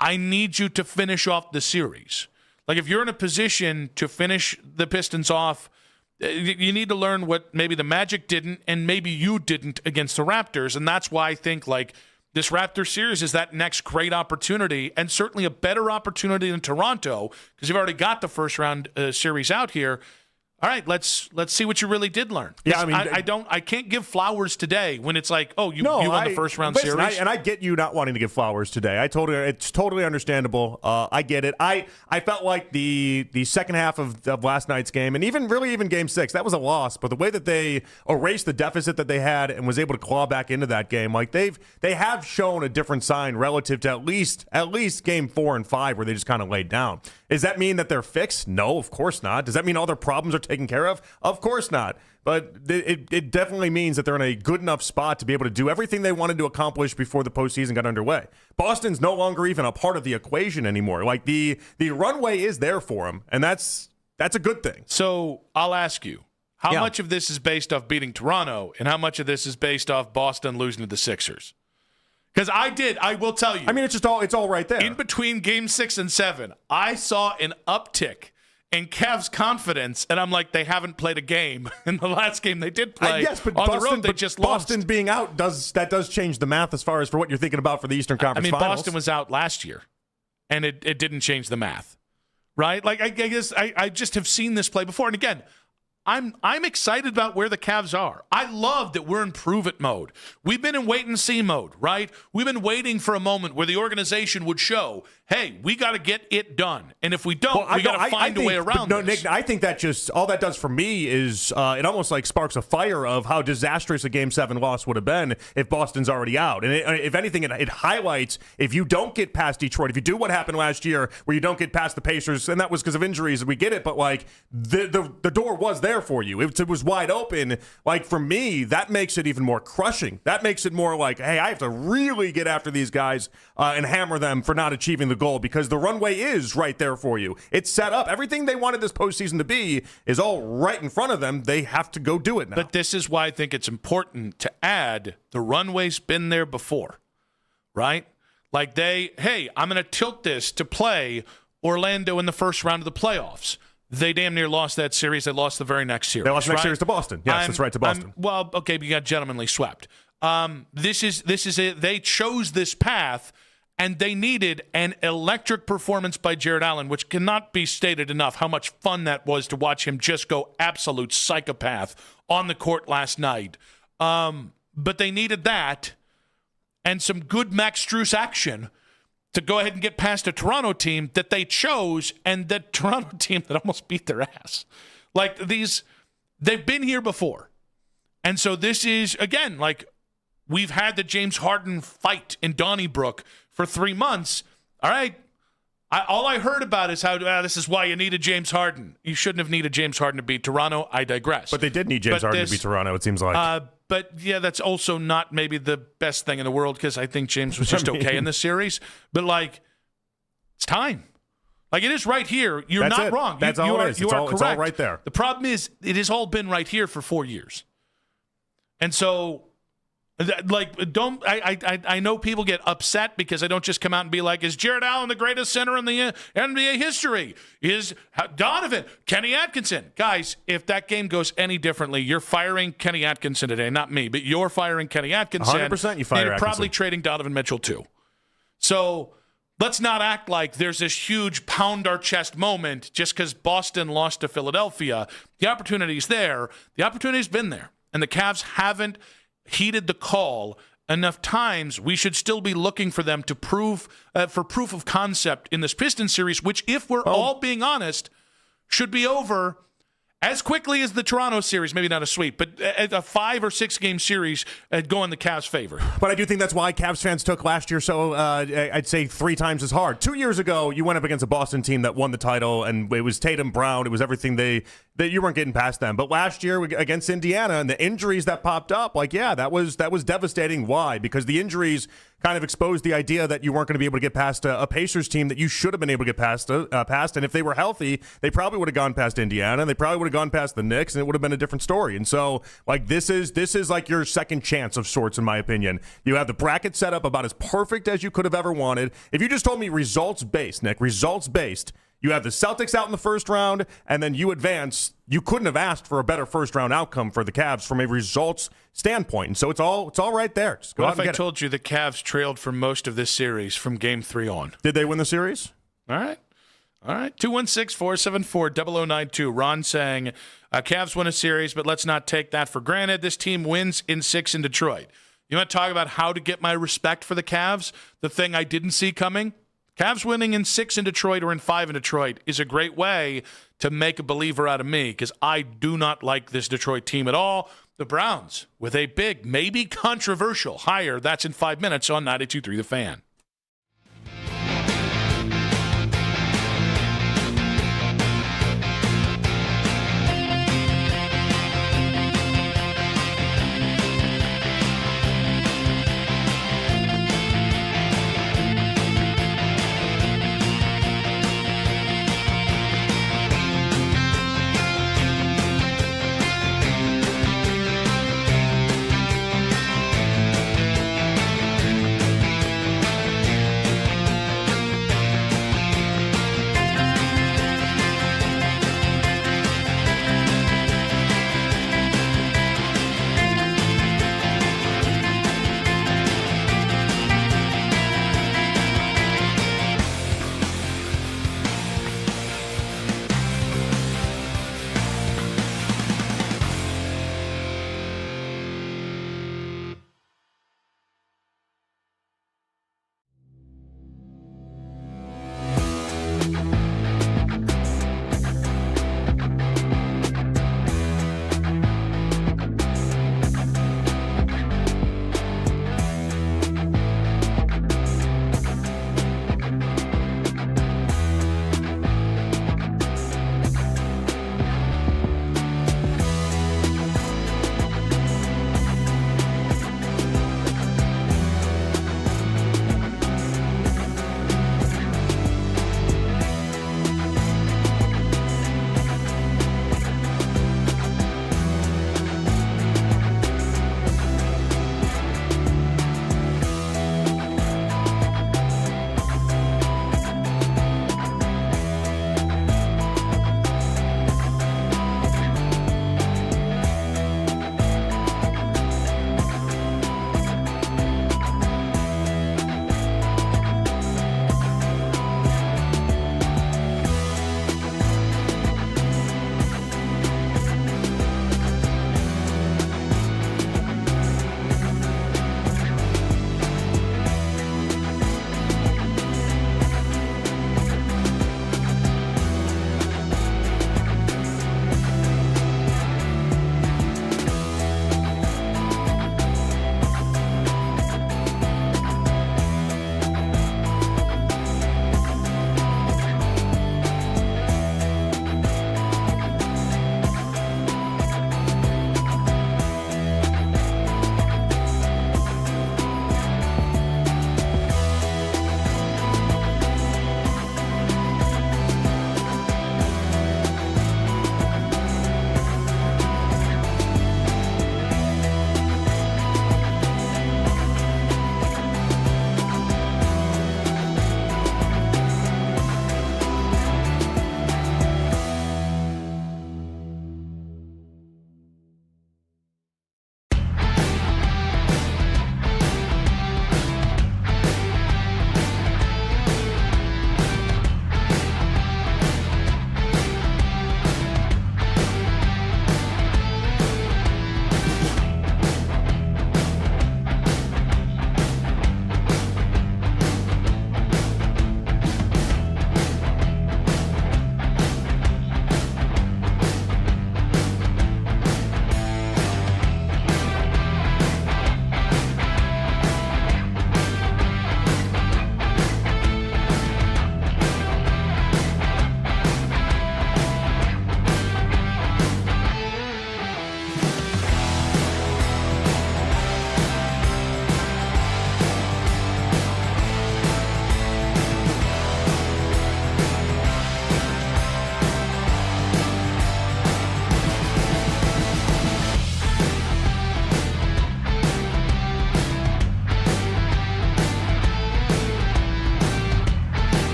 I need you to finish off the series. Like, if you're in a position to finish the Pistons off, you need to learn what maybe the Magic didn't and maybe you didn't against the Raptors. And that's why I think, like, this Raptors series is that next great opportunity, and certainly a better opportunity than Toronto, because you've already got the first-round series out here. All right, let's see what you really did learn. Yeah, I can't give flowers today when it's like, oh, you won the first round series. And I get you not wanting to give flowers today. It's totally understandable. I get it. I felt like the second half of last night's game, and even Game 6, that was a loss. But the way that they erased the deficit that they had and was able to claw back into that game, like they have shown a different sign relative to at least Game 4 and 5, where they just kind of laid down. Does that mean that they're fixed? No, of course not. Does that mean all their problems are taken care of? Of course not. But it definitely means that they're in a good enough spot to be able to do everything they wanted to accomplish before the postseason got underway. Boston's no longer even a part of the equation anymore. Like the runway is there for them, and that's a good thing. So I'll ask you, how much of this is based off beating Toronto, and how much of this is based off Boston losing to the Sixers? Because I will tell you. I mean, it's all right there. In between Game 6 and 7, I saw an uptick in Cavs' confidence, and I'm like, they haven't played a game. In the last game they did play, yes, but on Boston, the road they just lost. Boston being out does change the math as far as for what you're thinking about for the Eastern Conference Finals. Boston was out last year, and it didn't change the math, right? Like, I guess I just have seen this play before. And again, I'm excited about where the Cavs are. I love that we're in prove-it mode. We've been in wait-and-see mode, right? We've been waiting for a moment where the organization would show, hey, we got to get it done. And if we don't, we got to find a way around this. Nick, I think that just all that does for me is it almost like sparks a fire of how disastrous a Game 7 loss would have been if Boston's already out. And if anything, it highlights if you don't get past Detroit, if you do what happened last year where you don't get past the Pacers, and that was because of injuries, we get it, but like the door was there for you. It was wide open. Like for me, that makes it even more crushing. That makes it more like, hey, I have to really get after these guys and hammer them for not achieving the goal because the runway is right there for you. It's set up. Everything they wanted this postseason to be is all right in front of them. They have to go do it now. But this is why I think it's important to add the runway's been there before, right? Like I'm going to tilt this to play Orlando in the first round of the playoffs. They damn near lost that series. They lost the very next series. They lost the next series to Boston. Yes, that's right, to Boston. Well, okay, but you got gentlemanly swept. This is it. They chose this path, and they needed an electric performance by Jared Allen, which cannot be stated enough how much fun that was to watch him just go absolute psychopath on the court last night. But they needed that and some good Max Strus action to go ahead and get past a Toronto team that they chose, and the Toronto team that almost beat their ass. Like they've been here before. And so this is, again, like we've had the James Harden fight in Donnybrook for 3 months. All right. All I heard about is how this is why you needed James Harden. You shouldn't have needed James Harden to beat Toronto. I digress. But they did need James Harden to beat Toronto, it seems like. But, yeah, that's also not maybe the best thing in the world because I think James was just okay in this series. But, like, it's time. Like, it is right here. You're not wrong. That's all it is. You are correct. It's all right there. The problem is it has all been right here for 4 years. And so, like, I know people get upset because I don't just come out and be like, is Jared Allen the greatest center in the NBA history? Is Donovan, Kenny Atkinson? Guys, if that game goes any differently, you're firing Kenny Atkinson today. Not me, but you're firing Kenny Atkinson. 100% you fire and you're Atkinson. probably trading Donovan Mitchell too. So let's not act like there's this huge pound our chest moment just because Boston lost to Philadelphia. The opportunity's there. The opportunity's been there. And the Cavs haven't heeded the call enough times. We should still be looking for them to prove of concept in this Pistons series, which, if we're all being honest, should be over as quickly as the Toronto series. Maybe not a sweep, but a 5 or 6 game series go in the Cavs' favor. But I do think that's why Cavs fans took last year so I'd say 3 times as hard. 2 years ago, you went up against a Boston team that won the title, and it was Tatum, Brown. It was everything that you weren't getting past them. But last year against Indiana and the injuries that popped up, that was devastating. Why? Because the injuries kind of exposed the idea that you weren't going to be able to get past a Pacers team that you should have been able to get past. And if they were healthy, they probably would have gone past Indiana. They probably would have gone past the Knicks, and it would have been a different story. And so, like, this is like your second chance of sorts, in my opinion. You have the bracket set up about as perfect as you could have ever wanted. If you just told me results-based, Nick, results-based, you have the Celtics out in the first round, and then you advance. You couldn't have asked for a better first-round outcome for the Cavs from a results standpoint. And so it's all right there. Just go out and get it. What if I told you the Cavs trailed for most of this series from Game 3 on? Did they win the series? All right. 216-474-0092. Ron saying, Cavs win a series, but let's not take that for granted. This team wins in 6 in Detroit. You want to talk about how to get my respect for the Cavs? The thing I didn't see coming? Cavs winning in 6 in Detroit or in 5 in Detroit is a great way to make a believer out of me because I do not like this Detroit team at all. The Browns with a big, maybe controversial hire. That's in 5 minutes on 92.3 The Fan.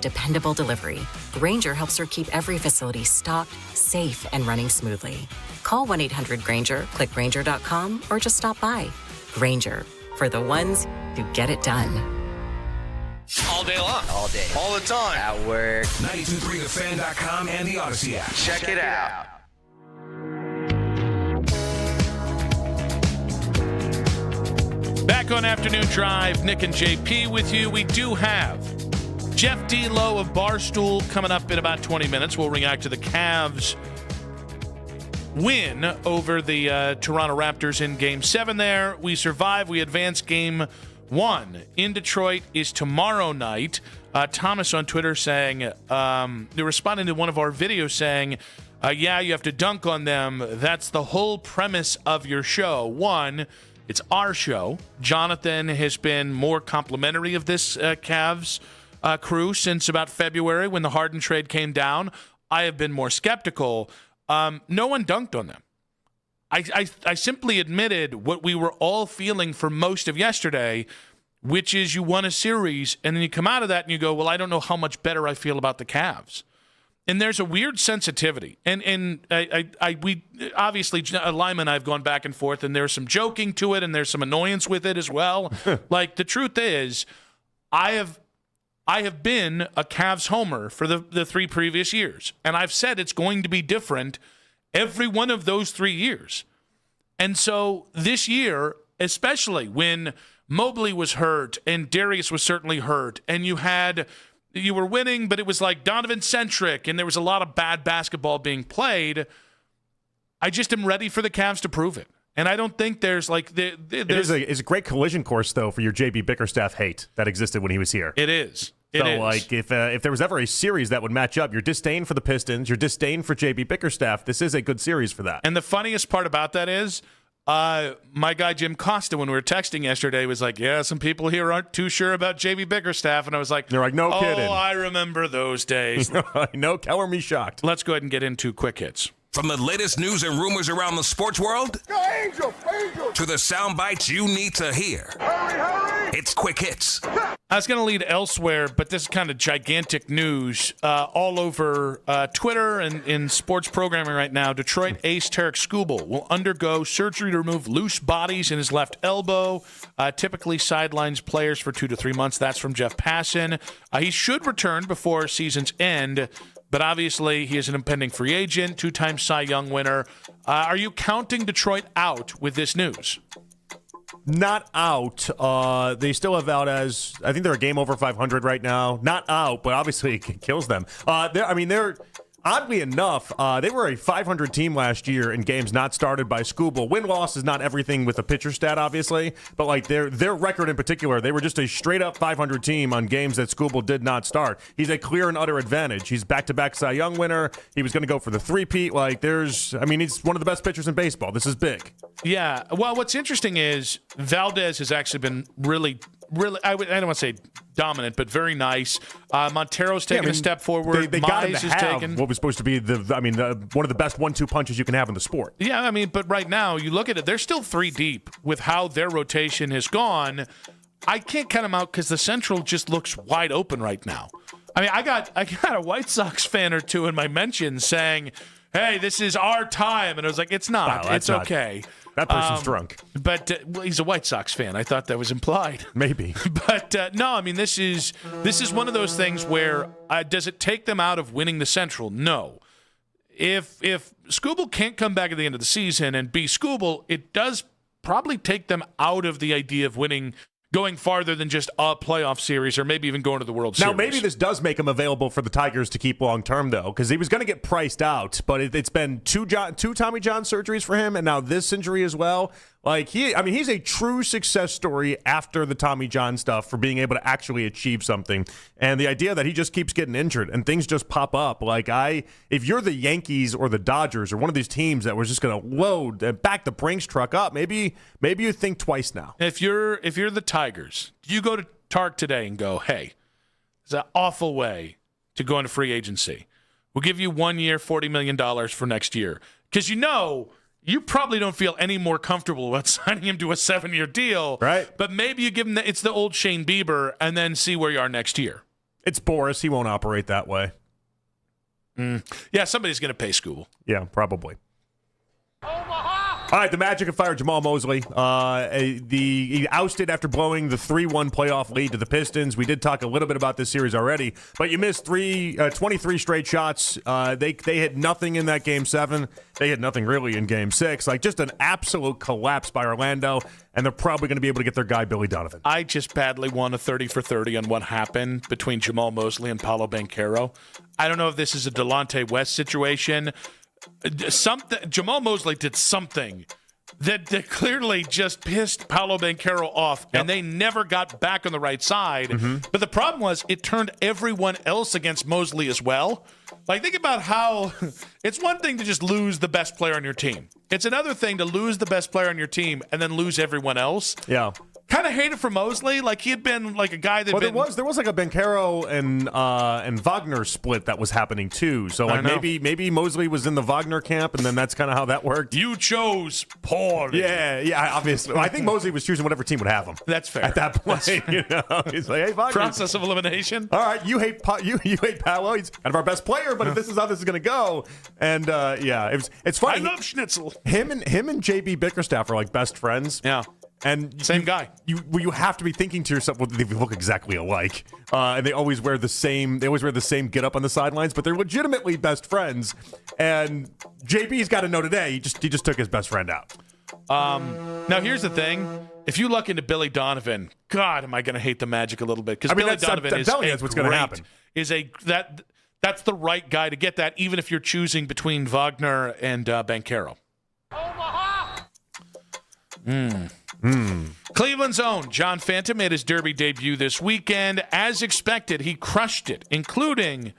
dependable delivery, Grainger helps her keep every facility stocked, safe, and running smoothly. Call 1-800-GRAINGER, click Grainger.com, or just stop by. Grainger, for the ones who get it done. All day long. All day. All the time. At work. 923thefan.com and the Odyssey app. Check it out. Back on Afternoon Drive, Nick and JP with you. We do have Jeff D-Low of Barstool coming up in about 20 minutes. We'll react to the Cavs win over the Toronto Raptors in Game 7 there. We survive. We advance Game 1 in Detroit is tomorrow night. Thomas on Twitter saying, they're responding to one of our videos saying, yeah, you have to dunk on them. That's the whole premise of your show. One, it's our show. Jonathan has been more complimentary of this Cavs crew since about February when the Harden trade came down. I have been more skeptical. No one dunked on them. I simply admitted what we were all feeling for most of yesterday, which is you won a series, and then you come out of that and you go, well, I don't know how much better I feel about the Cavs. And there's a weird sensitivity. And we obviously, Lyman and I have gone back and forth, and there's some joking to it, and there's some annoyance with it as well. Like, the truth is, I have been a Cavs homer for the 3 previous years, and I've said it's going to be different every one of those 3 years. And so this year, especially when Mobley was hurt and Darius was certainly hurt, and you were winning, but it was like Donovan-centric, and there was a lot of bad basketball being played, I just am ready for the Cavs to prove it. And I don't think there's like... It's a great collision course, though, for your J.B. Bickerstaff hate that existed when he was here. It is. Like, if there was ever a series that would match up, your disdain for the Pistons, your disdain for J.B. Bickerstaff, this is a good series for that. And the funniest part about that is my guy Jim Costa, when we were texting yesterday, was like, yeah, some people here aren't too sure about J.B. Bickerstaff. And I was like, they're like, no kidding. Oh, I remember those days. I know, color me shocked. Let's go ahead and get into quick hits. From the latest news and rumors around the sports world to the sound bites you need to hear. Hurry! It's Quick Hits. I was going to lead elsewhere, but this is kind of gigantic news all over Twitter and in sports programming right now. Detroit ace Tarek Skubal will undergo surgery to remove loose bodies in his left elbow. Typically sidelines players for 2 to 3 months. That's from Jeff Passan. He should return before season's end. But obviously, he is an impending free agent, 2-time Cy Young winner. Are you counting Detroit out with this news? Not out. They still have Valdez. I think they're a game over 500 right now. Not out, but obviously it kills them. They're oddly enough, they were a 500 team last year in games not started by Skubal. Win-loss is not everything with a pitcher stat, obviously, but like their record in particular, they were just a straight-up 500 team on games that Skubal did not start. He's a clear and utter advantage. He's back-to-back Cy Young winner. He was going to go for the three-peat. He's one of the best pitchers in baseball. This is big. Yeah. Well, what's interesting is Valdez has actually been really, I don't want to say dominant, but very nice. Montero's taken a step forward. They got him to have what was supposed to be one of the best 1-2 punches you can have in the sport. Yeah, but right now you look at it, they're still 3 deep with how their rotation has gone. I can't count them out because the Central just looks wide open right now. I got a White Sox fan or two in my mentions saying, "Hey, this is our time," and I was like, "It's not. Wow, it's okay." That person's drunk. But he's a White Sox fan. I thought that was implied. Maybe. But no, this is one of those things where does it take them out of winning the Central? No. If Skubal can't come back at the end of the season and be Skubal, it does probably take them out of the idea of going farther than just a playoff series or maybe even going to the World Series. Now, maybe this does make him available for the Tigers to keep long-term, though, because he was going to get priced out, but it's been two Tommy John surgeries for him, and now this injury as well. He's a true success story after the Tommy John stuff for being able to actually achieve something. And the idea that he just keeps getting injured and things just pop up. If you're the Yankees or the Dodgers or one of these teams that was just going to load and back the Brinks truck up, maybe you think twice now. If you're the Tigers, you go to Tark today and go, hey, it's an awful way to go into free agency. We'll give you 1 year, $40 million for next year. Because you probably don't feel any more comfortable about signing him to a 7-year deal. Right. But maybe you give him it's the old Shane Bieber and then see where you are next year. It's Boris. He won't operate that way. Yeah, somebody's going to pay Scooble. Yeah, probably. All right, the Magic have fired Jamal Mosley. He ousted after blowing the 3-1 playoff lead to the Pistons. We did talk a little bit about this series already, but you missed 23 straight shots. They hit nothing in that Game 7. They hit nothing really in Game 6. Like, just an absolute collapse by Orlando, and they're probably going to be able to get their guy, Billy Donovan. I just badly won a 30 for 30 on what happened between Jamal Mosley and Paolo Banchero. I don't know if this is a Delonte West situation. Jamal Mosley did something that clearly just pissed Paolo Banchero off, and they never got back on the right side. But the problem was it turned everyone else against Mosley as well. Like, think about how it's one thing to just lose the best player on your team. It's another thing to lose the best player on your team and then lose everyone else. Yeah. Kind of hated for Mosley. Like, he had been like a guy that. Well, there was like a Banchero and Wagner split that was happening too. So like maybe Mosley was in the Wagner camp, and then that's kind of how that worked. You chose poorly. Yeah, obviously. I think Mosley was choosing whatever team would have him. That's fair. At that point, you know, he's like, hey, Wagner. Process of elimination. All right, you hate Paolo. He's kind of our best player, but if this is how this is going to go, and it's funny. I love Schnitzel. Him and JB Bickerstaff are like best friends. Yeah. And same guy. You have to be thinking to yourself, well, they look exactly alike, and they always wear the same. They always wear the same get up on the sidelines, but they're legitimately best friends. And JB's got to know today. He just took his best friend out. Now here's the thing: if you look into Billy Donovan, God, am I going to hate the Magic a little bit? Because Billy Donovan I'm telling you that's what's going to happen. That's the right guy to get that, even if you're choosing between Wagner and Banchero. Cleveland's own John Fanta made his Derby debut this weekend. As expected, he crushed it, including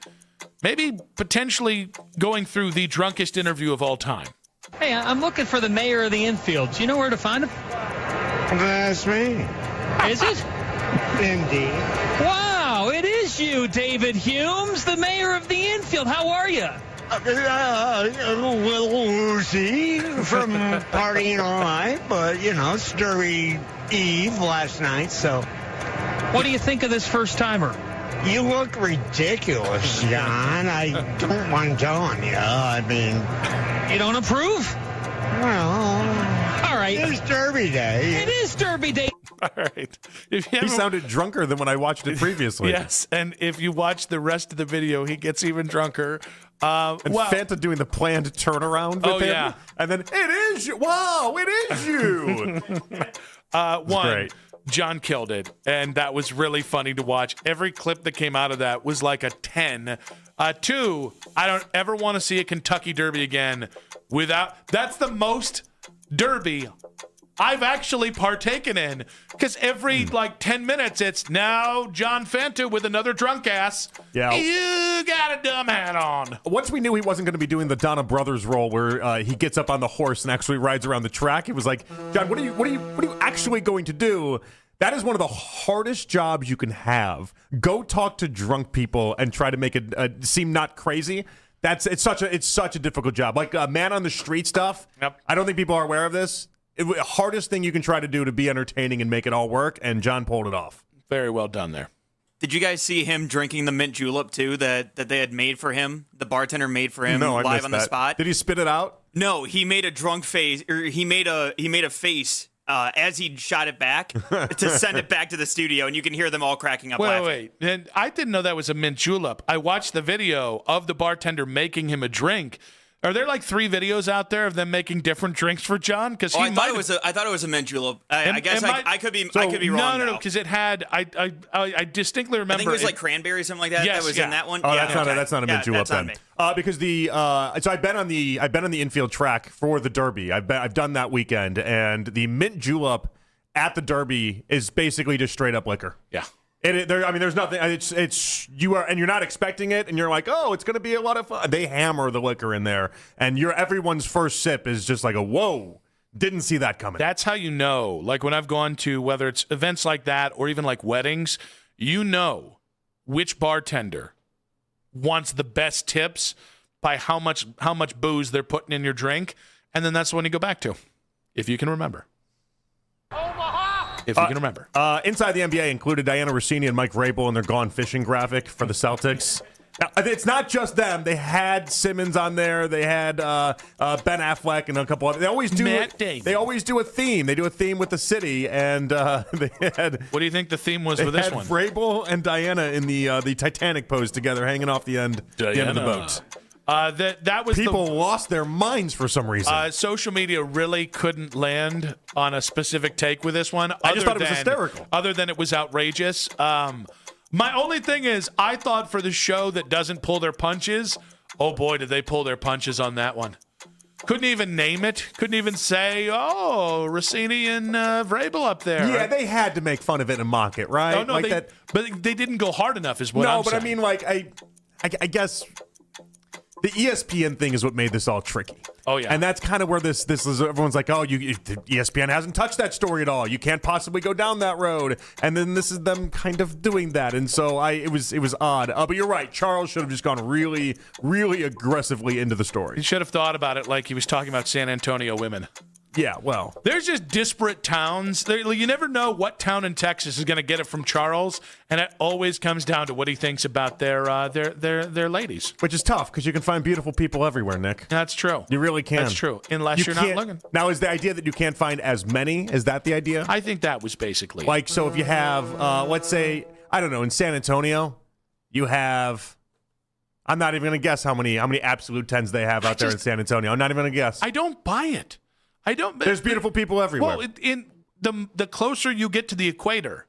maybe potentially going through the drunkest interview of all time. Hey, I'm looking for the mayor of the infield. Do you know where to find him? That's me. Is it? Indeed. Wow, it is you, David Humes, the mayor of the infield. How are you? A little woozy from partying all night, but, you know, it's Derby Eve last night, so. What do you think of this first-timer? You look ridiculous, John. I don't mind telling you. I mean. You don't approve? Well. All right. It's Derby Day. It is Derby Day. All right. He sounded drunker than when I watched it previously. Yes, and if you watch the rest of the video, he gets even drunker. Fanta doing the planned turnaround with him. Yeah. And then, it is you. Wow, it is you. One, great. John killed it, and that was really funny to watch. Every clip that came out of that was like a 10. Two, I don't ever want to see a Kentucky Derby again without. That's the most Derby I've actually partaken in, because every 10 minutes it's now John Fanta with another drunk ass. Yeah. You got a dumb hat on. Once we knew he wasn't going to be doing the Donna Brothers role where he gets up on the horse and actually rides around the track, it was like, John, what are you actually going to do? That is one of the hardest jobs you can have. Go talk to drunk people and try to make it seem not crazy. It's such a difficult job. Like man on the street stuff. Yep. I don't think people are aware of this. Hardest thing you can try to do to be entertaining and make it all work, and John pulled it off. Very well done there. Did you guys see him drinking the mint julep too that they had made for him? The bartender made for him live on the spot. Did he spit it out? No, he made a drunk face, or he made a face as he shot it back to send it back to the studio, and you can hear them all cracking up laughing. Wait. And I didn't know that was a mint julep. I watched the video of the bartender making him a drink. Are there 3 videos out there of them making different drinks for John? Because I thought it was a mint julep. I guess I could be wrong. No, because it had. I distinctly remember. I think it was like cranberry, something like that. Yes, that was in that one. Oh, that's not a mint julep then. Because so I've been on the infield track for the Derby. I've done that weekend, and the mint julep at the Derby is basically just straight up liquor. Yeah. There's nothing. You're not expecting it, and you're like, oh, it's going to be a lot of fun. They hammer the liquor in there, and everyone's first sip is just like a whoa. Didn't see that coming. That's how you know. Like when I've gone to whether it's events like that or even like weddings, you know which bartender wants the best tips by how much booze they're putting in your drink, and then that's the one you go back to, if you can remember. Omaha! if you can remember. Inside the NBA included Diana Rossini and Mike Vrabel in their Gone Fishing graphic for the Celtics. Now, it's not just them. They had Simmons on there. They had Ben Affleck and a couple of. They always do. They always do a theme. They do a theme with the city, and they had. What do you think the theme was for this one? Vrabel and Diana in the Titanic pose together, hanging off the end of the boat. That was people lost their minds for some reason. Social media really couldn't land on a specific take with this one. I just thought it was hysterical. Other than it was outrageous. My only thing is, I thought for the show that doesn't pull their punches, oh boy, did they pull their punches on that one. Couldn't even name it. Couldn't even say, Rossini and Vrabel up there. Yeah, they had to make fun of it and mock it, right? No, but they didn't go hard enough is what I'm saying. No, but I mean, like, I guess the ESPN thing is what made this all tricky. Oh, yeah. And that's kind of where this is. Everyone's like, ESPN hasn't touched that story at all. You can't possibly go down that road. And then this is them kind of doing that. And so it was odd. But you're right. Charles should have just gone really, really aggressively into the story. He should have thought about it like he was talking about San Antonio women. Yeah, well. There's just disparate towns. You never know what town in Texas is going to get it from Charles, and it always comes down to what he thinks about their ladies. Which is tough, because you can find beautiful people everywhere, Nick. That's true. You really can. That's true, unless you're not looking. Now, is the idea that you can't find as many? Is that the idea? I think that was basically like, so if you have, let's say, I don't know, in San Antonio, you have... I'm not even going to guess how many absolute 10s they have out there in San Antonio. I'm not even going to guess. I don't buy it. There's beautiful people everywhere. Well, in the closer you get to the equator,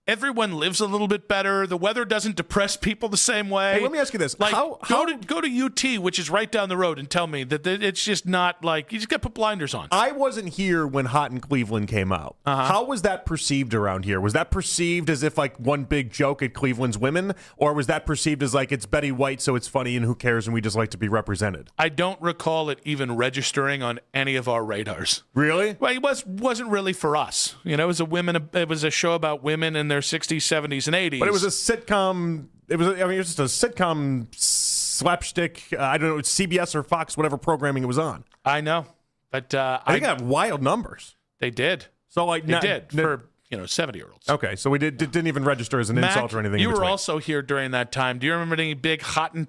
everyone lives a little bit better. The weather doesn't depress people the same way. Hey, let me ask you this: go to UT, which is right down the road, and tell me that it's just not like you just got to put blinders on. I wasn't here when Hot in Cleveland came out. How was that perceived around here? Was that perceived as if like one big joke at Cleveland's women, or was that perceived as like it's Betty White, so it's funny and who cares, and we just like to be represented? I don't recall it even registering on any of our radars. Really? Well, it wasn't really for us. You know, it was a show about women in their 60s, 70s, and 80s. But it was a sitcom. It was just a sitcom slapstick. I don't know, CBS or Fox, whatever programming it was on. I know, but they got wild numbers. They did. So like they did for 70-year-olds. Okay, so we didn't even register as an insult or anything. You were also here during that time. Do you remember any big Hot in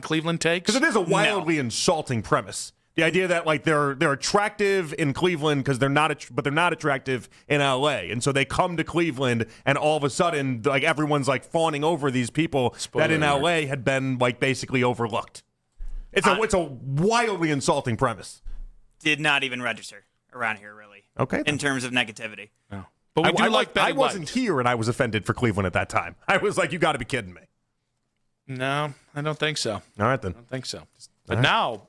Cleveland takes? Because it is a wildly insulting premise. The idea that like they're attractive in Cleveland because they're not attractive in LA, and so they come to Cleveland, and all of a sudden like everyone's like fawning over these people that in LA had been like basically overlooked. It's a wildly insulting premise. Did not even register around here really. Okay, in terms of negativity. No. But we do like Betty I wasn't here, and I was offended for Cleveland at that time. I was like, you got to be kidding me. No, I don't think so. All right then. I don't think so. But now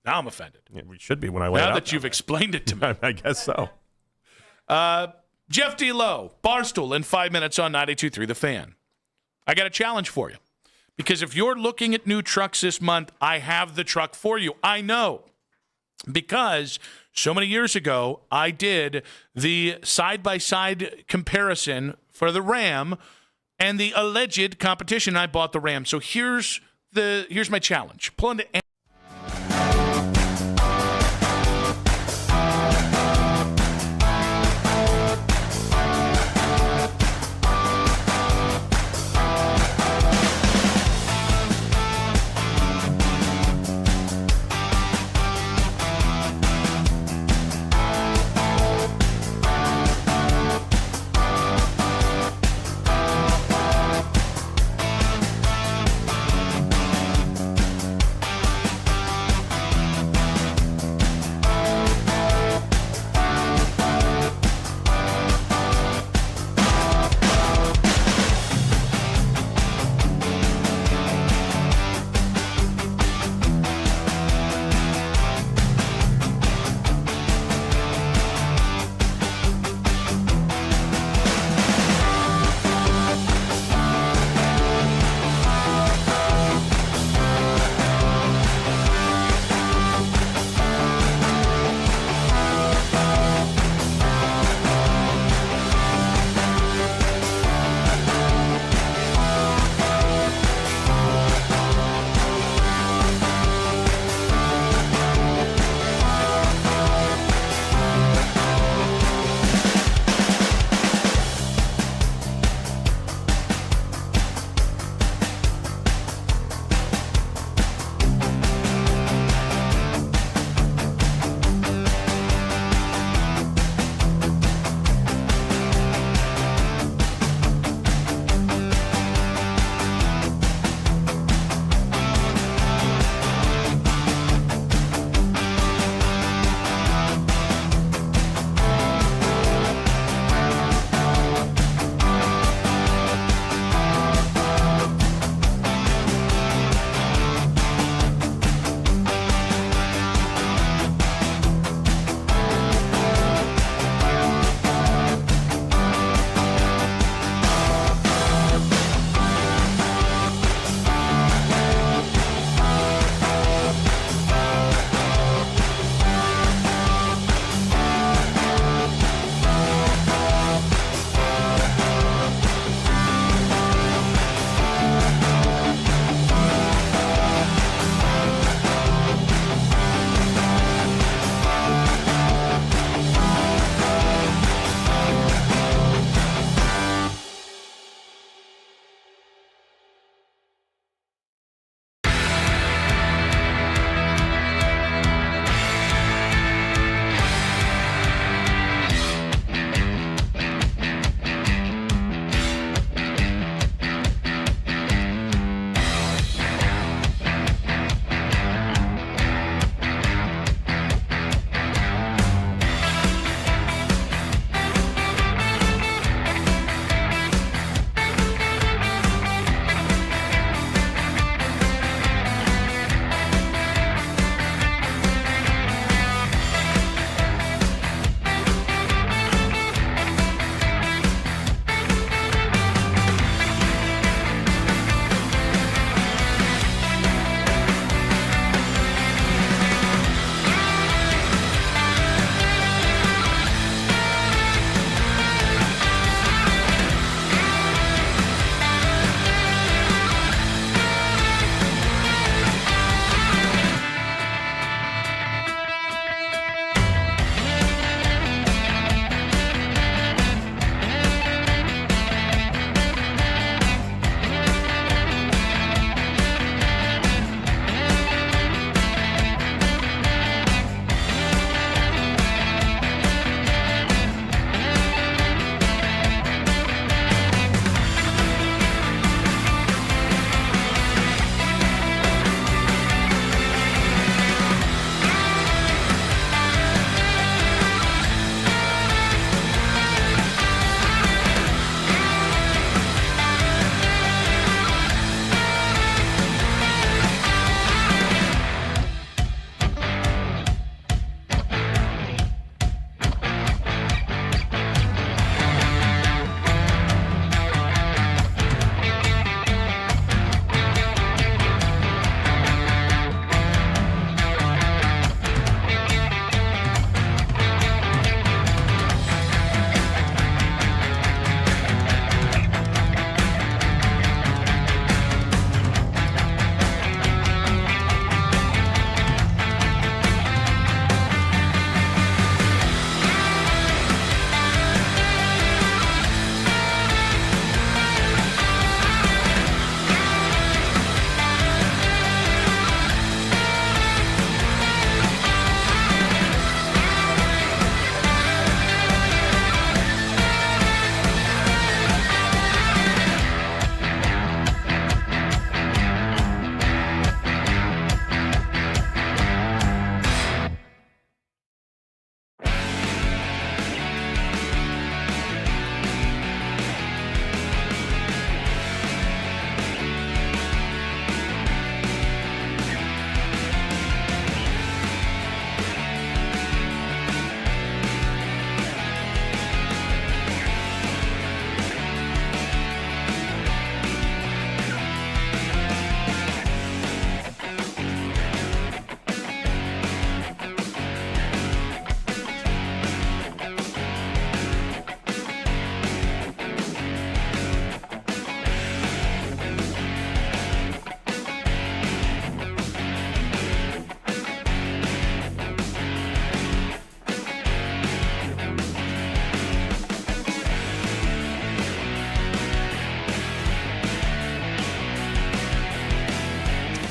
I'm offended. Yeah, we should be when I lay it out. Now that you've explained it to me. I guess so. Jeff D. Lowe, Barstool, in 5 minutes on 92.3 The Fan. I got a challenge for you. Because if you're looking at new trucks this month, I have the truck for you. I know. Because so many years ago, I did the side-by-side comparison for the Ram and the alleged competition. I bought the Ram. So here's my challenge. Pull into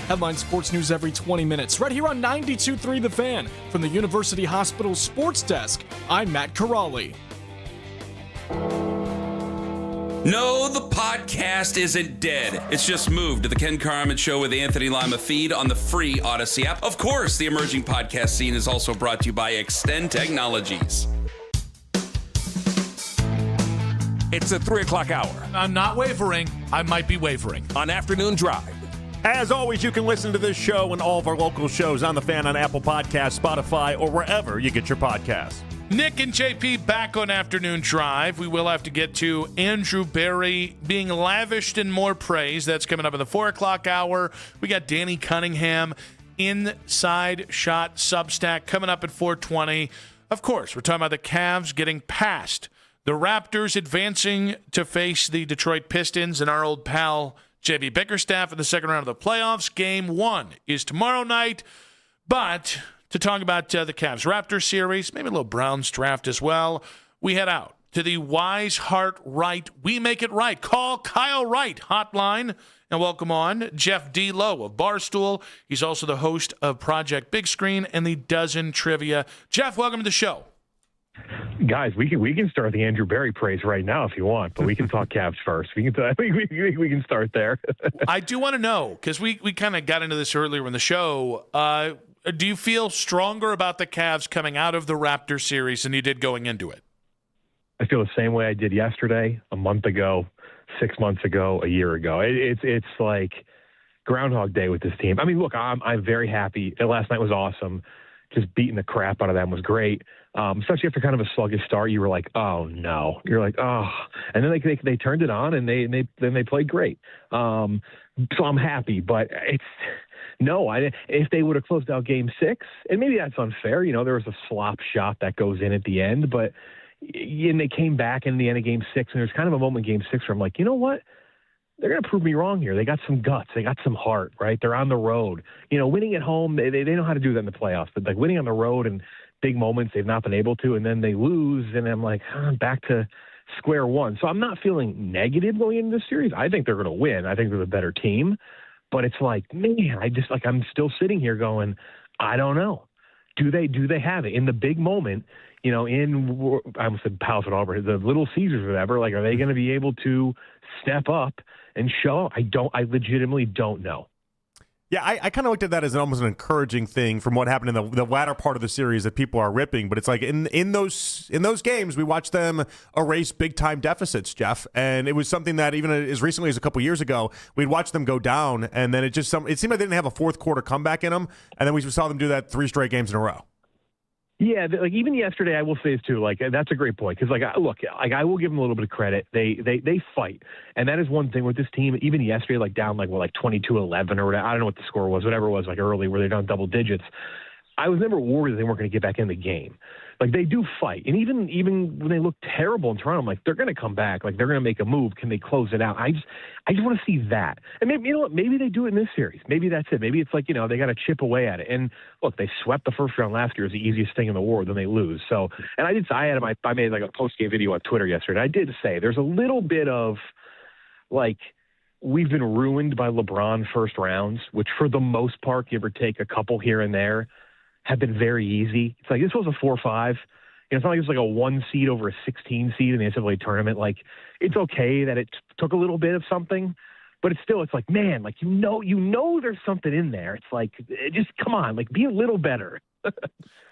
Headline sports news every 20 minutes, right here on 92.3 The Fan. From the University Hospital Sports Desk, I'm Matt Corrali. No, the podcast isn't dead. It's just moved to the Ken Carman Show with Anthony Lima feed on the free Odyssey app. Of course, the emerging podcast scene is also brought to you by Extend Technologies. It's the 3 o'clock hour. I'm not wavering. I might be wavering. On Afternoon Drive. As always, you can listen to this show and all of our local shows on The Fan on Apple Podcasts, Spotify, or wherever you get your podcasts. Nick and JP back on Afternoon Drive. We will have to get to Andrew Berry being lavished in more praise. That's coming up in the 4 o'clock hour. We got Danny Cunningham, Inside Shot Substack, coming up at 4:20. Of course, we're talking about the Cavs getting past the Raptors, advancing to face the Detroit Pistons and our old pal JB Bickerstaff in the second round of the playoffs. Game 1 is tomorrow night. But to talk about the Cavs-Raptors series, maybe a little Browns draft as well, we head out to the Wise Heart Right, We Make It Right, Call Kyle Wright hotline, and welcome on Jeff D. Lowe of Barstool. He's also the host of Project Big Screen and the Dozen Trivia. Jeff, welcome to the show. Guys, we can start the Andrew Berry praise right now if you want, but we can talk Cavs first. We can start there. I do want to know, because we kind of got into this earlier in the show. Do you feel stronger about the Cavs coming out of the Raptors series than you did going into it? I feel the same way I did yesterday, a month ago, 6 months ago, a year ago. It's like Groundhog Day with this team. I mean, look, I'm very happy. Last night was awesome. Just beating the crap out of them was great. Especially after kind of a sluggish start, you were like, "Oh no!" You're like, "Oh," and then they turned it on and they played great. So I'm happy, but if they would have closed out Game 6, and maybe that's unfair. There was a slop shot that goes in at the end, but and they came back in the end of Game 6, and there's kind of a moment in Game 6 where I'm like, you know what? They're going to prove me wrong here. They got some guts. They got some heart, right? They're on the road. Winning at home, they know how to do that in the playoffs. But like winning on the road and big moments, they've not been able to, and then they lose, and I'm like, back to square one. So I'm not feeling negative going into this series. I think they're going to win. I think they're the better team. But it's like, man, I'm still sitting here going, I don't know. Do they have it in the big moment? I almost said Palace at Auburn, the Little Caesars or whatever. Like, are they going to be able to step up and show? I legitimately don't know. Yeah, I kind of looked at that as almost an encouraging thing from what happened in the latter part of the series that people are ripping. But it's like in those games, we watched them erase big time deficits, Jeff, and it was something that even as recently as a couple years ago, we'd watched them go down, and then it seemed like they didn't have a fourth quarter comeback in them, and then we saw them do that 3 straight games in a row. Yeah, like even yesterday, I will say this too. Like that's a great point because, I will give them a little bit of credit. They fight, and that is one thing with this team. Even yesterday, down 22-11 or whatever. I don't know what the score was, whatever it was, early where they're down double digits. I was never worried that they weren't going to get back in the game. Like they do fight, and even when they look terrible in Toronto, I'm like they're going to come back. Like they're going to make a move. Can they close it out? I just want to see that. And maybe maybe they do it in this series. Maybe that's it. Maybe it's they got to chip away at it. And look, they swept the first round last year. It was the easiest thing in the world. Then they lose. So, and I made a post game video on Twitter yesterday. And I did say there's a little bit of we've been ruined by LeBron first rounds, which for the most part, give or take a couple here and there, have been very easy. It's like this was a 4-5. It's not like it's a 1 seed over a 16 seed in the NCAA tournament. It's okay that it took a little bit of something, but it's like, man, there's something in there. It's just come on, be a little better. All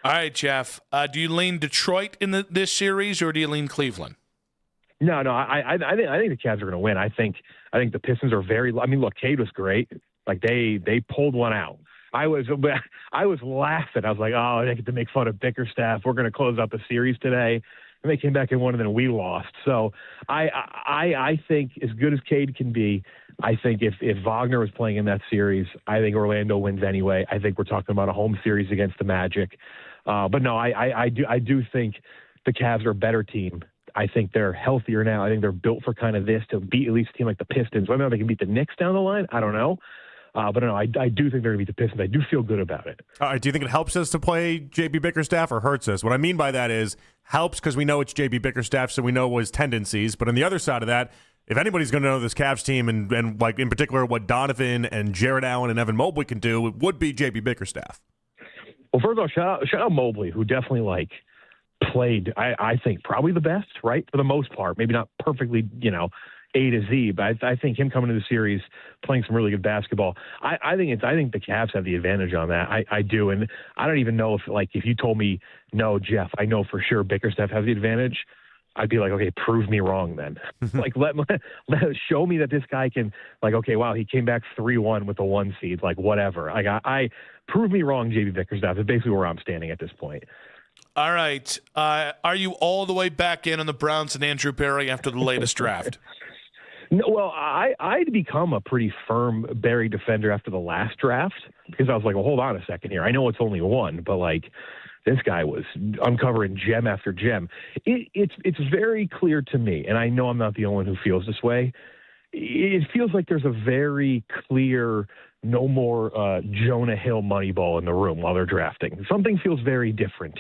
right, Jeff. Do you lean Detroit in this series, or do you lean Cleveland? No. I think the Cavs are going to win. I think the Pistons are very. I mean, look, Cade was great. They pulled one out. I was laughing. I was like, oh, I get to make fun of Bickerstaff. We're going to close out the series today. And they came back and won, and then we lost. So I think as good as Cade can be, I think if Wagner was playing in that series, I think Orlando wins anyway. I think we're talking about a home series against the Magic. But no, I do think the Cavs are a better team. I think they're healthier now. I think they're built for kind of this to beat at least a team like the Pistons. Whether or not they can beat the Knicks down the line, I don't know. But no, I do think they're going to beat the Pistons. I do feel good about it. All right, do you think it helps us to play J.B. Bickerstaff or hurts us? What I mean by that is helps because we know it's J.B. Bickerstaff, so we know his tendencies. But on the other side of that, if anybody's going to know this Cavs team and like in particular what Donovan and Jared Allen and Evan Mobley can do, it would be J.B. Bickerstaff. Well, first of all, shout out Mobley, who definitely played, I think, probably the best, right, for the most part. Maybe not perfectly, A to Z, but I think him coming to the series, playing some really good basketball. I think the Cavs have the advantage on that. I do, and I don't even know if you told me, no, Jeff, I know for sure Bickerstaff has the advantage, I'd be like, okay, prove me wrong then. let show me that this guy can, okay, wow, he came back 3-1 with the 1 seed, whatever. I prove me wrong, JB Bickerstaff is basically where I'm standing at this point. All right. Are you all the way back in on the Browns and Andrew Berry after the latest draft? No, well, I'd become a pretty firm Berry defender after the last draft because I was like, well, hold on a second here. I know it's only one, but this guy was uncovering gem after gem. It's very clear to me, and I know I'm not the only one who feels this way. It feels like there's a very clear, no more Jonah Hill Moneyball in the room while they're drafting. Something feels very different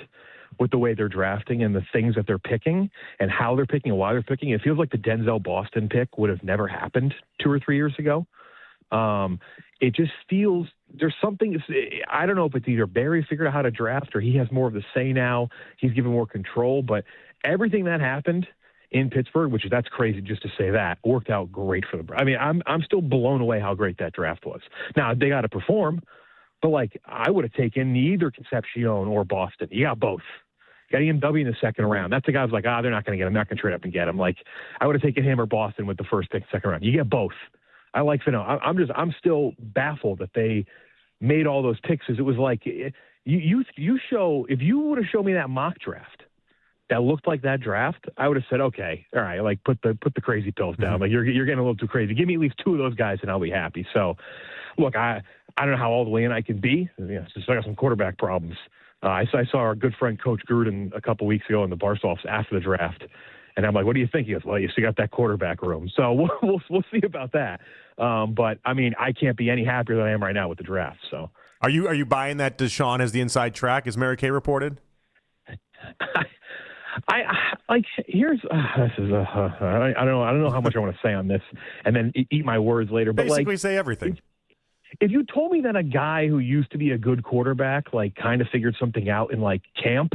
with the way they're drafting and the things that they're picking and how they're picking and why they're picking. It feels like the Denzel Boston pick would have never happened 2 or 3 years ago. It just feels there's something. I don't know if it's either Barry figured out how to draft or he has more of the say now. He's given more control, but everything that happened in Pittsburgh, that's crazy just to say that, worked out great for them. I mean, I'm still blown away how great that draft was. Now they got to perform, but I would have taken neither Concepcion or Boston. You got both. You got EMW in the second round. That's the guy who's like, they're not going to get him. I'm not going to trade up and get him. I would have taken him or Boston with the first pick, second round. You get both. I like Fino. I'm still baffled that they made all those picks. Because it was if you would have shown me that mock draft that looked like that draft, I would have said, okay, all right, put the crazy pills down. You're getting a little too crazy. Give me at least 2 of those guys and I'll be happy. So, look, I don't know how all the way in I can be. Just I got some quarterback problems. I saw our good friend Coach Gruden a couple weeks ago in the Barstools after the draft, and I'm like, "What do you think?" He goes, "Well, you still got that quarterback room, so we'll see about that." But I mean, I can't be any happier than I am right now with the draft. So, are you buying that Deshaun has the inside track, as Mary Kay reported? Here's this is I don't know how much I want to say on this, and then eat my words later. But basically, say everything. If you told me that a guy who used to be a good quarterback, kind of figured something out in camp,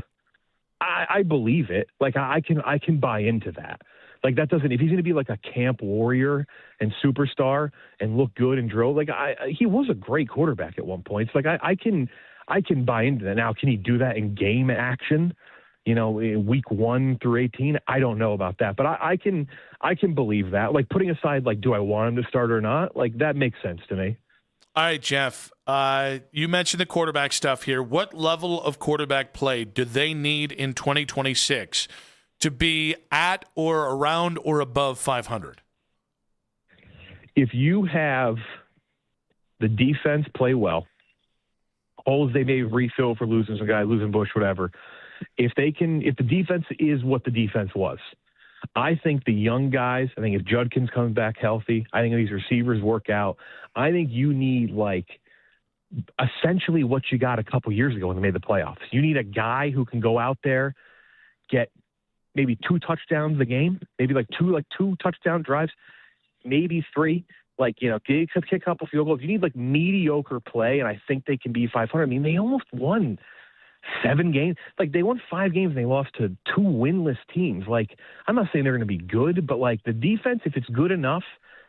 I believe it. I can buy into that. That doesn't, if he's going to be a camp warrior and superstar and look good and drill, he was a great quarterback at one point. It's I can buy into that. Now, can he do that in game action? In week 1 through 18, I don't know about that, but I can believe that. Putting aside, do I want him to start or not? That makes sense to me. All right, Jeff, you mentioned the quarterback stuff here. What level of quarterback play do they need in 2026 to be at or around or above 500? If you have the defense play well, holes they may refill for losing some guy, losing Bush, whatever, if the defense is what the defense was, I think the young guys, I think if Judkins comes back healthy, I think if these receivers work out, I think you need essentially what you got a couple years ago when they made the playoffs. You need a guy who can go out there, get maybe 2 touchdowns a game, maybe two touchdown drives, maybe 3, kick a couple field goals. You need mediocre play, and I think they can be 500. I mean, they almost won 7 games. They won 5 games and they lost to 2 winless teams. I'm not saying they're going to be good, but the defense, if it's good enough,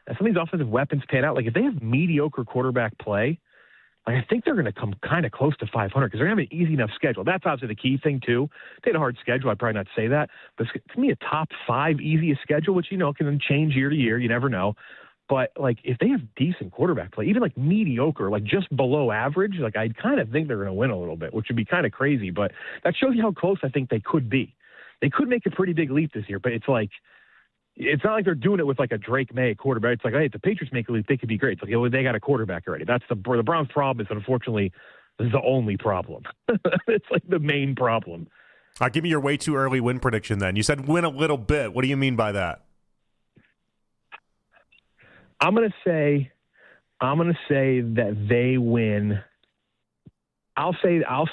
and some of these offensive weapons pan out, if they have mediocre quarterback play, I think they're going to come kind of close to 500 because they're going to have an easy enough schedule. That's obviously the key thing too. They had a hard schedule. I'd probably not say that, but it's to me a top 5 easiest schedule, which can then change year to year. You never know. But if they have decent quarterback play, even mediocre, just below average, I kind of think they're going to win a little bit, which would be kind of crazy. But that shows you how close I think they could be. They could make a pretty big leap this year, but it's not like they're doing it with a Drake May quarterback. It's hey, if the Patriots make a leap, they could be great. It's they got a quarterback already. That's the Browns' problem. Is unfortunately this is the only problem. It's the main problem. Give me your way too early win prediction. Then you said win a little bit. What do you mean by that? I'm gonna say that they win. I'll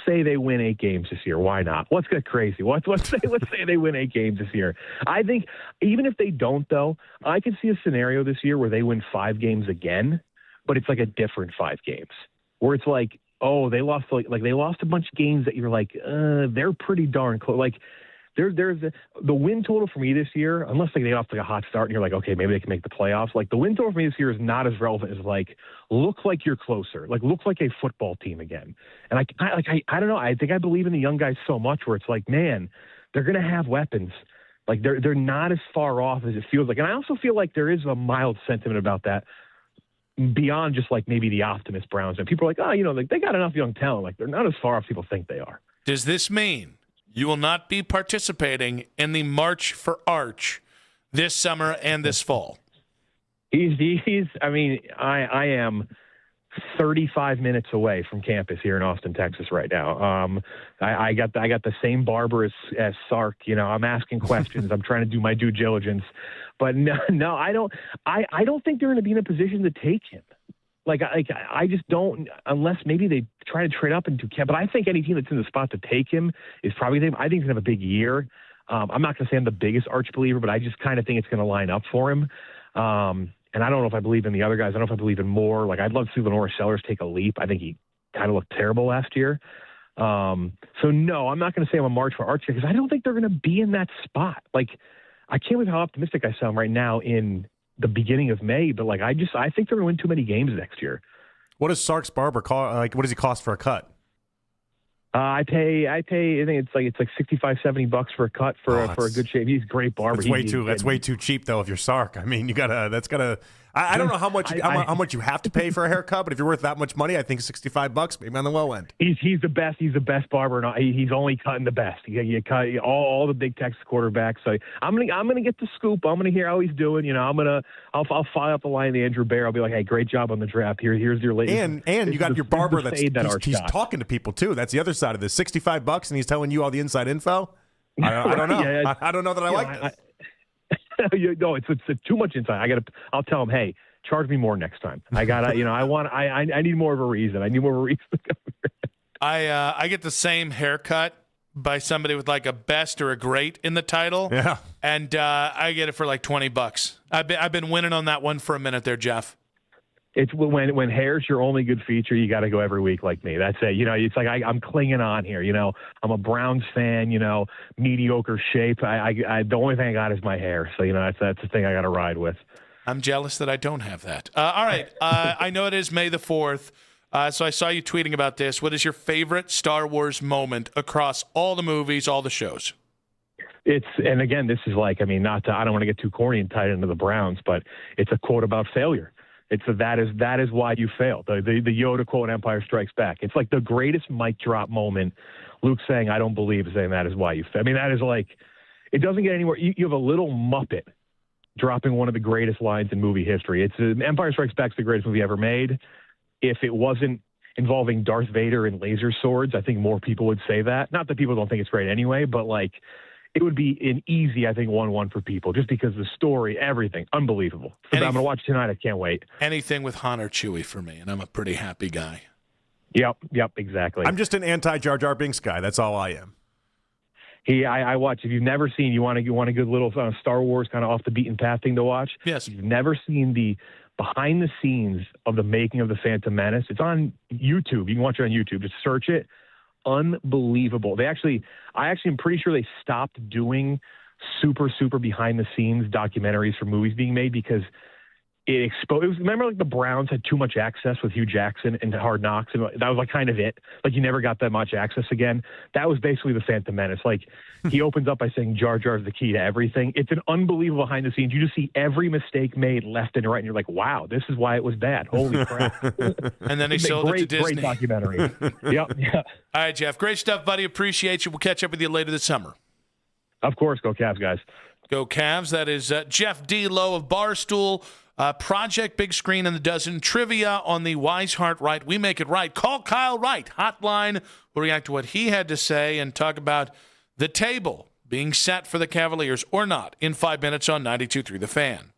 say they win 8 games this year. Why not? Let's get crazy. Let's say they win 8 games this year. I think even if they don't, though, I could see a scenario this year where they win 5 games again, but it's like a different 5 games where it's like, oh, they lost they lost a bunch of games that you're like, they're pretty darn close. Like there's the win total for me this year, unless they get off to a hot start and you're like, okay, maybe they can make the playoffs. Like the win total for me this year is not as relevant as like, look like you're closer, like look like a football team again. And I don't know. I think I believe in the young guys so much where it's like, man, they're going to have weapons. Like they're not as far off as it feels like. And I also feel like there is a mild sentiment about that beyond just like maybe the optimist Browns. And people are like, oh, like they got enough young talent. Like they're not as far off as people think they are. Does this mean you will not be participating in the March for Arch this summer and this fall? I am 35 minutes away from campus here in Austin, Texas right now. I got the same barber as Sark. I'm asking questions. I'm trying to do my due diligence, but no, I don't think they're going to be in a position to take him. I just don't, unless maybe they try to trade up into camp. But I think any team that's in the spot to take him is probably them. I think he's going to have a big year. I'm not going to say I'm the biggest Arch believer, but I just kind of think it's going to line up for him. And I don't know if I believe in the other guys. I don't know if I believe in Moore. I'd love to see Lenore Sellers take a leap. I think he kind of looked terrible last year. So no, I'm not going to say I'm a March for Arch because I don't think they're going to be in that spot. I can't believe how optimistic I sound right now in the beginning of May, but I think they're going to win too many games next year. What does Sark's barber what does he cost for a cut? I pay. I think it's like $65-$70 for a cut for a good shave. He's a great barber. That's way too cheap though. If you're Sark, I mean, I don't know how much you have to pay for a haircut, but if you're worth that much money, I think $65 maybe on the low end. He's the best. He's the best barber, and he's only cutting the best. You cut all the big Texas quarterbacks. So I'm gonna get the scoop. I'm gonna hear how he's doing. I'll file up the line to Andrew Bear. I'll be like, hey, great job on the draft. Here's your latest. And you got your barber he's talking to people too. That's the other side of this. $65 and he's telling you all the inside info. I don't know. Yeah, I don't know that I like this. No, it's too much inside. I'll tell him, hey, charge me more next time. I need more of a reason. I need more of a reason. I get the same haircut by somebody with a best or a great in the title. Yeah. And I get it for $20. I've been winning on that one for a minute there, Jeff. It's when hair's your only good feature, you got to go every week like me. That's it. It's like I'm clinging on here. I'm a Browns fan. Mediocre shape. I the only thing I got is my hair. So that's the thing I got to ride with. I'm jealous that I don't have that. All right. I know it is May the 4th. So I saw you tweeting about this. What is your favorite Star Wars moment across all the movies, all the shows? And again, this is I don't want to get too corny and tied into the Browns, but it's a quote about failure. That is why you failed. The Yoda quote, Empire Strikes Back. It's like the greatest mic drop moment. Luke saying, I don't believe, saying that is why you failed. That is it doesn't get anywhere. You have a little Muppet dropping one of the greatest lines in movie history. Empire Strikes Back is the greatest movie ever made. If it wasn't involving Darth Vader and laser swords, I think more people would say that. Not that people don't think it's great anyway, but it would be an easy, I think, 1-1 for people just because the story, everything, unbelievable. So I'm going to watch tonight. I can't wait. Anything with Han or Chewie for me, and I'm a pretty happy guy. Yep, exactly. I'm just an anti-Jar Jar Binks guy. That's all I am. I watch. If you've never seen, you want a good little Star Wars kind of off the beaten path thing to watch. Yes. If you've never seen the behind the scenes of the making of the Phantom Menace, it's on YouTube. You can watch it on YouTube. Just search it. Unbelievable. I actually am pretty sure they stopped doing super behind the scenes documentaries for movies being made because it exposed. Remember, the Browns had too much access with Hugh Jackson and Hard Knocks, and that was kind of it. You never got that much access again. That was basically the Phantom Menace. He opens up by saying Jar Jar is the key to everything. It's an unbelievable behind the scenes. You just see every mistake made left and right, and you're like, wow, this is why it was bad. Holy crap! And then he sold it to Disney. Great documentary. Yep. Yeah. All right, Jeff. Great stuff, buddy. Appreciate you. We'll catch up with you later this summer. Of course. Go Cavs, guys. Go Cavs. That is Jeff D. Lowe of Barstool. Project Big Screen and the Dozen. Trivia on the Wise Heart Right. We make it right. Call Kyle Wright. Hotline. We'll react to what he had to say and talk about the table being set for the Cavaliers or not in 5 minutes on 92.3 The Fan.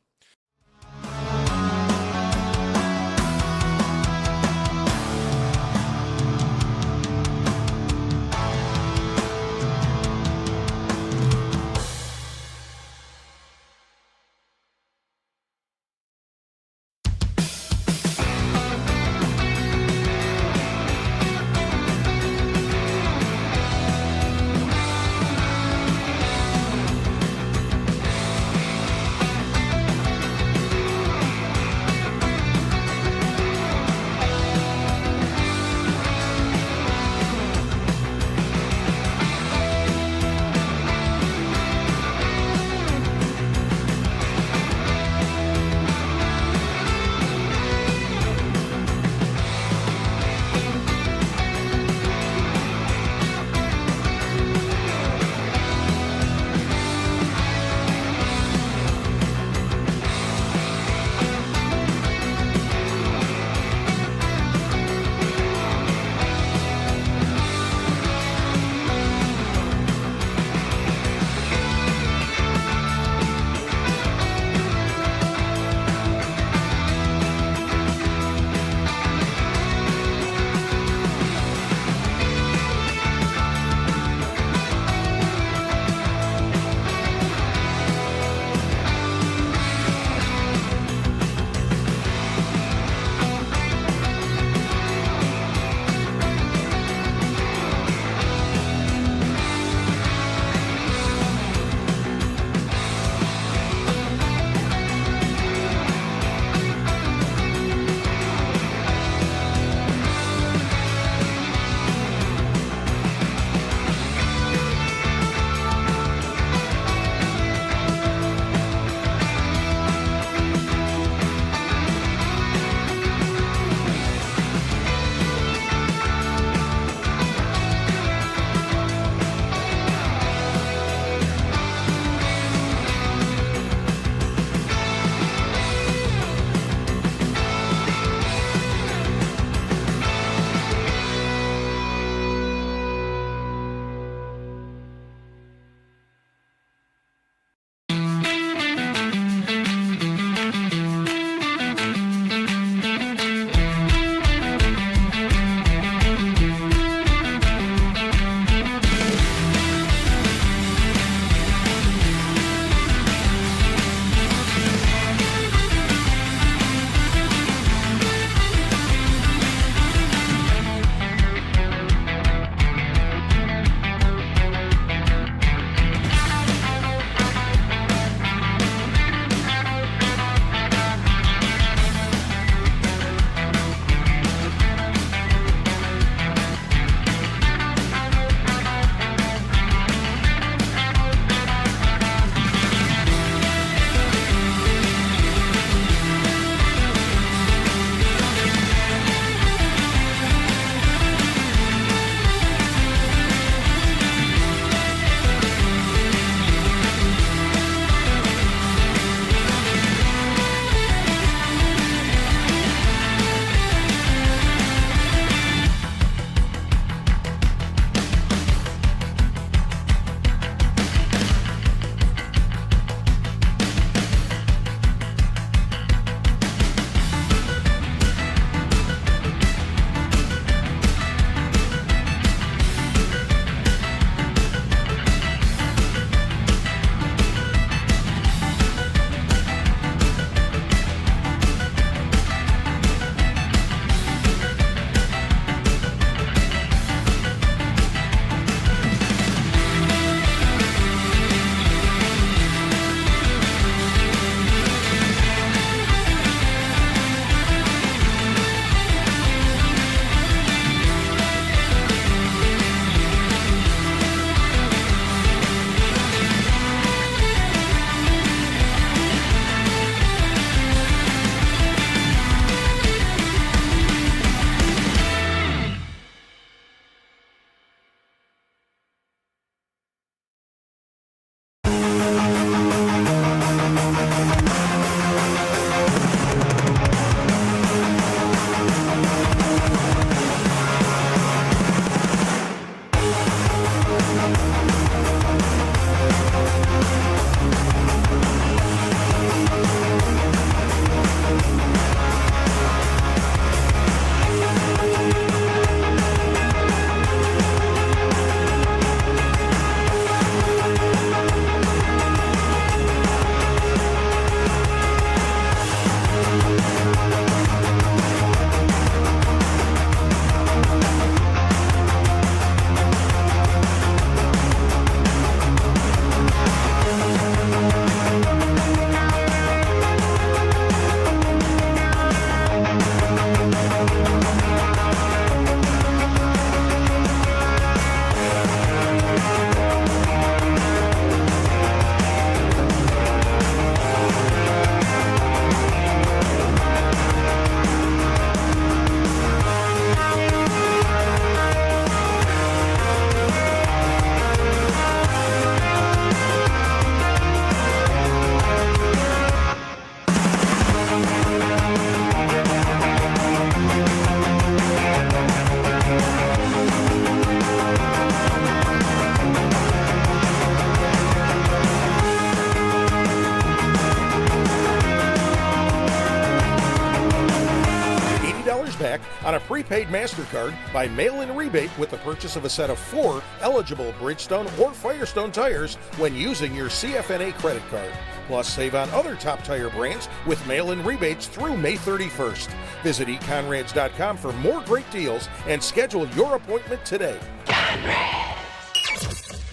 back on a prepaid MasterCard by mail-in rebate with the purchase of a set of 4 eligible Bridgestone or Firestone tires when using your CFNA credit card. Plus, save on other top tire brands with mail-in rebates through May 31st. Visit econrads.com for more great deals and schedule your appointment today.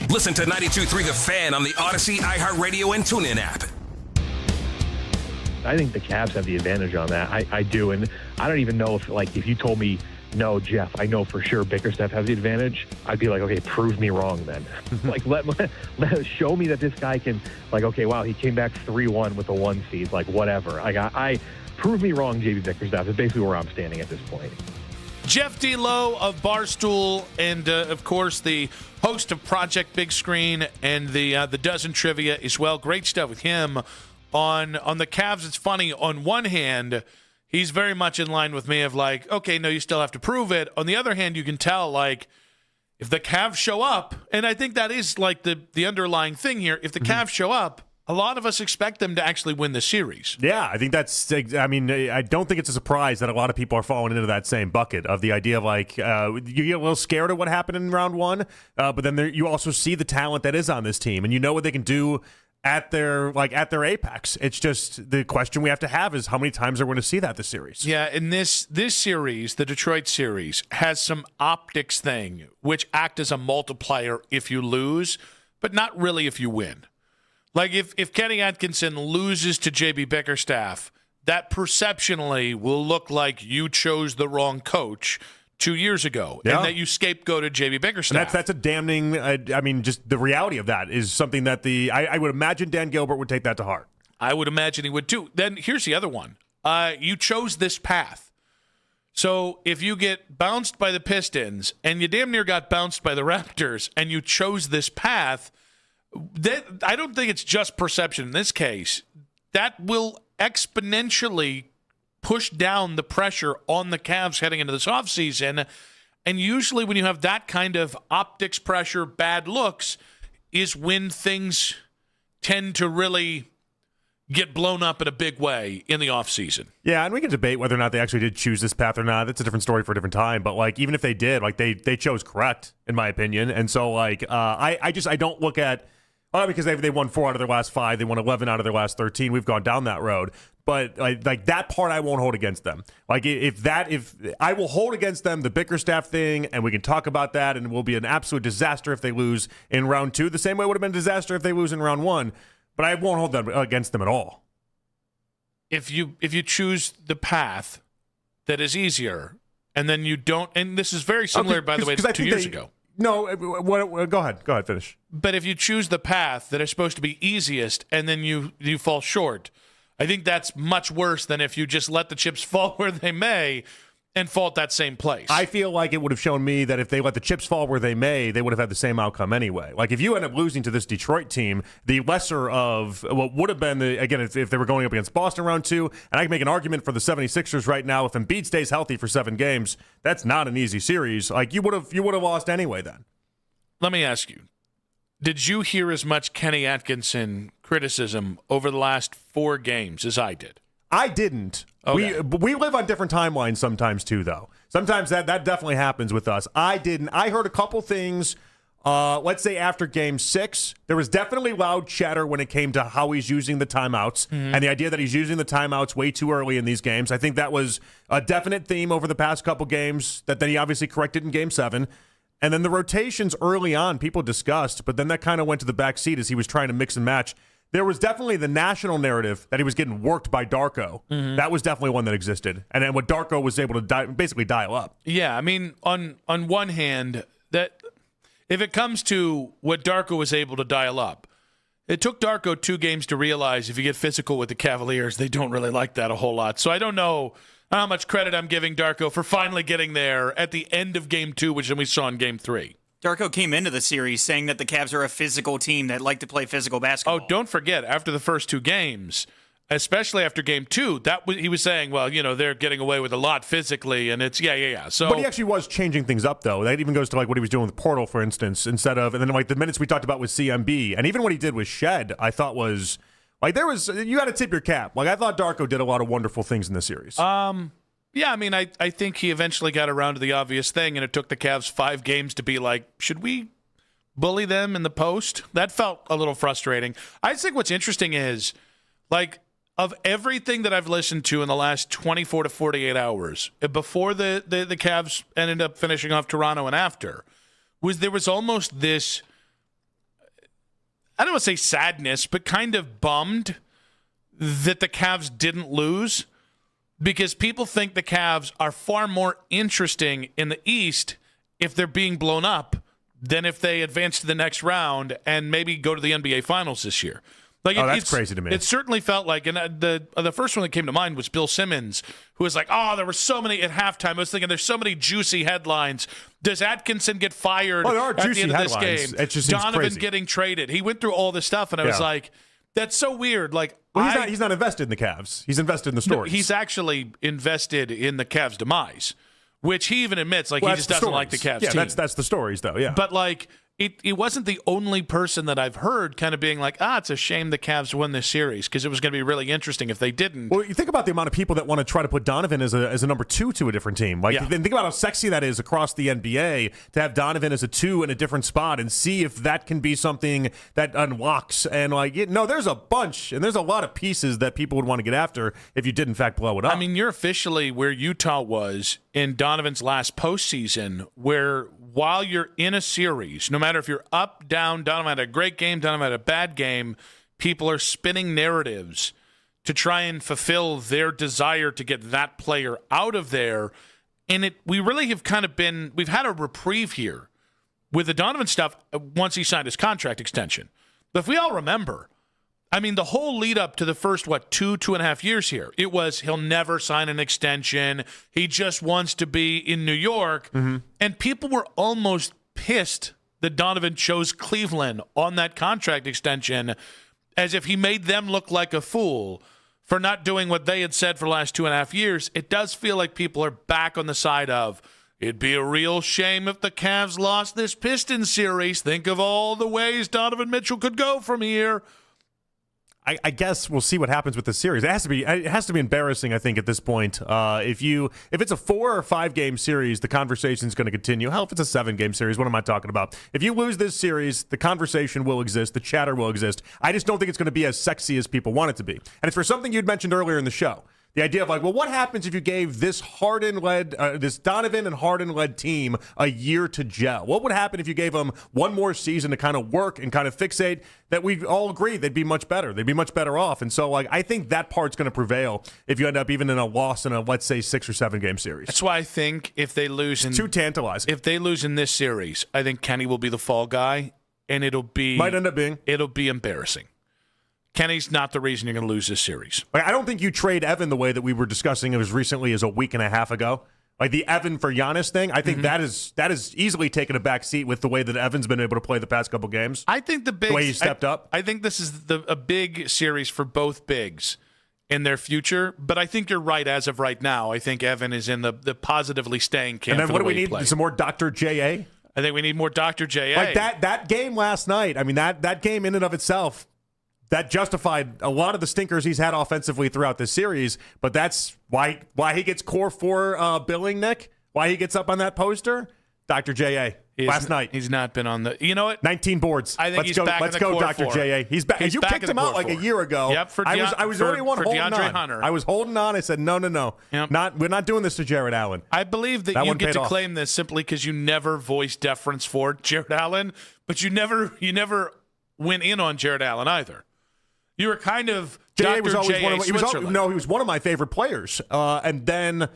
Listen to 92.3 The Fan on the Odyssey, iHeartRadio, and TuneIn app. I think the Cavs have the advantage on that. I do, and I don't even know if you told me, no, Jeff, I know for sure Bickerstaff has the advantage, I'd be like, okay, prove me wrong then. let show me that this guy can, okay, wow, he came back 3-1 with a 1 seed, whatever. I prove me wrong, JB Bickerstaff is basically where I'm standing at this point. Jeff D. Lowe of Barstool, and of course the host of Project Big Screen and the Dozen Trivia as well. Great stuff with him on the Cavs. It's funny. On one hand, he's very much in line with me of okay, no, you still have to prove it. On the other hand, you can tell if the Cavs show up, and I think that is the underlying thing here. If the Cavs show up, a lot of us expect them to actually win the series. Yeah, I think that's. I mean, I don't think it's a surprise that a lot of people are falling into that same bucket of the idea of you get a little scared of what happened in round 1, but then you also see the talent that is on this team, and you know what they can do at their apex. It's just the question we have to have is how many times are we going to see that this series? Yeah, and this series, the Detroit series, has some optics thing which act as a multiplier if you lose, but not really if you win. If Kenny Atkinson loses to JB Bickerstaff, that perceptionally will look like you chose the wrong coach 2 years ago, and that you scapegoated JB Bickerstaff. And that's a damning. Just the reality of that is something that I would imagine Dan Gilbert would take that to heart. I would imagine he would too. Then here's the other one. You chose this path. So if you get bounced by the Pistons and you damn near got bounced by the Raptors and you chose this path, I don't think it's just perception in this case. That will exponentially push down the pressure on the Cavs heading into this offseason. And usually when you have that kind of optics pressure, bad looks, is when things tend to really get blown up in a big way in the offseason. Yeah, and we can debate whether or not they actually did choose this path or not. That's a different story for a different time. But even if they did, they chose correct, in my opinion. And so I don't look at because they won 4 out of their last 5, they won 11 out of their last 13. We've gone down that road, but that part I won't hold against them. If I will hold against them the Bickerstaff thing, and we can talk about that, and it will be an absolute disaster if they lose in round 2. The same way it would have been a disaster if they lose in round 1, but I won't hold them against them at all. If you choose the path that is easier, and then you don't, and this is very similar, by the way, to 2 years ago. No, go ahead, finish. But if you choose the path that is supposed to be easiest and then you fall short, I think that's much worse than if you just let the chips fall where they may and fall at that same place. I feel like it would have shown me that if they let the chips fall where they may, they would have had the same outcome anyway. If you end up losing to this Detroit team, the lesser of what would have been, if they were going up against Boston round 2, and I can make an argument for the 76ers right now, if Embiid stays healthy for 7 games, that's not an easy series. You would have lost anyway then. Let me ask you, did you hear as much Kenny Atkinson criticism over the last 4 games as I did? I didn't. Okay. We live on different timelines sometimes too, though. Sometimes that definitely happens with us. I didn't. I heard a couple things. Let's say after Game 6, there was definitely loud chatter when it came to how he's using the timeouts and the idea that he's using the timeouts way too early in these games. I think that was a definite theme over the past couple games that then he obviously corrected in Game 7. And then the rotations early on, people discussed, but then that kind of went to the back seat as he was trying to mix and match. There was definitely the national narrative that he was getting worked by Darko. That was definitely one that existed. And then what Darko was able to basically dial up. Yeah, I mean, on one hand, that if it comes to what Darko was able to dial up, it took Darko 2 games to realize if you get physical with the Cavaliers, they don't really like that a whole lot. So I don't know how much credit I'm giving Darko for finally getting there at the end of Game 2, which then we saw in Game 3. Darko came into the series saying that the Cavs are a physical team that like to play physical basketball. Oh, don't forget, after the first 2 games, especially after Game 2, he was saying, well, they're getting away with a lot physically, and it's, yeah. So, but he actually was changing things up, though. That even goes to, what he was doing with Portal, for instance, and then, the minutes we talked about with CMB, and even what he did with Shed, I thought was, you got to tip your cap. I thought Darko did a lot of wonderful things in this series. Yeah, I mean, I think he eventually got around to the obvious thing, and it took the Cavs 5 games to be like, should we bully them in the post? That felt a little frustrating. I think what's interesting is, like, of everything that I've listened to in the last 24 to 48 hours, before the Cavs ended up finishing off Toronto and after, there was almost this, I don't want to say sadness, but kind of bummed that the Cavs didn't lose, because people think the Cavs are far more interesting in the East if they're being blown up than if they advance to the next round and maybe go to the NBA Finals this year. Like, that's crazy to me. It certainly felt like, and the first one that came to mind was Bill Simmons, who was like, oh, there were so many at halftime. I was thinking there's so many juicy headlines. Does Atkinson get fired at the end of this game? It just seems Donovan crazy. Getting traded. He went through all this stuff, and I was like, that's so weird. Like, well, he's not invested in the Cavs. He's invested in the stories. No, he's actually invested in the Cavs' demise, which he even admits, like, he just doesn't like the Cavs team. Yeah, that's the stories, though, yeah. But, like, it wasn't the only person that I've heard kind of being like, it's a shame the Cavs won this series, because it was going to be really interesting if they didn't. Well, you think about the amount of people that want to try to put Donovan as a number 2 to a different team. Like, think about how sexy that is across the NBA to have Donovan as a 2 in a different spot and see if that can be something that unlocks. And, like, there's a bunch, and there's a lot of pieces that people would want to get after if you did, in fact, blow it up. I mean, you're officially where Utah was in Donovan's last postseason, where while you're in a series, no matter if you're up, down, Donovan had a great game, Donovan had a bad game, people are spinning narratives to try and fulfill their desire to get that player out of there. And we really have kind of we've had a reprieve here with the Donovan stuff once he signed his contract extension. But if we all remember, I mean, the whole lead up to the first, 2.5 years here, it was he'll never sign an extension. He just wants to be in New York. Mm-hmm. And people were almost pissed that Donovan chose Cleveland on that contract extension, as if he made them look like a fool for not doing what they had said for the last 2.5 years. It does feel like people are back on the side of, it'd be a real shame if the Cavs lost this Pistons series. Think of all the ways Donovan Mitchell could go from here. I guess we'll see what happens with the series. It has to be embarrassing, I think, at this point. If it's a 4 or 5 game series, the conversation is going to continue. Hell, if it's a 7 game series, what am I talking about? If you lose this series, the conversation will exist, the chatter will exist. I just don't think it's going to be as sexy as people want it to be. And it's for something you'd mentioned earlier in the show. The idea of, like, well, what happens if you gave this this Donovan and Harden-led team a year to gel? What would happen if you gave them one more season to kind of work and kind of fixate? That we all agree they'd be much better. They'd be much better off. And so, like, I think that part's going to prevail if you end up even in a loss in a, let's say, 6 or 7 game series. That's why I think if they lose, it's too tantalizing. If they lose in this series, I think Kenny will be the fall guy, and might end up being embarrassing. Kenny's not the reason you're going to lose this series. I don't think you trade Evan the way that we were discussing it as recently as a week and a half ago. Like the Evan for Giannis thing, I think that is easily taken a back seat with the way that Evan's been able to play the past couple games. I think the way he stepped up. I think this is a big series for both bigs in their future, but I think you're right as of right now. I think Evan is in the positively staying camp. And then what do we need? Some more Dr. J.A.? I think we need more Dr. J.A. Like that game last night, I mean, that game in and of itself, that justified a lot of the stinkers he's had offensively throughout this series, but that's why he gets core 4 billing, Nick. Why he gets up on that poster? Dr. J.A. last night. He's not been on the. You know what? 19 boards. I think let's go, Dr. J.A. He's back. You kicked him out like a year ago. Yep. I was already one holding DeAndre on. Hunter. I was holding on. I said no. Yep. We're not doing this to Jared Allen. I believe that you get to claim this simply because you never voiced deference for Jared Allen, but you never went in on Jared Allen either. You were kind of J.A. was always one of he was one of my favorite players. And then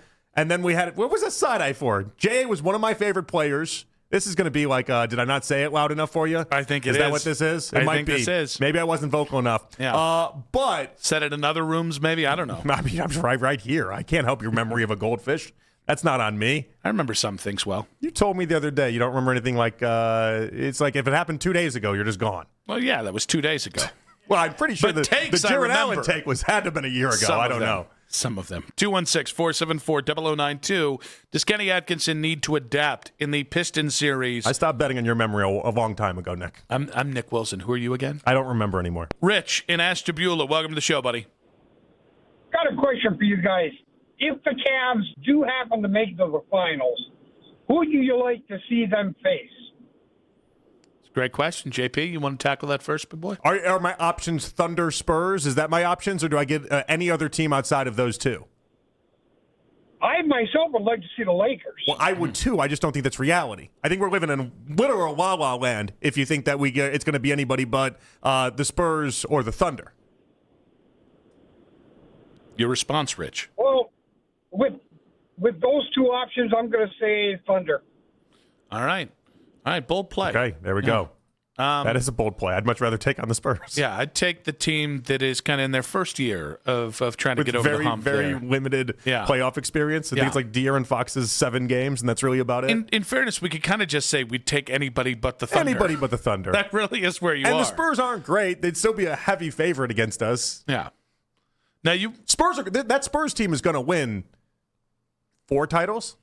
we had what was that side eye for? J.A. was one of my favorite players. This is going to be like, did I not say it loud enough for you? I think it is. Is that what this is? It might be. This is. Maybe I wasn't vocal enough. Yeah. But said it in other rooms, maybe. I don't know. I mean, I'm right here. I can't help your memory of a goldfish. That's not on me. I remember some things well. You told me the other day you don't remember anything like. It's like if it happened 2 days ago, you're just gone. Well, yeah, that was 2 days ago. Well, I'm pretty sure the Jared Allen take had to have been a year ago. I don't know. Some of them. 216-474-0092. Does Kenny Atkinson need to adapt in the Pistons series? I stopped betting on your memory a long time ago, Nick. I'm Nick Wilson. Who are you again? I don't remember anymore. Rich in Ashtabula. Welcome to the show, buddy. Got a question for you guys. if the Cavs do happen to make to the finals, who do you like to see them face? It's a great question, JP. You want to tackle that first, big boy? Are my options Thunder, Spurs? Is that my options, or do I get any other team outside of those two? I myself would like to see the Lakers. Well, I would too. I just don't think that's reality. I think we're living in literal la-la land if you think that it's going to be anybody but the Spurs or the Thunder. Your response, Rich? Well, with those two options, I'm going to say Thunder. All right, bold play. Okay, there we go. That is a bold play. I'd much rather take on the Spurs. Yeah, I'd take the team that is kind of in their first year of trying to get over the hump. Very there. Limited playoff experience. I think it's like De'Aaron Fox's 7 games, and that's really about it. In fairness, we could kind of just say we'd take anybody but the Thunder. Anybody but the Thunder. That really is where you are. And the Spurs aren't great. They'd still be a heavy favorite against us. Yeah. Now that Spurs team is going to win 4 titles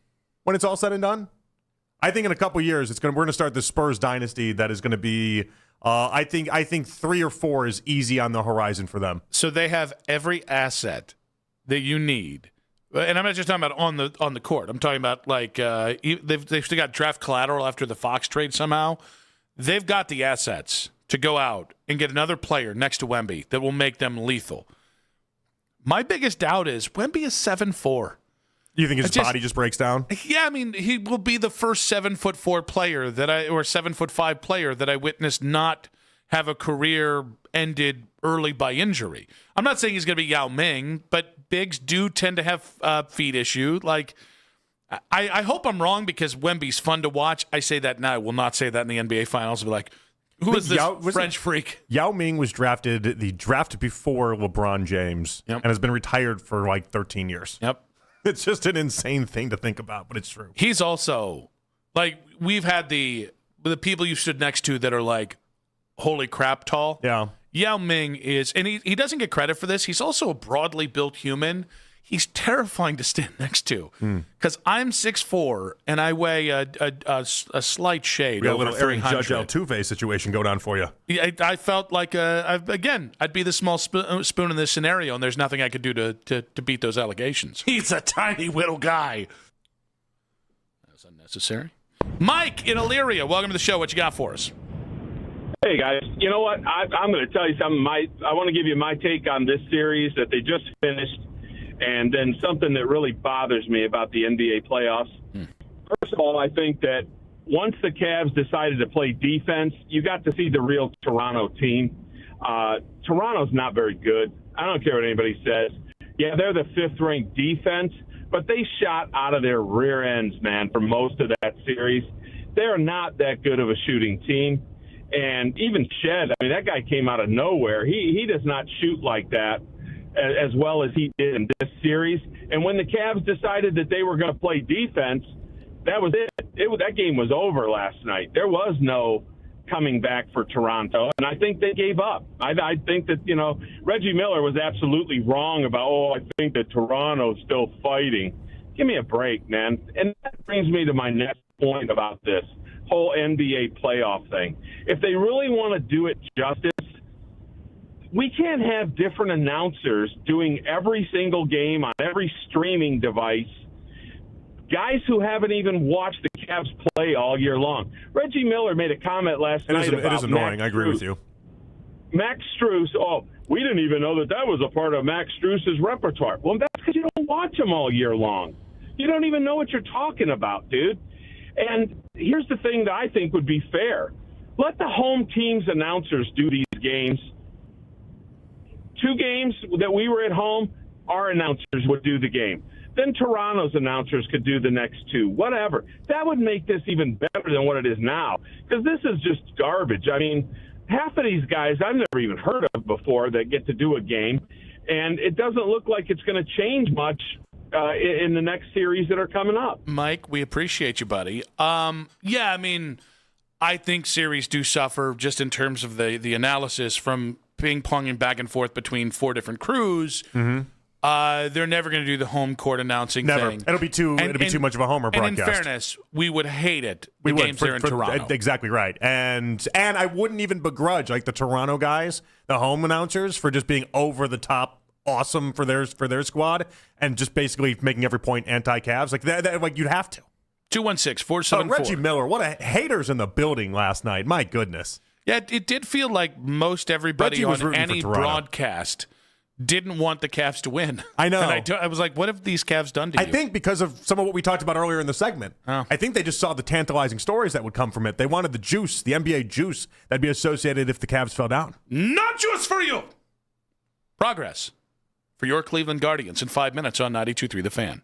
when it's all said and done. I think in a couple years we're going to start the Spurs dynasty that is going to be. I think 3 or 4 is easy on the horizon for them. So they have every asset that you need, and I'm not just talking about on the court. I'm talking about like they've still got draft collateral after the Fox trade. Somehow they've got the assets to go out and get another player next to Wemby that will make them lethal. My biggest doubt is Wemby is 7'4". You think his body just breaks down? Yeah, I mean, he will be the first 7'4" player or 7'5" player that I witnessed not have a career ended early by injury. I'm not saying he's going to be Yao Ming, but bigs do tend to have feet issue. Like, I hope I'm wrong because Wemby's fun to watch. I say that now. I will not say that in the NBA Finals. I'll be like, who is this French freak? Yao Ming was drafted the draft before LeBron James and has been retired for like 13 years. Yep. It's just an insane thing to think about, but it's true. He's also, like, we've had the people you stood next to that are like, holy crap tall. Yeah. Yao Ming is, and he doesn't get credit for this. He's also a broadly built human. He's terrifying to stand next to because I'm 6'4" and I weigh a slight shade. We got over a little Aaron 300. Judge Altuve situation going on for you. I felt like I'd be the small spoon in this scenario, and there's nothing I could do to beat those allegations. He's a tiny little guy. That was unnecessary. Mike in Elyria, welcome to the show. What you got for us? Hey guys, you know what? I'm going to tell you something. I want to give you my take on this series that they just finished. And then something that really bothers me about the NBA playoffs. First of all, I think that once the Cavs decided to play defense, you got to see the real Toronto team. Toronto's not very good. I don't care what anybody says. Yeah, they're the 5th-ranked defense, but they shot out of their rear ends, man, for most of that series. They're not that good of a shooting team. And even Shed, I mean, that guy came out of nowhere. He does not shoot like that as well as he did in this series. And when the Cavs decided that they were going to play defense, that was it. That game was over last night. There was no coming back for Toronto, and I think they gave up. I think that, Reggie Miller was absolutely wrong about, I think that Toronto's still fighting. Give me a break, man. And that brings me to my next point about this whole NBA playoff thing. If they really want to do it justice, we can't have different announcers doing every single game on every streaming device. Guys who haven't even watched the Cavs play all year long. Reggie Miller made a comment last night about it is annoying. Max I agree Strus. with you. Max Strus, we didn't even know that was a part of Max Strus's repertoire. Well, that's because you don't watch him all year long. You don't even know what you're talking about, dude. And here's the thing that I think would be fair. Let the home team's announcers do these games. 2 games that we were at home, our announcers would do the game. Then Toronto's announcers could do the next 2, whatever. That would make this even better than what it is now, because this is just garbage. I mean, half of these guys I've never even heard of before that get to do a game, and it doesn't look like it's going to change much in the next series that are coming up. Mike, we appreciate you, buddy. Yeah, I mean, I think series do suffer just in terms of the analysis from ping-ponging back and forth between 4 different crews. Mm-hmm. They're never going to do the home court announcing Never. thing. It'll be too much of a homer broadcast. And in fairness, we would hate it. The We would games there in Toronto. Exactly right. And I wouldn't even begrudge like the Toronto guys, the home announcers, for just being over the top awesome for their squad and just basically making every point anti-Cavs. Like that like you'd have to. 216-474. Reggie Miller, what a haters in the building last night. My goodness. Yeah, it did feel like most everybody was on rooting any for Toronto. broadcast didn't want the Cavs to win. I know. And I was like, what have these Cavs done to you? I think because of some of what we talked about earlier in the segment. Oh. I think they just saw the tantalizing stories that would come from it. They wanted the juice, the NBA juice that'd be associated if the Cavs fell down. Not juice for you! Progress for your Cleveland Guardians in 5 minutes on 92.3 The Fan.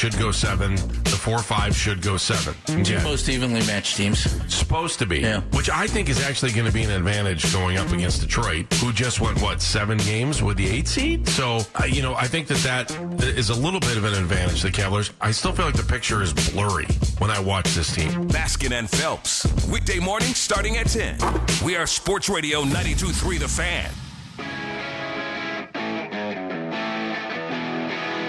should go 7. The 4-5 should go 7. Two most evenly matched teams. Supposed to be, which I think is actually going to be an advantage going up against Detroit, who just went, 7 games with the 8 seed? So, I think that is a little bit of an advantage to the Cavaliers. I still feel like the picture is blurry when I watch this team. Baskin and Phelps, weekday mornings starting at 10. We are Sports Radio 92.3 The Fan.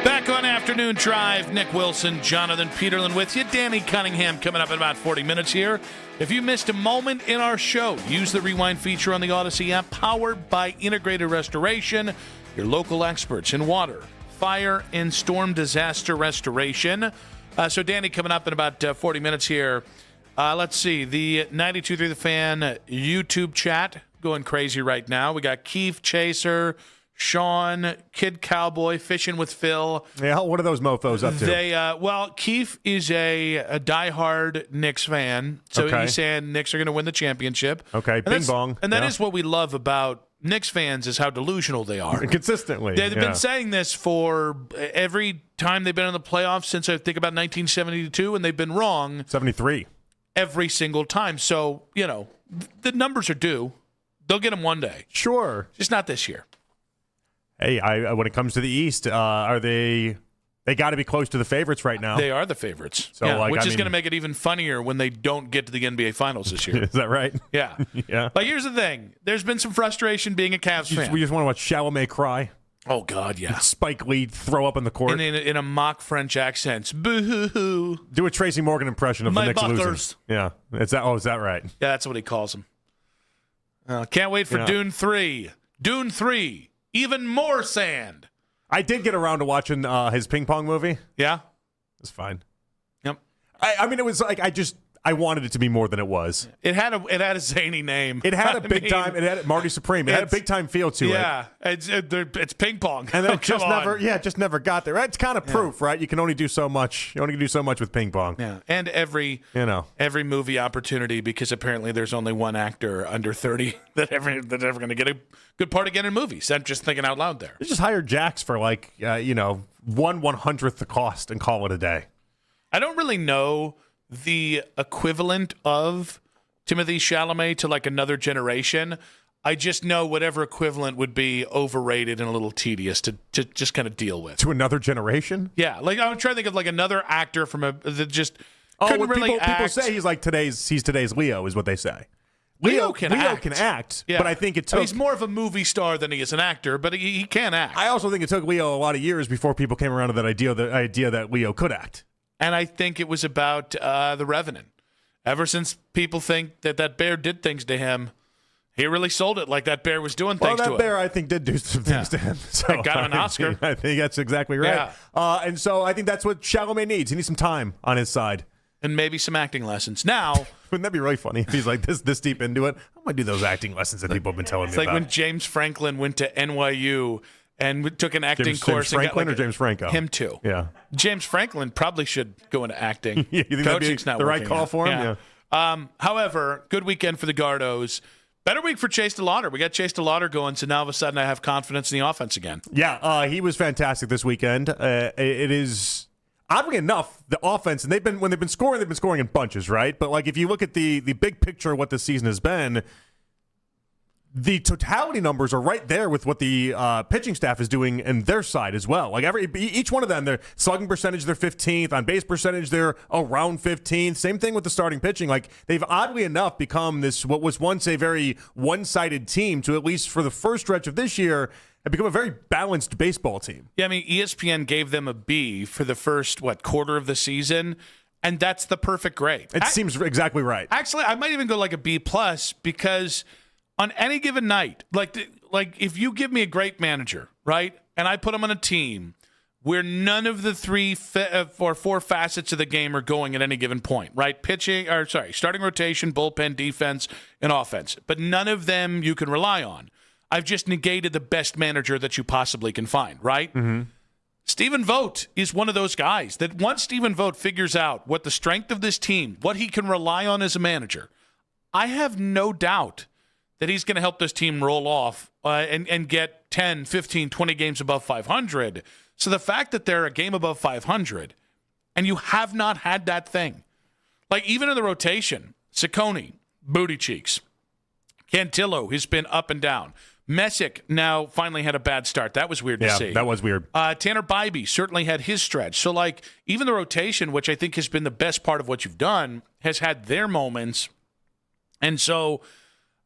Back on Afternoon Drive, Nick Wilson, Jonathan Peterlin with you. Danny Cunningham coming up in about 40 minutes here. If you missed a moment in our show, use the rewind feature on the Odyssey app, powered by Integrated Restoration, your local experts in water, fire, and storm disaster restoration. So Danny coming up in about 40 minutes here. Let's see, the 92.3 The Fan YouTube chat going crazy right now. We got Keith Chaser, Sean, Kid Cowboy, Fishing with Phil. Yeah, what are those mofos up to? Keith is a diehard Knicks fan, so he's saying Knicks are going to win the championship. Okay, bing bong. And that is what we love about Knicks fans, is how delusional they are. Consistently. They've been saying this for every time they've been in the playoffs since I think about 1972, and they've been wrong. 73. Every single time. So, the numbers are due. They'll get them one day. Sure. Just not this year. Hey, when it comes to the East, are they got to be close to the favorites right now? They are the favorites. So, which is going to make it even funnier when they don't get to the NBA Finals this year. Is that right? Yeah. Yeah. But here's the thing. There's been some frustration being a Cavs fan. We just want to watch Chalamet cry. Oh, God, yeah. Spike Lee throw up in the court. In a mock French accent. Boo-hoo-hoo. Do a Tracy Morgan impression of My the Knicks buckers. losing. Yeah. Is that right? Yeah, that's what he calls them. Can't wait for Dune 3. Dune 3. Even more sand. I did get around to watching his ping pong movie. Yeah? It's fine. Yep. I mean, it was like I wanted it to be more than it was. It had a zany name. It had a big time. It had Marty Supreme. It had a big time feel to it. Yeah, it's ping pong. And then it just never got there. It's kind of proof, right? You can only do so much. You only can do so much with ping pong. Yeah, and every movie opportunity, because apparently there's only one actor under 30 that's ever going to get a good part again in movies. I'm just thinking out loud there. They just hire Jax for 1/100th the cost and call it a day. I don't really know the equivalent of Timothée Chalamet to another generation. I just know whatever equivalent would be overrated and a little tedious to just kind of deal with. To another generation? Yeah, I'm trying to think of another actor from that just couldn't people, really act. People say he's today's Leo is what they say. Leo can act, yeah. But I think it took. He's more of a movie star than he is an actor, but he can act. I also think it took Leo a lot of years before people came around to the idea that Leo could act. And I think it was about The Revenant. Ever since people think that bear did things to him, he really sold it like that bear was doing things to him. Well, that bear, I think, did do some things to him. So got him an Oscar. I think that's exactly right. Yeah. And so I think that's what Chalamet needs. He needs some time on his side. And maybe some acting lessons. Now, wouldn't that be really funny if he's like this deep into it? I'm going to do those acting lessons that people have been telling me about. It's like when James Franklin went to NYU and took an acting course. James Franklin or James Franco? Him too. Yeah. James Franklin probably should go into acting. You think Coaching's not the right working call out. for him? Yeah. However, good weekend for the Gardos. Better week for Chase DeLauder. We got Chase DeLauder going, so now all of a sudden I have confidence in the offense again. Yeah, he was fantastic this weekend. It is, oddly enough, the offense, and when they've been scoring in bunches, right? But if you look at the big picture of what this season has been, the totality numbers are right there with what the pitching staff is doing in their side as well. Each one of them, their slugging percentage, they're 15th. On base percentage, they're around 15th. Same thing with the starting pitching. They've oddly enough become this, what was once a very one-sided team, to at least for the first stretch of this year, have become a very balanced baseball team. Yeah, I mean, ESPN gave them a B for the first, quarter of the season, and that's the perfect grade. It seems exactly right. Actually, I might even go a B+, because on any given night, if you give me a great manager, right, and I put him on a team where none of the three or four facets of the game are going at any given point, right? Starting rotation, bullpen, defense, and offense, but none of them you can rely on. I've just negated the best manager that you possibly can find, right? Mm-hmm. Stephen Vogt is one of those guys that once Stephen Vogt figures out what the strength of this team, what he can rely on as a manager, I have no doubt that he's going to help this team roll off and get 10, 15, 20 games above 500. So the fact that they're a game above 500 And you have not had that thing. Like, even in the rotation, Ciccone, booty cheeks. Cantillo has been up and down. Messick now finally had a bad start. That was weird to see. Yeah, that was weird. Tanner Bybee certainly had his stretch. So, like, even the rotation, which I think has been the best part of what you've done, has had their moments. And so,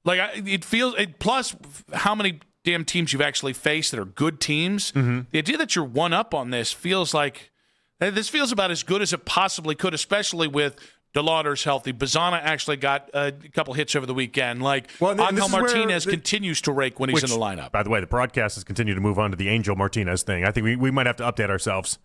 like, it feels – plus how many damn teams you've actually faced that are good teams. The idea that you're one up on this feels like – this feels about as good as it possibly could, especially with – DeLauder's healthy. Bazana actually got a couple hits over the weekend. Angel Martinez continues to rake when he's in the lineup. By the way, the broadcast has continued to move on to the Angel Martinez thing. I think we might have to update ourselves.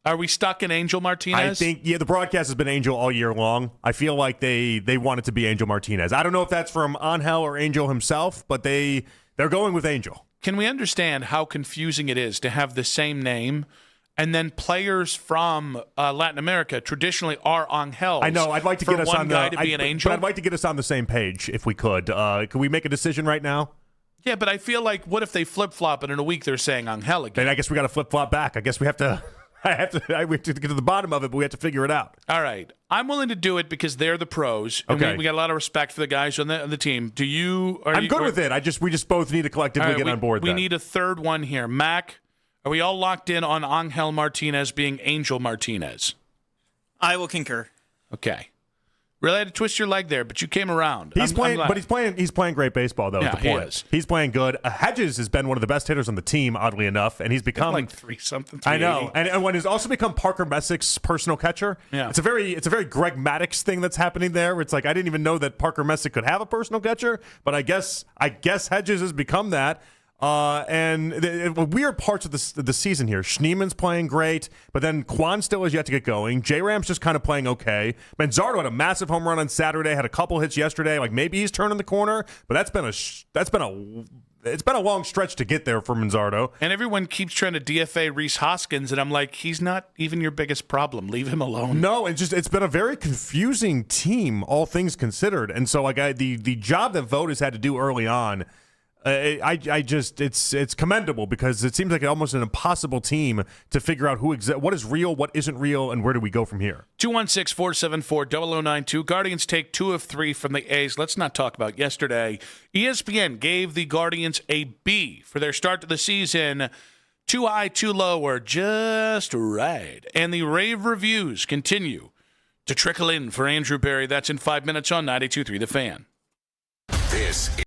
Are we stuck in Angel Martinez? I think, the broadcast has been Angel all year long. I feel like they want it to be Angel Martinez. I don't know if that's from Angel or Angel himself, but they're going with Angel. Can we understand how confusing it is to have the same name and then players from Latin America traditionally are Angels? I know. I'd like to get us on guy to be an Angel. But I'd like to get us on the same page if we could. Can we make a decision right now? Yeah, but I feel like what if they flip flop and in a week they're saying Angel again? Then I guess we got to flip flop back. I guess we have to. We have to get to the bottom of it, but we have to figure it out. All right, I'm willing to do it because they're the pros. And okay, we got a lot of respect for the guys on the team. Do you? I'm good with it. We just both need to collectively get on board. We need a third one here, Mac. Are we all locked in on Angel Martinez being Angel Martinez? I will concur. Okay. Really had to twist your leg there, but you came around. He's playing great baseball, though. Yeah, is the point. he is. He's playing good. Hedges has been one of the best hitters on the team, oddly enough, and he's become like 3-something. I know, and when he's also become Parker Messick's personal catcher. Yeah, it's a very Greg Maddux thing that's happening there. It's like I didn't even know that Parker Messick could have a personal catcher, but I guess Hedges has become that. And the weird parts of the season here. Schneeman's playing great, but then Kwan still has yet to get going. J-Ram's just kind of playing okay. Manzardo had a massive home run on Saturday, had a couple hits yesterday. Like maybe he's turning the corner, but it's been a long stretch to get there for Manzardo. And everyone keeps trying to DFA Rhys Hoskins, and I'm like, he's not even your biggest problem. Leave him alone. No, it's been a very confusing team, all things considered. And so like the job that Vogt has had to do early on. It's commendable because it seems like almost an impossible team to figure out what is real, what isn't real, and where do we go from here. 216-474-0092. Guardians take 2 of 3 from the A's. Let's not talk about yesterday. ESPN gave the Guardians a B for their start to the season. Too high, too low, or just right. And the rave reviews continue to trickle in for Andrew Berry. That's in 5 minutes on 92.3 The Fan. This is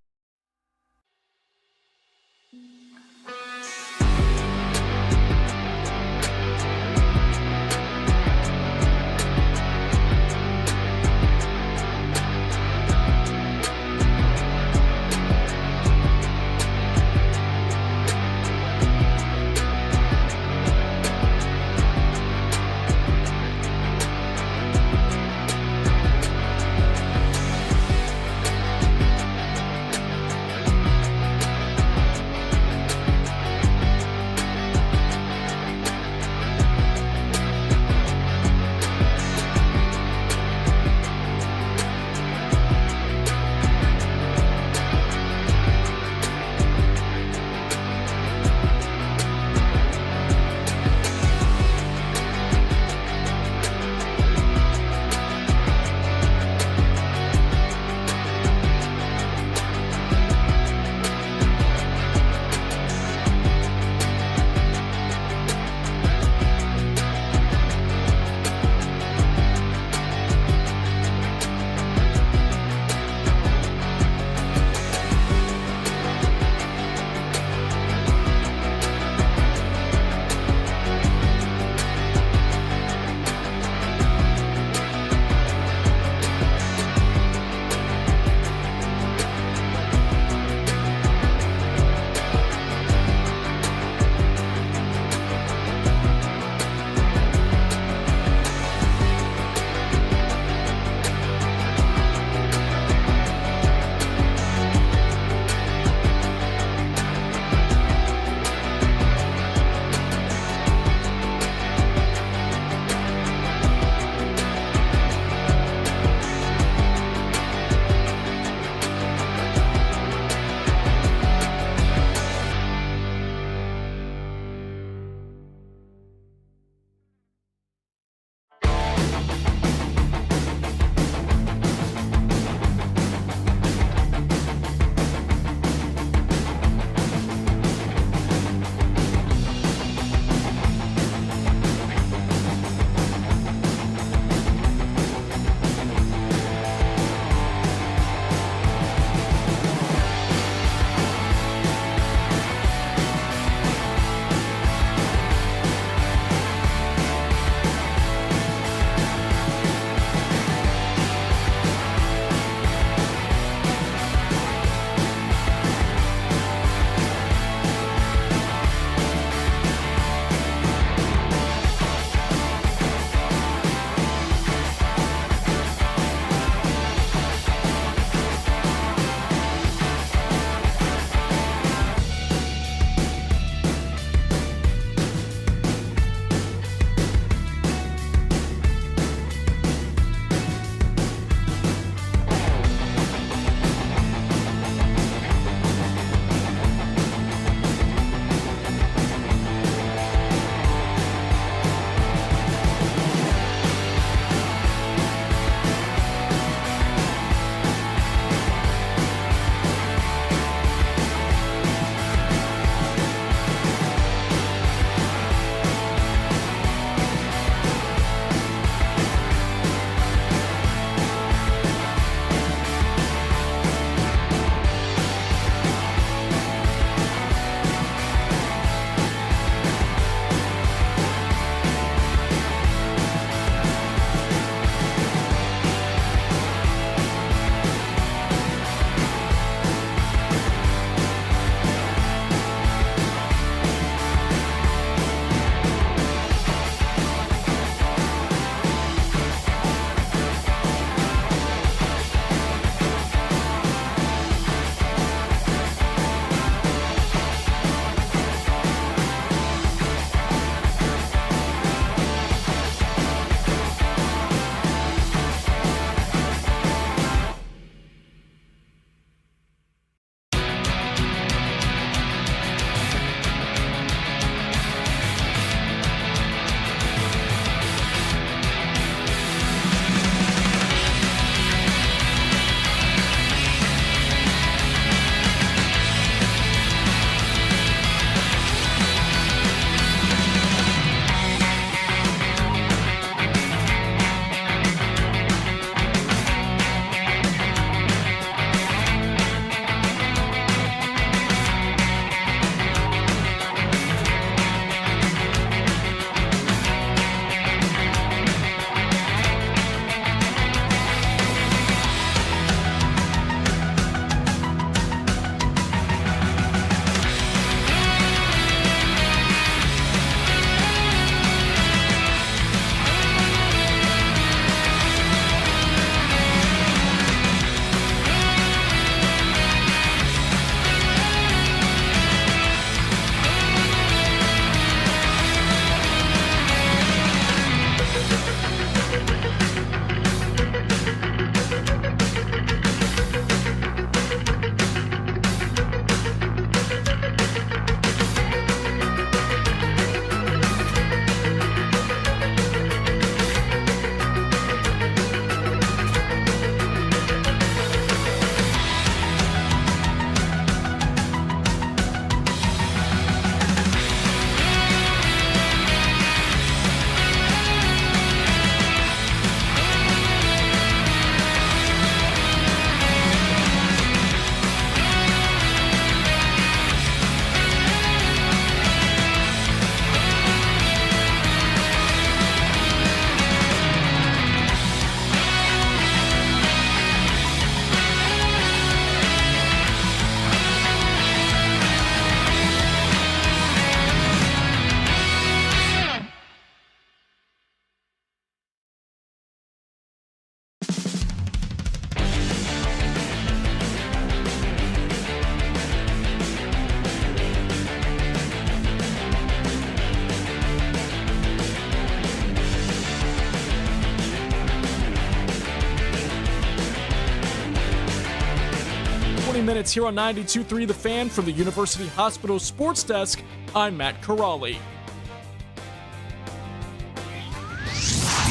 20 minutes here on 92.3 The Fan from the University Hospital Sports Desk. I'm Matt Corrali.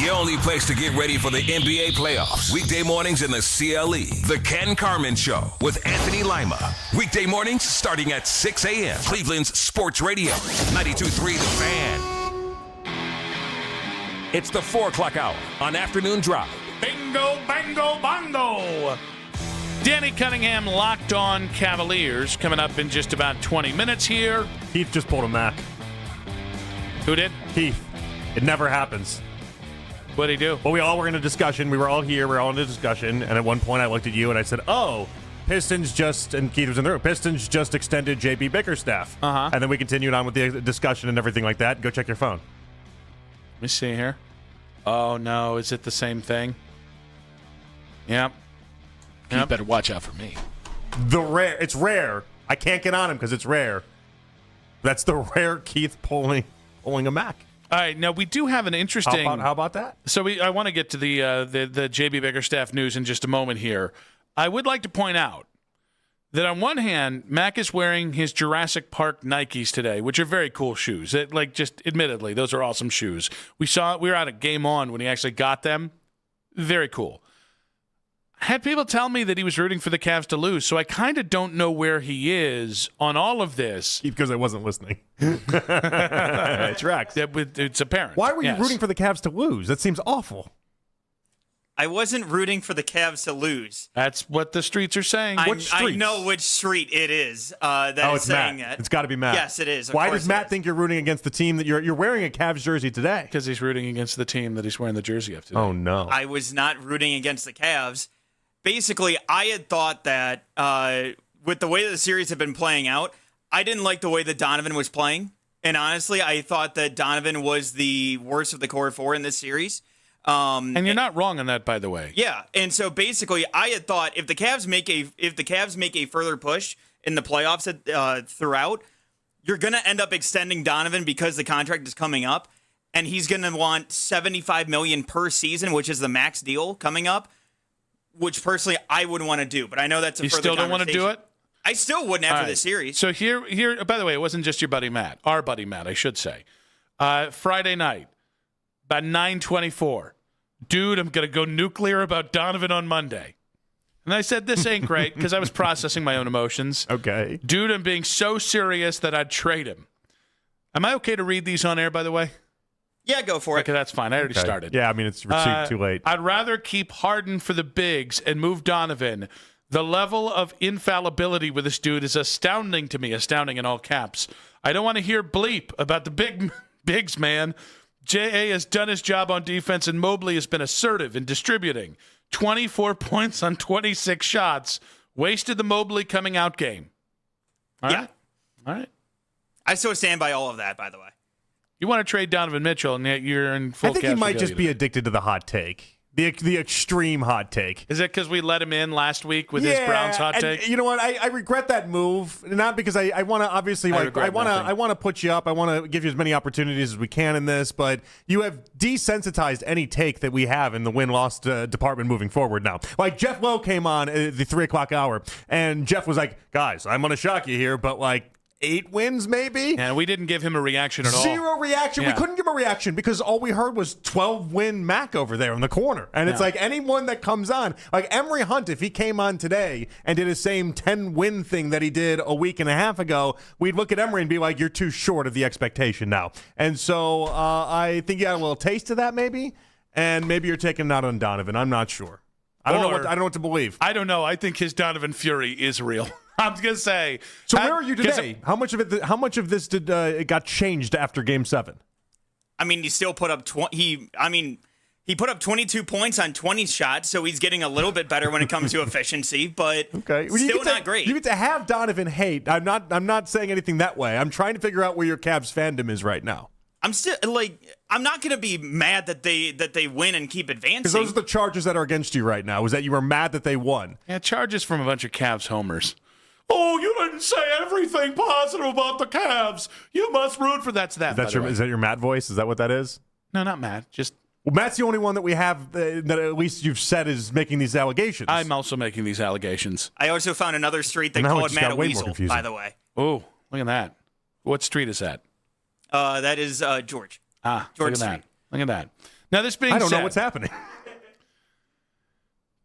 The only place to get ready for the NBA playoffs. Weekday mornings in the CLE. The Ken Carman Show with Anthony Lima. Weekday mornings starting at 6 a.m. Cleveland's Sports Radio. 92.3 The Fan. It's the 4 o'clock hour on Afternoon Drive. Bingo, bango, bongo. Danny Cunningham, Locked On Cavaliers, coming up in just about 20 minutes here. Keith just pulled a Mac. Who did? Keith. It never happens. What'd he do? Well, we all were in a discussion. We were all here. We were all in a discussion. And at one point, I looked at you and I said, oh, Pistons just, and Keith was in the room, Pistons just extended J.B. Bickerstaff. Uh-huh. And then we continued on with the discussion and everything like that. Go check your phone. Let me see here. Oh, no. Is it the same thing? Yep. You better watch out for me. It's rare. I can't get on him because it's rare. That's the rare Keith pulling a Mac. All right, now we do have an interesting. How about that? So I want to get to the JB Bickerstaff news in just a moment here. I would like to point out that on one hand, Mac is wearing his Jurassic Park Nikes today, which are very cool shoes. Just admittedly, those are awesome shoes. We were out at Game On when he actually got them. Very cool. I had people tell me that he was rooting for the Cavs to lose, so I kind of don't know where he is on all of this. Because I wasn't listening. It tracks. It's apparent. Why were you rooting for the Cavs to lose? That seems awful. I wasn't rooting for the Cavs to lose. That's what the streets are saying. Which streets? I know which street it is that is it's saying Matt. that. It's got to be Matt. Yes, it is. Why does Matt think you're rooting against the team that you're wearing a Cavs jersey today? Because he's rooting against the team that he's wearing the jersey of today. Oh, no. I was not rooting against the Cavs. Basically, I had thought that with the way that the series had been playing out, I didn't like the way that Donovan was playing. And honestly, I thought that Donovan was the worst of the core four in this series. And you're not wrong on that, by the way. Yeah, and so basically, I had thought if the Cavs make a further push in the playoffs throughout, you're going to end up extending Donovan because the contract is coming up, and he's going to want $75 million per season, which is the max deal coming up. Which personally I wouldn't want to do, but I know that's a further still don't want to do it? I still wouldn't after this series. So here. By the way, it wasn't just your buddy Matt, our buddy Matt, I should say. Friday night, about 9:24, dude, I'm gonna go nuclear about Donovan on Monday, and I said this ain't great because I was processing my own emotions. Okay, dude, I'm being so serious that I'd trade him. Am I okay to read these on air? By the way. Yeah, go for it. Okay, that's fine. I already started. Yeah, I mean, it's too late. I'd rather keep Harden for the bigs and move Donovan. The level of infallibility with this dude is astounding to me, astounding in all caps. I don't want to hear bleep about the bigs, man. J.A. has done his job on defense, and Mobley has been assertive in distributing. 24 points on 26 shots. Wasted the Mobley coming out game. All right? All right. I still stand by all of that, by the way. You want to trade Donovan Mitchell, and yet you're in full. I think he might just be addicted to the hot take, the extreme hot take. Is it because we let him in last week with his Browns hot take? You know what? I regret that move, not because I want to obviously I want to put you up. I want to give you as many opportunities as we can in this, but you have desensitized any take that we have in the win-loss department moving forward now. Like Jeff Lowe came on at the 3 o'clock hour, and Jeff was like, "Guys, I'm going to shock you here, but like." 8 wins, maybe? And we didn't give him a reaction at all. Zero reaction. Yeah. We couldn't give him a reaction because all we heard was 12-win Mac over there in the corner. And it's like anyone that comes on, like Emory Hunt, if he came on today and did the same 10-win thing that he did a week and a half ago, we'd look at Emory and be like, you're too short of the expectation now. And so I think you got a little taste of that maybe, and maybe you're taking it out on Donovan. I'm not sure. I don't know what to believe. I don't know. I think his Donovan fury is real. I'm gonna say. So where are you today? How much of this did it got changed after Game 7? I mean, he still put up he put up 22 points on 20 shots, so he's getting a little bit better when it comes to efficiency, but still not great. You get to have Donovan hate. I'm not saying anything that way. I'm trying to figure out where your Cavs fandom is right now. I'm still I'm not going to be mad that they win and keep advancing. Because those are the charges that are against you right now. Is that you were mad that they won? Yeah, charges from a bunch of Cavs homers. Oh, you didn't say everything positive about the Cavs. You must root for that's that. Is that your Matt voice? Is that what that is? No, not Matt. Just Well, Matt's the only one that we have that at least you've said is making these allegations. I'm also making these allegations. I also found another street that Now it called just got Matt a way more weasel, confusing. by the way. Oh, look at that. What street is that? That is George. George George look at Street. that. Look at that. Now, this being I don't said, know what's happening.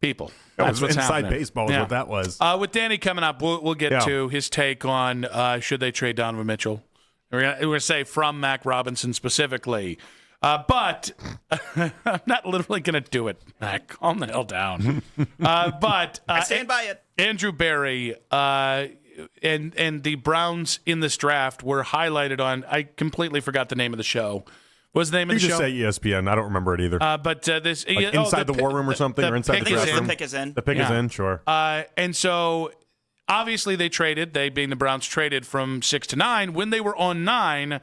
people. That That's was what's inside happening. baseball is what that was. With Danny coming up, we'll get to his take on should they trade Donovan Mitchell. We're going to say from Mac Robinson specifically. But I'm not literally going to do it, Mac. Calm the hell down. But I stand by it. Andrew Berry and the Browns in this draft were highlighted on, I completely forgot the name of the show. What's the name of the show? You just say ESPN. I don't remember it either. But this like Inside the War Room or something, or Inside the Dressing Room. The pick is in. The pick is in, sure. And so obviously they traded, they being the Browns, traded from 6 to 9. When they were on 9,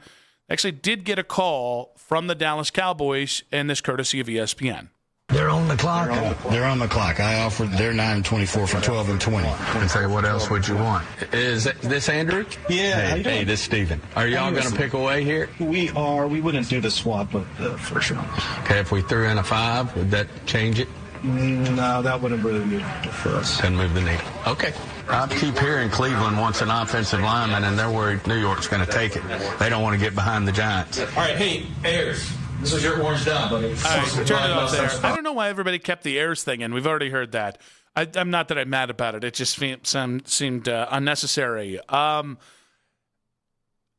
actually did get a call from the Dallas Cowboys, and this courtesy of ESPN. They're on the clock. They're on the clock. I offered their 9-24 for 12 and 20. And say, what else would you want? Is this Andrew? Yeah. Hey, this is Steven. Are y'all going to pick away here? We are. We wouldn't do the swap with the first round. Okay, if we threw in a 5, would that change it? No, that wouldn't really be for us. Doesn't move the needle. Okay. I keep hearing Cleveland wants an offensive lineman, and they're worried New York's going to take it. They don't want to get behind the Giants. All right, hey, Ayers. This is your orange down, buddy. All right, turn it off there. I don't know why everybody kept the Ayers thing in. We've already heard that. I'm not that I'm mad about it. It just seemed unnecessary.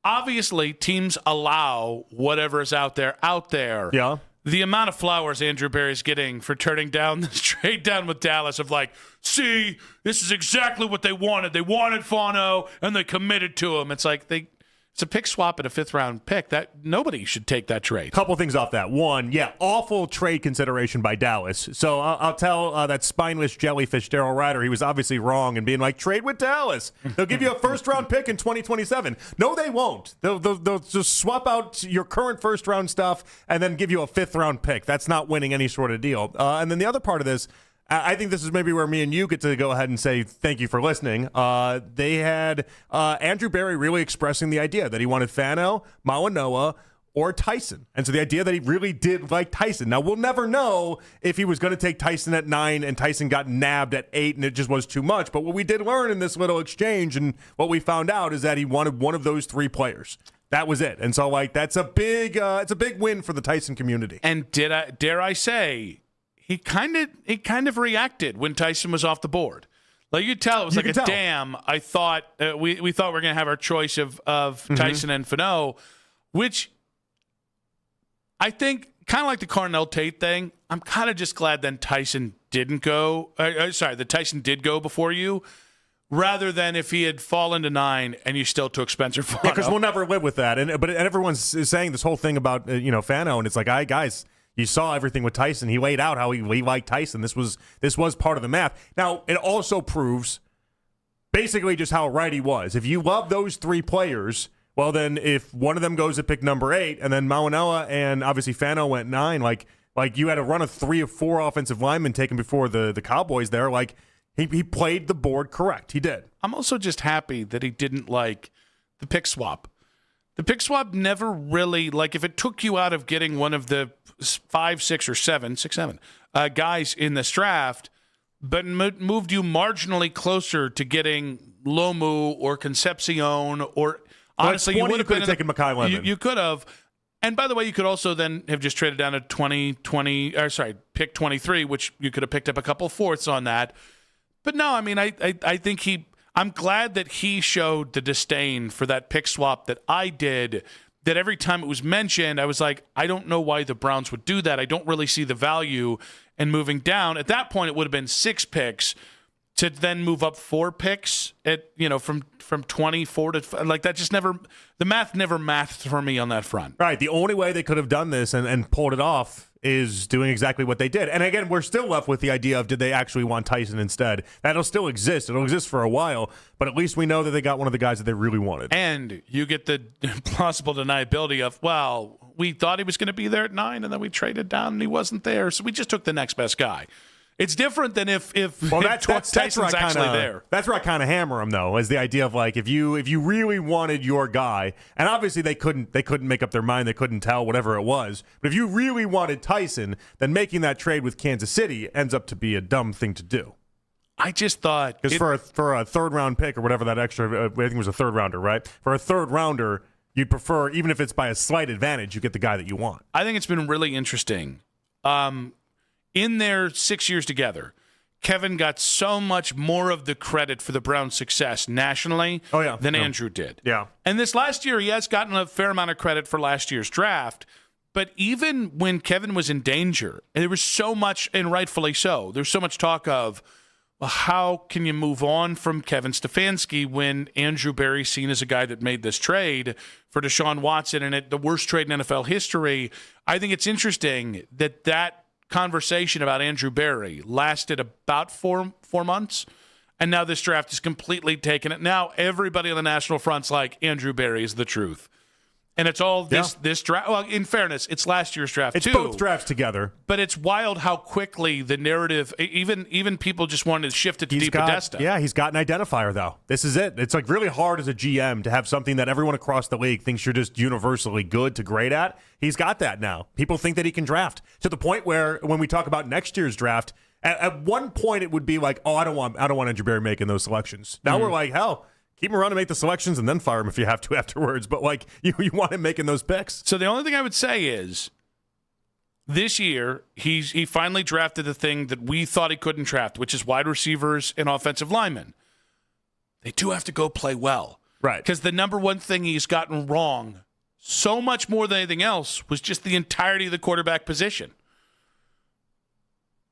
Obviously, teams allow whatever is out there. Yeah. The amount of flowers Andrew Berry's getting for turning down this trade down with Dallas of like, see, this is exactly what they wanted. They wanted Fano, and they committed to him. It's like it's a pick swap and a 5th-round pick. That nobody should take that trade. Couple things off that. One, awful trade consideration by Dallas. So I'll tell that spineless jellyfish Daryl Ryder he was obviously wrong in being like, trade with Dallas. They'll give you a 1st-round pick in 2027. No, they won't. They'll just swap out your current 1st-round stuff and then give you a 5th-round pick. That's not winning any sort of deal. And then the other part of this, I think this is maybe where me and you get to go ahead and say thank you for listening. They had Andrew Berry really expressing the idea that he wanted Fano, Mawanoa, or Tyson. And so the idea that he really did like Tyson. Now, we'll never know if he was going to take Tyson at 9 and Tyson got nabbed at 8 and it just was too much. But what we did learn in this little exchange and what we found out is that he wanted one of those 3 players. That was it. And so, that's a big win for the Tyson community. And dare I say, he kind of reacted when Tyson was off the board. Like you tell, it was like a damn. I thought we thought we were going to have our choice of Tyson and Fano, which I think kind of like the Carnell Tate thing. I'm kind of just glad then Tyson didn't go. That Tyson did go before you, rather than if he had fallen to 9 and you still took Spencer Fano. Yeah, because we'll never live with that. And everyone's saying this whole thing about Fano, and it's like, guys. You saw everything with Tyson. He laid out how he liked Tyson. This was part of the math. Now, it also proves basically just how right he was. If you love those 3 players, well, then if one of them goes at pick number 8, and then Mawanoa and obviously Fano went 9, like you had a run of 3 or 4 offensive linemen taken before the Cowboys there. Like he played the board correct. He did. I'm also just happy that he didn't like the pick swap. The pick swap never really, if it took you out of getting one of the 5, 6, or 7 guys in this draft, but moved you marginally closer to getting Lomu or Concepcion, or honestly, you would have been taken Mekhi Lemon. You could have. And by the way, you could also then have just traded down to pick 23, which you could have picked up a couple 4ths on that. But no, I mean, I think I'm glad that he showed the disdain for that pick swap that I did, that every time it was mentioned, I was like, I don't know why the Browns would do that. I don't really see the value in moving down. At that point, it would have been 6 picks to then move up 4 picks from 24 to that. Just never, the math never mathed for me on that front. Right. The only way they could have done this and pulled it off is doing exactly what they did. And again, we're still left with the idea of, did they actually want Tyson instead? That'll still exist. It'll exist for a while, but at least we know that they got one of the guys that they really wanted. And you get the plausible deniability of, well, we thought he was going to be there at 9, and then we traded down and he wasn't there, so we just took the next best guy. It's different than if that's Tyson's actually there. That's where I kind of hammer him, though, is the idea of like if you really wanted your guy, and obviously they couldn't make up their mind, they couldn't tell whatever it was. But if you really wanted Tyson, then making that trade with Kansas City ends up to be a dumb thing to do. I just thought because for a third round pick or whatever that extra, I think it was a third rounder, right? For a third rounder, you'd prefer, even if it's by a slight advantage, you get the guy that you want. I think it's been really interesting. In their 6 years together, Kevin got so much more of the credit for the Browns' success nationally than Andrew did. Yeah. And this last year, he has gotten a fair amount of credit for last year's draft. But even when Kevin was in danger, and there was so much, and rightfully so, there's so much talk of, well, how can you move on from Kevin Stefanski when Andrew Berry's seen as a guy that made this trade for Deshaun Watson and the worst trade in NFL history? I think it's interesting that conversation about Andrew Berry lasted about four months, and now this draft is completely taken it. Now everybody on the national front's like, Andrew Berry is the truth. And it's all this draft. Well, in fairness, it's last year's draft it's too. It's both drafts together. But it's wild how quickly the narrative, even people just wanted to shift it to DePodesta. Yeah, he's got an identifier, though. This is it. It's like really hard as a GM to have something that everyone across the league thinks you're just universally good to great at. He's got that now. People think that he can draft to the point where when we talk about next year's draft, at one point it would be like, oh, I don't want Andrew Berry making those selections. Now we're like, hell, keep him around to make the selections and then fire him if you have to afterwards. But, like, you want him making those picks. So the only thing I would say is this year he finally drafted the thing that we thought he couldn't draft, which is wide receivers and offensive linemen. They do have to go play well. Right. Because the number one thing he's gotten wrong so much more than anything else was just the entirety of the quarterback position.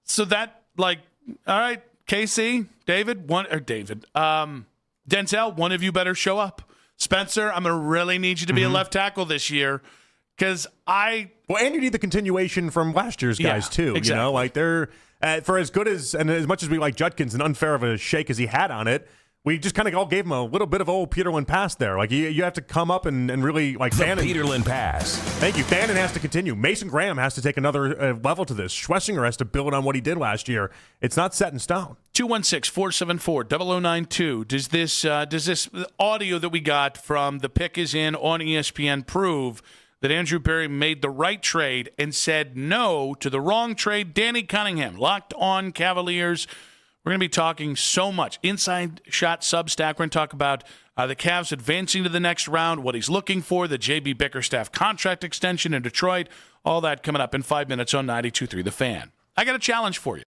So that, like, all right, KC, Denzel, one of you better show up. Spencer, I'm going to really need you to be a left tackle this year because and you need the continuation from last year's guys, too. Exactly. You know, like they're, for as good as, and as much as we like Judkins and unfair of a shake as he had on it, we just kind of all gave him a little bit of old Peterlin pass there. Like, you have to come up and really, like, the Fannin. Peterlin pass. Thank you. Fannin has to continue. Mason Graham has to take another level to this. Schlesinger has to build on what he did last year. It's not set in stone. 216-474-0092. Does this audio that we got from The Pick Is In on ESPN prove that Andrew Berry made the right trade and said no to the wrong trade? Danny Cunningham, Locked On Cavaliers. We're going to be talking so much. Inside Shot Substack. We're going to talk about the Cavs advancing to the next round, what he's looking for, the J.B. Bickerstaff contract extension in Detroit. All that coming up in 5 minutes on 92.3 The Fan. I got a challenge for you.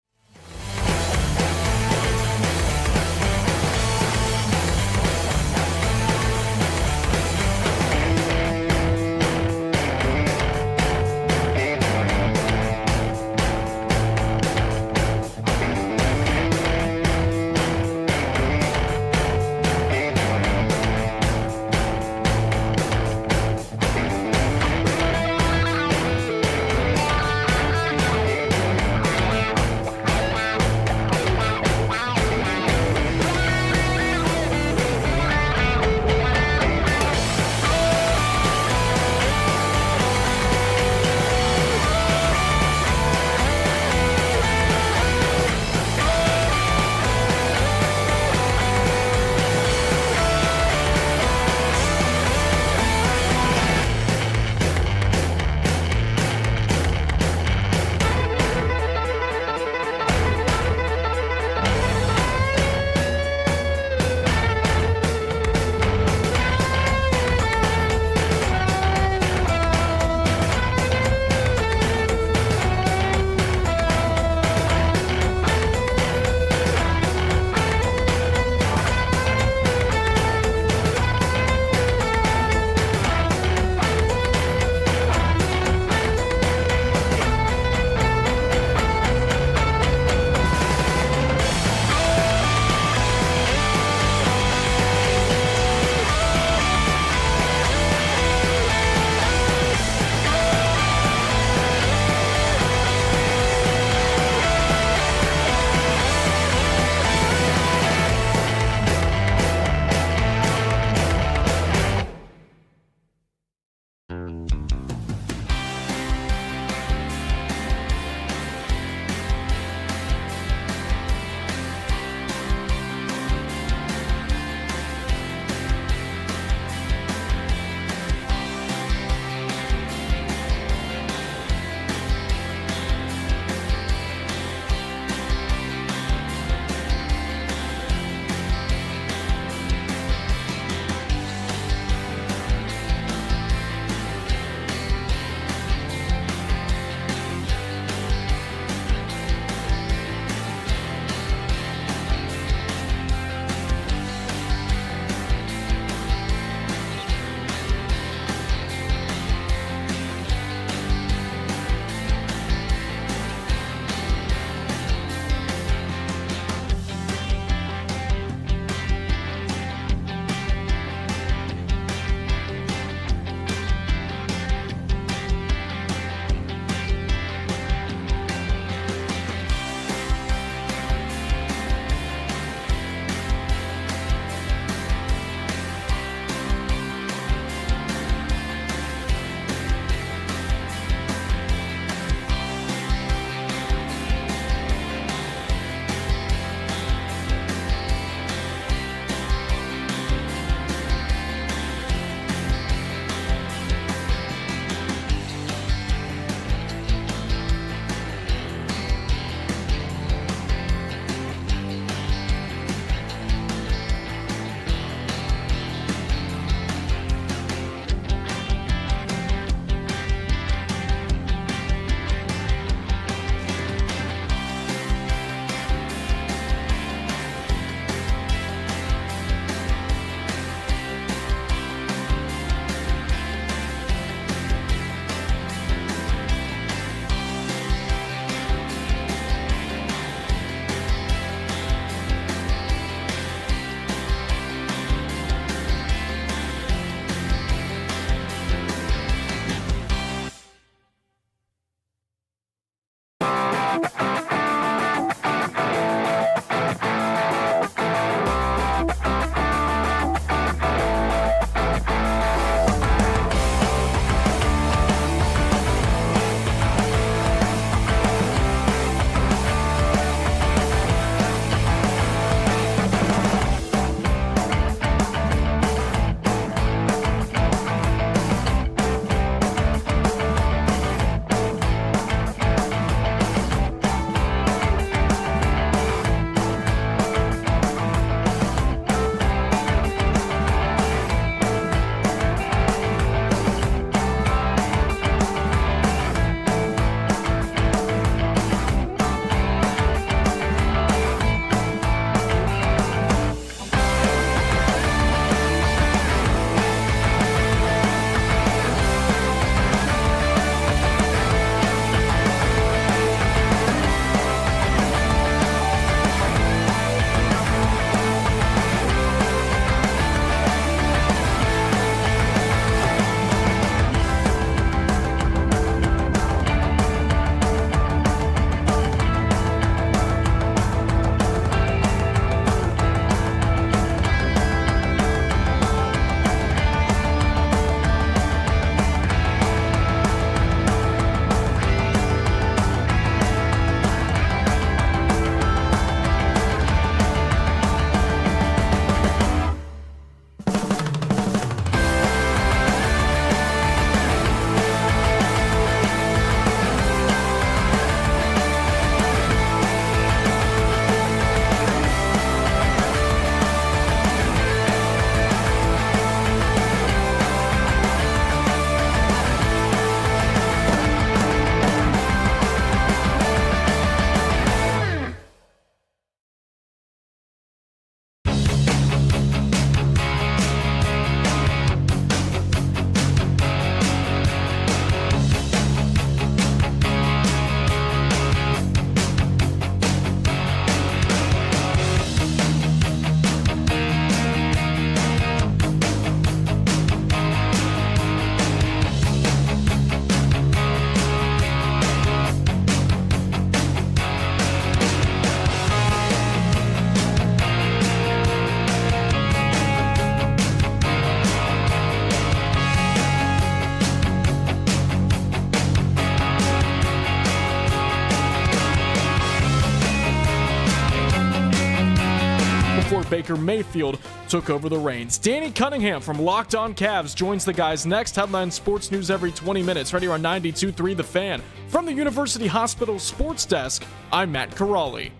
before Baker Mayfield took over the reins. Danny Cunningham from Locked On Cavs joins the guys next. Headline sports news every 20 minutes. Right here on 92.3 The Fan. From the University Hospital Sports Desk, I'm Matt Corrali.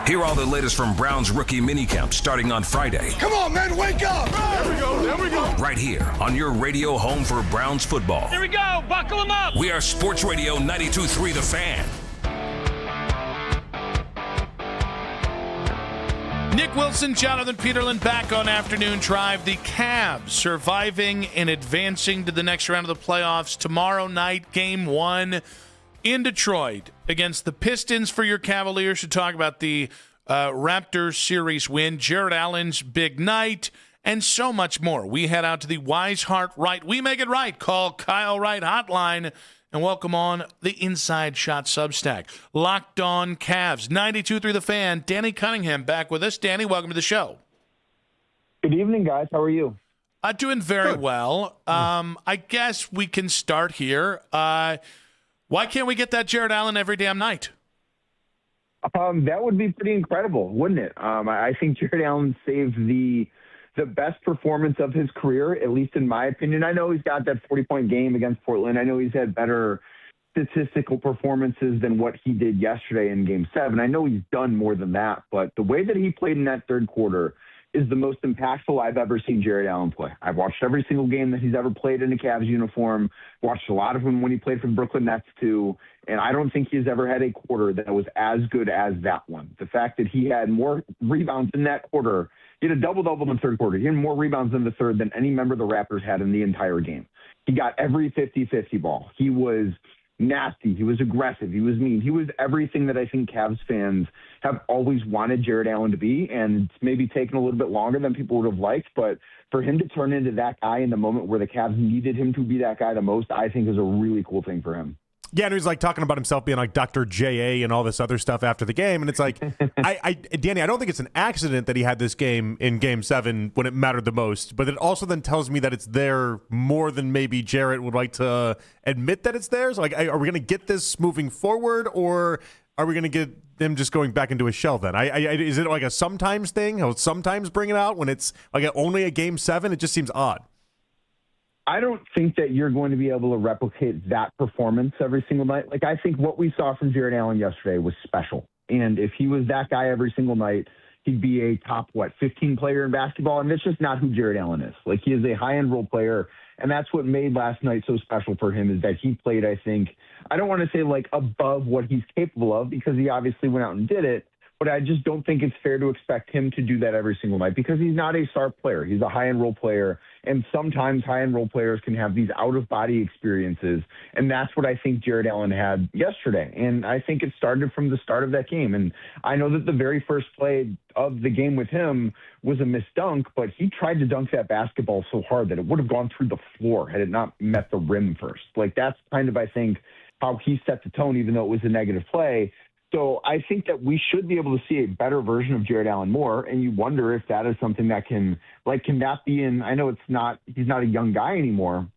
Hear all the latest from Browns rookie minicamp starting on Friday. Come on, man, wake up! There we go. Right here on your radio home for Browns football. Here we go. Buckle them up. We are Sports Radio 92.3 The Fan. Nick Wilson, Jonathan Peterlin back on Afternoon Drive. The Cavs surviving and advancing to the next round of the playoffs tomorrow night, Game 1 in Detroit against the Pistons for your Cavaliers to talk about the Raptors series win, Jared Allen's big night, and so much more. We head out to the Wise Heart Right. We make it right. Call Kyle Wright hotline and welcome on the Inside Shot Substack. Locked On Cavs, 92.3 The Fan. Danny Cunningham back with us. Danny, welcome to the show. Good evening, guys. How are you? Doing very well. I guess we can start here. Why can't we get that Jared Allen every damn night? That would be pretty incredible, wouldn't it? I think Jared Allen saved the best performance of his career, at least in my opinion. I know he's got that 40-point game against Portland. I know he's had better statistical performances than what he did yesterday in Game 7. I know he's done more than that, but the way that he played in that third quarter is the most impactful I've ever seen Jared Allen play. I've watched every single game that he's ever played in a Cavs uniform, watched a lot of him when he played for the Brooklyn Nets too, and I don't think he's ever had a quarter that was as good as that one. The fact that he had more rebounds in that quarter, he had a double-double in the third quarter. He had more rebounds in the third than any member of the Raptors had in the entire game. He got every 50-50 ball. He was nasty. He was aggressive. He was mean. He was everything that I think Cavs fans have always wanted Jared Allen to be, and it's maybe taken a little bit longer than people would have liked, but for him to turn into that guy in the moment where the Cavs needed him to be that guy the most, I think is a really cool thing for him. Yeah, and he was like talking about himself being like Dr. J.A. and all this other stuff after the game. And it's like, Danny, I don't think it's an accident that he had this game in Game 7 when it mattered the most. But it also then tells me that it's there more than maybe Jarrett would like to admit that it's there. So, like, are we going to get this moving forward, or are we going to get them just going back into a shell then? Is it like a sometimes thing? He'll sometimes bring it out when it's like only a Game 7? It just seems odd. I don't think that you're going to be able to replicate that performance every single night. Like, I think what we saw from Jared Allen yesterday was special. And if he was that guy every single night, he'd be a top, 15 player in basketball. And that's just not who Jared Allen is. Like, he is a high-end role player. And that's what made last night so special for him, is that he played, I think, I don't want to say like above what he's capable of, because he obviously went out and did it. But I just don't think it's fair to expect him to do that every single night, because he's not a star player. He's a high-end role player, and sometimes high-end role players can have these out-of-body experiences, and that's what I think Jared Allen had yesterday. And I think it started from the start of that game. And I know that the very first play of the game with him was a missed dunk, but he tried to dunk that basketball so hard that it would have gone through the floor had it not met the rim first. Like, that's kind of, I think, how he set the tone, even though it was a negative play. So I think that we should be able to see a better version of Jared Allen more, and you wonder if that is something that can that be in, I know he's not a young guy anymore,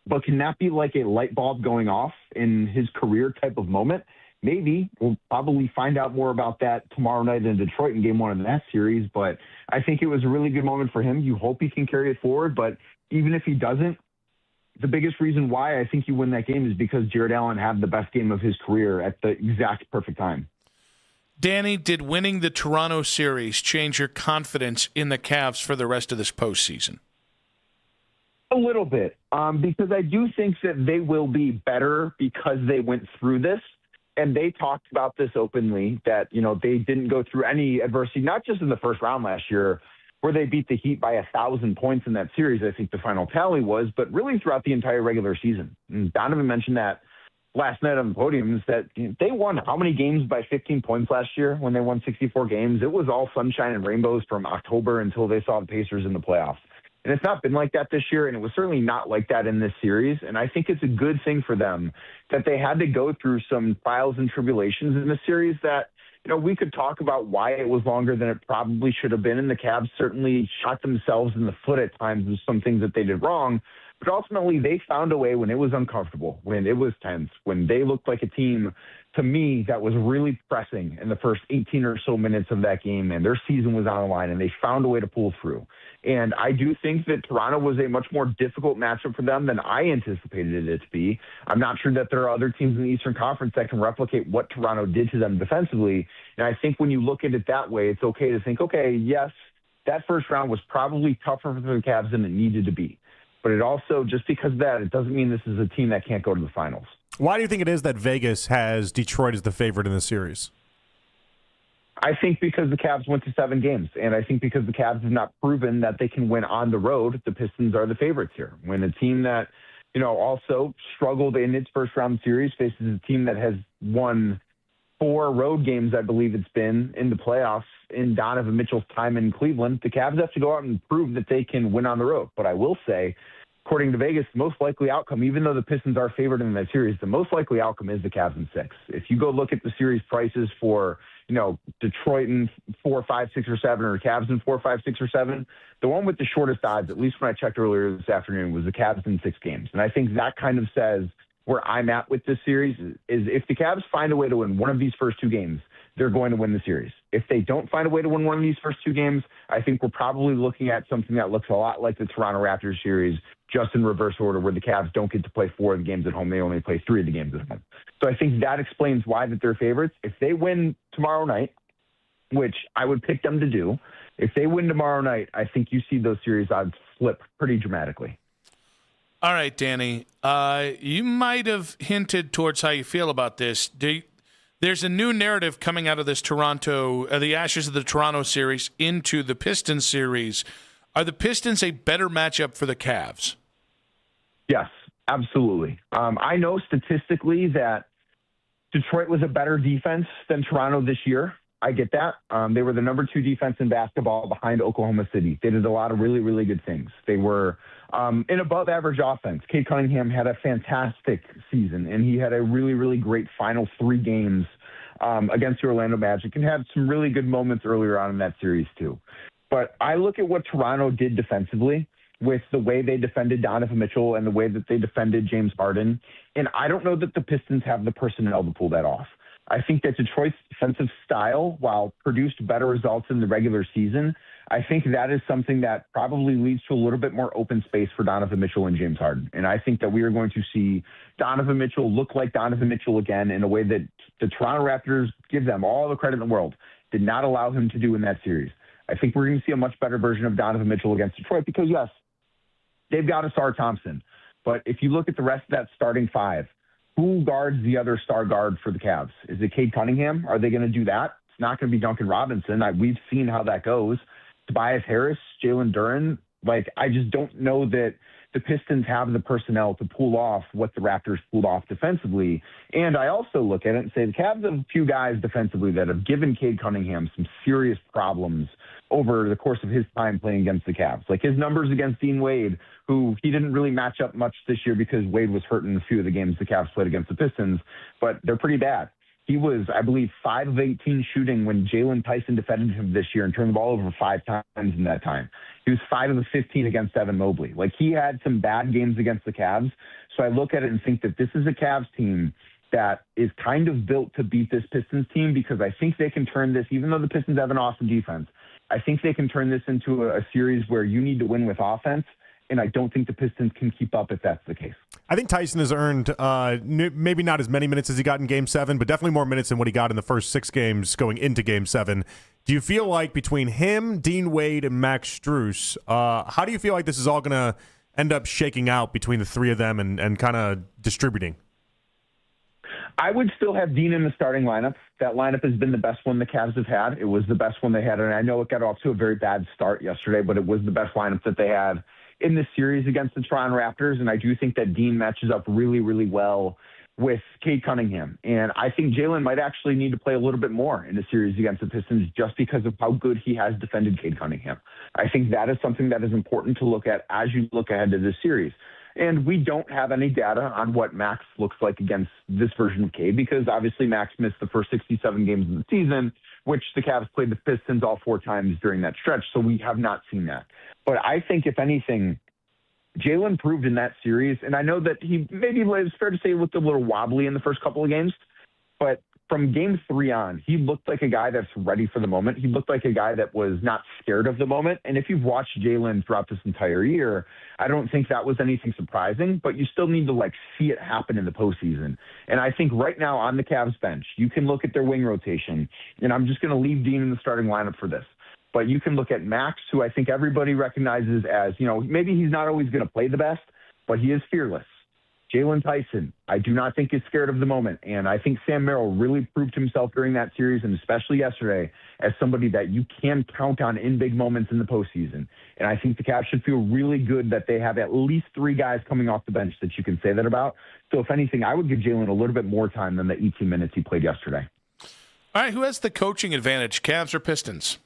but can that be like a light bulb going off in his career type of moment? Maybe. We'll probably find out more about that tomorrow night in Detroit in Game 1 of that series, but I think it was a really good moment for him. You hope he can carry it forward, but even if he doesn't, the biggest reason why I think you win that game is because Jared Allen had the best game of his career at the exact perfect time. Danny, did winning the Toronto series change your confidence in the Cavs for the rest of this postseason? A little bit, because I do think that they will be better because they went through this. And they talked about this openly, that, they didn't go through any adversity, not just in the first round last year, where they beat the Heat by 1,000 points in that series, I think the final tally was, but really throughout the entire regular season. And Donovan mentioned that last night on the podiums, that they won how many games by 15 points last year when they won 64 games? It was all sunshine and rainbows from October until they saw the Pacers in the playoffs. And it's not been like that this year, and it was certainly not like that in this series. And I think it's a good thing for them that they had to go through some trials and tribulations in this series that, we could talk about why it was longer than it probably should have been, and the Cavs certainly shot themselves in the foot at times with some things that they did wrong. But ultimately, they found a way when it was uncomfortable, when it was tense, when they looked like a team, to me, that was really pressing in the first 18 or so minutes of that game, and their season was on the line, and they found a way to pull through. And I do think that Toronto was a much more difficult matchup for them than I anticipated it to be. I'm not sure that there are other teams in the Eastern Conference that can replicate what Toronto did to them defensively. And I think when you look at it that way, it's okay to think, okay, yes, that first round was probably tougher for the Cavs than it needed to be. But it also, just because of that, it doesn't mean this is a team that can't go to the finals. Why do you think it is that Vegas has Detroit as the favorite in the series? I think because the Cavs went to 7 games, and I think because the Cavs have not proven that they can win on the road, the Pistons are the favorites here. When a team that, also struggled in its first-round series faces a team that has won 4 road games, I believe it's been, in the playoffs in Donovan Mitchell's time in Cleveland, the Cavs have to go out and prove that they can win on the road. But I will say, according to Vegas, the most likely outcome, even though the Pistons are favored in that series, the most likely outcome is the Cavs in 6. If you go look at the series prices for, Detroit in 4, 5, 6, or 7, or Cavs in 4, 5, 6, or 7, the one with the shortest odds, at least when I checked earlier this afternoon, was the Cavs in 6 games. And I think that kind of says where I'm at with this series is if the Cavs find a way to win one of these first 2 games, they're going to win the series. If they don't find a way to win one of these first 2 games, I think we're probably looking at something that looks a lot like the Toronto Raptors series, just in reverse order, where the Cavs don't get to play 4 of the games at home. They only play 3 of the games at home. So I think that explains why that they're favorites. If they win tomorrow night, which I would pick them to do, if they win tomorrow night, I think you see those series odds flip pretty dramatically. All right, Danny, you might have hinted towards how you feel about this. There's a new narrative coming out of this the Ashes of the Toronto series into the Pistons series. Are the Pistons a better matchup for the Cavs? Yes, absolutely. I know statistically that Detroit was a better defense than Toronto this year. I get that. They were the number 2 defense in basketball behind Oklahoma City. They did a lot of really, really good things. They were an above-average offense. Cade Cunningham had a fantastic season, and he had a really, really great final 3 games against the Orlando Magic and had some really good moments earlier on in that series too. But I look at what Toronto did defensively with the way they defended Donovan Mitchell and the way that they defended James Harden, and I don't know that the Pistons have the personnel to pull that off. I think that Detroit's defensive style, while produced better results in the regular season, I think that is something that probably leads to a little bit more open space for Donovan Mitchell and James Harden. And I think that we are going to see Donovan Mitchell look like Donovan Mitchell again in a way that the Toronto Raptors, give them all the credit in the world, did not allow him to do in that series. I think we're going to see a much better version of Donovan Mitchell against Detroit because, yes, they've got a Star Thompson. But if you look at the rest of that starting 5, who guards the other star guard for the Cavs? Is it Cade Cunningham? Are they going to do that? It's not going to be Duncan Robinson. We've seen how that goes. Tobias Harris, Jalen Duren. I just don't know that the Pistons have the personnel to pull off what the Raptors pulled off defensively. And I also look at it and say the Cavs have a few guys defensively that have given Cade Cunningham some serious problems over the course of his time playing against the Cavs. His numbers against Dean Wade, who he didn't really match up much this year because Wade was hurt in a few of the games the Cavs played against the Pistons, but they're pretty bad. He was, I believe, 5 of 18 shooting when Jalen Tyson defended him this year and turned the ball over 5 times in that time. He was 5 of 15 against Evan Mobley. He had some bad games against the Cavs. So I look at it and think that this is a Cavs team that is kind of built to beat this Pistons team because I think they can turn this, even though the Pistons have an awesome defense, I think they can turn this into a series where you need to win with offense, and I don't think the Pistons can keep up if that's the case. I think Tyson has earned maybe not as many minutes as he got in Game 7, but definitely more minutes than what he got in the first 6 games going into Game 7. Do you feel like between him, Dean Wade, and Max Strus, how do you feel like this is all going to end up shaking out between the 3 of them and kind of distributing? I would still have Dean in the starting lineup. That lineup has been the best one the Cavs have had. It was the best one they had, and I know it got off to a very bad start yesterday, but it was the best lineup that they had in this series against the Toronto Raptors, and I do think that Dean matches up really, really well with Cade Cunningham. And I think Jalen might actually need to play a little bit more in the series against the Pistons just because of how good he has defended Cade Cunningham. I think that is something that is important to look at as you look ahead to this series. And we don't have any data on what Max looks like against this version of Cade because obviously Max missed the first 67 games of the season, which the Cavs played the Pistons all 4 times during that stretch. So we have not seen that. But I think if anything, Jalen proved in that series, and I know that he maybe it's fair to say looked a little wobbly in the first couple of games, but from game 3 on, he looked like a guy that's ready for the moment. He looked like a guy that was not scared of the moment. And if you've watched Jalen throughout this entire year, I don't think that was anything surprising, but you still need to see it happen in the postseason. And I think right now on the Cavs bench, you can look at their wing rotation, and I'm just going to leave Dean in the starting lineup for this. But you can look at Max, who I think everybody recognizes as, maybe he's not always going to play the best, but he is fearless. Jalen Tyson, I do not think is scared of the moment. And I think Sam Merrill really proved himself during that series, and especially yesterday, as somebody that you can count on in big moments in the postseason. And I think the Cavs should feel really good that they have at least 3 guys coming off the bench that you can say that about. So if anything, I would give Jalen a little bit more time than the 18 minutes he played yesterday. All right, who has the coaching advantage, Cavs or Pistons?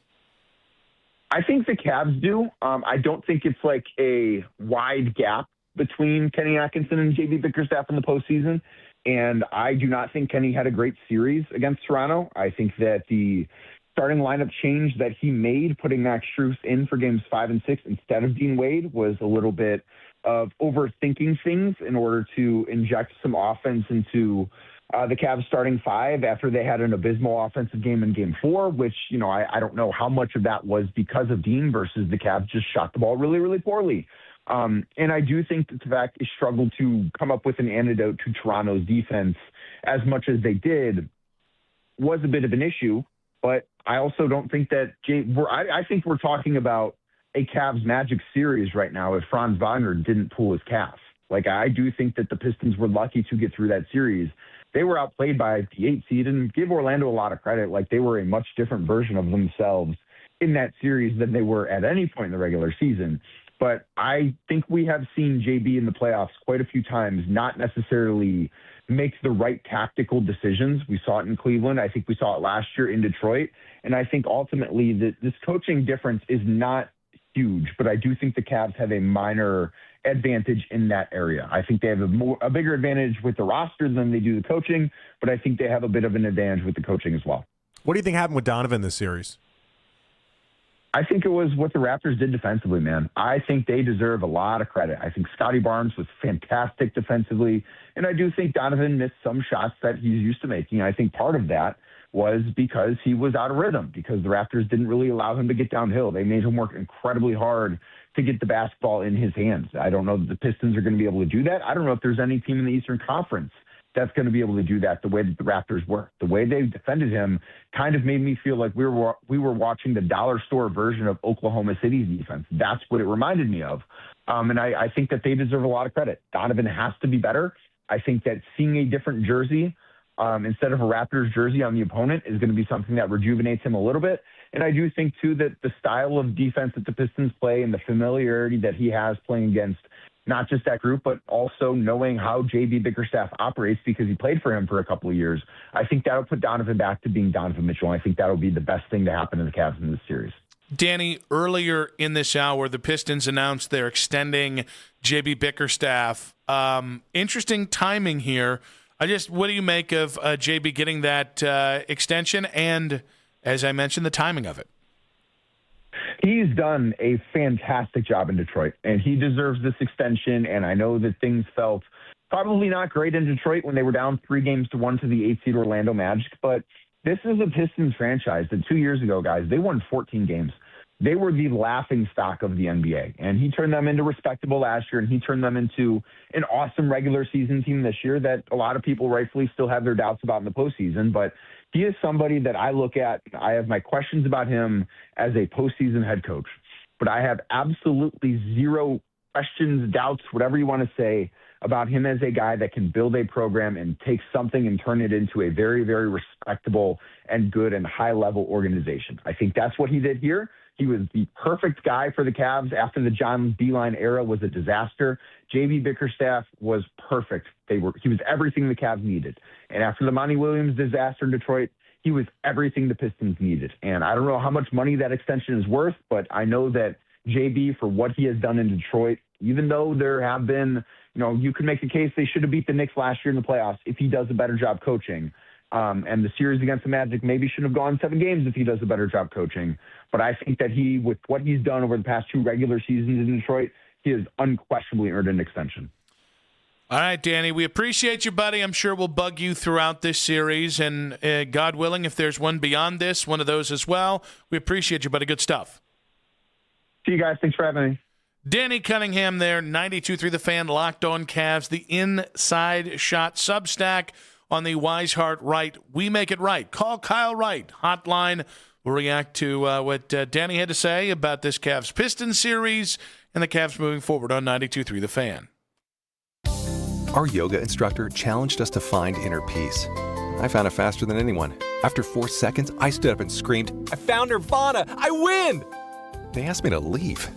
I think the Cavs do. I don't think it's like a wide gap between Kenny Atkinson and J.B. Bickerstaff in the postseason. And I do not think Kenny had a great series against Toronto. I think that the starting lineup change that he made, putting Max Strus in for games 5 and 6 instead of Dean Wade, was a little bit of overthinking things in order to inject some offense into the Cavs starting 5 after they had an abysmal offensive game in game 4, which, I don't know how much of that was because of Dean versus the Cavs just shot the ball really, really poorly. And I do think that the fact they struggled to come up with an antidote to Toronto's defense as much as they did was a bit of an issue. But I also don't think that I think we're talking about a Cavs Magic series right now if Franz Wagner didn't pull his calf. I do think that the Pistons were lucky to get through that series. They were outplayed by the 8 seed, and give Orlando a lot of credit. They were a much different version of themselves in that series than they were at any point in the regular season. But I think we have seen JB in the playoffs quite a few times not necessarily make the right tactical decisions. We saw it in Cleveland. I think we saw it last year in Detroit. And I think ultimately that this coaching difference is not huge, but I do think the Cavs have a minor advantage in that area. I think they have a bigger advantage with the roster than they do the coaching, but I think they have a bit of an advantage with the coaching as well. What do you think happened with Donovan this series? I think it was what the Raptors did defensively, man. I think they deserve a lot of credit. I think Scotty Barnes was fantastic defensively, and I do think Donovan missed some shots that he's used to making. I think part of that was because he was out of rhythm, because the Raptors didn't really allow him to get downhill. They made him work incredibly hard to get the basketball in his hands. I don't know that the Pistons are going to be able to do that. I don't know if there's any team in the Eastern Conference that's going to be able to do that the way that the Raptors were. The way they defended him kind of made me feel like we were watching the dollar store version of Oklahoma City's defense. That's what it reminded me of. And I think that they deserve a lot of credit. Donovan has to be better. I think that seeing a different jersey instead of a Raptors jersey on the opponent is going to be something that rejuvenates him a little bit. And I do think, too, that the style of defense that the Pistons play and the familiarity that he has playing against not just that group, but also knowing how J.B. Bickerstaff operates because he played for him for a couple of years, I think that'll put Donovan back to being Donovan Mitchell. And I think that'll be the best thing to happen to the Cavs in this series. Danny, earlier in this hour, the Pistons announced they're extending J.B. Bickerstaff. Interesting timing here. What do you make of J.B. getting that extension and, as I mentioned, the timing of it? He's done a fantastic job in Detroit, and he deserves this extension. And I know that things felt probably not great in Detroit when they were down 3-1 to the 8-seed Orlando Magic. But this is a Pistons franchise that 2 years ago, guys, they won 14 games. They were the laughing stock of the NBA, and he turned them into respectable last year, and he turned them into an awesome regular season team this year that a lot of people rightfully still have their doubts about in the postseason. But he is somebody that I look at. I have my questions about him as a postseason head coach, but I have absolutely zero questions, doubts, whatever you want to say about him as a guy that can build a program and take something and turn it into a very, very respectable and good and high-level organization. I think that's what he did here. He was the perfect guy for the Cavs after the John Beilein era was a disaster. J.B. Bickerstaff was perfect. He was everything the Cavs needed. And after the Monty Williams disaster in Detroit, he was everything the Pistons needed. And I don't know how much money that extension is worth, but I know that J.B., for what he has done in Detroit, even though there have been, you could make the case they should have beat the Knicks last year in the playoffs if he does a better job coaching. And the series against the Magic maybe shouldn't have gone 7 games if he does a better job coaching. But I think that with what he's done over the past 2 regular seasons in Detroit, he has unquestionably earned an extension. All right, Danny, we appreciate you, buddy. I'm sure we'll bug you throughout this series, and God willing, if there's one beyond this, one of those as well. We appreciate you, buddy. Good stuff. See you guys. Thanks for having me. Danny Cunningham there, 92.3 The Fan, Locked On Cavs, the Inside Shot Substack on the Weishart Right. We make it right. Call Kyle Wright. Hotline. We'll react to what Danny had to say about this Cavs-Pistons series and the Cavs moving forward on 92.3 The Fan. Our yoga instructor challenged us to find inner peace. I found it faster than anyone. After 4 seconds, I stood up and screamed, "I found Nirvana! I win!" They asked me to leave.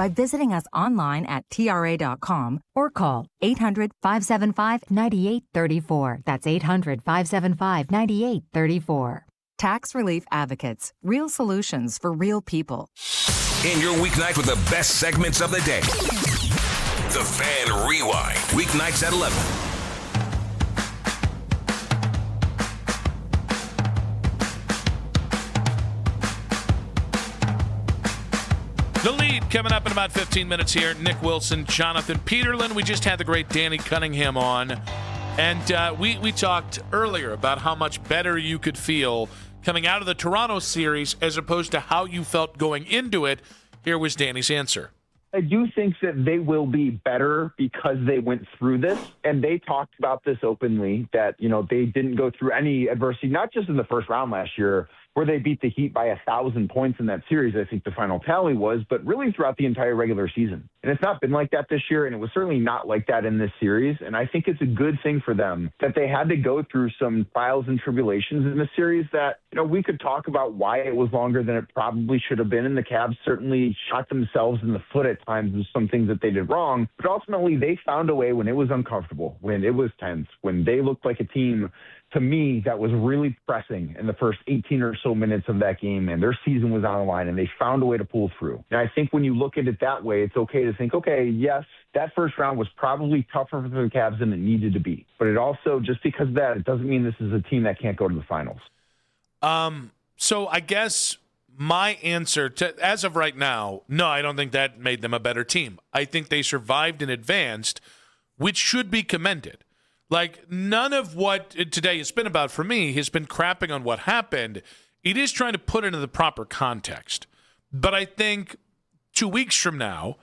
by visiting us online at TRA.com or call 800-575-9834. That's 800-575-9834. Tax Relief Advocates. Real solutions for real people. In your weeknight with the best segments of the day. The Fan Rewind. Weeknights at 11. The lead coming up in about 15 minutes here. Nick Wilson, Jonathan Peterlin. We just had the great Danny Cunningham on. And we talked earlier about how much better you could feel coming out of the Toronto series as opposed to how you felt going into it. Here was Danny's answer. I do think that they will be better because they went through this, and they talked about this openly, that, they didn't go through any adversity, not just in the first round last year, where they beat the Heat by 1,000 points in that series, I think the final tally was, but really throughout the entire regular season. And it's not been like that this year, and it was certainly not like that in this series. And I think it's a good thing for them that they had to go through some trials and tribulations in this series that, we could talk about why it was longer than it probably should have been. And the Cavs certainly shot themselves in the foot at times with some things that they did wrong. But ultimately, they found a way when it was uncomfortable, when it was tense, when they looked like a team, to me, that was really pressing in the first 18 or so minutes of that game, and their season was on the line, and they found a way to pull through. And I think when you look at it that way, it's okay to think, okay, yes, that first round was probably tougher for the Cavs than it needed to be. But it also, just because of that, it doesn't mean this is a team that can't go to the finals. So I guess my answer to, as of right now, no, I don't think that made them a better team. I think they survived and advanced, which should be commended. Like, none of what today has been about for me has been crapping on what happened. It is trying to put it into the proper context. But I think 2 weeks from now,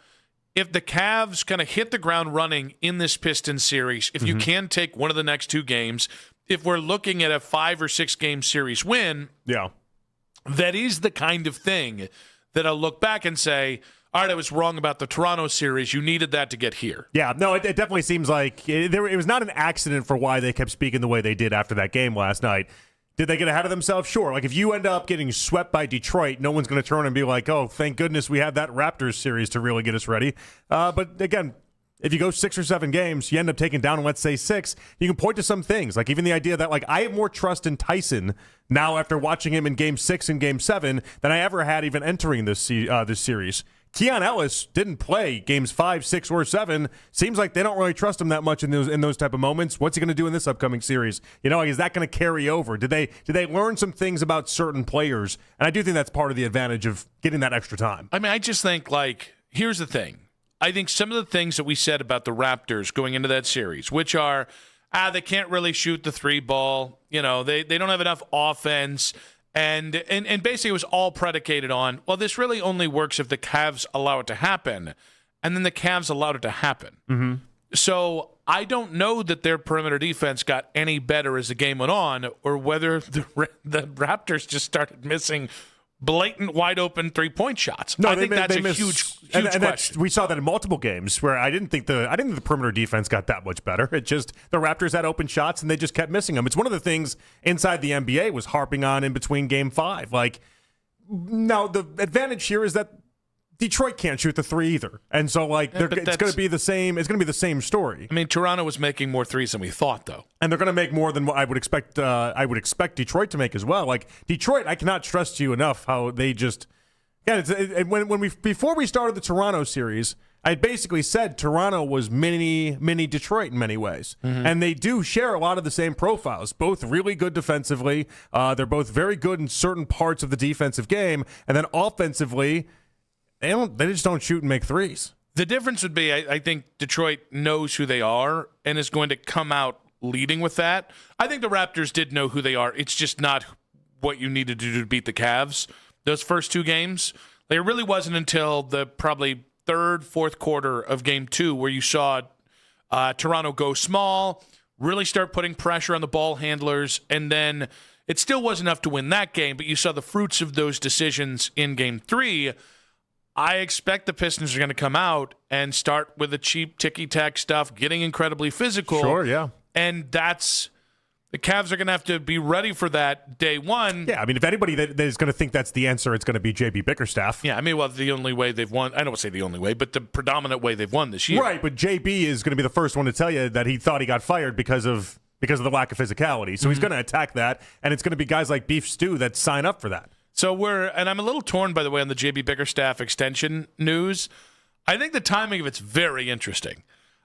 if the Cavs kind of hit the ground running in this Pistons series, if you can take one of the next two games, if we're looking at a 5 or 6 game series win, that is the kind of thing that I'll look back and say, all right, I was wrong about the Toronto series. You needed that to get here. Yeah, no, it definitely seems like it was not an accident for why they kept speaking the way they did after that game last night. Did they get ahead of themselves? Sure. Like, if you end up getting swept by Detroit, no one's going to turn and be like, oh, thank goodness we had that Raptors series to really get us ready. But again, if you go 6 or 7 games, you end up taking down, let's say 6, you can point to some things. Like, even the idea that, like, I have more trust in Tyson now after watching him in Game 6 and Game 7 than I ever had even entering this series. Keon Ellis didn't play games 5, 6, or 7. Seems like they don't really trust him that much in those type of moments. What's he going to do in this upcoming series? Is that going to carry over? Did they learn some things about certain players? And I do think that's part of the advantage of getting that extra time. I mean, I just think, like, here's the thing. I think some of the things that we said about the Raptors going into that series, which are, they can't really shoot the 3 ball. They don't have enough offense. And basically it was all predicated on, well, this really only works if the Cavs allow it to happen. And then the Cavs allowed it to happen. Mm-hmm. So I don't know that their perimeter defense got any better as the game went on, or whether the Raptors just started missing blatant wide open 3-point shots. No, I think that's a huge question. We saw that in multiple games where I didn't think the perimeter defense got that much better. It just, the Raptors had open shots and they just kept missing them. It's one of the things inside the NBA was harping on in between Game 5. Like, now the advantage here is that Detroit can't shoot the 3 either, and so it's going to be the same. It's going to be the same story. I mean, Toronto was making more threes than we thought, though, and they're going to make more than what I would expect. I would expect Detroit to make as well. Like, Detroit, I cannot trust you enough how they just. Yeah, before we started the Toronto series, I basically said Toronto was mini Detroit in many ways, and they do share a lot of the same profiles. Both really good defensively. They're both very good in certain parts of the defensive game, and then offensively. They just don't shoot and make threes. The difference would be, I think Detroit knows who they are and is going to come out leading with that. I think the Raptors did know who they are. It's just not what you needed to do to beat the Cavs. Those first 2 games, it really wasn't until the probably 3rd, 4th quarter of Game 2 where you saw Toronto go small, really start putting pressure on the ball handlers, and then it still wasn't enough to win that game, but you saw the fruits of those decisions in Game 3. I expect the Pistons are going to come out and start with the cheap ticky-tack stuff, getting incredibly physical. Sure, yeah. And that's The Cavs are going to have to be ready for that day one. Yeah, I mean, if anybody that is going to think that's the answer, it's going to be J.B. Bickerstaff. Yeah, I mean, well, the only way they've won, I don't want to say the only way, but the predominant way they've won this year. Right, but J.B. is going to be the first one to tell you that he thought he got fired because of the lack of physicality. So he's going to attack that, and it's going to be guys like Beef Stew that sign up for that. So and I'm a little torn, by the way, on the J.B. Bickerstaff extension news. I think the timing of it's very interesting.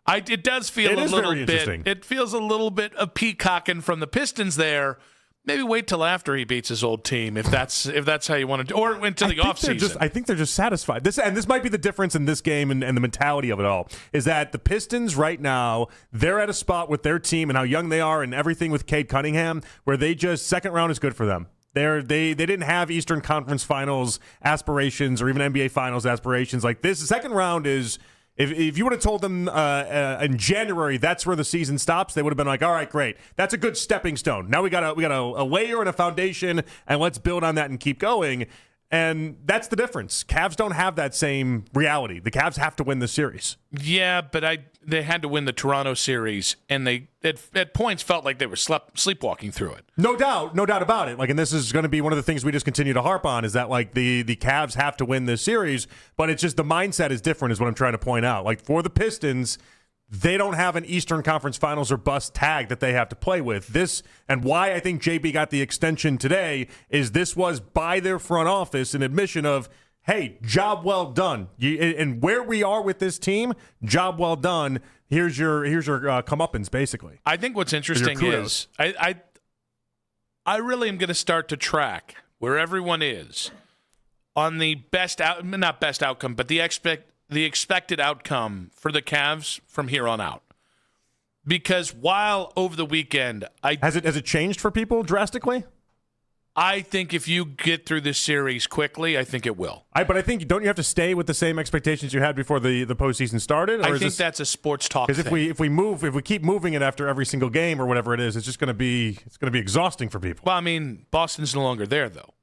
It does feel a little bit. It feels a little bit of peacocking from the Pistons there. Maybe wait till after he beats his old team, if that's how you want to do, or into the offseason. I think they're just satisfied. This might be the difference in this game and the mentality of it all, is that the Pistons right now, they're at a spot with their team and how young they are and everything with Cade Cunningham, where they just, second round is good for them. They didn't have Eastern Conference Finals aspirations or even NBA Finals aspirations. Like this, the second round is. If you would have told them in January that's where the season stops, they would have been like, all right, great. That's a good stepping stone. Now we got a layer and a foundation, and let's build on that and keep going. And that's the difference. Cavs don't have that same reality. The Cavs have to win the series. Yeah, but they had to win the Toronto series, and they at points felt like they were sleepwalking through it. No doubt about it. Like, and this is going to be one of the things we just continue to harp on, is that like the Cavs have to win this series, but it's just the mindset is different, is what I'm trying to point out. Like for the Pistons, they don't have an Eastern Conference Finals or bust tag that they have to play with. This, and why I think JB got the extension today, is this was by their front office an admission of, hey, job well done. And where we are with this team, job well done. Here's your comeuppance, basically. I think what's interesting is I really am going to start to track where everyone is on the not best outcome, but the expected outcome for the Cavs from here on out. Because while over the weekend, has it changed for people drastically? I think if you get through this series quickly, I think it will. But I think, don't you have to stay with the same expectations you had before the postseason started? Or I think that's a sports talk thing. Because if we keep moving it after every single game or whatever it is, it's just going to be exhausting for people. Well, I mean, Boston's no longer there though.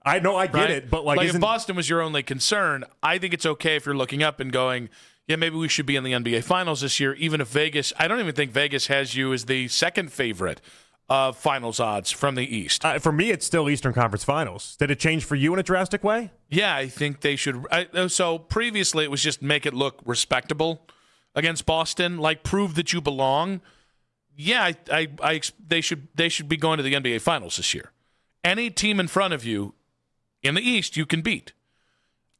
I know, I get it, but if Boston was your only concern, I think it's okay if you're looking up and going, yeah, maybe we should be in the NBA Finals this year, even if Vegas. I don't even think Vegas has you as the second favorite of finals odds from the East. For me, it's still Eastern Conference Finals. Did it change for you in a drastic way? Yeah, I think they should. So previously, it was just make it look respectable against Boston, like prove that you belong. Yeah, they should be going to the NBA Finals this year. Any team in front of you in the East, you can beat.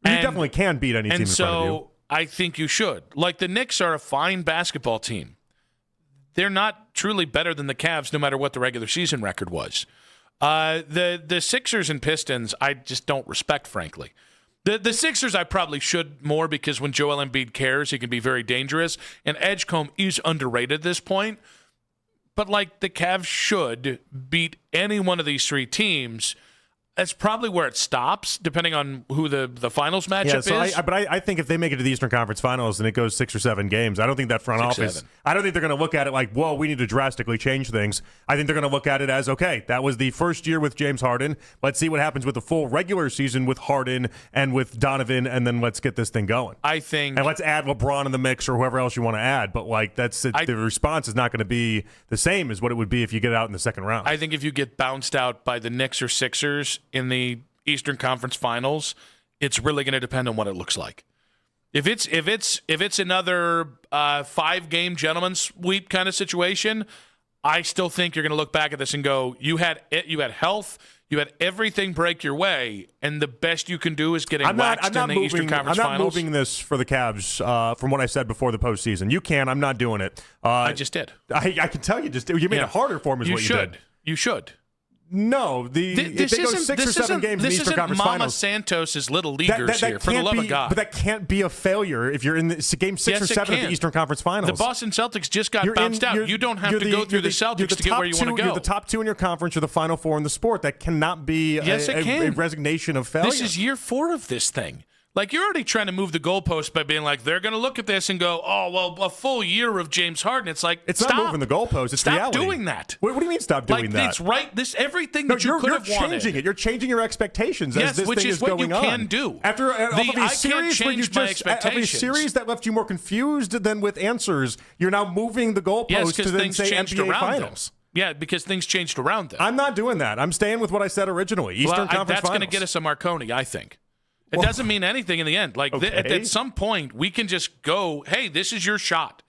You definitely can beat any team in front of you. So I think you should. Like the Knicks are a fine basketball team. They're not truly better than the Cavs, no matter what the regular season record was. The Sixers and Pistons, I just don't respect, frankly. The Sixers, I probably should more, because when Joel Embiid cares, he can be very dangerous. And Edgecombe is underrated at this point. But like the Cavs should beat any one of these three teams. That's probably where it stops, depending on who the finals matchup is. But I think if they make it to the Eastern Conference Finals and it goes 6 or 7 games, I don't think that front office. I don't think they're going to look at it like, whoa, we need to drastically change things. I think they're going to look at it as, okay, that was the first year with James Harden. Let's see what happens with the full regular season with Harden and with Donovan, and then let's get this thing going. And let's add LeBron in the mix or whoever else you want to add. But like the response is not going to be the same as what it would be if you get it out in the second round. I think if you get bounced out by the Knicks or Sixers in the Eastern Conference Finals, it's really going to depend on what it looks like. If it's another 5-game gentleman's sweep kind of situation, I still think you're going to look back at this and go, you had health, you had everything break your way, and the best you can do is getting waxed in the Eastern Conference Finals. I'm not moving this for the Cavs from what I said before the postseason. You can. I'm not doing it. I just did. I can tell you just did. You made it harder for me. You did. You should. No, if they go 6 or 7 games in the Eastern Conference Mama Finals, Santos' little leaguers here, for the love of God. But that can't be a failure if you're in game 6 or 7 of the Eastern Conference Finals. The Boston Celtics just got bounced out. You don't have to go through the Celtics to get where you want to go. You're the top 2 in your conference. You're the Final 4 in the sport. That cannot be a resignation of failure. This is year 4 of this thing. Like, you're already trying to move the goalpost by being like, they're going to look at this and go, oh, well, a full year of James Harden. It's like, it's not moving the goalpost. It's reality. Stop doing that. What do you mean stop doing that? It's right. Everything that you could have wanted. You're changing it. You're changing your expectations as this thing is going on. Which is what you can do. After every series that left you more confused than with answers, you're now moving the goalpost to then say NBA Finals. Yeah, because things changed around them. I'm not doing that. I'm staying with what I said originally. Eastern Conference that's going to Finals. get us a Marconi, I think. It doesn't mean anything in the end. Like at some point, we can just go, hey, this is your shot.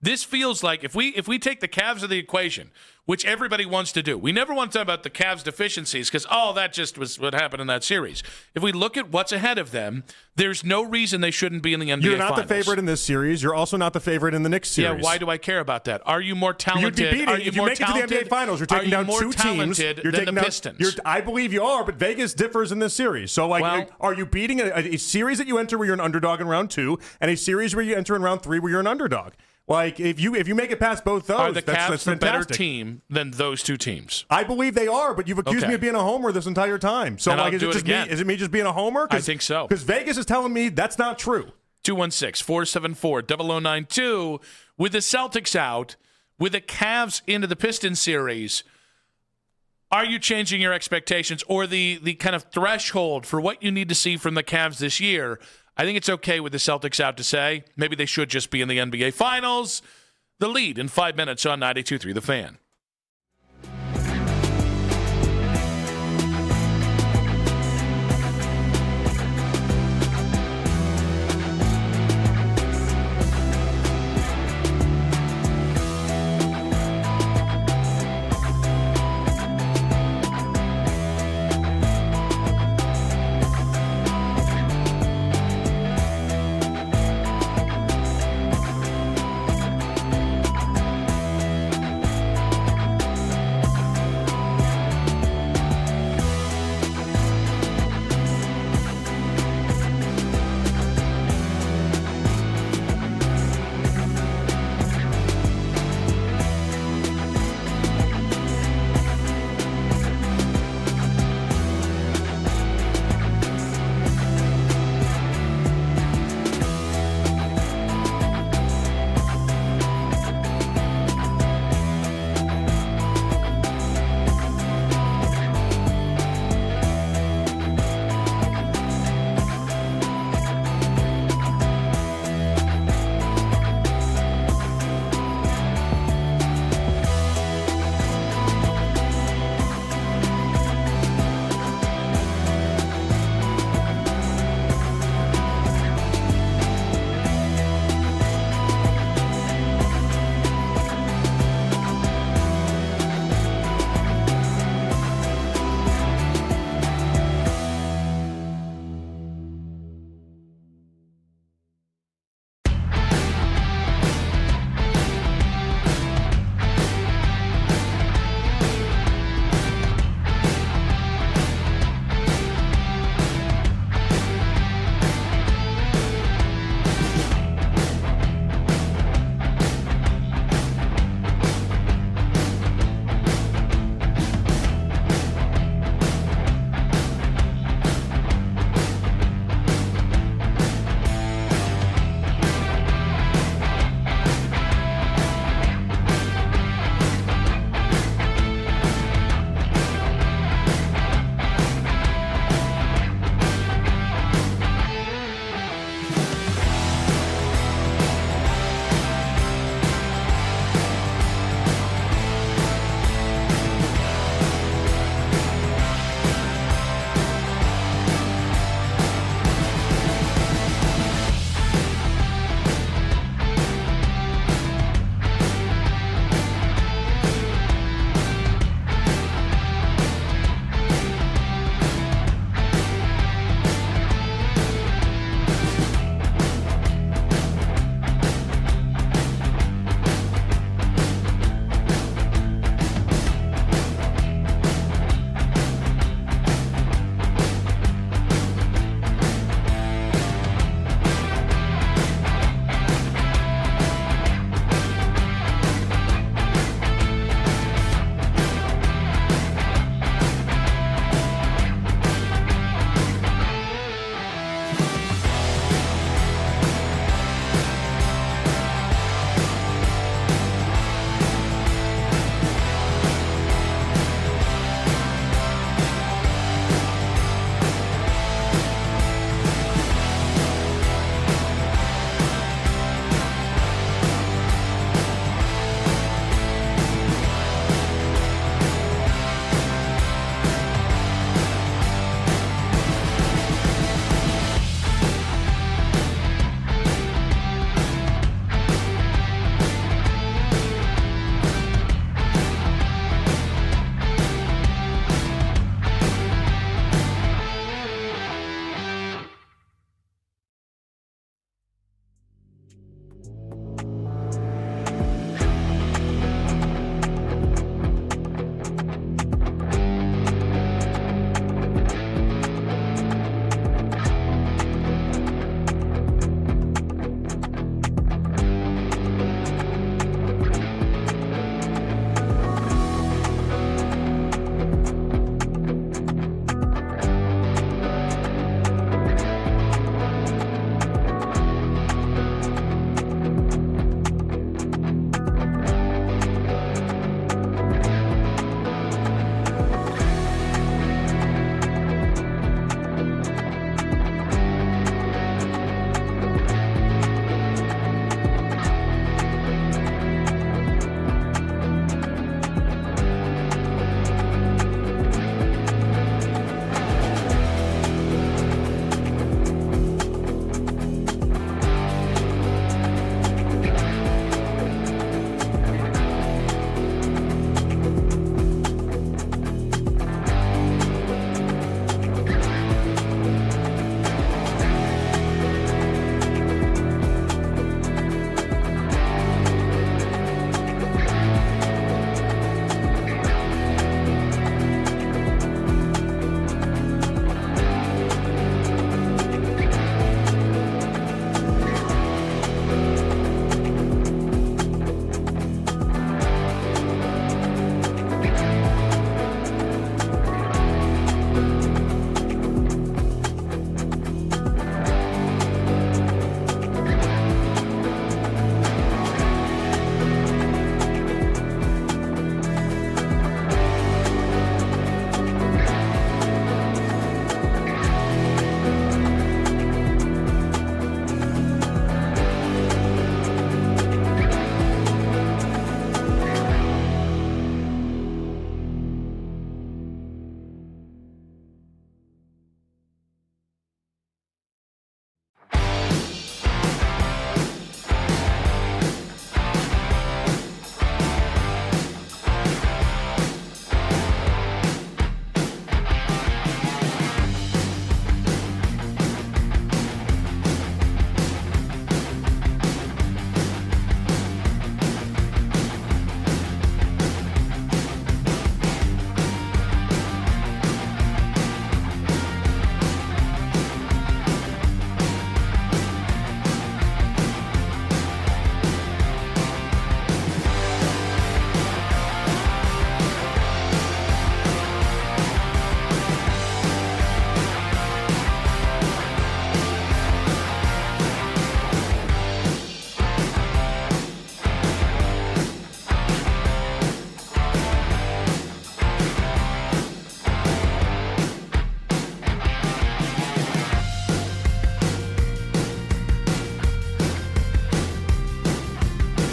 This feels like if we take the Cavs out of the equation, which everybody wants to do, we never want to talk about the Cavs' deficiencies because, that just was what happened in that series. If we look at what's ahead of them, there's no reason they shouldn't be in the NBA You're not Finals. the favorite in this series. You're also not the favorite in the Knicks series. Yeah, why do I care about that? Are you more talented? You'd be beating, if you make it to the NBA Finals, you're taking down two teams. You're taking the Pistons. I believe you are, but Vegas differs in this series. So, are you beating a series that you enter where you're an underdog in round 2 and a series where you enter in round 3 where you're an underdog? Like, if you make it past both those, are the Cavs that's a better fantastic. team than those two teams? I believe they are, but you've accused me of being a homer this entire time. So, is it me just being a homer? I think so. Because Vegas is telling me that's not true. 216-474-0092. With the Celtics out, with the Cavs into the Pistons series, are you changing your expectations or the kind of threshold for what you need to see from the Cavs this year? I think it's okay with the Celtics out to say maybe they should just be in the NBA Finals. The lead in 5 minutes on 92.3 The Fan.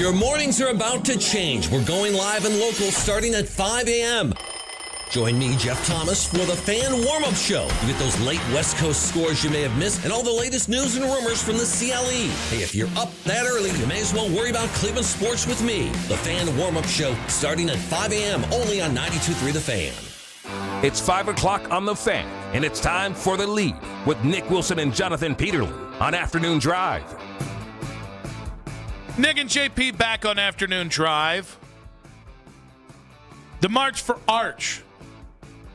Your mornings are about to change. We're going live and local starting at 5 a.m. Join me, Jeff Thomas, for the Fan Warm-Up Show. You get those late West Coast scores you may have missed and all the latest news and rumors from the CLE. Hey, if you're up that early, you may as well worry about Cleveland sports with me. The Fan Warm-Up Show starting at 5 a.m. only on 92.3 The Fan. It's 5 o'clock on The Fan, and it's time for The Lead with Nick Wilson and Jonathan Peterlin on Afternoon Drive. Nick and JP back on Afternoon Drive. The March for Arch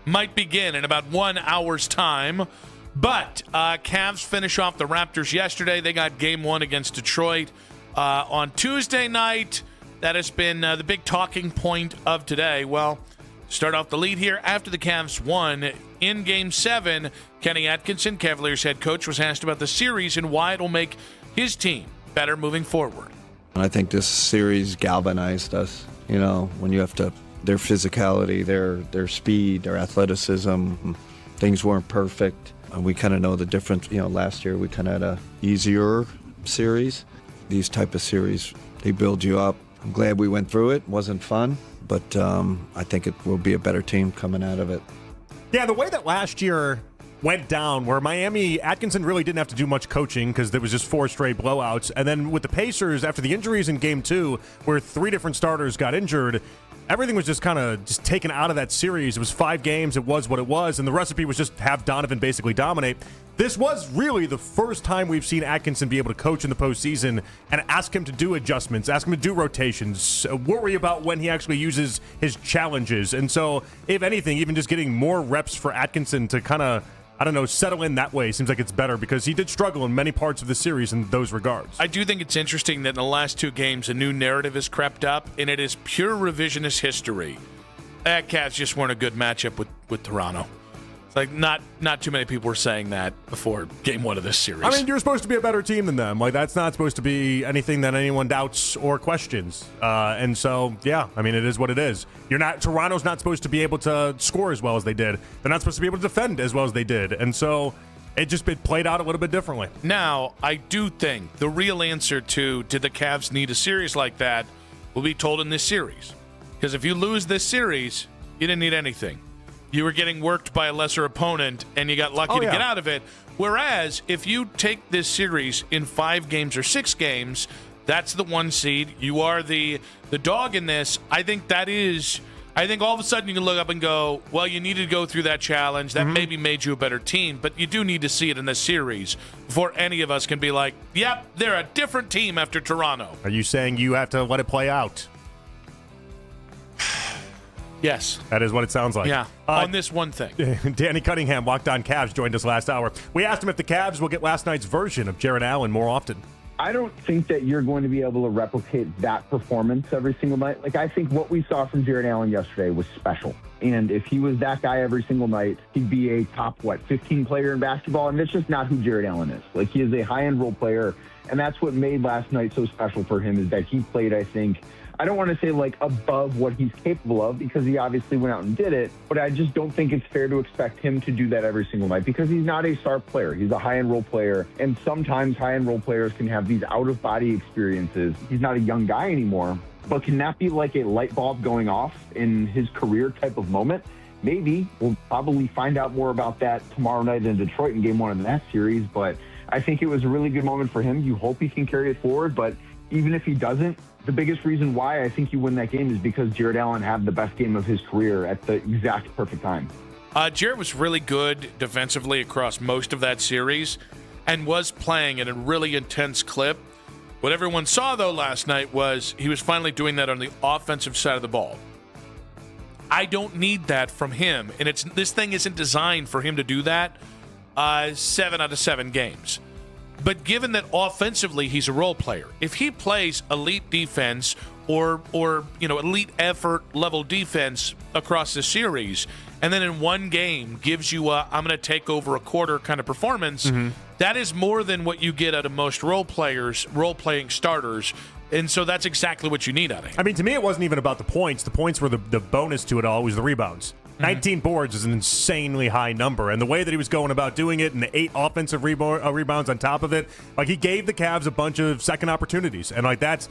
might begin in about 1 hour's time. But Cavs finish off the Raptors yesterday. They got game one against Detroit on Tuesday night. That has been the big talking point of today. Well, start off the lead here after the Cavs won in Game 7. Kenny Atkinson, Cavaliers head coach, was asked about the series and why it'll make his team better moving forward. I think this series galvanized us. You know, when you have to, their physicality, their speed, their athleticism, things weren't perfect. We kind of know the difference. You know, last year we kind of had a easier series. These type of series, they build you up. I'm glad we went through it. It wasn't fun, but I think it will be a better team coming out of it. Yeah, the way that last year went down, where Miami, Atkinson really didn't have to do much coaching because there was just 4 straight blowouts. And then with the Pacers, after the injuries in Game 2, where 3 different starters got injured, everything was just kind of just taken out of that series. It was 5 games. It was what it was. And the recipe was just have Donovan basically dominate. This was really the first time we've seen Atkinson be able to coach in the postseason and ask him to do adjustments, ask him to do rotations, worry about when he actually uses his challenges. And so, if anything, even just getting more reps for Atkinson to kind of, I don't know, settle in that way seems like it's better because he did struggle in many parts of the series in those regards. I do think it's interesting that in the last 2 games, a new narrative has crept up, and it is pure revisionist history. That Cavs just weren't a good matchup with Toronto. It's like not too many people were saying that before Game 1 of this series. I mean, you're supposed to be a better team than them. Like, that's not supposed to be anything that anyone doubts or questions. And so, yeah, I mean, it is what it is. Toronto's not supposed to be able to score as well as they did. They're not supposed to be able to defend as well as they did. And so it just played out a little bit differently. Now, I do think the real answer to did the Cavs need a series like that will be told in this series. Because if you lose this series, you didn't need anything. You were getting worked by a lesser opponent, and you got lucky to get out of it. Whereas, if you take this series in 5 games or 6 games, that's the 1 seed. You are the dog in this. I think all of a sudden you can look up and go, well, you needed to go through that challenge. That maybe made you a better team, but you do need to see it in this series before any of us can be like, yep, they're a different team after Toronto. Are you saying you have to let it play out? Yes. That is what it sounds like. Yeah, on this one thing. Danny Cunningham, Locked On Cavs, joined us last hour. We asked him if the Cavs will get last night's version of Jarrett Allen more often. I don't think that you're going to be able to replicate that performance every single night. Like, I think what we saw from Jarrett Allen yesterday was special. And if he was that guy every single night, he'd be a top, 15 player in basketball. And that's just not who Jarrett Allen is. Like, he is a high-end role player. And that's what made last night so special for him is that he played, I think, I don't want to say like above what he's capable of because he obviously went out and did it, but I just don't think it's fair to expect him to do that every single night because he's not a star player. He's a high-end role player, and sometimes high-end role players can have these out-of-body experiences. He's not a young guy anymore, but can that be like a light bulb going off in his career type of moment? Maybe. We'll probably find out more about that tomorrow night in Detroit in Game 1 of that series, but I think it was a really good moment for him. You hope he can carry it forward, but even if he doesn't, the biggest reason why I think you win that game is because Jarrett Allen had the best game of his career at the exact perfect time. Jarrett was really good defensively across most of that series and was playing at a really intense clip. What everyone saw, though, last night was he was finally doing that on the offensive side of the ball. I don't need that from him, and this thing isn't designed for him to do that 7 out of 7 games. But given that offensively he's a role player, if he plays elite defense or elite effort level defense across the series, and then in one game gives you I'm going to take over a quarter kind of performance, that is more than what you get out of most role-playing starters. And so that's exactly what you need out of him. I mean, to me, it wasn't even about the points. The points were the bonus to it all. It was the rebounds. 19 boards is an insanely high number, and the way that he was going about doing it and the 8 offensive rebounds on top of it, like he gave the Cavs a bunch of second opportunities, and like that's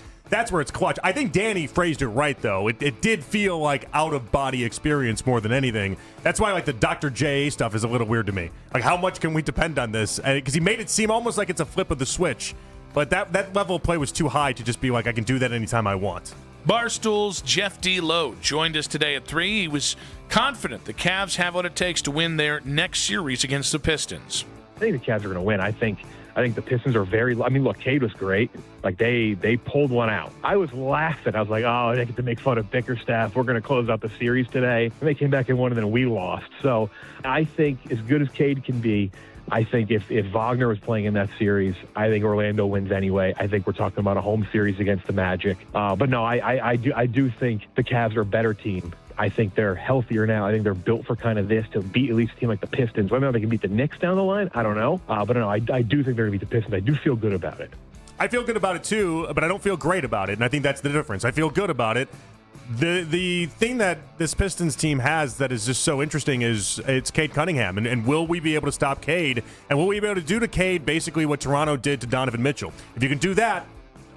where it's clutch. I think Danny phrased it right, though. It did feel like out-of-body experience more than anything. That's why like the Dr. J stuff is a little weird to me. Like how much can we depend on this? Because he made it seem almost like it's a flip of the switch, but that level of play was too high to just be like I can do that anytime I want. Barstool's Jeff D. Lowe joined us today at 3. He was confident the Cavs have what it takes to win their next series against the Pistons. I think the Cavs are going to win. I think the Pistons are very. I mean, look, Cade was great. Like they pulled one out. I was laughing. I was like, oh, they get to make fun of Bickerstaff. We're going to close out the series today. And they came back and won, and then we lost. So I think as good as Cade can be, I think if Wagner was playing in that series, I think Orlando wins anyway. I think we're talking about a home series against the Magic. But no, I do think the Cavs are a better team. I think they're healthier now. I think they're built for kind of this, to beat at least a team like the Pistons. Whether or not they can beat the Knicks down the line, I don't know. But no, I do think they're going to beat the Pistons. I do feel good about it. I feel good about it too, but I don't feel great about it, and I think that's the difference. I feel good about it. The thing that this Pistons team has that is just so interesting is it's Cade Cunningham, and will we be able to stop Cade, and will we be able to do to Cade basically what Toronto did to Donovan Mitchell? If you can do that,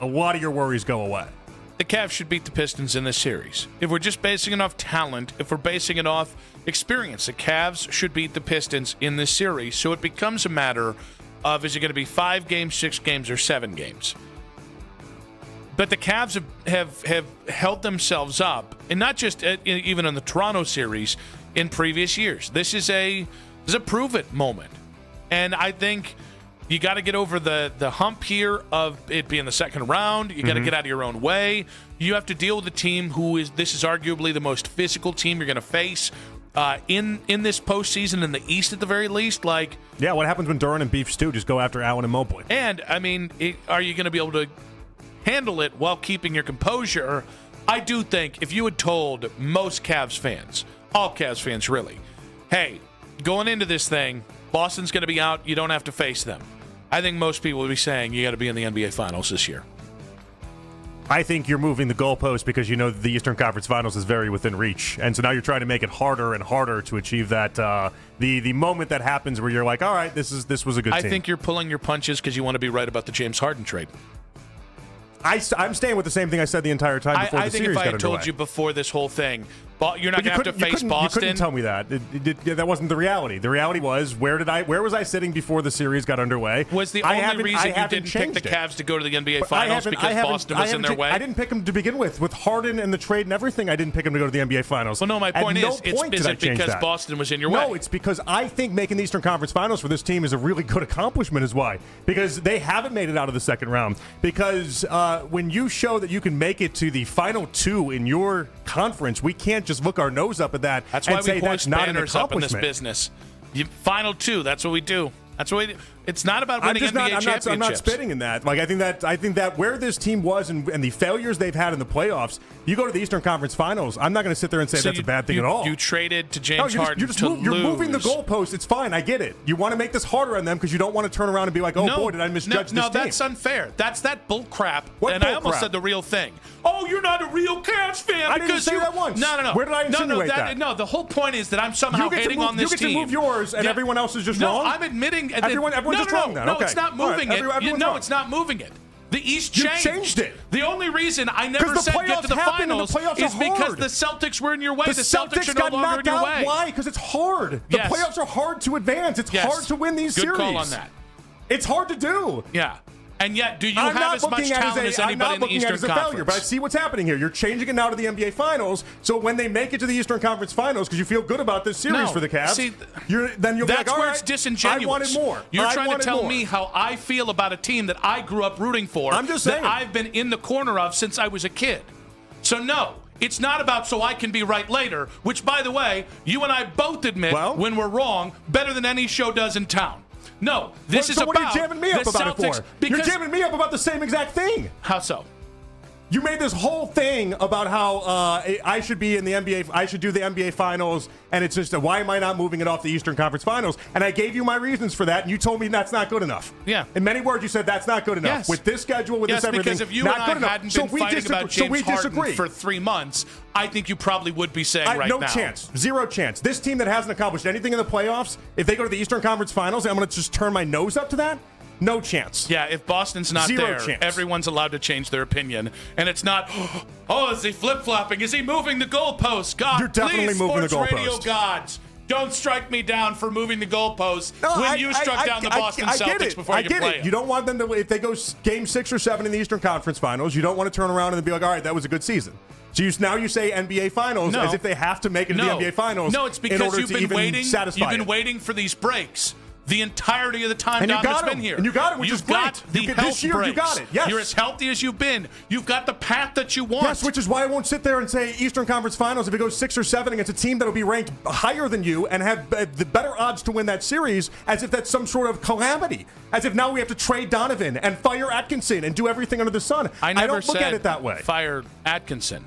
a lot of your worries go away. The Cavs should beat the Pistons in this series. If we're just basing it off talent, if we're basing it off experience, the Cavs should beat the Pistons in this series. So it becomes a matter of, is it going to be 5 games, 6 games, or 7 games? But the Cavs have held themselves up, and not just even in the Toronto series, in previous years. This is a prove-it moment. And I think you got to get over the hump here of it being the second round. You got to get out of your own way. You have to deal with a team this is arguably the most physical team you're going to face in this postseason, in the East at the very least. Like, yeah, what happens when Duran and Beef Stew just go after Allen and Mobley? And, I mean, are you going to be able to handle it while keeping your composure? I do think if you had told most Cavs fans, all Cavs fans really, hey, going into this thing, Boston's going to be out, you don't have to face them, I think most people would be saying you got to be in the NBA Finals this year. I think you're moving the goalpost because you know the Eastern Conference Finals is very within reach, and so now you're trying to make it harder and harder to achieve that. The moment that happens where you're like, all right, this was a good team. I think you're pulling your punches because you want to be right about the James Harden trade. I'm staying with the same thing I said the entire time before the series got underway. I think if I had told you before this whole thing, you're not going to have to face Boston. You couldn't tell me that. That wasn't the reality. The reality was, where was I sitting before the series got underway? Was the only reason you didn't pick the Cavs to go to the NBA Finals because Boston was in their way? I didn't pick them to begin with. With Harden and the trade and everything, I didn't pick them to go to the NBA Finals. Well, no, my point is, it's because Boston was in your way. No, it's because I think making the Eastern Conference Finals for this team is a really good accomplishment is why. Because they haven't made it out of the second round. Because when you show that you can make it to the final 2 in your conference, we can't just look our nose up at that. That's why we hoist banners up in this business. Final 2, that's what we do. That's what it's not about winning NBA championships. I'm not spitting in that. Like I think that where this team was and the failures they've had in the playoffs, you go to the Eastern Conference Finals. I'm not going to sit there and say that's a bad thing at all. You traded to James Harden You're moving the goalpost. It's fine. I get it. You want to make this harder on them because you don't want to turn around and be like, boy, did I misjudge this team. No, that's unfair. That's that bull crap. What and bull I almost crap? said the real thing. Oh, you're not a real Cavs fan. I didn't say that once. No. Where did I insinuate that? No, the whole point is that I'm somehow hating on this team. You get to move yours and everyone else is just wrong? No, I'm admitting. Everyone's just wrong then. No, Okay. it's not moving it. It's not moving it. The East changed. You changed it. The only reason I never said get to the finals is because the Celtics were in your way. The Celtics are no longer in your way. Why? Because it's hard. The playoffs are hard to advance. It's hard to win these series. Good call on that. It's hard to do. Yeah. And yet, do you have as much talent as anybody in the Eastern Conference? I'm not looking at it as a failure, but I see what's happening here. You're changing it now to the NBA Finals, so when they make it to the Eastern Conference Finals, because you feel good about this series for the Cavs, then you'll be like, all right, it's disingenuous. I wanted more. You're trying to tell me how I feel about a team that I grew up rooting for, I'm just saying. that I've been in the corner of since I was a kid. So no, it's not about so I can be right later, which, by the way, you and I both admit when we're wrong better than any show does in town. No, this is so about what are you jamming me up about Celtics, it for? You're jamming me up about the same exact thing. How so? You made this whole thing about how I should be in the NBA. I should do the NBA Finals, and it's just why am I not moving it off the Eastern Conference Finals? And I gave you my reasons for that, and you told me that's not good enough. Yeah. In many words, you said that's not good enough. Yes. With this schedule, with yes, this everything, because if you not and I good enough. hadn't been fighting about James Harden for 3 months, I think you probably would be saying right no now. No chance. Zero chance. This team that hasn't accomplished anything in the playoffs, if they go to the Eastern Conference Finals, I'm going to just turn my nose up to that? No chance. Yeah, if Boston's not Zero there, chance. everyone's allowed to change their opinion. And it's not, oh, is he flip-flopping? Is he moving the goalposts? God, You're definitely please, moving the sports radio goalposts. gods, don't strike me down for moving the goalposts when you struck down the Boston Celtics before you play it. You don't want them to, if they go game 6 or 7 in the Eastern Conference Finals, you don't want to turn around and be like, all right, that was a good season. So now you say NBA Finals as if they have to make it to the NBA Finals. No, it's in because order you've to been even waiting. satisfy You've been it. waiting for these breaks the entirety of the time And you Donovan's got been him. here. And you got it, which You've is great. got the You- health this year, you breaks. got it. Yes. You're as healthy as you've been. You've got the path that you want. Yes, which is why I won't sit there and say Eastern Conference Finals if it goes 6 or 7 against a team that will be ranked higher than you and have the better odds to win that series, as if that's some sort of calamity. As if now we have to trade Donovan and fire Atkinson and do everything under the sun. I never don't look said at it that way. Fire Atkinson.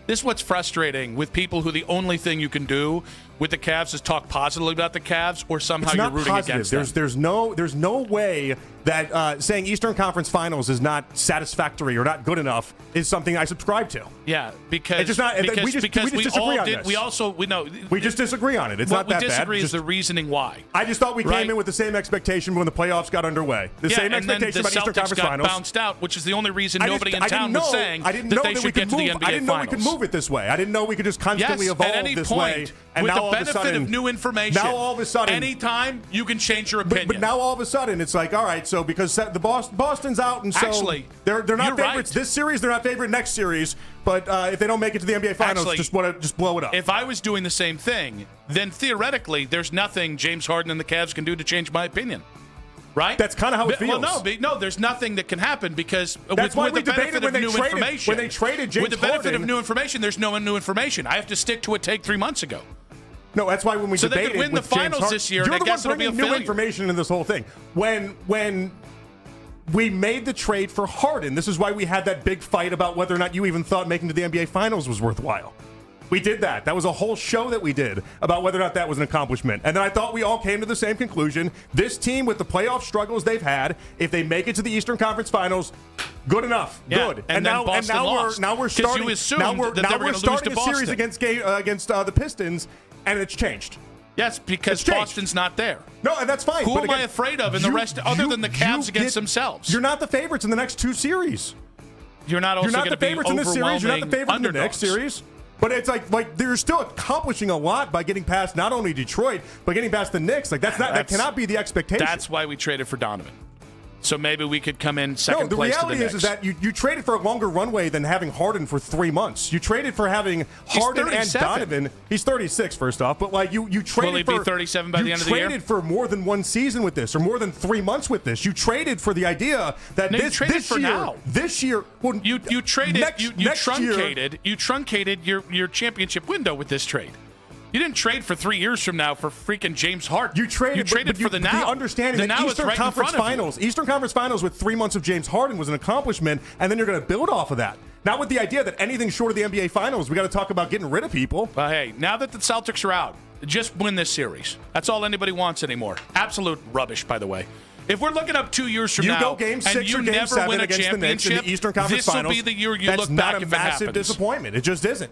This is what's frustrating with people who the only thing you can do with the Cavs is talk positively about the Cavs, or somehow It's you're not rooting positive. against them. There's no way that saying Eastern Conference Finals is not satisfactory or not good enough is something I subscribe to. Yeah, because It's just not. because, we just because we disagree all on did. this. We also know we just disagree on it. It's what not that we disagree bad. is the reasoning why. I just thought we Right? came in with the same expectation when the playoffs got underway. The same and then expectation the about Eastern Celtics Conference got Finals. bounced out, which is the only reason I nobody in didn't town know- was saying I didn't that know they that we should get could to the move. NBA I didn't know we Finals. could move it this way. I didn't know we could just constantly Yes, evolve at any this point, way. And with now the all of a benefit sudden, of new information, now all of a sudden, anytime you can change your opinion. But now all of a sudden, it's like, all right, so because the Boston's out, and so Actually, they're not you're favorites right. this series, they're not favorite next series. But if they don't make it to the NBA Finals, Actually, just blow it up. If I was doing the same thing, then theoretically, there's nothing James Harden and the Cavs can do to change my opinion. Right? That's kind of how it feels. Well, no, there's nothing that can happen because That's why with we the benefit debated of when new they traded- information. when they traded James with the benefit Harden- of new information, there's no new information. I have to stick to a take 3 months ago. No, that's why when we So they debated could win the with James finals Harden, this year, you're and I the guess one it'll be a bringing new failure. information in this whole thing. When we made the trade for Harden, this is why we had that big fight about whether or not you even thought making to the NBA Finals was worthwhile. We did that. That was a whole show that we did about whether or not that was an accomplishment. And then I thought we all came to the same conclusion. This team, with the playoff struggles they've had, if they make it to the Eastern Conference Finals, good enough. Yeah, Good. and then Boston lost. Now we're 'Cause you starting. assumed now we're, that they now were we're gonna lose starting to a series Boston. against the Pistons, and it's changed. Yes, because It's changed. Boston's not there. No, and that's fine. Who but am again, I afraid of in the rest, other than the Cavs against themselves? You're not the favorites in the next 2 series. You're not also You're not going the the favorites in this series. You're not the favorite in the next underdogs. series. But it's like they're still accomplishing a lot by getting past not only Detroit but getting past the Knicks. Like that cannot be the expectation. That's why we traded for Donovan. So maybe we could come in second the place to the reality Knicks. is that you traded for a longer runway than having Harden for 3 months. You traded for having Harden and 37. Donovan. He's 36, first off, but like you traded Will he for be 37 by the end of the year? You traded for more than 1 season with this, or more than 3 months with this. You traded for the idea that No, you this traded for year, now. this year, well, you traded next truncated year, you truncated your championship window with this trade. You didn't trade for 3 years from now for freaking James Harden. You traded but for the now. The understanding the that now Eastern is right Conference in front Finals, of you. Eastern Conference Finals with 3 months of James Harden was an accomplishment, and then you're going to build off of that. Not with the idea that anything short of the NBA Finals, we got to talk about getting rid of people. But hey, now that the Celtics are out, just win this series. That's all anybody wants anymore. Absolute rubbish, by the way. If we're looking up 2 years from You now, go Game and 6 you or Game never 7 win a against the Knicks in championship, the Eastern Conference this Finals, will be the year you that's look not back a if it massive happens. disappointment. It just isn't.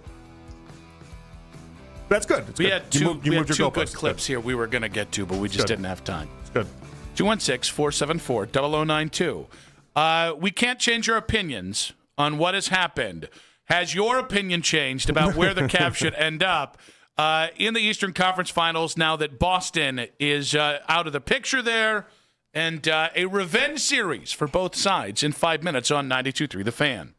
That's good. It's We good. had You two, moved we your had two goalposts. good It's clips here we were going to get to, but we just good. didn't have time. It's good. 216-474-0092. We can't change our opinions on what has happened. Has your opinion changed about where the Cavs should end up in the Eastern Conference Finals now that Boston is out of the picture there? And a revenge series for both sides in 5 minutes on 92.3 The Fan.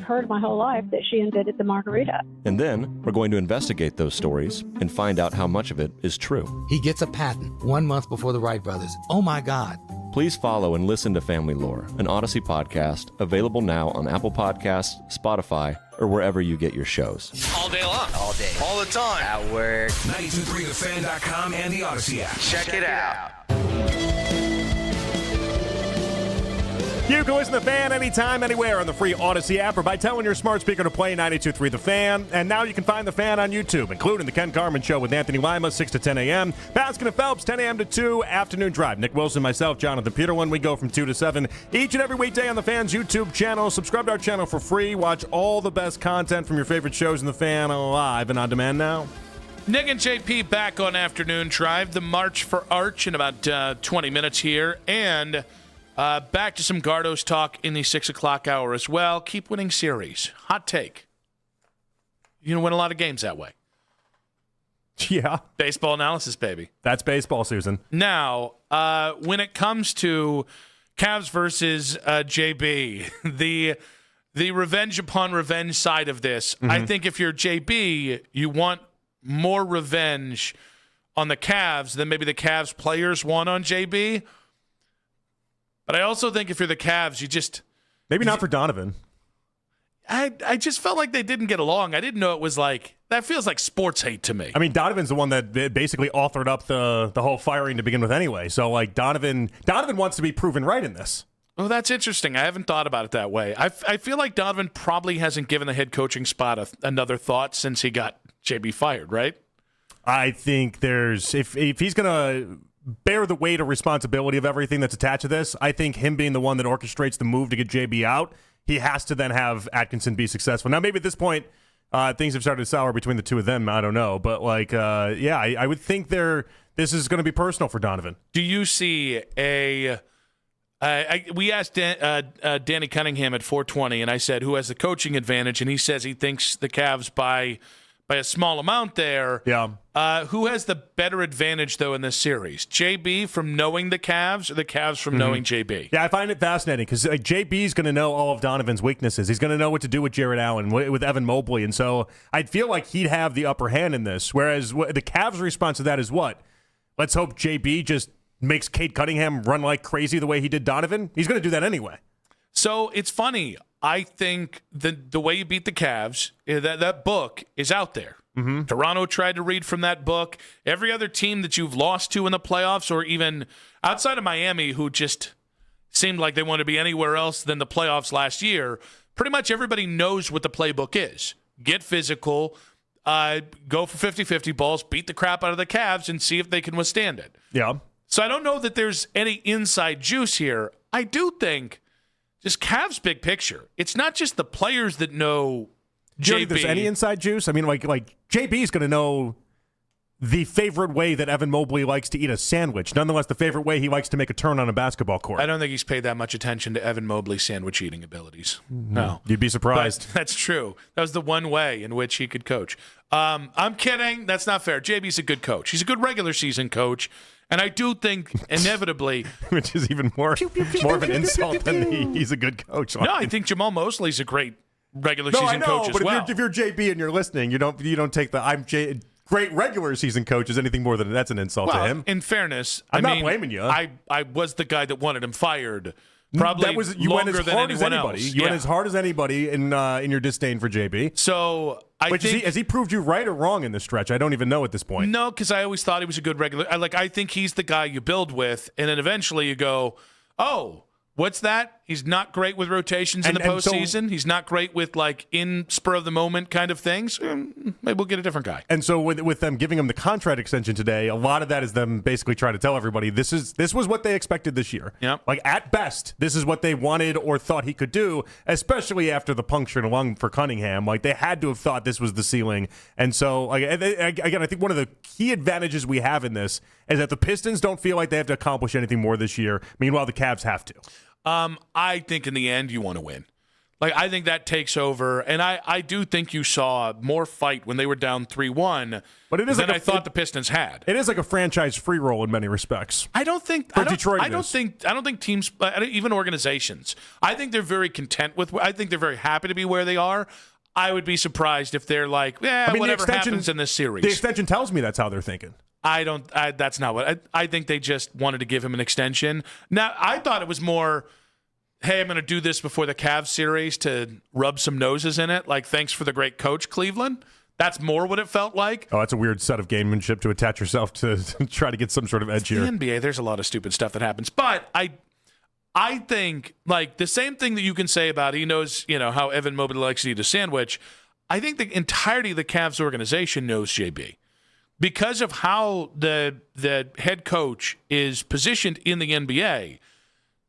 heard my whole life that she invented the margarita. And then we're going to investigate those stories and find out how much of it is true. He gets a patent 1 month before the Wright brothers. Oh my God. Please follow and listen to Family Lore, an Odyssey podcast, available now on Apple Podcasts, Spotify, or wherever you get your shows. All day long. All day. All the time. At work. 923thefan.com and the Odyssey app. Check it out. You can listen to The Fan anytime, anywhere on the free Odyssey app or by telling your smart speaker to play 92.3 The Fan. And now you can find The Fan on YouTube, including The Ken Carman Show with Anthony Lima, 6 to 10 a.m. Baskin and Phelps, 10 a.m. to 2, Afternoon Drive. Nick Wilson, myself, Jonathan Peterlin. We go from 2 to 7 each and every weekday on The Fan's YouTube channel. Subscribe to our channel for free. Watch all the best content from your favorite shows in The Fan live and on demand now. Nick and JP back on Afternoon Drive. The March for Arch in about 20 minutes here. And back to some Gardos talk in the 6 o'clock hour as well. Keep winning series. Hot take. You're going to win a lot of games that way. Yeah. Baseball analysis, baby. That's baseball, Susan. Now, when it comes to Cavs versus JB, the revenge upon revenge side of this, I think if you're JB, you want more revenge on the Cavs than maybe the Cavs players want on JB. But I also think if you're the Cavs, you just... Maybe not for Donovan. I just felt like they didn't get along. I didn't know it was like... That feels like sports hate to me. I mean, Donovan's the one that basically authored up the whole firing to begin with anyway. So, like, Donovan wants to be proven right in this. Oh, that's interesting. I haven't thought about it that way. I feel like Donovan probably hasn't given the head coaching spot another thought since he got JB fired, right? I think there's... If he's going to bear the weight or responsibility of everything that's attached to this, I think him being the one that orchestrates the move to get JB out, he has to then have Atkinson be successful. Now, maybe at this point, things have started to sour between the two of them. I don't know. But, like, I would think this is going to be personal for Donovan. Do you see we asked Danny Cunningham at 420, and I said, who has the coaching advantage? And he says he thinks the Cavs by a small amount there. Yeah. Who has the better advantage, though, in this series? JB from knowing the Cavs or the Cavs from knowing JB? Yeah, I find it fascinating because JB's going to know all of Donovan's weaknesses. He's going to know what to do with Jared Allen, with Evan Mobley. And so I'd feel like he'd have the upper hand in this, whereas the Cavs' response to that is what? Let's hope JB just makes Cade Cunningham run like crazy the way he did Donovan. He's going to do that anyway. So it's funny. I think the way you beat the Cavs, that book is out there. Mm-hmm. Toronto tried to read from that book. Every other team that you've lost to in the playoffs, or even outside of Miami, who just seemed like they want to be anywhere else than the playoffs last year, pretty much everybody knows what the playbook is. Get physical, go for 50-50 balls, beat the crap out of the Cavs, and see if they can withstand it. Yeah. So I don't know that there's any inside juice here. I do think just Cavs big picture. It's not just the players that know JB. Do you think there's any inside juice? I mean, like JB's going to know the favorite way that Evan Mobley likes to eat a sandwich. Nonetheless, the favorite way he likes to make a turn on a basketball court. I don't think he's paid that much attention to Evan Mobley's sandwich eating abilities. No. You'd be surprised. But that's true. That was the one way in which he could coach. I'm kidding. That's not fair. JB's a good coach. He's a good regular season coach. And I do think, inevitably... Which is even more of an insult than he's a good coach. No, I think Jamal Mosley's a great regular season coach as well. If you're JB and you're listening, you don't take the great regular season coach as anything more than that's an insult to him. In fairness, I'm not blaming you. I was the guy that wanted him fired. Probably you longer went as than hard as anyone anybody. else. You went as hard as anybody in your disdain for JB. So has he proved you right or wrong in this stretch? I don't even know at this point. No, because I always thought he was a good regular. I think he's the guy you build with, and then eventually you go, oh, what's that? He's not great with rotations in the postseason. He's not great with in spur of the moment kind of things. Maybe we'll get a different guy. And so with them giving him the contract extension today, a lot of that is them basically trying to tell everybody this was what they expected this year. Yep. Like at best, this is what they wanted or thought he could do, especially after the puncture in a lung for Cunningham. Like they had to have thought this was the ceiling. And so again, I think one of the key advantages we have in this is that the Pistons don't feel like they have to accomplish anything more this year. Meanwhile, the Cavs have to. I think in the end you want to win. Like, I think that takes over, and I do think you saw more fight when they were down 3-1 than I thought the Pistons had. It is like a franchise free roll in many respects. I don't think Detroit. I don't think teams, even organizations. I think they're very content with. I think they're very happy to be where they are. I would be surprised if they're like, whatever happens in this series. The extension tells me that's how they're thinking. That's not what I think. They just wanted to give him an extension. Now, I thought it was more, hey, I'm going to do this before the Cavs series to rub some noses in it. Like, thanks for the great coach, Cleveland. That's more what it felt like. Oh, that's a weird set of gamemanship to attach yourself to try to get some sort of edge here. The NBA, there's a lot of stupid stuff that happens. But I think, like, the same thing that you can say about he knows, how Evan Mobley likes to eat a sandwich. I think the entirety of the Cavs organization knows JB. Because of how the head coach is positioned in the NBA,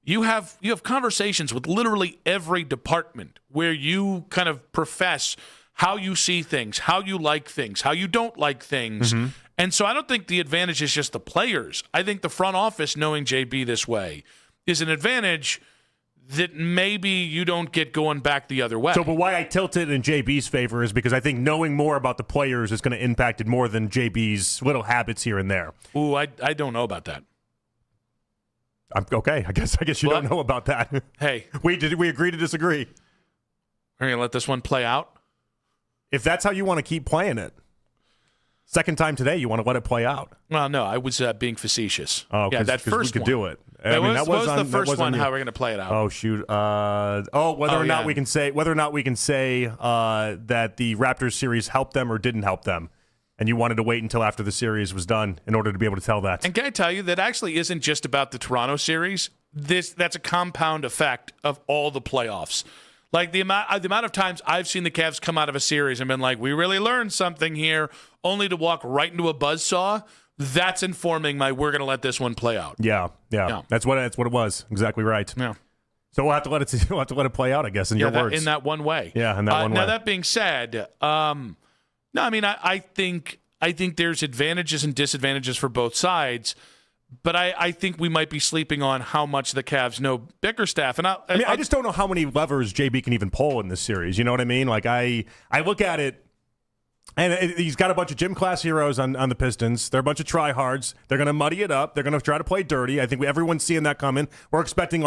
you have conversations with literally every department where you kind of profess how you see things, how you like things, how you don't like things. Mm-hmm. And so I don't think the advantage is just the players. I think the front office knowing JB this way is an advantage that maybe you don't get going back the other way. So, but why I tilted in JB's favor is because I think knowing more about the players is going to impact it more than JB's little habits here and there. Ooh, I don't know about that. Okay, I guess you don't know about that. Hey. We agree to disagree. Are you going to let this one play out? If that's how you want to keep playing it. Second time today, you want to let it play out. Well, no, I was being facetious. Oh, yeah, that first we could do it. What was the first one? How we're going to play it out? Oh shoot! Whether or not we can say that the Raptors series helped them or didn't help them, and you wanted to wait until after the series was done in order to be able to tell that. And can I tell you that actually isn't just about the Toronto series. That's a compound effect of all the playoffs. Like the amount of times I've seen the Cavs come out of a series and been like, we really learned something here, only to walk right into a buzzsaw. That's informing we're going to let this one play out. Yeah. That's what it was. Exactly right. Yeah. So we'll have to let it play out, I guess, in your words. In that one way. Yeah, in that one way. Now that being said, I think there's advantages and disadvantages for both sides. But I think we might be sleeping on how much the Cavs know Bickerstaff. And I just don't know how many levers JB can even pull in this series. You know what I mean? Like, I look at it, and he's got a bunch of gym class heroes on the Pistons. They're a bunch of tryhards. They're going to muddy it up. They're going to try to play dirty. I think everyone's seeing that coming. We're expecting,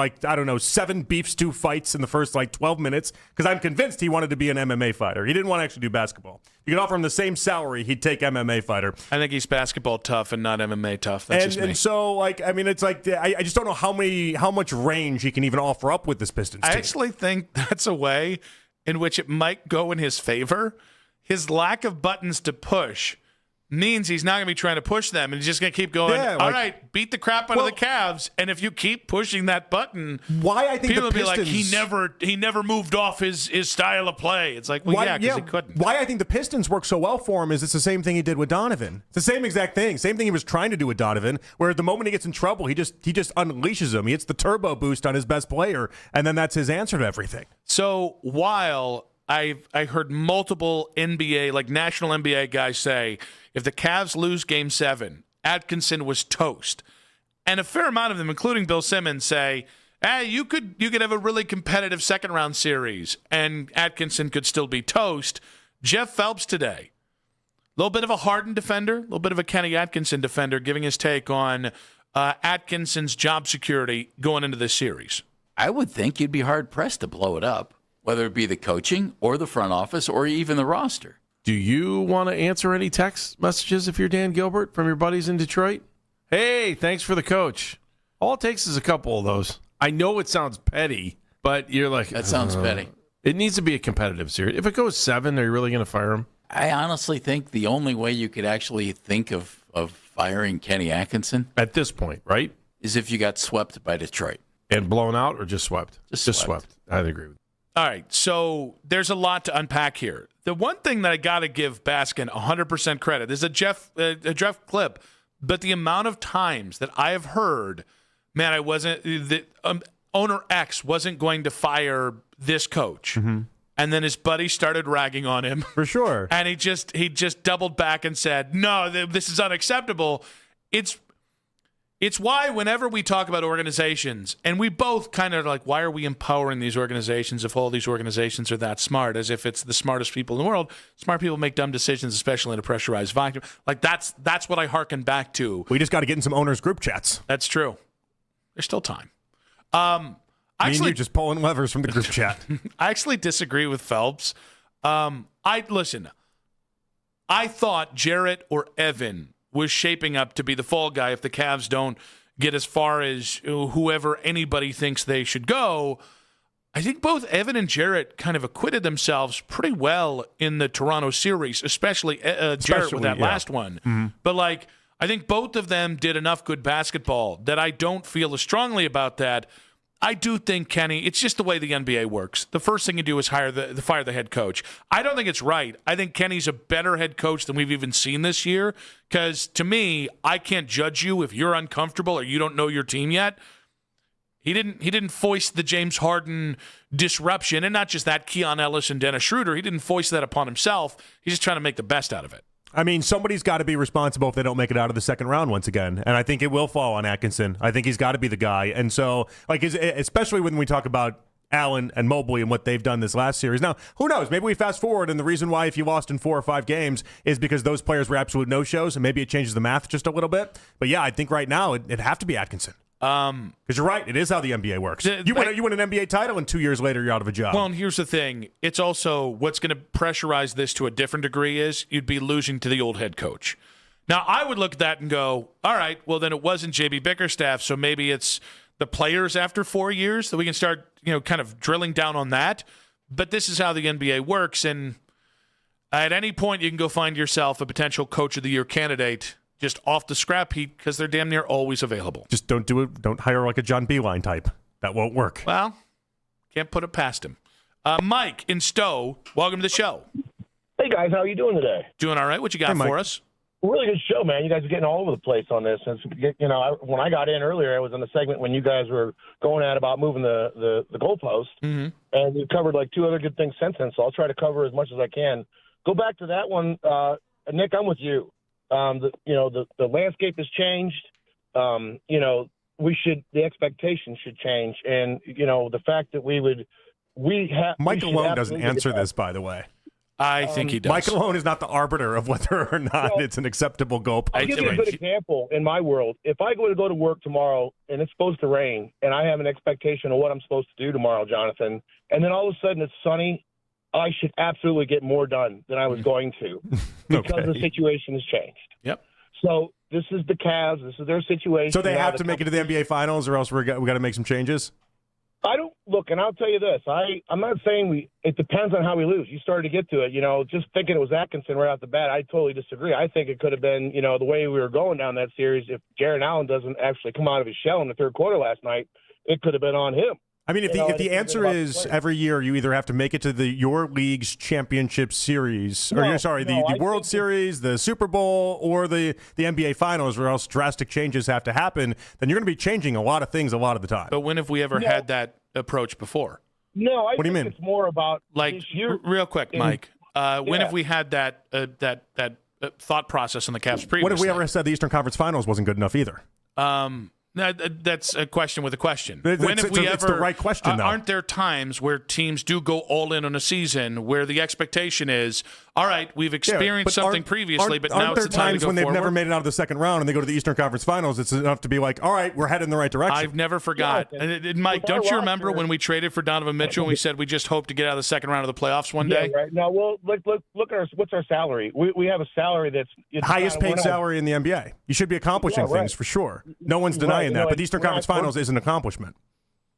7 beef stew fights in the first, 12 minutes, because I'm convinced he wanted to be an MMA fighter. He didn't want to actually do basketball. You could offer him the same salary, he'd take MMA fighter. I think he's basketball tough and not MMA tough. That's just me. And so, it's I just don't know how much range he can even offer up with this Pistons team. I actually think that's a way in which it might go in his favor. His lack of buttons to push means he's not going to be trying to push them, and he's just going to keep going, all right, beat the crap out of the Cavs, and if you keep pushing that button, why I think people the will Pistons, be like, he never moved off his style of play. It's like, because he couldn't. Why I think the Pistons work so well for him is it's the same thing he did with Donovan. It's the same exact thing. Same thing he was trying to do with Donovan, where the moment he gets in trouble, he just unleashes him. He hits the turbo boost on his best player, and then that's his answer to everything. So while I heard multiple NBA, national NBA guys say, if the Cavs lose Game 7, Atkinson was toast. And a fair amount of them, including Bill Simmons, say, hey, you could have a really competitive second-round series, and Atkinson could still be toast. Jeff Phelps today, a little bit of a Harden defender, a little bit of a Kenny Atkinson defender, giving his take on Atkinson's job security going into this series. I would think you'd be hard-pressed to blow it up, whether it be the coaching or the front office or even the roster. Do you want to answer any text messages if you're Dan Gilbert from your buddies in Detroit? Hey, thanks for the coach. All it takes is a couple of those. I know it sounds petty, but you're like... That sounds petty. It needs to be a competitive series. If it goes 7, are you really going to fire him? I honestly think the only way you could actually think of firing Kenny Atkinson... At this point, right? ...is if you got swept by Detroit. And blown out or just swept? Just swept. I'd agree with you. All right, so there's a lot to unpack here. The one thing that I got to give Baskin 100% credit is a Jeff clip, but the amount of times that I have heard, man, owner X wasn't going to fire this coach, and then his buddy started ragging on him for sure, and he just doubled back and said, "No, this is unacceptable." It's It's why whenever we talk about organizations, and we both kind of like, why are we empowering these organizations if all these organizations are that smart, as if it's the smartest people in the world? Smart people make dumb decisions, especially in a pressurized vacuum. Like, that's what I hearken back to. We just got to get in some owners' group chats. That's true. There's still time. You just pulling levers from the group chat. I actually disagree with Phelps. Listen, I thought Jarrett or Evan was shaping up to be the fall guy if the Cavs don't get as far as whoever anybody thinks they should go. I think both Evan and Jarrett kind of acquitted themselves pretty well in the Toronto series, especially Jarrett with that last one. Mm-hmm. But, like, I think both of them did enough good basketball that I don't feel as strongly about that. I do think, Kenny, it's just the way the NBA works. The first thing you do is fire the head coach. I don't think it's right. I think Kenny's a better head coach than we've even seen this year because, to me, I can't judge you if you're uncomfortable or you don't know your team yet. He didn't foist the James Harden disruption, and not just that, Keon Ellis and Dennis Schroeder. He didn't foist that upon himself. He's just trying to make the best out of it. I mean, somebody's got to be responsible if they don't make it out of the second round once again. And I think it will fall on Atkinson. I think he's got to be the guy. And so, like, especially when we talk about Allen and Mobley and what they've done this last series. Now, who knows? Maybe we fast forward, and the reason why if you lost in 4 or 5 games is because those players were absolute no-shows, and maybe it changes the math just a little bit. But, yeah, I think right now it'd have to be Atkinson. Because you're right. It is how the NBA works. You win an NBA title, and 2 years later, you're out of a job. Well, and here's the thing. It's also what's going to pressurize this to a different degree is you'd be losing to the old head coach. Now, I would look at that and go, all right, well, then it wasn't J.B. Bickerstaff, so maybe it's the players after 4 years that we can start, kind of drilling down on that. But this is how the NBA works, and at any point you can go find yourself a potential Coach of the Year candidate just off the scrap heap because they're damn near always available. Just don't do it. Don't hire like a John Beeline type. That won't work. Well, can't put it past him. Mike in Stowe, welcome to the show. Hey, guys. How are you doing today? Doing all right. What you got for us? Really good show, man. You guys are getting all over the place on this. When I got in earlier, I was in the segment when you guys were going at about moving the goalpost, and you covered like 2 other good things since then, so I'll try to cover as much as I can. Go back to that one. Nick, I'm with you. The landscape has changed. The expectation should change, and the fact that Mike Malone doesn't answer this, by the way. I think he does. Mike Malone is not the arbiter of whether or not it's an acceptable goalpost. I'll give you a good example in my world. If I go to work tomorrow and it's supposed to rain, and I have an expectation of what I'm supposed to do tomorrow, Jonathan, and then all of a sudden it's sunny, I should absolutely get more done than I was going to because the situation has changed. Yep. So this is the Cavs. This is their situation. So they have to make it to the NBA Finals, or else we got to make some changes. I don't look, and I'll tell you this. I'm not saying it depends on how we lose. You started to get to it. Just thinking it was Atkinson right off the bat, I totally disagree. I think it could have been, the way we were going down that series. If Jarrett Allen doesn't actually come out of his shell in the third quarter last night, it could have been on him. I mean, if the answer is every year you either have to make it to your league's championship series, the World Series, the Super Bowl, or the NBA Finals, or else drastic changes have to happen, then you're going to be changing a lot of things a lot of the time. But when have we ever had that approach before? No, what do you mean? It's more about real quick, Mike. When have we had that thought process in the Cavs previously? When have we ever said the Eastern Conference Finals wasn't good enough either? That's a question with a question. It's the right question, though. Aren't there times where teams do go all in on a season where the expectation is, all right, we've experienced something previously, but now it's the time to go Aren't there times when they've forward? never made it out of the second round and they go to the Eastern Conference Finals, it's enough to be like, all right, we're headed in the right direction? I've never forgot. And Mike, don't you remember when we traded for Donovan Mitchell and we said we just hope to get out of the second round of the playoffs one day? Right. Now, look at what's our salary? We have a salary that's highest paid salary in the NBA. You should be accomplishing things for sure. No one's denying that, but the Eastern Conference Finals is an accomplishment.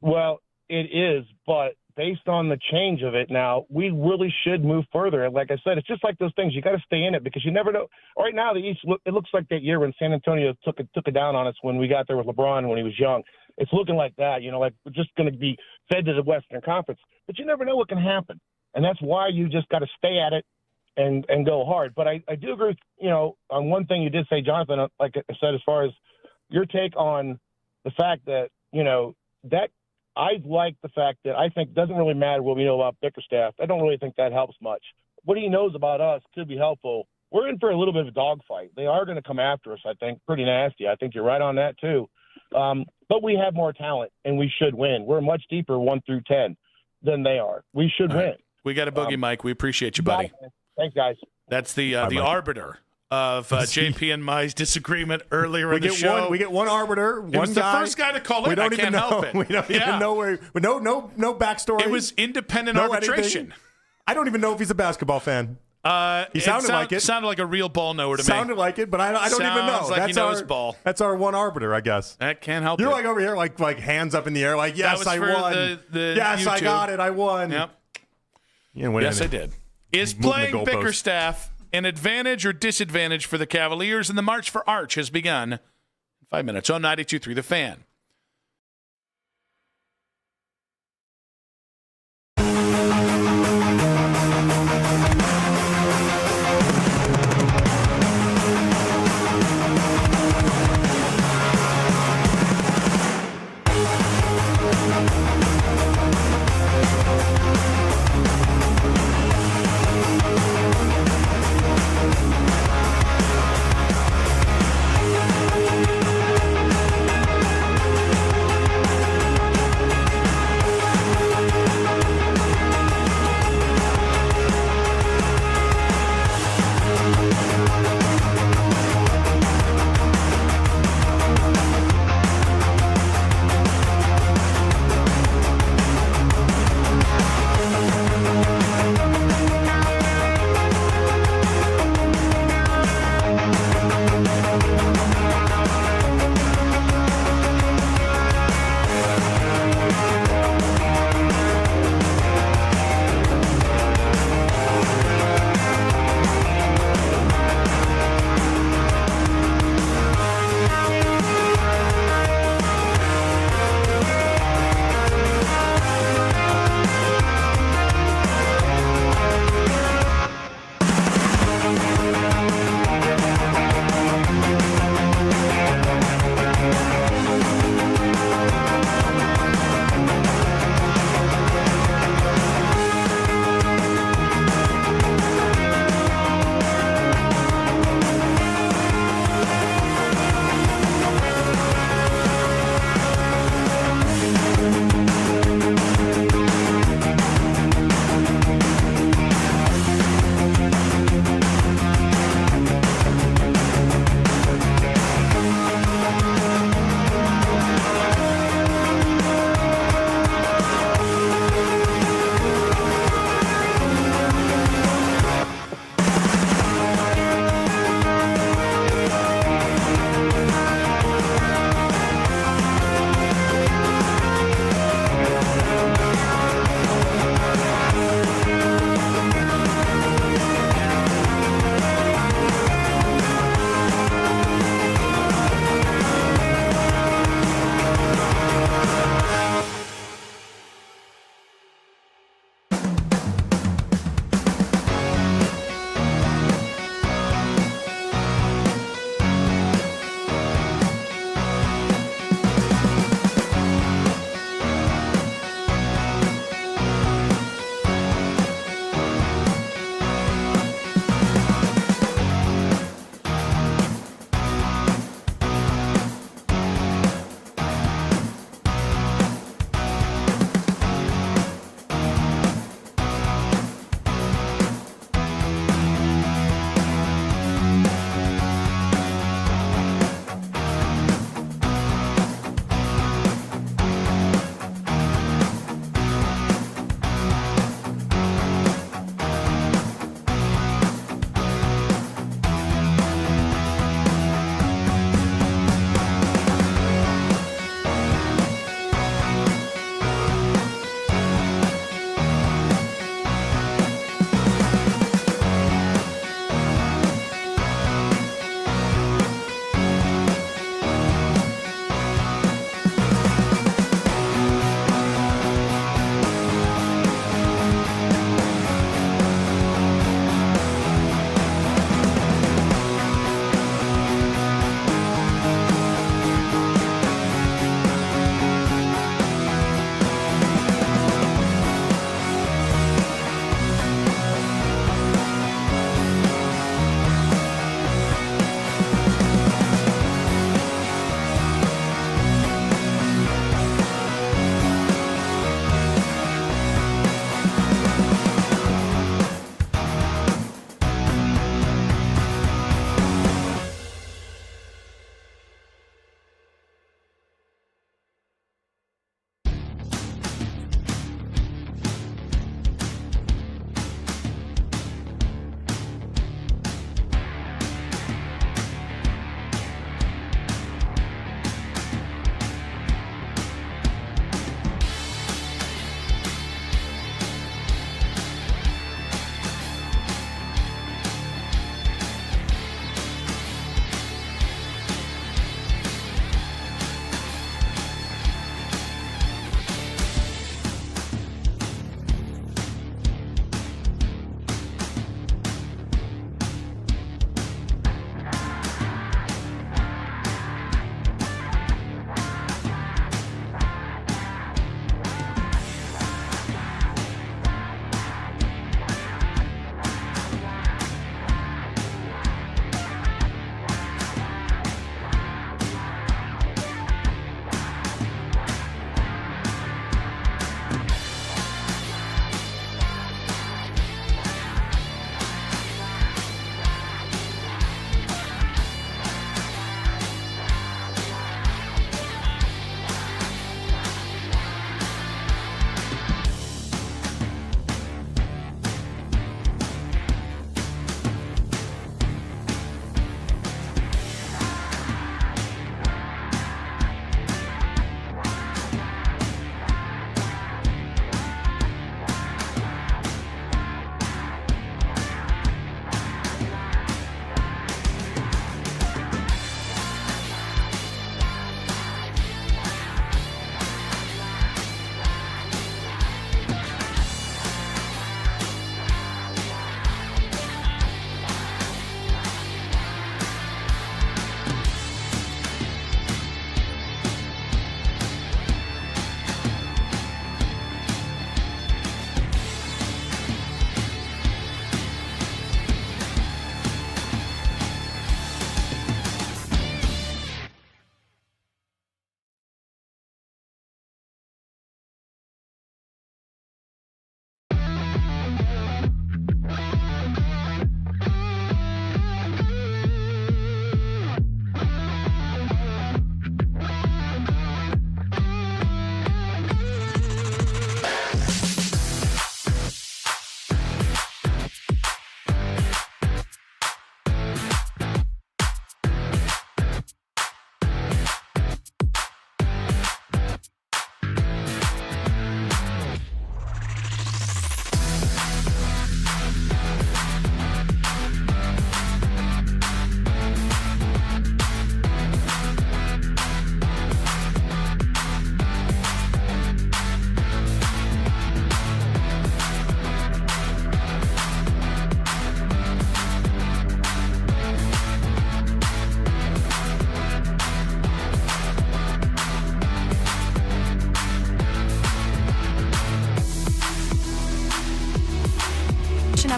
Well, it is, but based on the change of it now, we really should move further. And like I said, it's just like those things. You got to stay in it because you never know. Right now, the East, it looks like that year when San Antonio took it down on us when we got there with LeBron when he was young. It's looking like that, like we're just going to be fed to the Western Conference. But you never know what can happen. And that's why you just got to stay at it and go hard. But I do agree with, on one thing you did say, Jonathan, like I said, as far as your take on the fact that, that I like the fact that I think it doesn't really matter what we know about Bickerstaff. I don't really think that helps much. What he knows about us could be helpful we're in for a little bit of a dogfight. They are going to come after us, I think, pretty nasty. I think you're right on that, too. But we have more talent, and we should win. We're much deeper 1 through 10 than they are. We should win. Right. We got a boogie, Mike. We appreciate you, buddy. Thanks, guys. That's the arbiter of JP and my disagreement earlier in the show. We get one arbiter. It was the first guy to call in. I can't help it. We don't even know where. No backstory. It was independent arbitration. Anything. I don't even know if he's a basketball fan. He sounded like it. Sounded like a real ball knower to me. Sounded like it, but I don't even know. Like he knows ball. That's our one arbiter, I guess. That can't help You're it. like over here, like hands up in the air, like, yes, I won. Yes, YouTube. I got it. I won. Yep. You didn't win yes, anything. I did. Is playing Bickerstaff an advantage or disadvantage for the Cavaliers? And the March for Arch has begun. 5 minutes on 92.3 The Fan.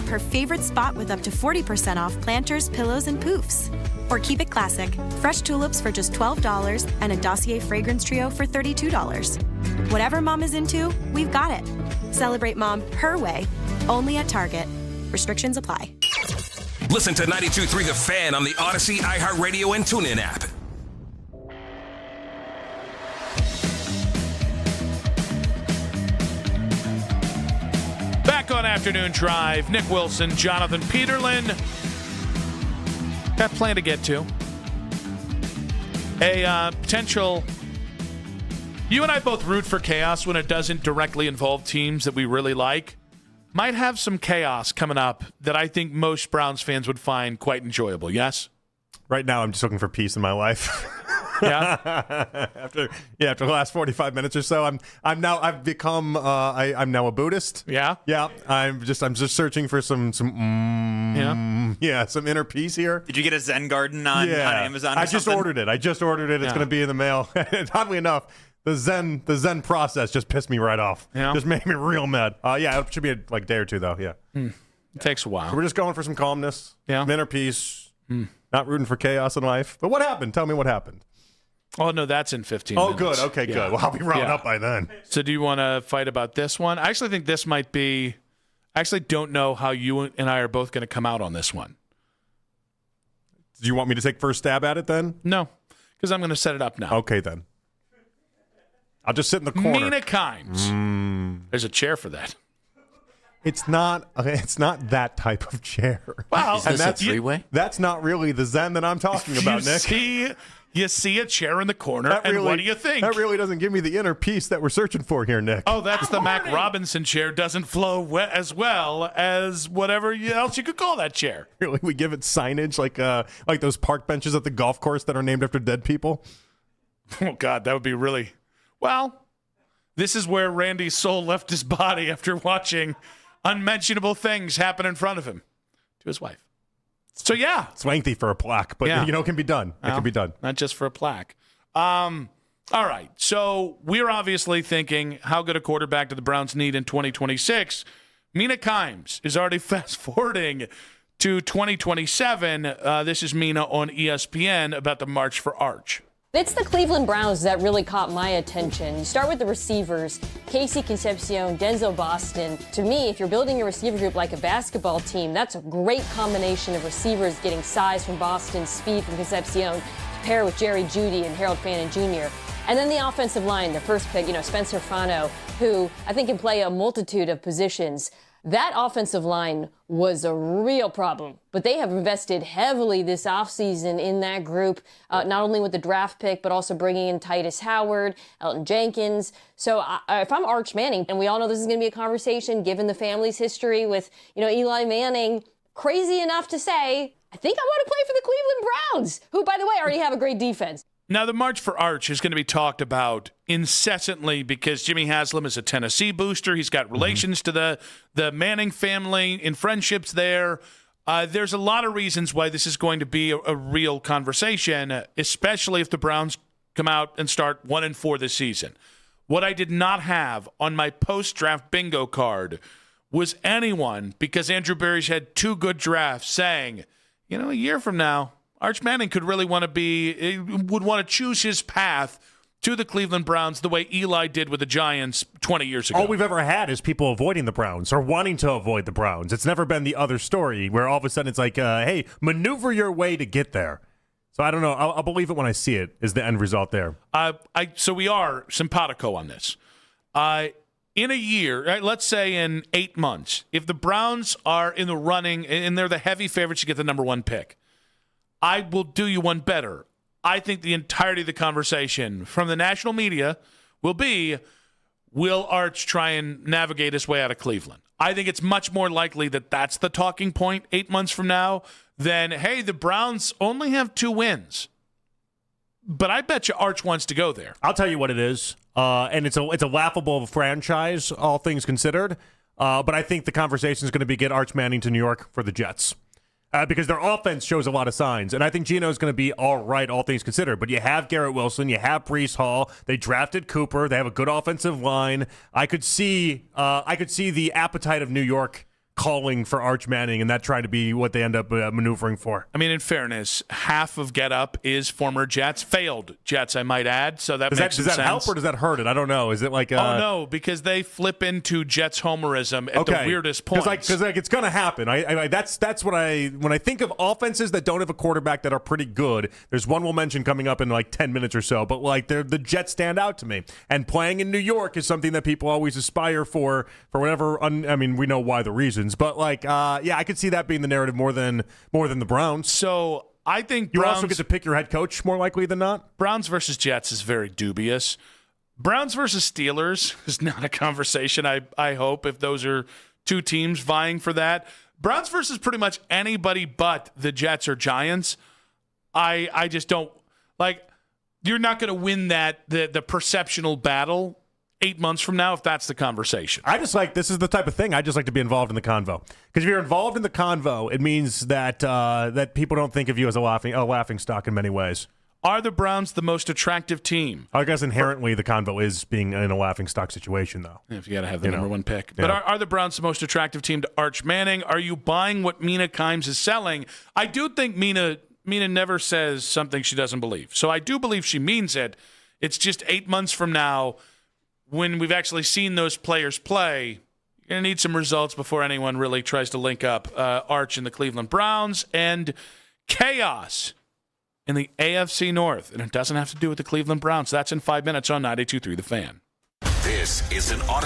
her favorite spot with up to 40% off planters, pillows, and poofs. Or keep it classic, fresh tulips for just $12 and a Dossier fragrance trio for $32. Whatever mom is into, we've got it. Celebrate mom her way, only at Target. Restrictions apply. Listen to 92.3 The Fan on the Odyssey, iHeartRadio, and TuneIn app. Back on Afternoon Drive, Nick Wilson, Jonathan Peterlin. Got plenty to get to. A potential... You and I both root for chaos when it doesn't directly involve teams that we really like. Might have some chaos coming up that I think most Browns fans would find quite enjoyable, yes? Right now, I'm just looking for peace in my life. Yeah. after the last 45 minutes or so, I'm now a Buddhist. Yeah. Yeah. I'm just searching for some inner peace here. Did you get a Zen garden on Amazon? I just ordered it. It's going to be in the mail. And oddly enough, the Zen process just pissed me right off. Yeah. Just made me real mad. It should be a day or two though. Yeah. It takes a while. So we're just going for some calmness. Yeah. Some inner peace. Not rooting for chaos in life. But what happened? Tell me what happened. Oh, no, that's in 15 minutes. Oh, good. Okay, good. Well, I'll be rounded up by then. So do you want to fight about this one? I actually think this might be... I actually don't know how you and I are both going to come out on this one. Do you want me to take first stab at it then? No, because I'm going to set it up now. Okay, then. I'll just sit in the corner. Mina Kimes. There's a chair for that. It's not that type of chair. Wow. Is this a three-way? That's not really the Zen that I'm talking about, Nick. You see a chair in the corner, and what do you think? That really doesn't give me the inner peace that we're searching for here, Nick. Oh, that's the Mac Robinson chair. Doesn't flow as well as whatever else you could call that chair. Really? We give it signage like those park benches at the golf course that are named after dead people? Oh, God, that would be really... Well, this is where Randy's soul left his body after watching unmentionable things happen in front of him to his wife. So, yeah. It's lengthy for a plaque, but, it can be done. It can be done. Not just for a plaque. All right. So, we're obviously thinking, how good a quarterback do the Browns need in 2026? Mina Kimes is already fast-forwarding to 2027. This is Mina on ESPN about the March for Arch. It's the Cleveland Browns that really caught my attention. You start with the receivers, Casey Concepcion, Denzel Boston. To me, if you're building a receiver group like a basketball team, that's a great combination of receivers getting size from Boston, speed from Concepcion, to pair with Jerry Jeudy and Harold Fannin Jr. And then the offensive line, the first pick, Spencer Fano, who I think can play a multitude of positions. That offensive line was a real problem, but they have invested heavily this offseason in that group, not only with the draft pick, but also bringing in Titus Howard, Elton Jenkins. So if I'm Arch Manning, and we all know this is going to be a conversation, given the family's history with, Eli Manning, crazy enough to say, I think I want to play for the Cleveland Browns, who, by the way, already have a great defense. Now, the March for Arch is going to be talked about incessantly because Jimmy Haslam is a Tennessee booster. He's got relations to the Manning family and friendships there. There's a lot of reasons why this is going to be a real conversation, especially if the Browns come out and start 1-4 this season. What I did not have on my post-draft bingo card was anyone, because Andrew Berry's had 2 good drafts, saying, a year from now, Arch Manning would want to choose his path to the Cleveland Browns the way Eli did with the Giants 20 years ago. All we've ever had is people avoiding the Browns or wanting to avoid the Browns. It's never been the other story where all of a sudden it's like, hey, maneuver your way to get there. So I don't know. I'll believe it when I see it is the end result there. So we are simpatico on this. In a year, let's say in 8 months, if the Browns are in the running and they're the heavy favorites to get the number 1 pick, I will do you one better. I think the entirety of the conversation from the national media will be, will Arch try and navigate his way out of Cleveland? I think it's much more likely that that's the talking point 8 months from now than, hey, the Browns only have 2 wins. But I bet you Arch wants to go there. I'll tell you what it is, and it's a laughable franchise, all things considered. But I think the conversation is going to be get Arch Manning to New York for the Jets. Because their offense shows a lot of signs. And I think Geno is going to be all right, all things considered. But you have Garrett Wilson. You have Breece Hall. They drafted Cooper. They have a good offensive line. I could see the appetite of New York calling for Arch Manning and that trying to be what they end up maneuvering for. I mean, in fairness, half of Get Up is former Jets, failed Jets, I might add. So that makes does that sense. help or does that hurt it? I don't know. Is it like oh no, because they flip into Jets homerism at the weirdest points. Because it's going to happen. That's what when I think of offenses that don't have a quarterback that are pretty good. There's one we'll mention coming up in like 10 minutes or so. But like the Jets stand out to me, and playing in New York is something that people always aspire for whatever. I mean, we know why the reasons, but like, I could see that being the narrative more than the Browns. So I think you also get to pick your head coach more likely than not. Browns versus Jets is very dubious. Browns versus Steelers is not a conversation. I hope if those are two teams vying for that. Browns versus pretty much anybody but the Jets or Giants. I just don't like. You're not going to win that the perceptional battle 8 months from now if that's the conversation. This is the type of thing I just like to be involved in the convo, because if you're involved in the convo, it means that that people don't think of you as a laughing stock in many ways. Are the Browns the most attractive team? I guess inherently the convo is being in a laughing stock situation, though. If you got to have the number one pick. Yeah. But are the Browns the most attractive team to Arch Manning? Are you buying what Mina Kimes is selling? I do think Mina never says something she doesn't believe. So I do believe she means it. It's just 8 months from now, when we've actually seen those players play, you're going to need some results before anyone really tries to link up Arch and the Cleveland Browns. And chaos in the AFC North. And it doesn't have to do with the Cleveland Browns. That's in 5 minutes on 92.3 The Fan. This is an auto.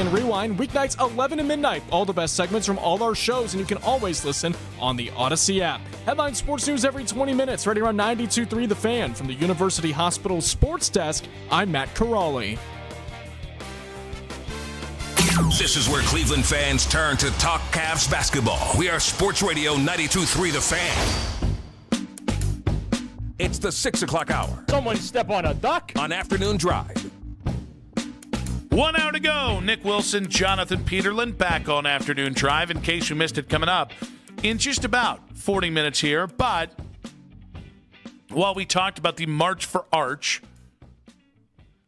and Rewind, weeknights 11 to midnight. All the best segments from all our shows, and you can always listen on the Odyssey app. Headline sports news every 20 minutes, right around 92.3 The Fan. From the University Hospital Sports Desk, I'm Matt Carali. This is where Cleveland fans turn to talk Cavs basketball. We are Sports Radio 92.3 The Fan. It's the 6 o'clock hour. Someone step on a duck. On Afternoon Drive. 1 hour to go. Nick Wilson, Jonathan Peterlin back on Afternoon Drive. In case you missed it, coming up in just about 40 minutes here. But while we talked about the March for Arch,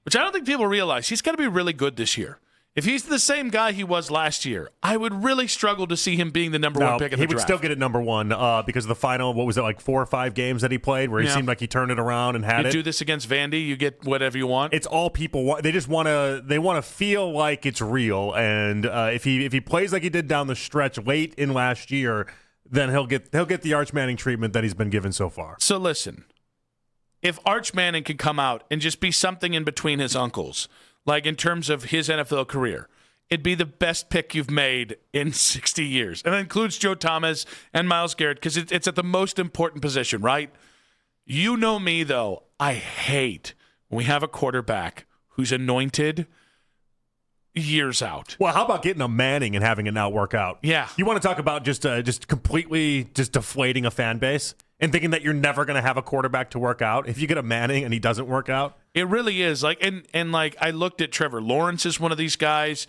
which I don't think people realize, he's going to be really good this year. If he's the same guy he was last year, I would really struggle to see him being the number one pick in the draft. He would still get it number one because of the final, what was it, like 4 or 5 games that he played where he seemed like he turned it around and had You do this against Vandy, you get whatever you want. It's all people want. They just want to feel like it's real. And if he plays like he did down the stretch late in last year, then he'll get the Arch Manning treatment that he's been given so far. So listen, if Arch Manning can come out and just be something in between his uncles, like in terms of his NFL career, it'd be the best pick you've made in 60 years. And that includes Joe Thomas and Myles Garrett because it's at the most important position, right? You know me, though. I hate when we have a quarterback who's anointed years out. Well, how about getting a Manning and having it not work out? Yeah. You want to talk about just completely just deflating a fan base and thinking that you're never going to have a quarterback to work out if you get a Manning and he doesn't work out? It really is. Like I looked at Trevor Lawrence as one of these guys.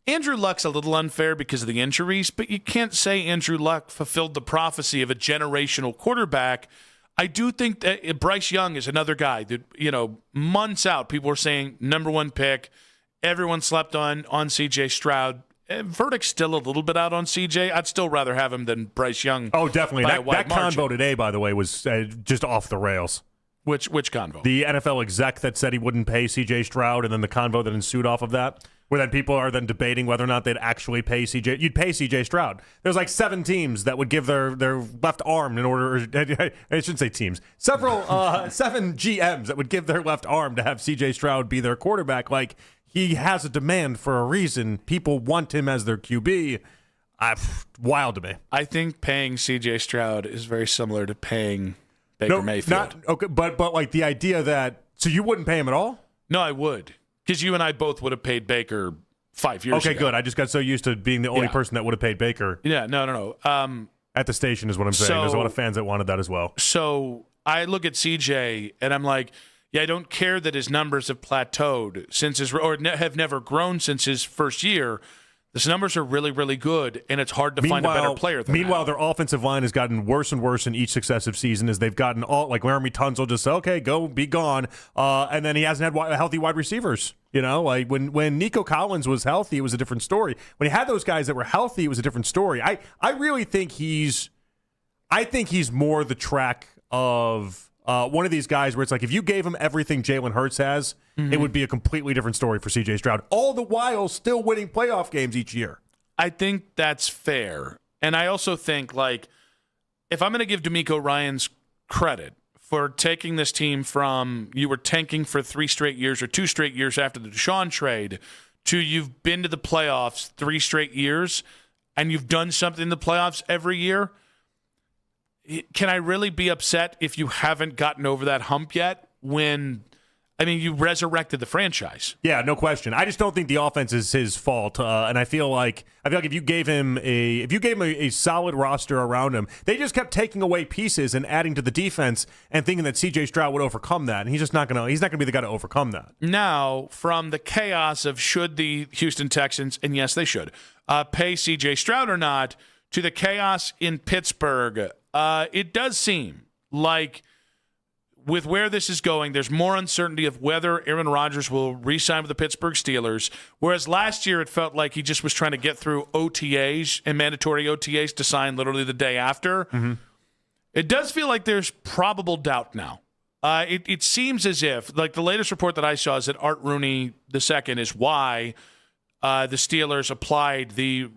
Andrew Luck's a little unfair because of the injuries, but you can't say Andrew Luck fulfilled the prophecy of a generational quarterback. I do think that Bryce Young is another guy that, months out, people were saying number one pick. Everyone slept on C.J. Stroud. Verdict's still a little bit out on C.J. I'd still rather have him than Bryce Young. Oh, definitely. That convo today, by the way, was just off the rails. Which convo? The NFL exec that said he wouldn't pay C.J. Stroud, and then the convo that ensued off of that, where then people are then debating whether or not they'd actually pay C.J. You'd pay C.J. Stroud. There's like 7 teams that would give their left arm in order. I shouldn't say teams. 7 GMs that would give their left arm to have C.J. Stroud be their quarterback. Like, he has a demand for a reason. People want him as their QB. Wild to me. I think paying C.J. Stroud is very similar to paying Baker Mayfield. But like the idea that, so you wouldn't pay him at all? No, I would. Because you and I both would have paid Baker 5 years ago. Okay, good. I just got so used to being the only person that would have paid Baker. Yeah, no. At the station is what I'm saying. There's a lot of fans that wanted that as well. So I look at CJ and I'm like, I don't care that his numbers have plateaued have never grown since his first year. His numbers are really, really good, and it's hard to find a better player than Meanwhile, their offensive line has gotten worse and worse in each successive season as they've gotten like Laramie Tunsil just said, okay, go, be gone. And then he hasn't had healthy wide receivers. Like when Nico Collins was healthy, it was a different story. When he had those guys that were healthy, it was a different story. I really think he's more the track of one of these guys where it's like if you gave him everything Jalen Hurts has, it would be a completely different story for C.J. Stroud, all the while still winning playoff games each year. I think that's fair. And I also think, like, if I'm going to give D'Amico Ryans credit for taking this team from you were tanking for 3 straight years or 2 straight years after the Deshaun trade to you've been to the playoffs 3 straight years and you've done something in the playoffs every year, can I really be upset if you haven't gotten over that hump yet when, you resurrected the franchise? Yeah, no question. I just don't think the offense is his fault. And I feel like if you gave him a solid roster around him, they just kept taking away pieces and adding to the defense and thinking that C.J. Stroud would overcome that. And he's not going to be the guy to overcome that. Now, from the chaos of should the Houston Texans, and yes, they should, pay C.J. Stroud or not, to the chaos in Pittsburgh, it does seem like with where this is going, there's more uncertainty of whether Aaron Rodgers will re-sign with the Pittsburgh Steelers, whereas last year it felt like he just was trying to get through OTAs and mandatory OTAs to sign literally the day after. Mm-hmm. It does feel like there's probable doubt now. It seems as if, like the latest report that I saw is that Art Rooney II is why the Steelers applied the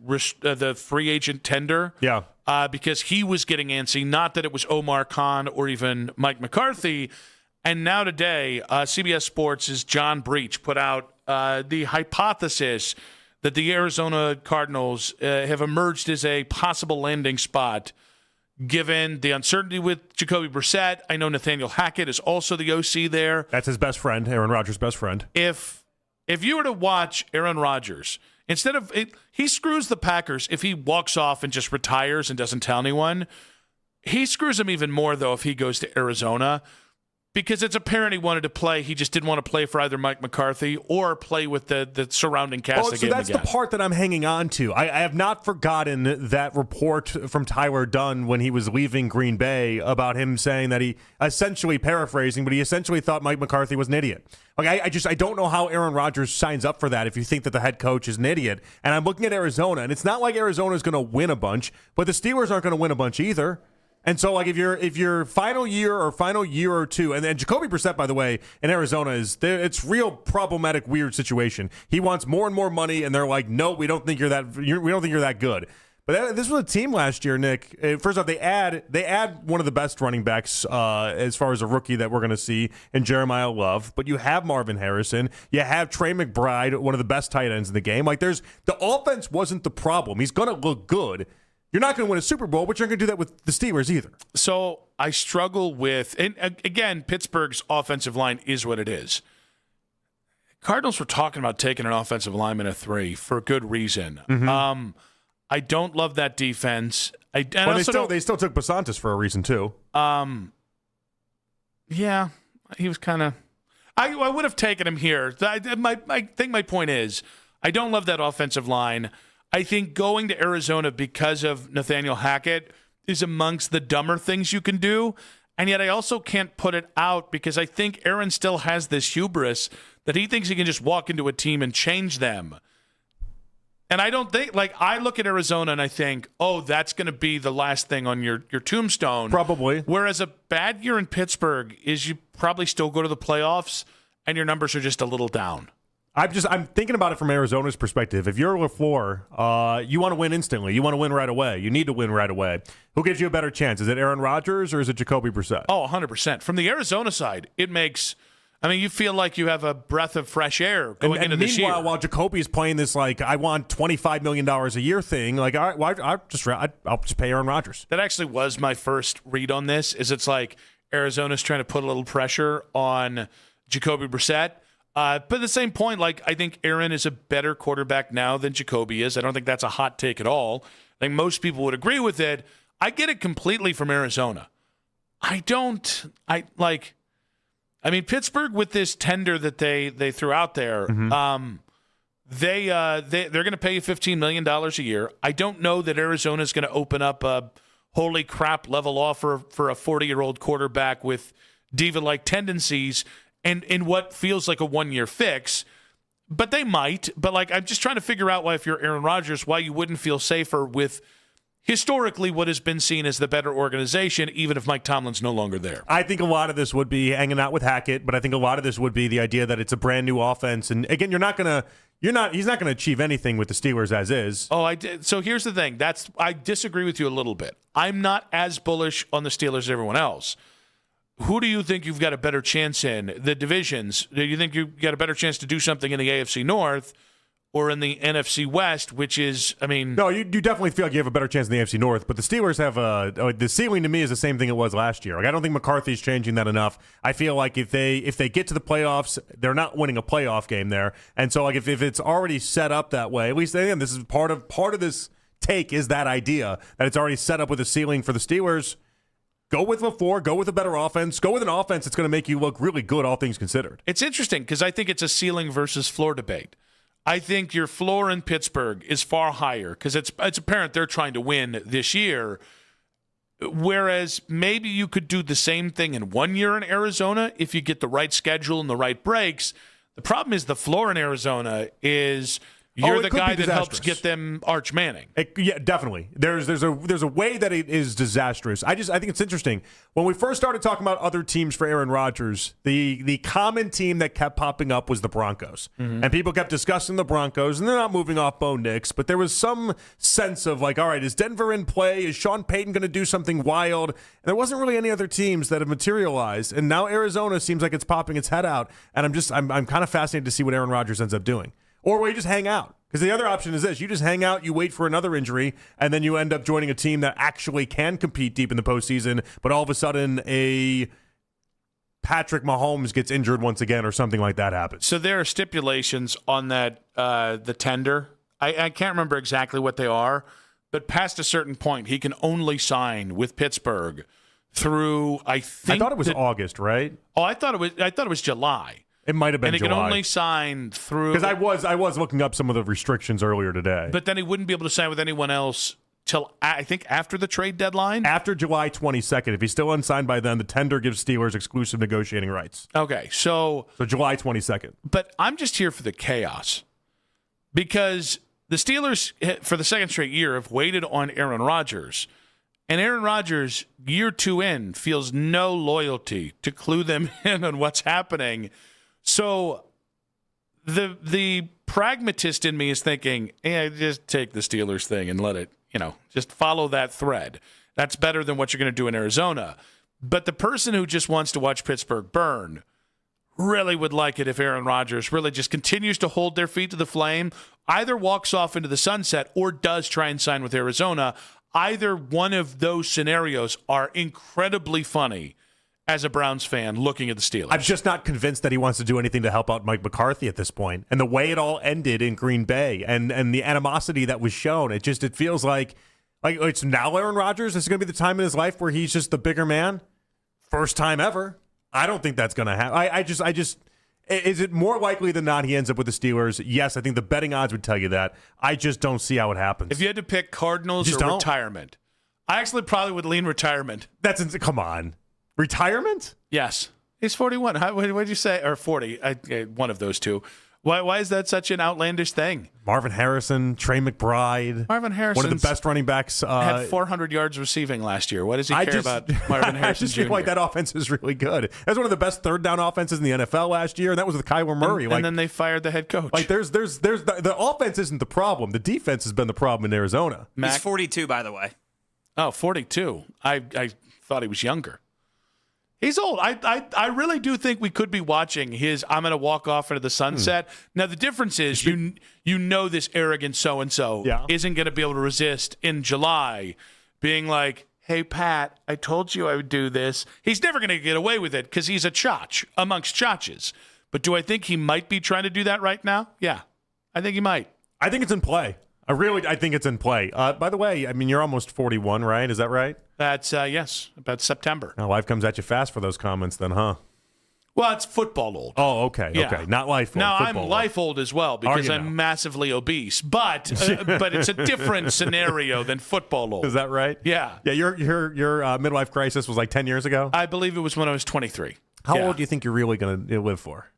free agent tender. Yeah. Because he was getting antsy, not that it was Omar Khan or even Mike McCarthy. And now today, CBS Sports' John Breach put out the hypothesis that the Arizona Cardinals have emerged as a possible landing spot given the uncertainty with Jacoby Brissett. I know Nathaniel Hackett is also the OC there. That's his best friend, Aaron Rodgers' best friend. If you were to watch Aaron Rodgers, instead of he screws the Packers if he walks off and just retires and doesn't tell anyone. He screws them even more, though, if he goes to Arizona, because it's apparent he wanted to play. He just didn't want to play for either Mike McCarthy or play with the surrounding cast. So that's the part that I'm hanging on to. I have not forgotten that report from Tyler Dunn when he was leaving Green Bay about him saying that he essentially, paraphrasing, but he essentially thought Mike McCarthy was an idiot. Like I don't know how Aaron Rodgers signs up for that if you think that the head coach is an idiot. And I'm looking at Arizona, and it's not like Arizona is going to win a bunch, but the Steelers aren't going to win a bunch either. And so, like, if your final year or two, and then Jacoby Brissett, by the way, in Arizona it's real problematic, weird situation. He wants more and more money, and they're like, no, we don't think you're that good. But this was a team last year, Nick. First off, they add one of the best running backs as far as a rookie that we're going to see in Jeremiah Love. But you have Marvin Harrison, you have Trey McBride, one of the best tight ends in the game. Like, the offense wasn't the problem. He's going to look good. You're not going to win a Super Bowl, but you're not going to do that with the Steelers either. So I struggle with, and again, Pittsburgh's offensive line is what it is. Cardinals were talking about taking an offensive lineman at 3 for good reason. Mm-hmm. I don't love that defense. They still took Basantis for a reason too. Yeah, he was kind of. I would have taken him here. I think my point is, I don't love that offensive line. I think going to Arizona because of Nathaniel Hackett is amongst the dumber things you can do. And yet I also can't put it out because I think Aaron still has this hubris that he thinks he can just walk into a team and change them. And I don't think, like, I look at Arizona and I think, oh, that's going to be the last thing on your tombstone. Probably. Whereas a bad year in Pittsburgh is you probably still go to the playoffs and your numbers are just a little down. I'm thinking about it from Arizona's perspective. If you're LaFleur, you want to win instantly. You want to win right away. You need to win right away. Who gives you a better chance? Is it Aaron Rodgers or is it Jacoby Brissett? Oh, 100%. From the Arizona side, it makes – I mean, you feel like you have a breath of fresh air going into this year. Meanwhile, while Jacoby's playing this, like, I want $25 million a year thing, like, all right, well, I'll just pay Aaron Rodgers. That actually was my first read on this, is it's like Arizona's trying to put a little pressure on Jacoby Brissett. But at the same point, like, I think Aaron is a better quarterback now than Jacoby is. I don't think that's a hot take at all. I think most people would agree with it. I get it completely from Arizona. Pittsburgh with this tender that they threw out there, mm-hmm. They're going to pay you $15 million a year. I don't know that Arizona is going to open up a holy crap level offer for a 40-year-old quarterback with diva-like tendencies and in what feels like a one-year fix. But they might. But, like, I'm just trying to figure out why, if you're Aaron Rodgers, why you wouldn't feel safer with historically what has been seen as the better organization, even if Mike Tomlin's no longer there. I think a lot of this would be hanging out with Hackett, but I think a lot of this would be the idea that it's a brand new offense. And again, he's not going to achieve anything with the Steelers as is. Oh, I did. So here's the thing. I disagree with you a little bit. I'm not as bullish on the Steelers as everyone else. Who do you think you've got a better chance in? The divisions. Do you think you've got a better chance to do something in the AFC North or in the NFC West, which is, I mean... No, you definitely feel like you have a better chance in the AFC North, but the Steelers have the ceiling to me is the same thing it was last year. Like, I don't think McCarthy's changing that enough. I feel like if they get to the playoffs, they're not winning a playoff game there. And so, like, if it's already set up that way, at least, again, this is part of this take is that idea that it's already set up with a ceiling for the Steelers. Go with LaFleur, go with a better offense, go with an offense that's going to make you look really good, all things considered. It's interesting because I think it's a ceiling versus floor debate. I think your floor in Pittsburgh is far higher because it's apparent they're trying to win this year, whereas maybe you could do the same thing in 1 year in Arizona if you get the right schedule and the right breaks. The problem is the floor in Arizona is... You're the guy that helps get them Arch Manning. Yeah, definitely. There's a way that it is disastrous. I think it's interesting. When we first started talking about other teams for Aaron Rodgers, the common team that kept popping up was the Broncos. Mm-hmm. And people kept discussing the Broncos, and they're not moving off Bo Nix, but there was some sense of like, all right, is Denver in play? Is Sean Payton going to do something wild? And there wasn't really any other teams that have materialized. And now Arizona seems like it's popping its head out, and I'm kind of fascinated to see what Aaron Rodgers ends up doing. Or will he just hang out? Because the other option is this. You just hang out, you wait for another injury, and then you end up joining a team that actually can compete deep in the postseason, but all of a sudden a Patrick Mahomes gets injured once again or something like that happens. So there are stipulations on that the tender. I can't remember exactly what they are, but past a certain point, he can only sign with Pittsburgh through, I thought it was August, right? Oh, I thought it was July. It might have been and he July. can only sign through. Because I was looking up some of the restrictions earlier today. But then he wouldn't be able to sign with anyone else till, I think, after the trade deadline? After July 22nd. If he's still unsigned by then, the tender gives Steelers exclusive negotiating rights. Okay, so July 22nd. But I'm just here for the chaos. Because the Steelers, for the second straight year, have waited on Aaron Rodgers. And Aaron Rodgers, year 2 in, feels no loyalty to clue them in on what's happening. So the pragmatist in me is thinking, just take the Steelers thing and let it, just follow that thread. That's better than what you're going to do in Arizona. But the person who just wants to watch Pittsburgh burn really would like it if Aaron Rodgers really just continues to hold their feet to the flame, either walks off into the sunset or does try and sign with Arizona. Either one of those scenarios are incredibly funny as a Browns fan looking at the Steelers. I'm just not convinced that he wants to do anything to help out Mike McCarthy at this point. And the way it all ended in Green Bay and the animosity that was shown, it feels like it's now Aaron Rodgers. This is going to be the time in his life where he's just the bigger man. First time ever. I don't think that's going to happen. I just is it more likely than not he ends up with the Steelers? Yes, I think the betting odds would tell you that. I just don't see how it happens. If you had to pick Cardinals or retirement, I actually probably would lean retirement. Come on. Retirement? Yes. He's 41. What did you say? Or 40. One of those two. Why is that such an outlandish thing? Marvin Harrison, Trey McBride. Marvin Harrison. One of the best running backs. Had 400 yards receiving last year. What does he care about Marvin Harrison I just feel like that offense is really good. That's one of the best third down offenses in the NFL last year, and that was with Kyler Murray. And then they fired the head coach. Like there's the offense isn't the problem. The defense has been the problem in Arizona. He's 42, by the way. Oh, 42. I thought he was younger. He's old. I really do think we could be watching his I'm going to walk off into the sunset. Now, the difference is you know this arrogant so-and-so isn't going to be able to resist in July being like, hey, Pat, I told you I would do this. He's never going to get away with it because he's a chotch amongst chotches. But do I think he might be trying to do that right now? Yeah, I think he might. I think it's in play. I think it's in play. By the way, I mean, you're almost 41, right? Is that right? That's, yes, about September. Now, life comes at you fast for those comments then, huh? Well, it's football old. Oh, okay, okay. Not life old. No, I'm life old as well because I'm massively obese. But it's a different scenario than football old. Is that right? Yeah. Yeah, your midlife crisis was like 10 years ago? I believe it was when I was 23. How old do you think you're really going to live for?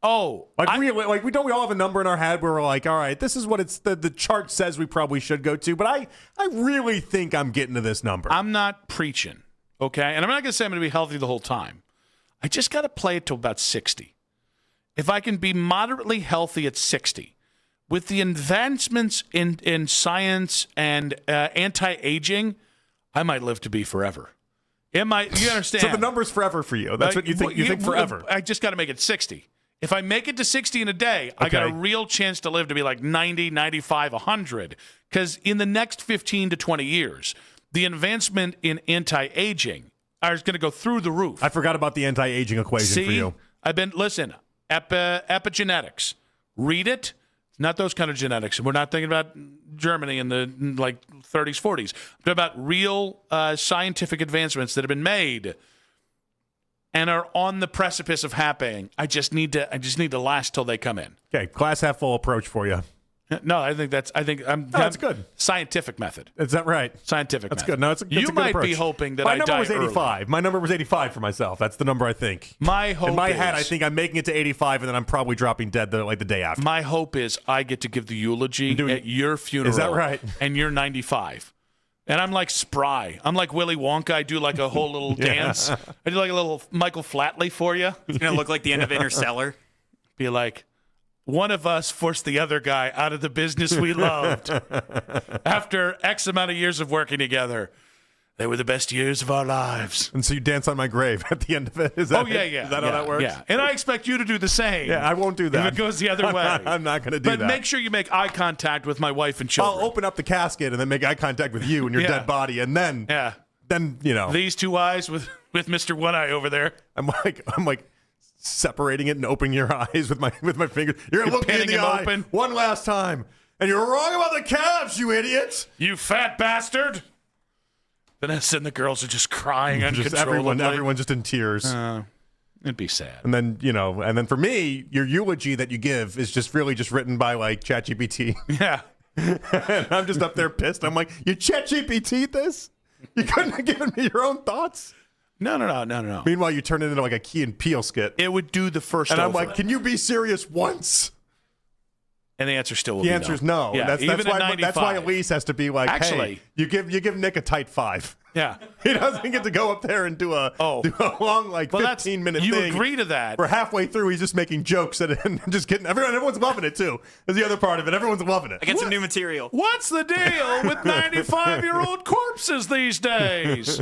Oh, we all have a number in our head where we're like, all right, this is what it's the chart says we probably should go to, but I really think I'm getting to this number. I'm not preaching, okay? And I'm not going to say I'm going to be healthy the whole time. I just got to play it till about 60. If I can be moderately healthy at 60, with the advancements in science and anti-aging, I might live to be forever. You understand? So the number's forever for you. That's what you think. You think forever. I just got to make it 60. If I make it to 60 in a day, I got a real chance to live to be like 90, 95, 100. Because in the next 15 to 20 years, the advancement in anti-aging is going to go through the roof. I forgot about the anti-aging equation for you. Listen, epigenetics. Read it. It's not those kind of genetics. We're not thinking about Germany in the 30s, 40s. I'm talking about real scientific advancements that have been made and are on the precipice of happening. I just need to last till they come in. Okay, glass half full approach for you. No, that's good. Scientific method. Is that right? Scientific that's method. good. No, it's a you good might approach. be hoping that my I number die was 85. early. My number was 85 for myself. That's the number I think. My hope in my is, head, I think I'm making it to 85, and then I'm probably dropping dead the day after. My hope is I get to give the eulogy at your funeral. Is that right? And you're 95. And I'm like spry. I'm like Willy Wonka. I do like a whole little dance. I do like a little Michael Flatley for you. It's going to look like the end of Interstellar. Be like, one of us forced the other guy out of the business we loved after X amount of years of working together. They were the best years of our lives. And so you dance on my grave at the end of it? Is that yeah. Is that how that works? Yeah, and I expect you to do the same. Yeah, I won't do that. If it goes the other way. I'm not going to do that. But make sure you make eye contact with my wife and children. I'll open up the casket and then make eye contact with you and your dead body, and then these two eyes with Mr. One Eye over there. I'm like separating it and opening your eyes with my fingers. You're gonna look me in the eye open. One last time, and you're wrong about the Cavs, you idiot! You fat bastard! Vanessa and the girls are just crying uncontrollably. Everyone just in tears. It'd be sad. And then for me, your eulogy that you give is just really just written by like ChatGPT. Yeah. And I'm just up there pissed. I'm like, you ChatGPT'd this? You couldn't have given me your own thoughts? No. Meanwhile, you turn it into like a Key and Peele skit. It would do the first and I'm over. like, can you be serious once? And the answer still will the be answer is no. Yeah, That's why Elise has to be like, actually, hey, you give Nick a tight 5. Yeah. He doesn't get to go up there and do a long, like, 15-minute thing. You agree to that. We're halfway through. He's just making jokes and just getting everyone's loving it, too. That's the other part of it. Everyone's loving it. I get some new material. What's the deal with 95-year-old corpses these days?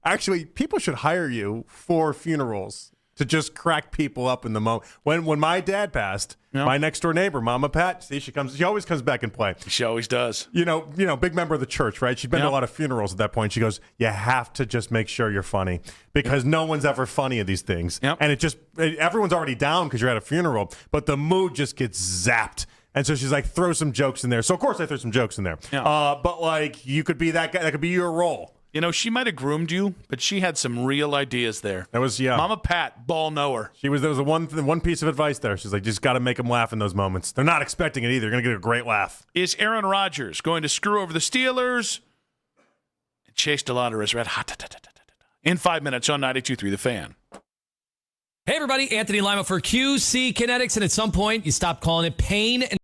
Actually, people should hire you for funerals to just crack people up in the moment. When my dad passed, my next door neighbor, Mama Pat, see, she always comes back and play. She always does. You know, big member of the church, right? She'd been to a lot of funerals at that point. She goes, you have to just make sure you're funny because no one's ever funny at these things. Yep. And everyone's already down because you're at a funeral, but the mood just gets zapped. And so she's like, throw some jokes in there. So of course I threw some jokes in there. Yeah. But like, you could be that guy. That could be your role. You know, she might have groomed you, but she had some real ideas there. That was Mama Pat, ball knower. There was one piece of advice there. She's like, just got to make them laugh in those moments. They're not expecting it either. They're going to get a great laugh. Is Aaron Rodgers going to screw over the Steelers? Chase DeLauder is red hot. In 5 minutes on 92.3 The Fan. Hey everybody, Anthony Lima for QC Kinetics, and at some point you stop calling it pain and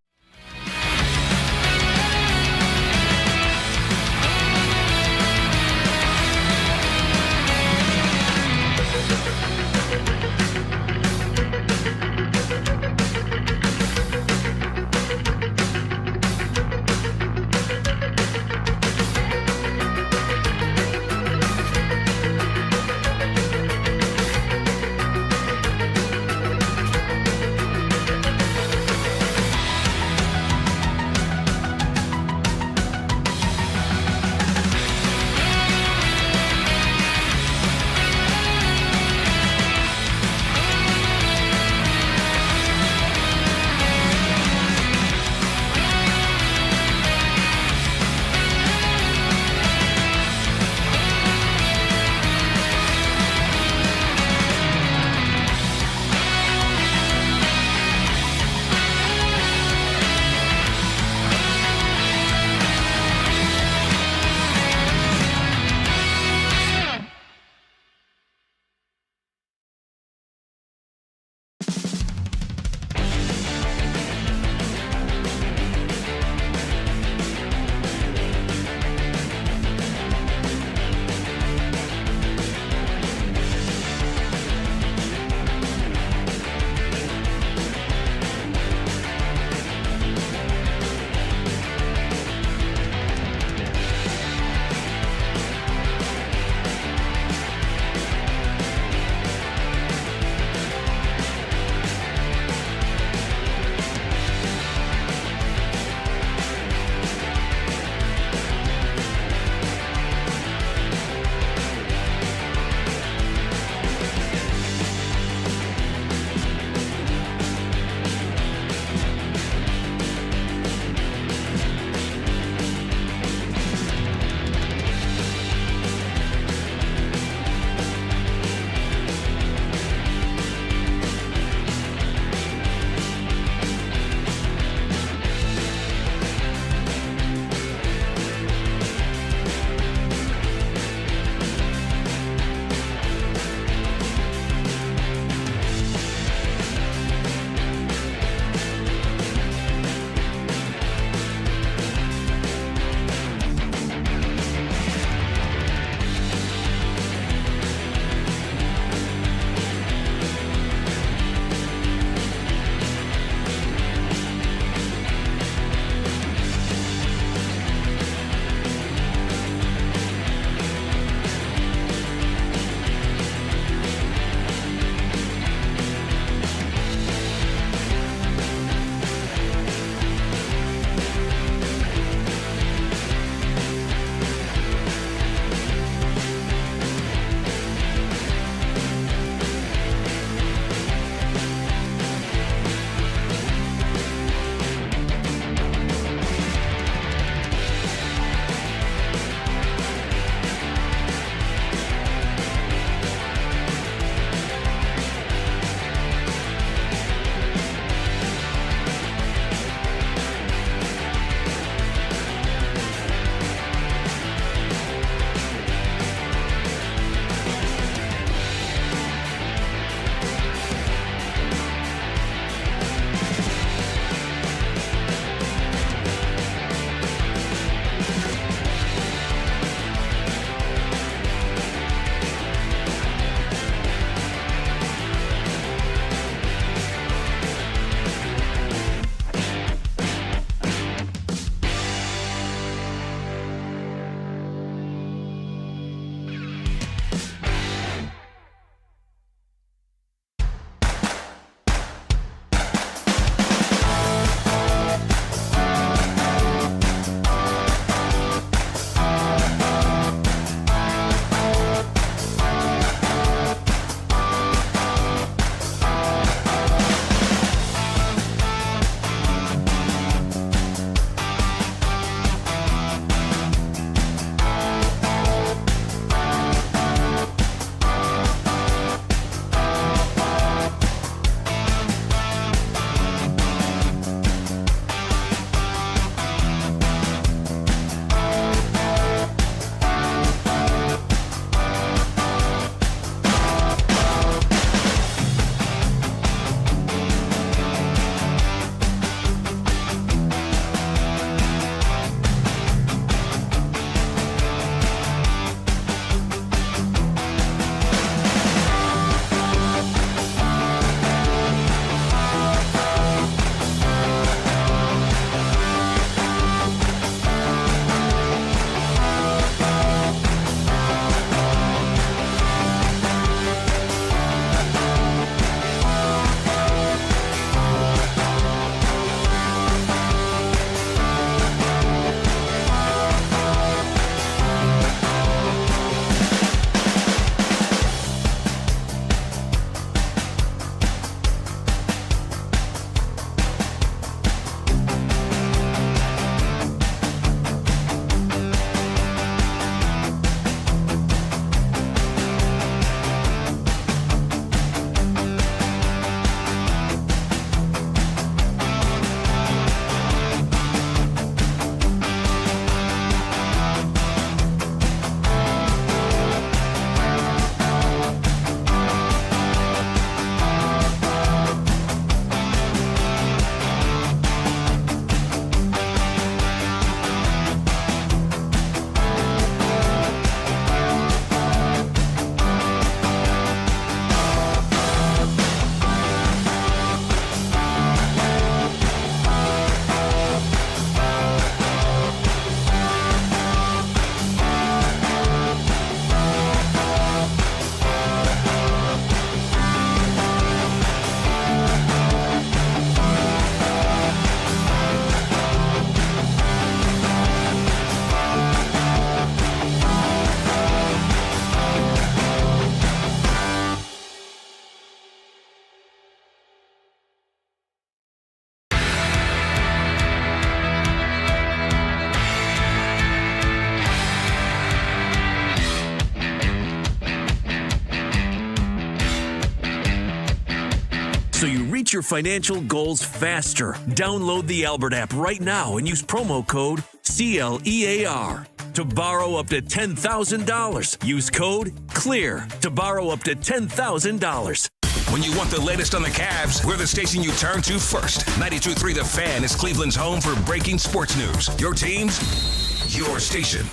Reach your financial goals faster. Download the Albert app right now and use promo code CLEAR to borrow up to $10,000. Use code CLEAR to borrow up to $10,000. When you want the latest on the Cavs, we're the station you turn to first. 92.3 The Fan is Cleveland's home for breaking sports news. Your teams, your station.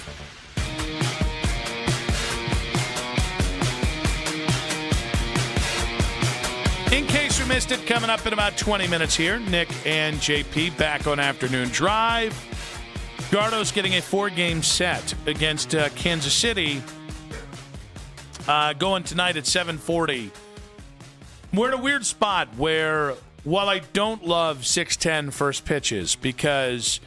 In case you missed it, coming up in about 20 minutes here, Nick and JP back on Afternoon Drive. Gardo's getting a 4-game set against Kansas City going tonight at 7:40. We're in a weird spot where, while I don't love 6:10 first pitches because,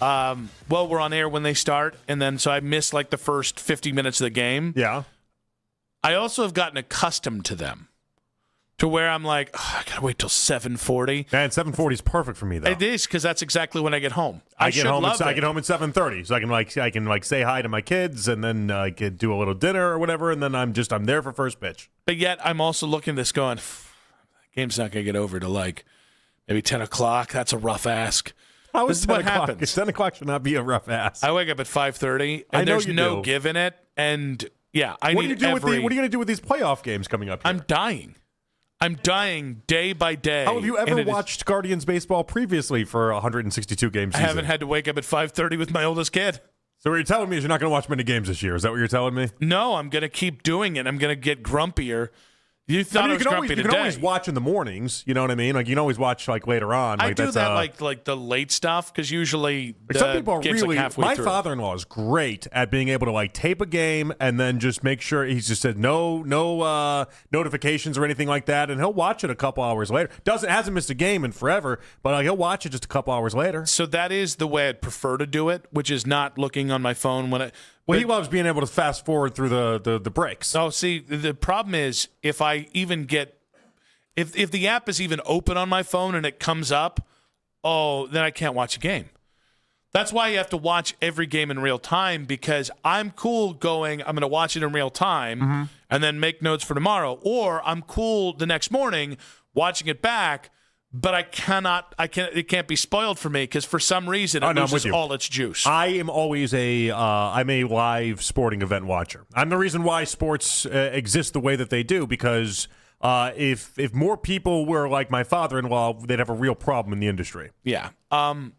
we're on air when they start, and then so I miss like the first 50 minutes of the game. Yeah. I also have gotten accustomed to them. To where I'm like, I gotta wait till 7:40. And 7:40 is perfect for me, though. It is, because that's exactly when I get home. I get home at 7:30, so I can say hi to my kids, and then I can do a little dinner or whatever, and then I'm there for first pitch. But yet I'm also looking at this going, game's not gonna get over to like maybe 10 o'clock. That's a rough ask. This is what happens. 10 o'clock should not be a rough ask. I wake up at 5:30, and there's no give in it. And yeah, what are you gonna do with these playoff games coming up here? I'm dying day by day. How have you ever watched Guardians baseball previously for 162 game season? I haven't had to wake up at 5:30 with my oldest kid. So what you're telling me is you're not going to watch many games this year. Is that what you're telling me? No, I'm going to keep doing it. I'm going to get grumpier. You thought I was grumpy today. You can always watch in the mornings. You know what I mean? Like you can always watch like later on. I do that like the late stuff because usually some people are game's really. like halfway my through. Father-in-law is great at being able to like tape a game and then just make sure he's just said no notifications or anything like that, and he'll watch it a couple hours later. Hasn't missed a game in forever, but he'll watch it just a couple hours later. So that is the way I'd prefer to do it, which is not looking on my phone when it. Well, he loves being able to fast forward through the breaks. Oh, see, the problem is if I even get. If the app is even open on my phone and it comes up, then I can't watch a game. That's why you have to watch every game in real time, because I'm cool I'm going to watch it in real time and then make notes for tomorrow. Or I'm cool the next morning watching it back, but it can't be spoiled for me because for some reason it loses all its juice. I am always I'm a live sporting event watcher. I'm the reason why sports exist the way that they do, because if more people were like my father-in-law, they'd have a real problem in the industry. Yeah. I'm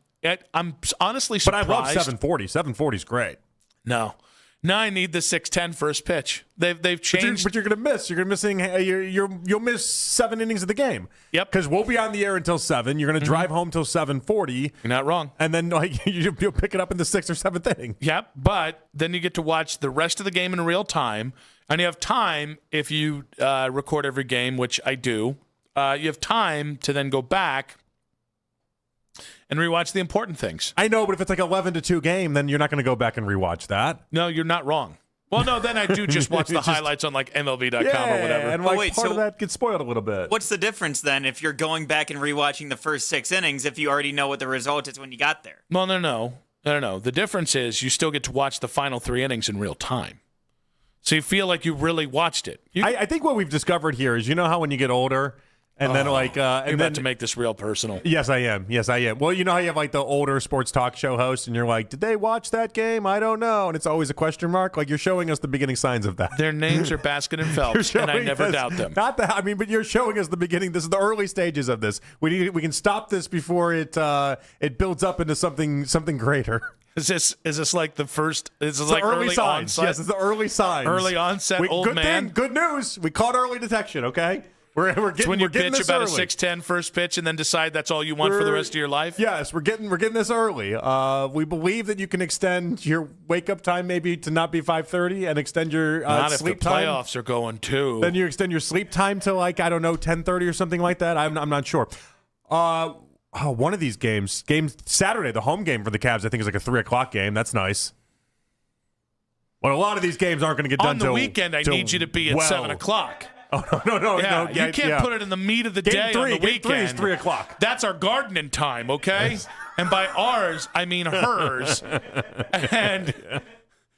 honestly surprised. But I love 740. 740 is great. No. Now I need the 6:10 first pitch. They've changed. But you're going to miss. You'll miss 7 innings of the game. Yep. Because we'll be on the air until 7. You're going to drive home till 7:40. You're not wrong. And then you'll pick it up in the 6th or 7th inning. Yep. But then you get to watch the rest of the game in real time. And you have time, if you record every game, which I do, you have time to then go back and rewatch the important things. I know, but if it's like 11-2 game, then you're not going to go back and rewatch that. No, you're not wrong. Well, no, then I do just watch the highlights on like MLB.com or whatever. And part of that gets spoiled a little bit. What's the difference then if you're going back and rewatching the first 6 innings if you already know what the result is when you got there? Well, no. The difference is you still get to watch the final 3 innings in real time. So you feel like you really watched it. I think what we've discovered here is, you know how when you get older, and then like, you're and about then to make this real personal. Yes, I am. Well, you know how you have like the older sports talk show host, and you're like, did they watch that game? I don't know, and it's always a question mark. Like you're showing us the beginning signs of that. Their names are Baskin and Phelps, and I never doubt them. Not that. I mean, but you're showing us the beginning. This is the early stages of this. We can stop this before it builds up into something greater. Is this like the first? Is this the like early signs? Onset? Yes, it's the early signs. Early onset, old man. Good news. We caught early detection. Okay, we're getting. It's when you getting bitch this about early. a 6:10 first pitch and then decide that's all you want for the rest of your life. Yes, we're getting this early. We believe that you can extend your wake up time maybe to not be 5:30 and extend your not sleep if the time. playoffs are going too. Then you extend your sleep time to like 10:30 or something like that. I'm not sure. One of these games Saturday, the home game for the Cavs, I think is like a 3:00 game. That's nice. But a lot of these games aren't going to get done on the weekend. I need you to be at 7:00. Oh no! You can't put it in the meat of the day on the weekend. Game 3 is 3:00. That's our gardening time, okay? Yes. And by ours, I mean hers. And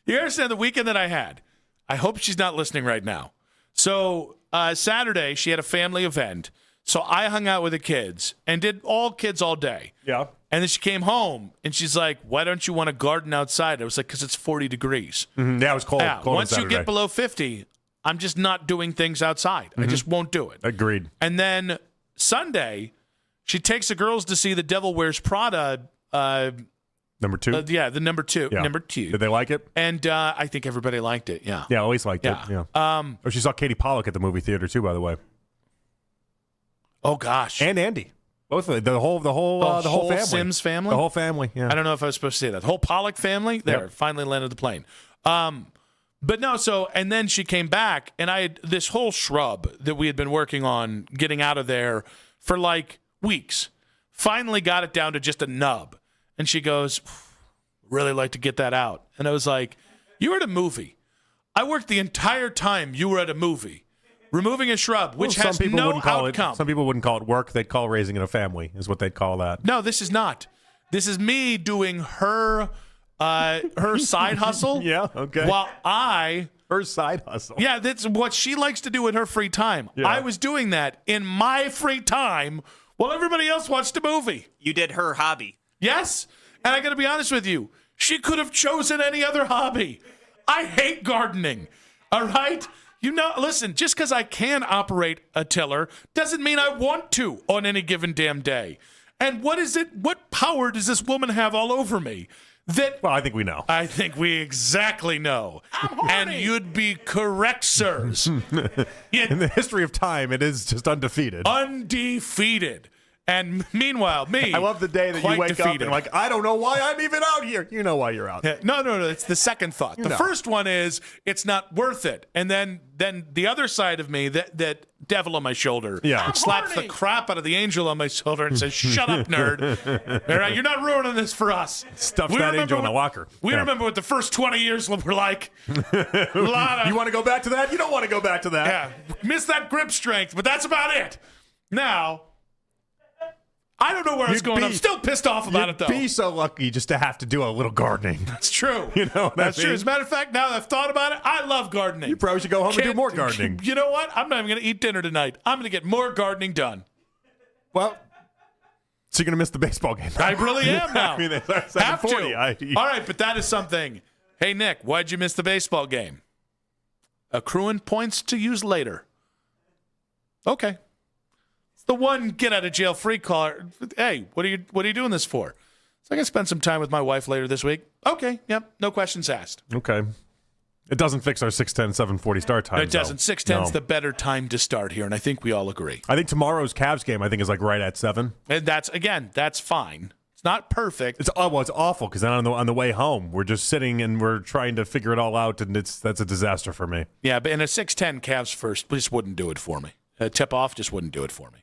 you understand the weekend that I had. I hope she's not listening right now. So Saturday, she had a family event. So I hung out with the kids and did all kids all day. Yeah. And then she came home and she's like, "Why don't you want to garden outside?" I was like, "Because it's 40 degrees." Mm-hmm. Yeah, it was cold. Yeah, cold once you get below 50, I'm just not doing things outside. I just won't do it. Agreed. And then Sunday, she takes the girls to see The Devil Wears Prada. Number 2? The number 2. Yeah. Number 2. Did they like it? And I think everybody liked it, yeah. Yeah, always liked it. Yeah. She saw Katie Pollock at the movie theater, too, by the way. Oh, gosh. And Andy. Both of them. The whole family. Sims family? The whole family, yeah. I don't know if I was supposed to say that. The whole Pollock family? There, finally landed the plane. But no, and then she came back, and I had this whole shrub that we had been working on getting out of there for like weeks. Finally got it down to just a nub. And she goes, "Really like to get that out." And I was like, "You were at a movie. I worked the entire time you were at a movie. Removing a shrub, which has no outcome." Some people wouldn't call it work. They'd call raising in a family is what they'd call that. No, this is not. This is me doing her side hustle. Yeah, okay. While her side hustle. Yeah, that's what she likes to do in her free time. Yeah. I was doing that in my free time while everybody else watched a movie. You did her hobby. Yes. And I got to be honest with you. She could have chosen any other hobby. I hate gardening. All right? Listen, just because I can operate a tiller doesn't mean I want to on any given damn day. And what power does this woman have all over me? Well, I think we know. I think we exactly know. And you'd be correct, sirs. In the history of time, it is just undefeated. Undefeated. And meanwhile, me. I love the day that you wake defeated. up and like, I don't know why I'm even out here. You know why you're out there. No. It's the second thought. The first one is it's not worth it. And then the other side of me, that devil on my shoulder, slaps the crap out of the angel on my shoulder and says, "Shut up, nerd. All right, you're not ruining this for us." Stuffs that angel in the locker. We remember what the first 20 years were like. You want to go back to that? You don't want to go back to that. Yeah. Miss that grip strength, but that's about it. Now, I don't know where it's going. I'm still pissed off about it, though. Be so lucky just to have to do a little gardening. That's true. That's true. As a matter of fact, now that I've thought about it, I love gardening. You probably should go home and do more gardening. You know what? I'm not even going to eat dinner tonight. I'm going to get more gardening done. Well, so you're going to miss the baseball game. I really am now. I mean, it's 7:40. All right, but that is something. Hey, Nick, why'd you miss the baseball game? Accruing points to use later. Okay. The one get out of jail free card. Hey, what are you doing this for? So I can spend some time with my wife later this week. Okay, yep, no questions asked. Okay. It doesn't fix our 6:10, 7:40 start time. It doesn't. 6:10's the better time to start here, and I think we all agree. I think tomorrow's Cavs game, is like right at 7. And that's fine. It's not perfect. It's awful because then on the way home, we're just sitting and we're trying to figure it all out, and that's a disaster for me. Yeah, but in a 6:10 Cavs first just wouldn't do it for me. A tip off just wouldn't do it for me.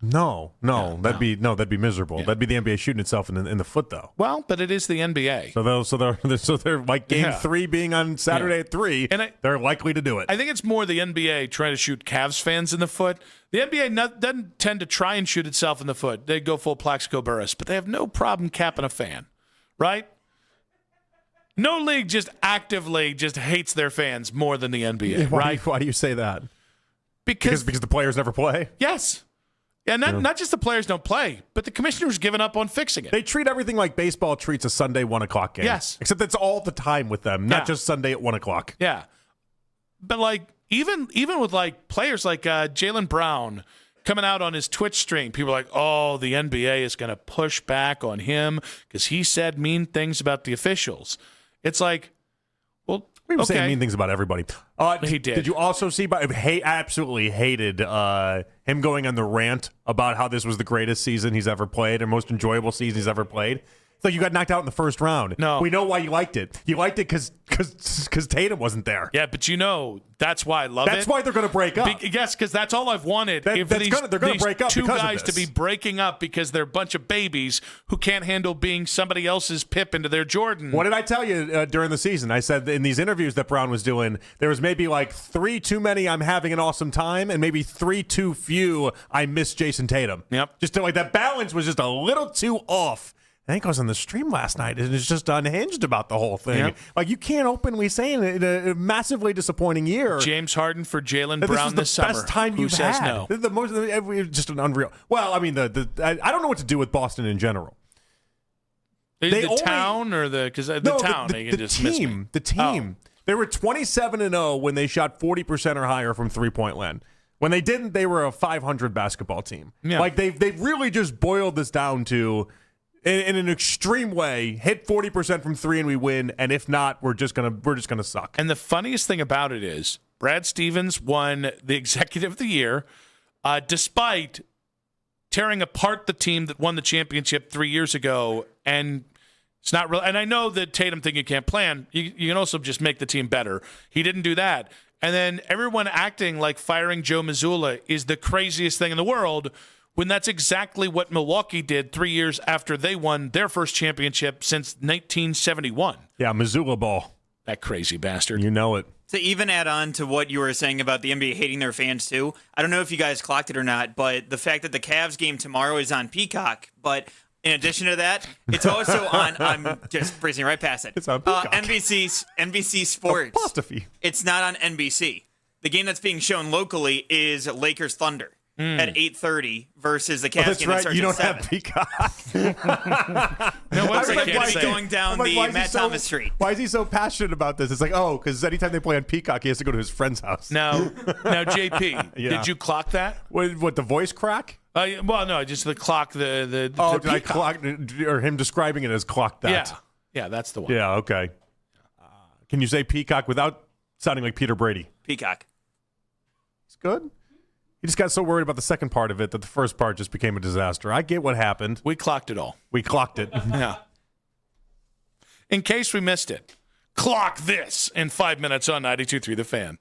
No, that'd be miserable. Yeah. That'd be the NBA shooting itself in the foot, though. Well, but it is the NBA, so they're like Game 3 being on Saturday at 3, and they're likely to do it. I think it's more the NBA trying to shoot Cavs fans in the foot. The NBA doesn't tend to try and shoot itself in the foot. They go full Plaxico Burress, but they have no problem capping a fan, right? No league just actively just hates their fans more than the NBA, right? Why do you say that? Because the players never play? Yes. Yeah, not just the players don't play, but the commissioner's given up on fixing it. They treat everything like baseball treats a Sunday 1 o'clock game. Yes. Except that's all the time with them, not just Sunday at 1 o'clock. Yeah. But like even with like players like Jaylen Brown coming out on his Twitch stream, people are like, "Oh, the NBA is going to push back on him because he said mean things about the officials." It's like, well, we were saying mean things about everybody. He did. Did you also see? Absolutely hated him going on the rant about how this was the greatest season he's ever played and most enjoyable season he's ever played. It's like you got knocked out in the first round. No, we know why you liked it. You liked it because Tatum wasn't there. Yeah, but that's why I love it. That's why they're going to break up. Yes, because that's all I've wanted. They're going to break up. Two because guys to be breaking up because they're a bunch of babies who can't handle being somebody else's Pip into their Jordan. What did I tell you during the season? I said in these interviews that Brown was doing, there was maybe like 3 too many. I'm having an awesome time, and maybe 3 too few. I miss Jason Tatum. Yep. Just like that balance was just a little too off. I think I was on the stream last night, and it's just unhinged about the whole thing. Yep. Like, you can't openly say in a massively disappointing year. James Harden for Jaylen that Brown this summer. Best time Who you've says had. no? The most, just an unreal. Well, I mean, I don't know what to do with Boston in general. Town or the because the town they can just miss me. The team. They were 27-0 when they shot 40% or higher from three-point land. When they didn't, they were a 500 basketball team. Yeah. Like they've really just boiled this down to, in an extreme way, hit 40% from three and we win, and if not, we're just gonna suck. And the funniest thing about it is Brad Stevens won the Executive of the Year, despite tearing apart the team that won the championship 3 years ago. And it's not real. And I know that Tatum thing you can't plan. You can also just make the team better. He didn't do that. And then everyone acting like firing Joe Mazzulla is the craziest thing in the world, when that's exactly what Milwaukee did 3 years after they won their first championship since 1971. Yeah, Mazzulla ball. That crazy bastard. You know it. To even add on to what you were saying about the NBA hating their fans too, I don't know if you guys clocked it or not, but the fact that the Cavs game tomorrow is on Peacock, but in addition to that, it's also on. I'm just breezing right past it. It's on Peacock. NBC Sports. Apostrophe. It's not on NBC. The game that's being shown locally is Lakers Thunder at 8:30 versus the Cavs That's game right. that starts You don't at 7. have Peacock. No, Looks like I you're can't say. going down I'm like, the why is he Matt Thomas street. Why is he so passionate about this? It's like, because anytime they play on Peacock, he has to go to his friend's house. Now, JP, Yeah. did you clock that? What the voice crack? Well, no, just the clock. The Did I Peacock. clock, or him describing it as clock that? Yeah, that's the one. Yeah, okay. Can you say Peacock without sounding like Peter Brady? Peacock. It's good. He just got so worried about the second part of it that the first part just became a disaster. I get what happened. We clocked it all. We clocked it. Yeah. In case we missed it, clock this in 5 minutes on 92.3 The Fan.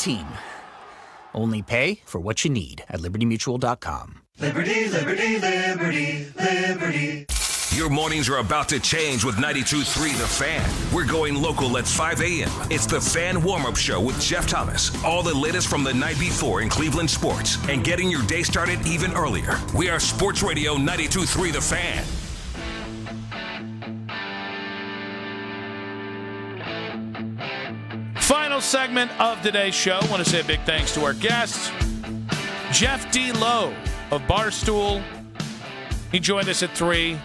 team. Only pay for what you need at LibertyMutual.com. Liberty, liberty, liberty, liberty. Your mornings are about to change with 92.3 The Fan. We're going local at 5 a.m. It's The Fan Warm-Up Show with Jeff Thomas. All the latest from the night before in Cleveland sports and getting your day started even earlier. We are Sports Radio 92.3 The Fan. Final segment of today's show. I want to say a big thanks to our guests, Jeff D. Lowe of Barstool. He joined us at 3.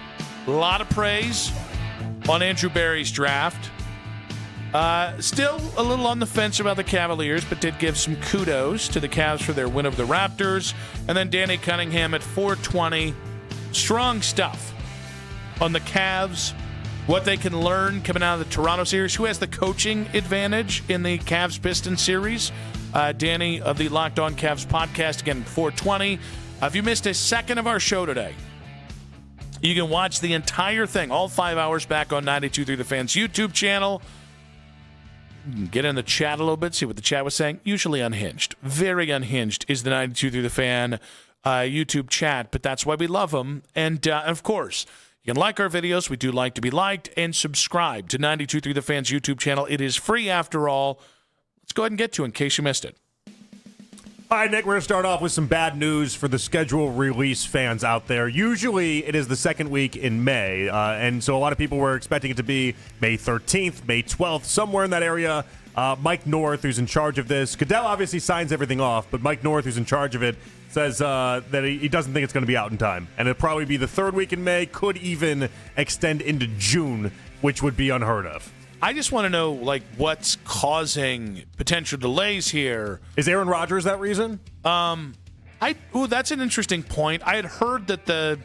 A lot of praise on Andrew Berry's draft. Still a little on the fence about the Cavaliers, but did give some kudos to the Cavs for their win over the Raptors. And then Danny Cunningham at 420. Strong stuff on the Cavs, what they can learn coming out of the Toronto series. Who has the coaching advantage in the Cavs-Pistons series? Danny of the Locked On Cavs podcast, again, 420. If you missed a second of our show today, you can watch the entire thing, all 5 hours, back on 92.3 The Fan's YouTube channel. Get in the chat a little bit, see what the chat was saying. Usually unhinged. Very unhinged is the 92.3 The Fan YouTube chat, but that's why we love them. And, of course, you can like our videos. We do like to be liked. And subscribe to 92.3 The Fan's YouTube channel. It is free after all. Let's go ahead and get to it in case you missed it. All right, Nick, we're going to start off with some bad news for the schedule release fans out there. Usually it is the second week in May, and so a lot of people were expecting it to be May 13th, May 12th, somewhere in that area. Mike North, who's in charge of this, Goodell obviously signs everything off, but Mike North, who's in charge of it, says that he doesn't think it's going to be out in time. And it'll probably be the third week in May, could even extend into June, which would be unheard of. I just want to know, what's causing potential delays here. Is Aaron Rodgers that reason? That's an interesting point. I had heard that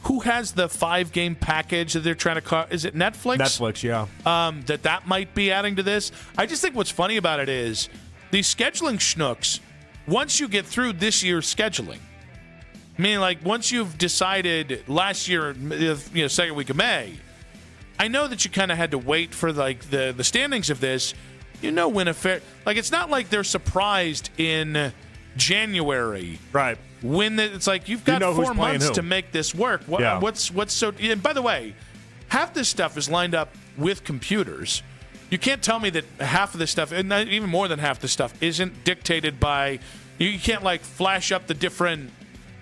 who has the 5-game package that they're trying to is it Netflix? Netflix, yeah. That might be adding to this. I just think what's funny about it is these scheduling schnooks, once you get through this year's scheduling, once you've decided last year, second week of May, I know that you kind of had to wait for the standings of this. When it's not like they're surprised in January, right? When it's you've got 4 months to make this work. What's so? And by the way, half this stuff is lined up with computers. You can't tell me that half of this stuff, and even more than half the stuff, isn't dictated by. You can't flash up the different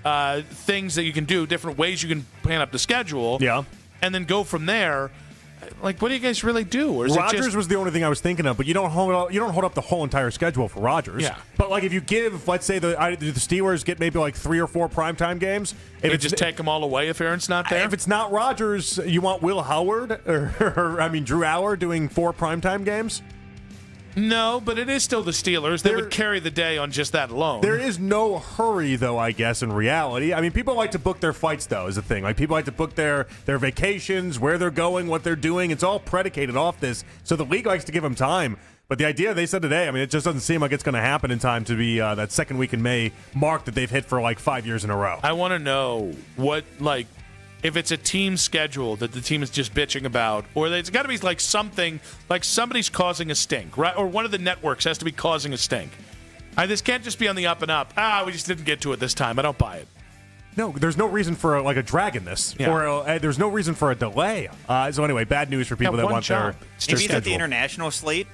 things that you can do, different ways you can plan up the schedule. Yeah, and then go from there. What do you guys really do? Or is Rodgers was the only thing I was thinking of, but you don't hold up the whole entire schedule for Rodgers. Yeah. But if you give, let's say the Steelers get maybe 3 or 4 primetime games, if just take them all away if Aaron's not there. If it's not Rodgers, you want Will Howard or Drew Allar doing 4 primetime games. No, but it is still the Steelers. They would carry the day on just that alone. There is no hurry, though, I guess, in reality. People like to book their flights, though, is the thing. People like to book their vacations, where they're going, what they're doing. It's all predicated off this. So the league likes to give them time. But the idea they said today, it just doesn't seem like it's going to happen in time to be that second week in May mark that they've hit for 5 years in a row. I want to know what, if it's a team schedule that the team is just bitching about, or it's got to be something, somebody's causing a stink, right? Or one of the networks has to be causing a stink. This can't just be on the up and up. We just didn't get to it this time. I don't buy it. No, there's no reason for a drag in this, or there's no reason for a delay. So anyway, bad news for people that want their Maybe schedule. the international slate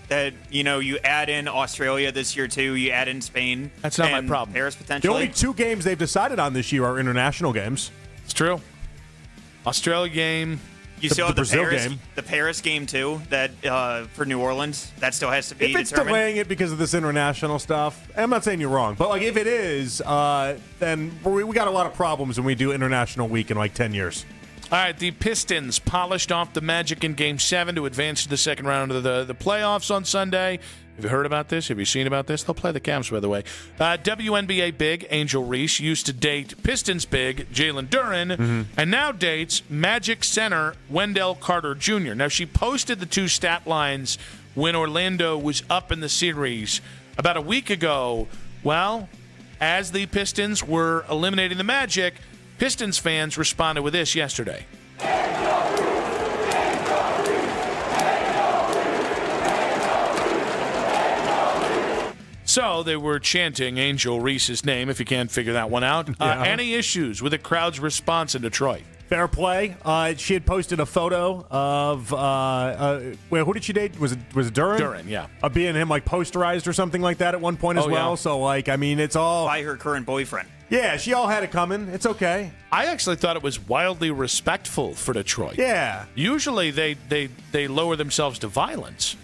that you add in Australia this year too. You add in Spain. That's not my problem. Paris potentially. The only 2 games they've decided on this year are international games. It's true. Australia game. You still have the Brazil Paris game. The Paris game too. That for New Orleans, that still has to be If it's determined. delaying it because of this international stuff, I'm not saying you're wrong, but if it is, then we got a lot of problems when we do international week in 10 years. All right, the Pistons polished off the Magic in Game 7 to advance to the second round of the playoffs on Sunday. Have you heard about this? Have you seen about this? They'll play the Cavs, by the way. WNBA big Angel Reese used to date Pistons big Jalen Duren, and now dates Magic center Wendell Carter Jr. Now, she posted the 2 stat lines when Orlando was up in the series about a week ago. Well, as the Pistons were eliminating the Magic, Pistons fans responded with this yesterday. So they were chanting Angel Reese's name, if you can't figure that one out. Any issues with the crowd's response in Detroit? Fair play. She had posted a photo of who did she date? Was it Duren? Duren, yeah. Being him posterized or something like that at one point as well. Yeah. So it's all by her current boyfriend. Yeah, she all had it coming. It's okay. I actually thought it was wildly respectful for Detroit. Yeah. Usually they lower themselves to violence.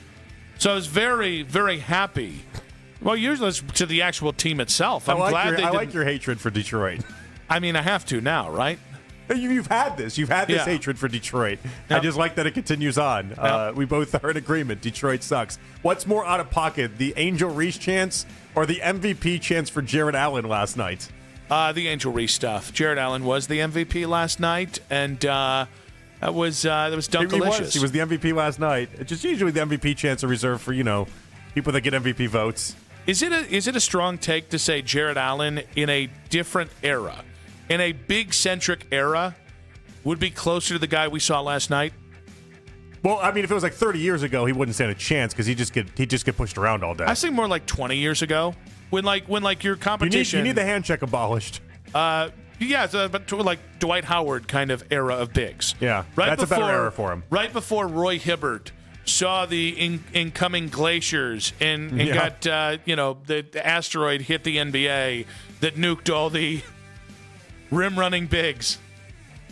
So I was very, very happy. Well, usually it's to the actual team itself. I'm glad they didn't. I like your hatred for Detroit. I have to now, right? You've had this. You've had this hatred for Detroit. Yep. I just like that it continues on. Yep. We both are in agreement. Detroit sucks. What's more out of pocket, the Angel Reese chance or the MVP chance for Jared Allen last night? The Angel Reese stuff. Jared Allen was the MVP last night, and that was Dunkalicious. He was the MVP last night. It's just usually the MVP chance are reserved for people that get MVP votes. Is it a strong take to say Jared Allen in a different era, in a big centric era, would be closer to the guy we saw last night? Well, if it was 30 years ago, he wouldn't stand a chance because he'd just get pushed around all day. I think more 20 years ago, when your competition. You need the hand check abolished. But Dwight Howard kind of era of bigs. Yeah, that's a better era for him. Right before Roy Hibbert saw the incoming glaciers and got the asteroid hit the NBA that nuked all the rim running bigs.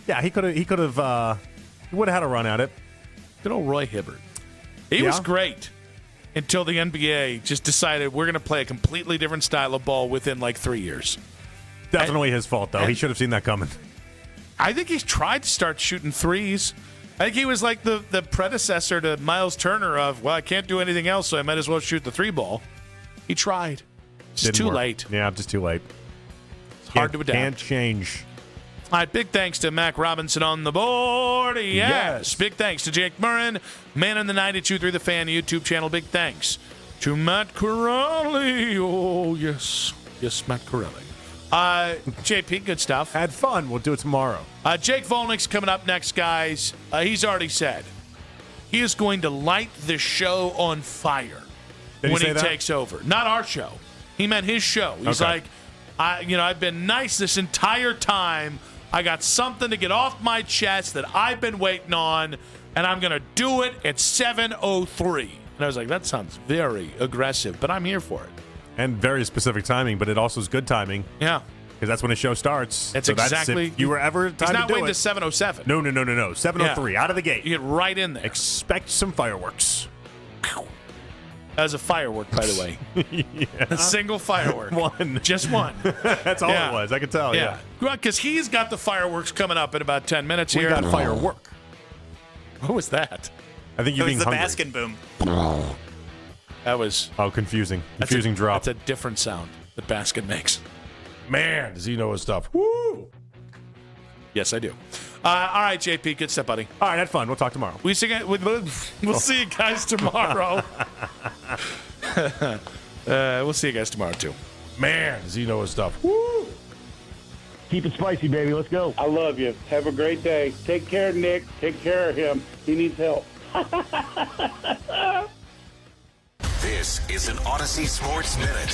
Yeah, he would have had a run at it. Good old Roy Hibbert. He was great. until the NBA just decided we're going to play a completely different style of ball within like 3 years. Definitely his fault, though. He should have seen that coming. I think he's tried to start shooting threes. I think he was like the predecessor to Miles Turner of, well, I can't do anything else, so I might as well shoot the three ball. He tried. It's too late. Yeah, just too late. It's hard to adapt. Can't change. All right, big thanks to Mac Robinson on the board. Yes. Big thanks to Jake Murrin, man in the 92.3 The Fan YouTube channel. Big thanks to Matt Corelli. Oh, yes. Yes, Matt Corelli. JP, good stuff. Had fun. We'll do it tomorrow. Jake Volnick's coming up next, guys. He's already said he is going to light the show on fire when he takes over. Not our show. He meant his show. He's like, I've been nice this entire time. I got something to get off my chest that I've been waiting on, and I'm going to do it at 7:03. And I was like, that sounds very aggressive, but I'm here for it. And very specific timing, but it also is good timing. Yeah. Because that's when the show starts. That's so exactly. If you were ever time he's not to do waiting it. to 7:07. No. 7:03, out of the gate. You get right in there. Expect some fireworks. That was a firework, by the way. A single firework. One. Just one. That's all it was. I can tell, yeah. Because he's got the fireworks coming up in about 10 minutes We here. got firework. What was that? I think you're being the hungry. Baskin boom. That was... Oh, confusing. Confusing drop. That's a different sound that Baskin makes. Man, does he know his stuff. Woo! Yes, I do. All right, JP, good stuff, buddy. All right, had fun. We'll talk tomorrow. We'll see you guys tomorrow. We'll see you guys tomorrow, too. Man, does he know his stuff. Woo! Keep it spicy, baby. Let's go. I love you. Have a great day. Take care, Nick. Take care of him. He needs help. This is an Odyssey Sports Minute.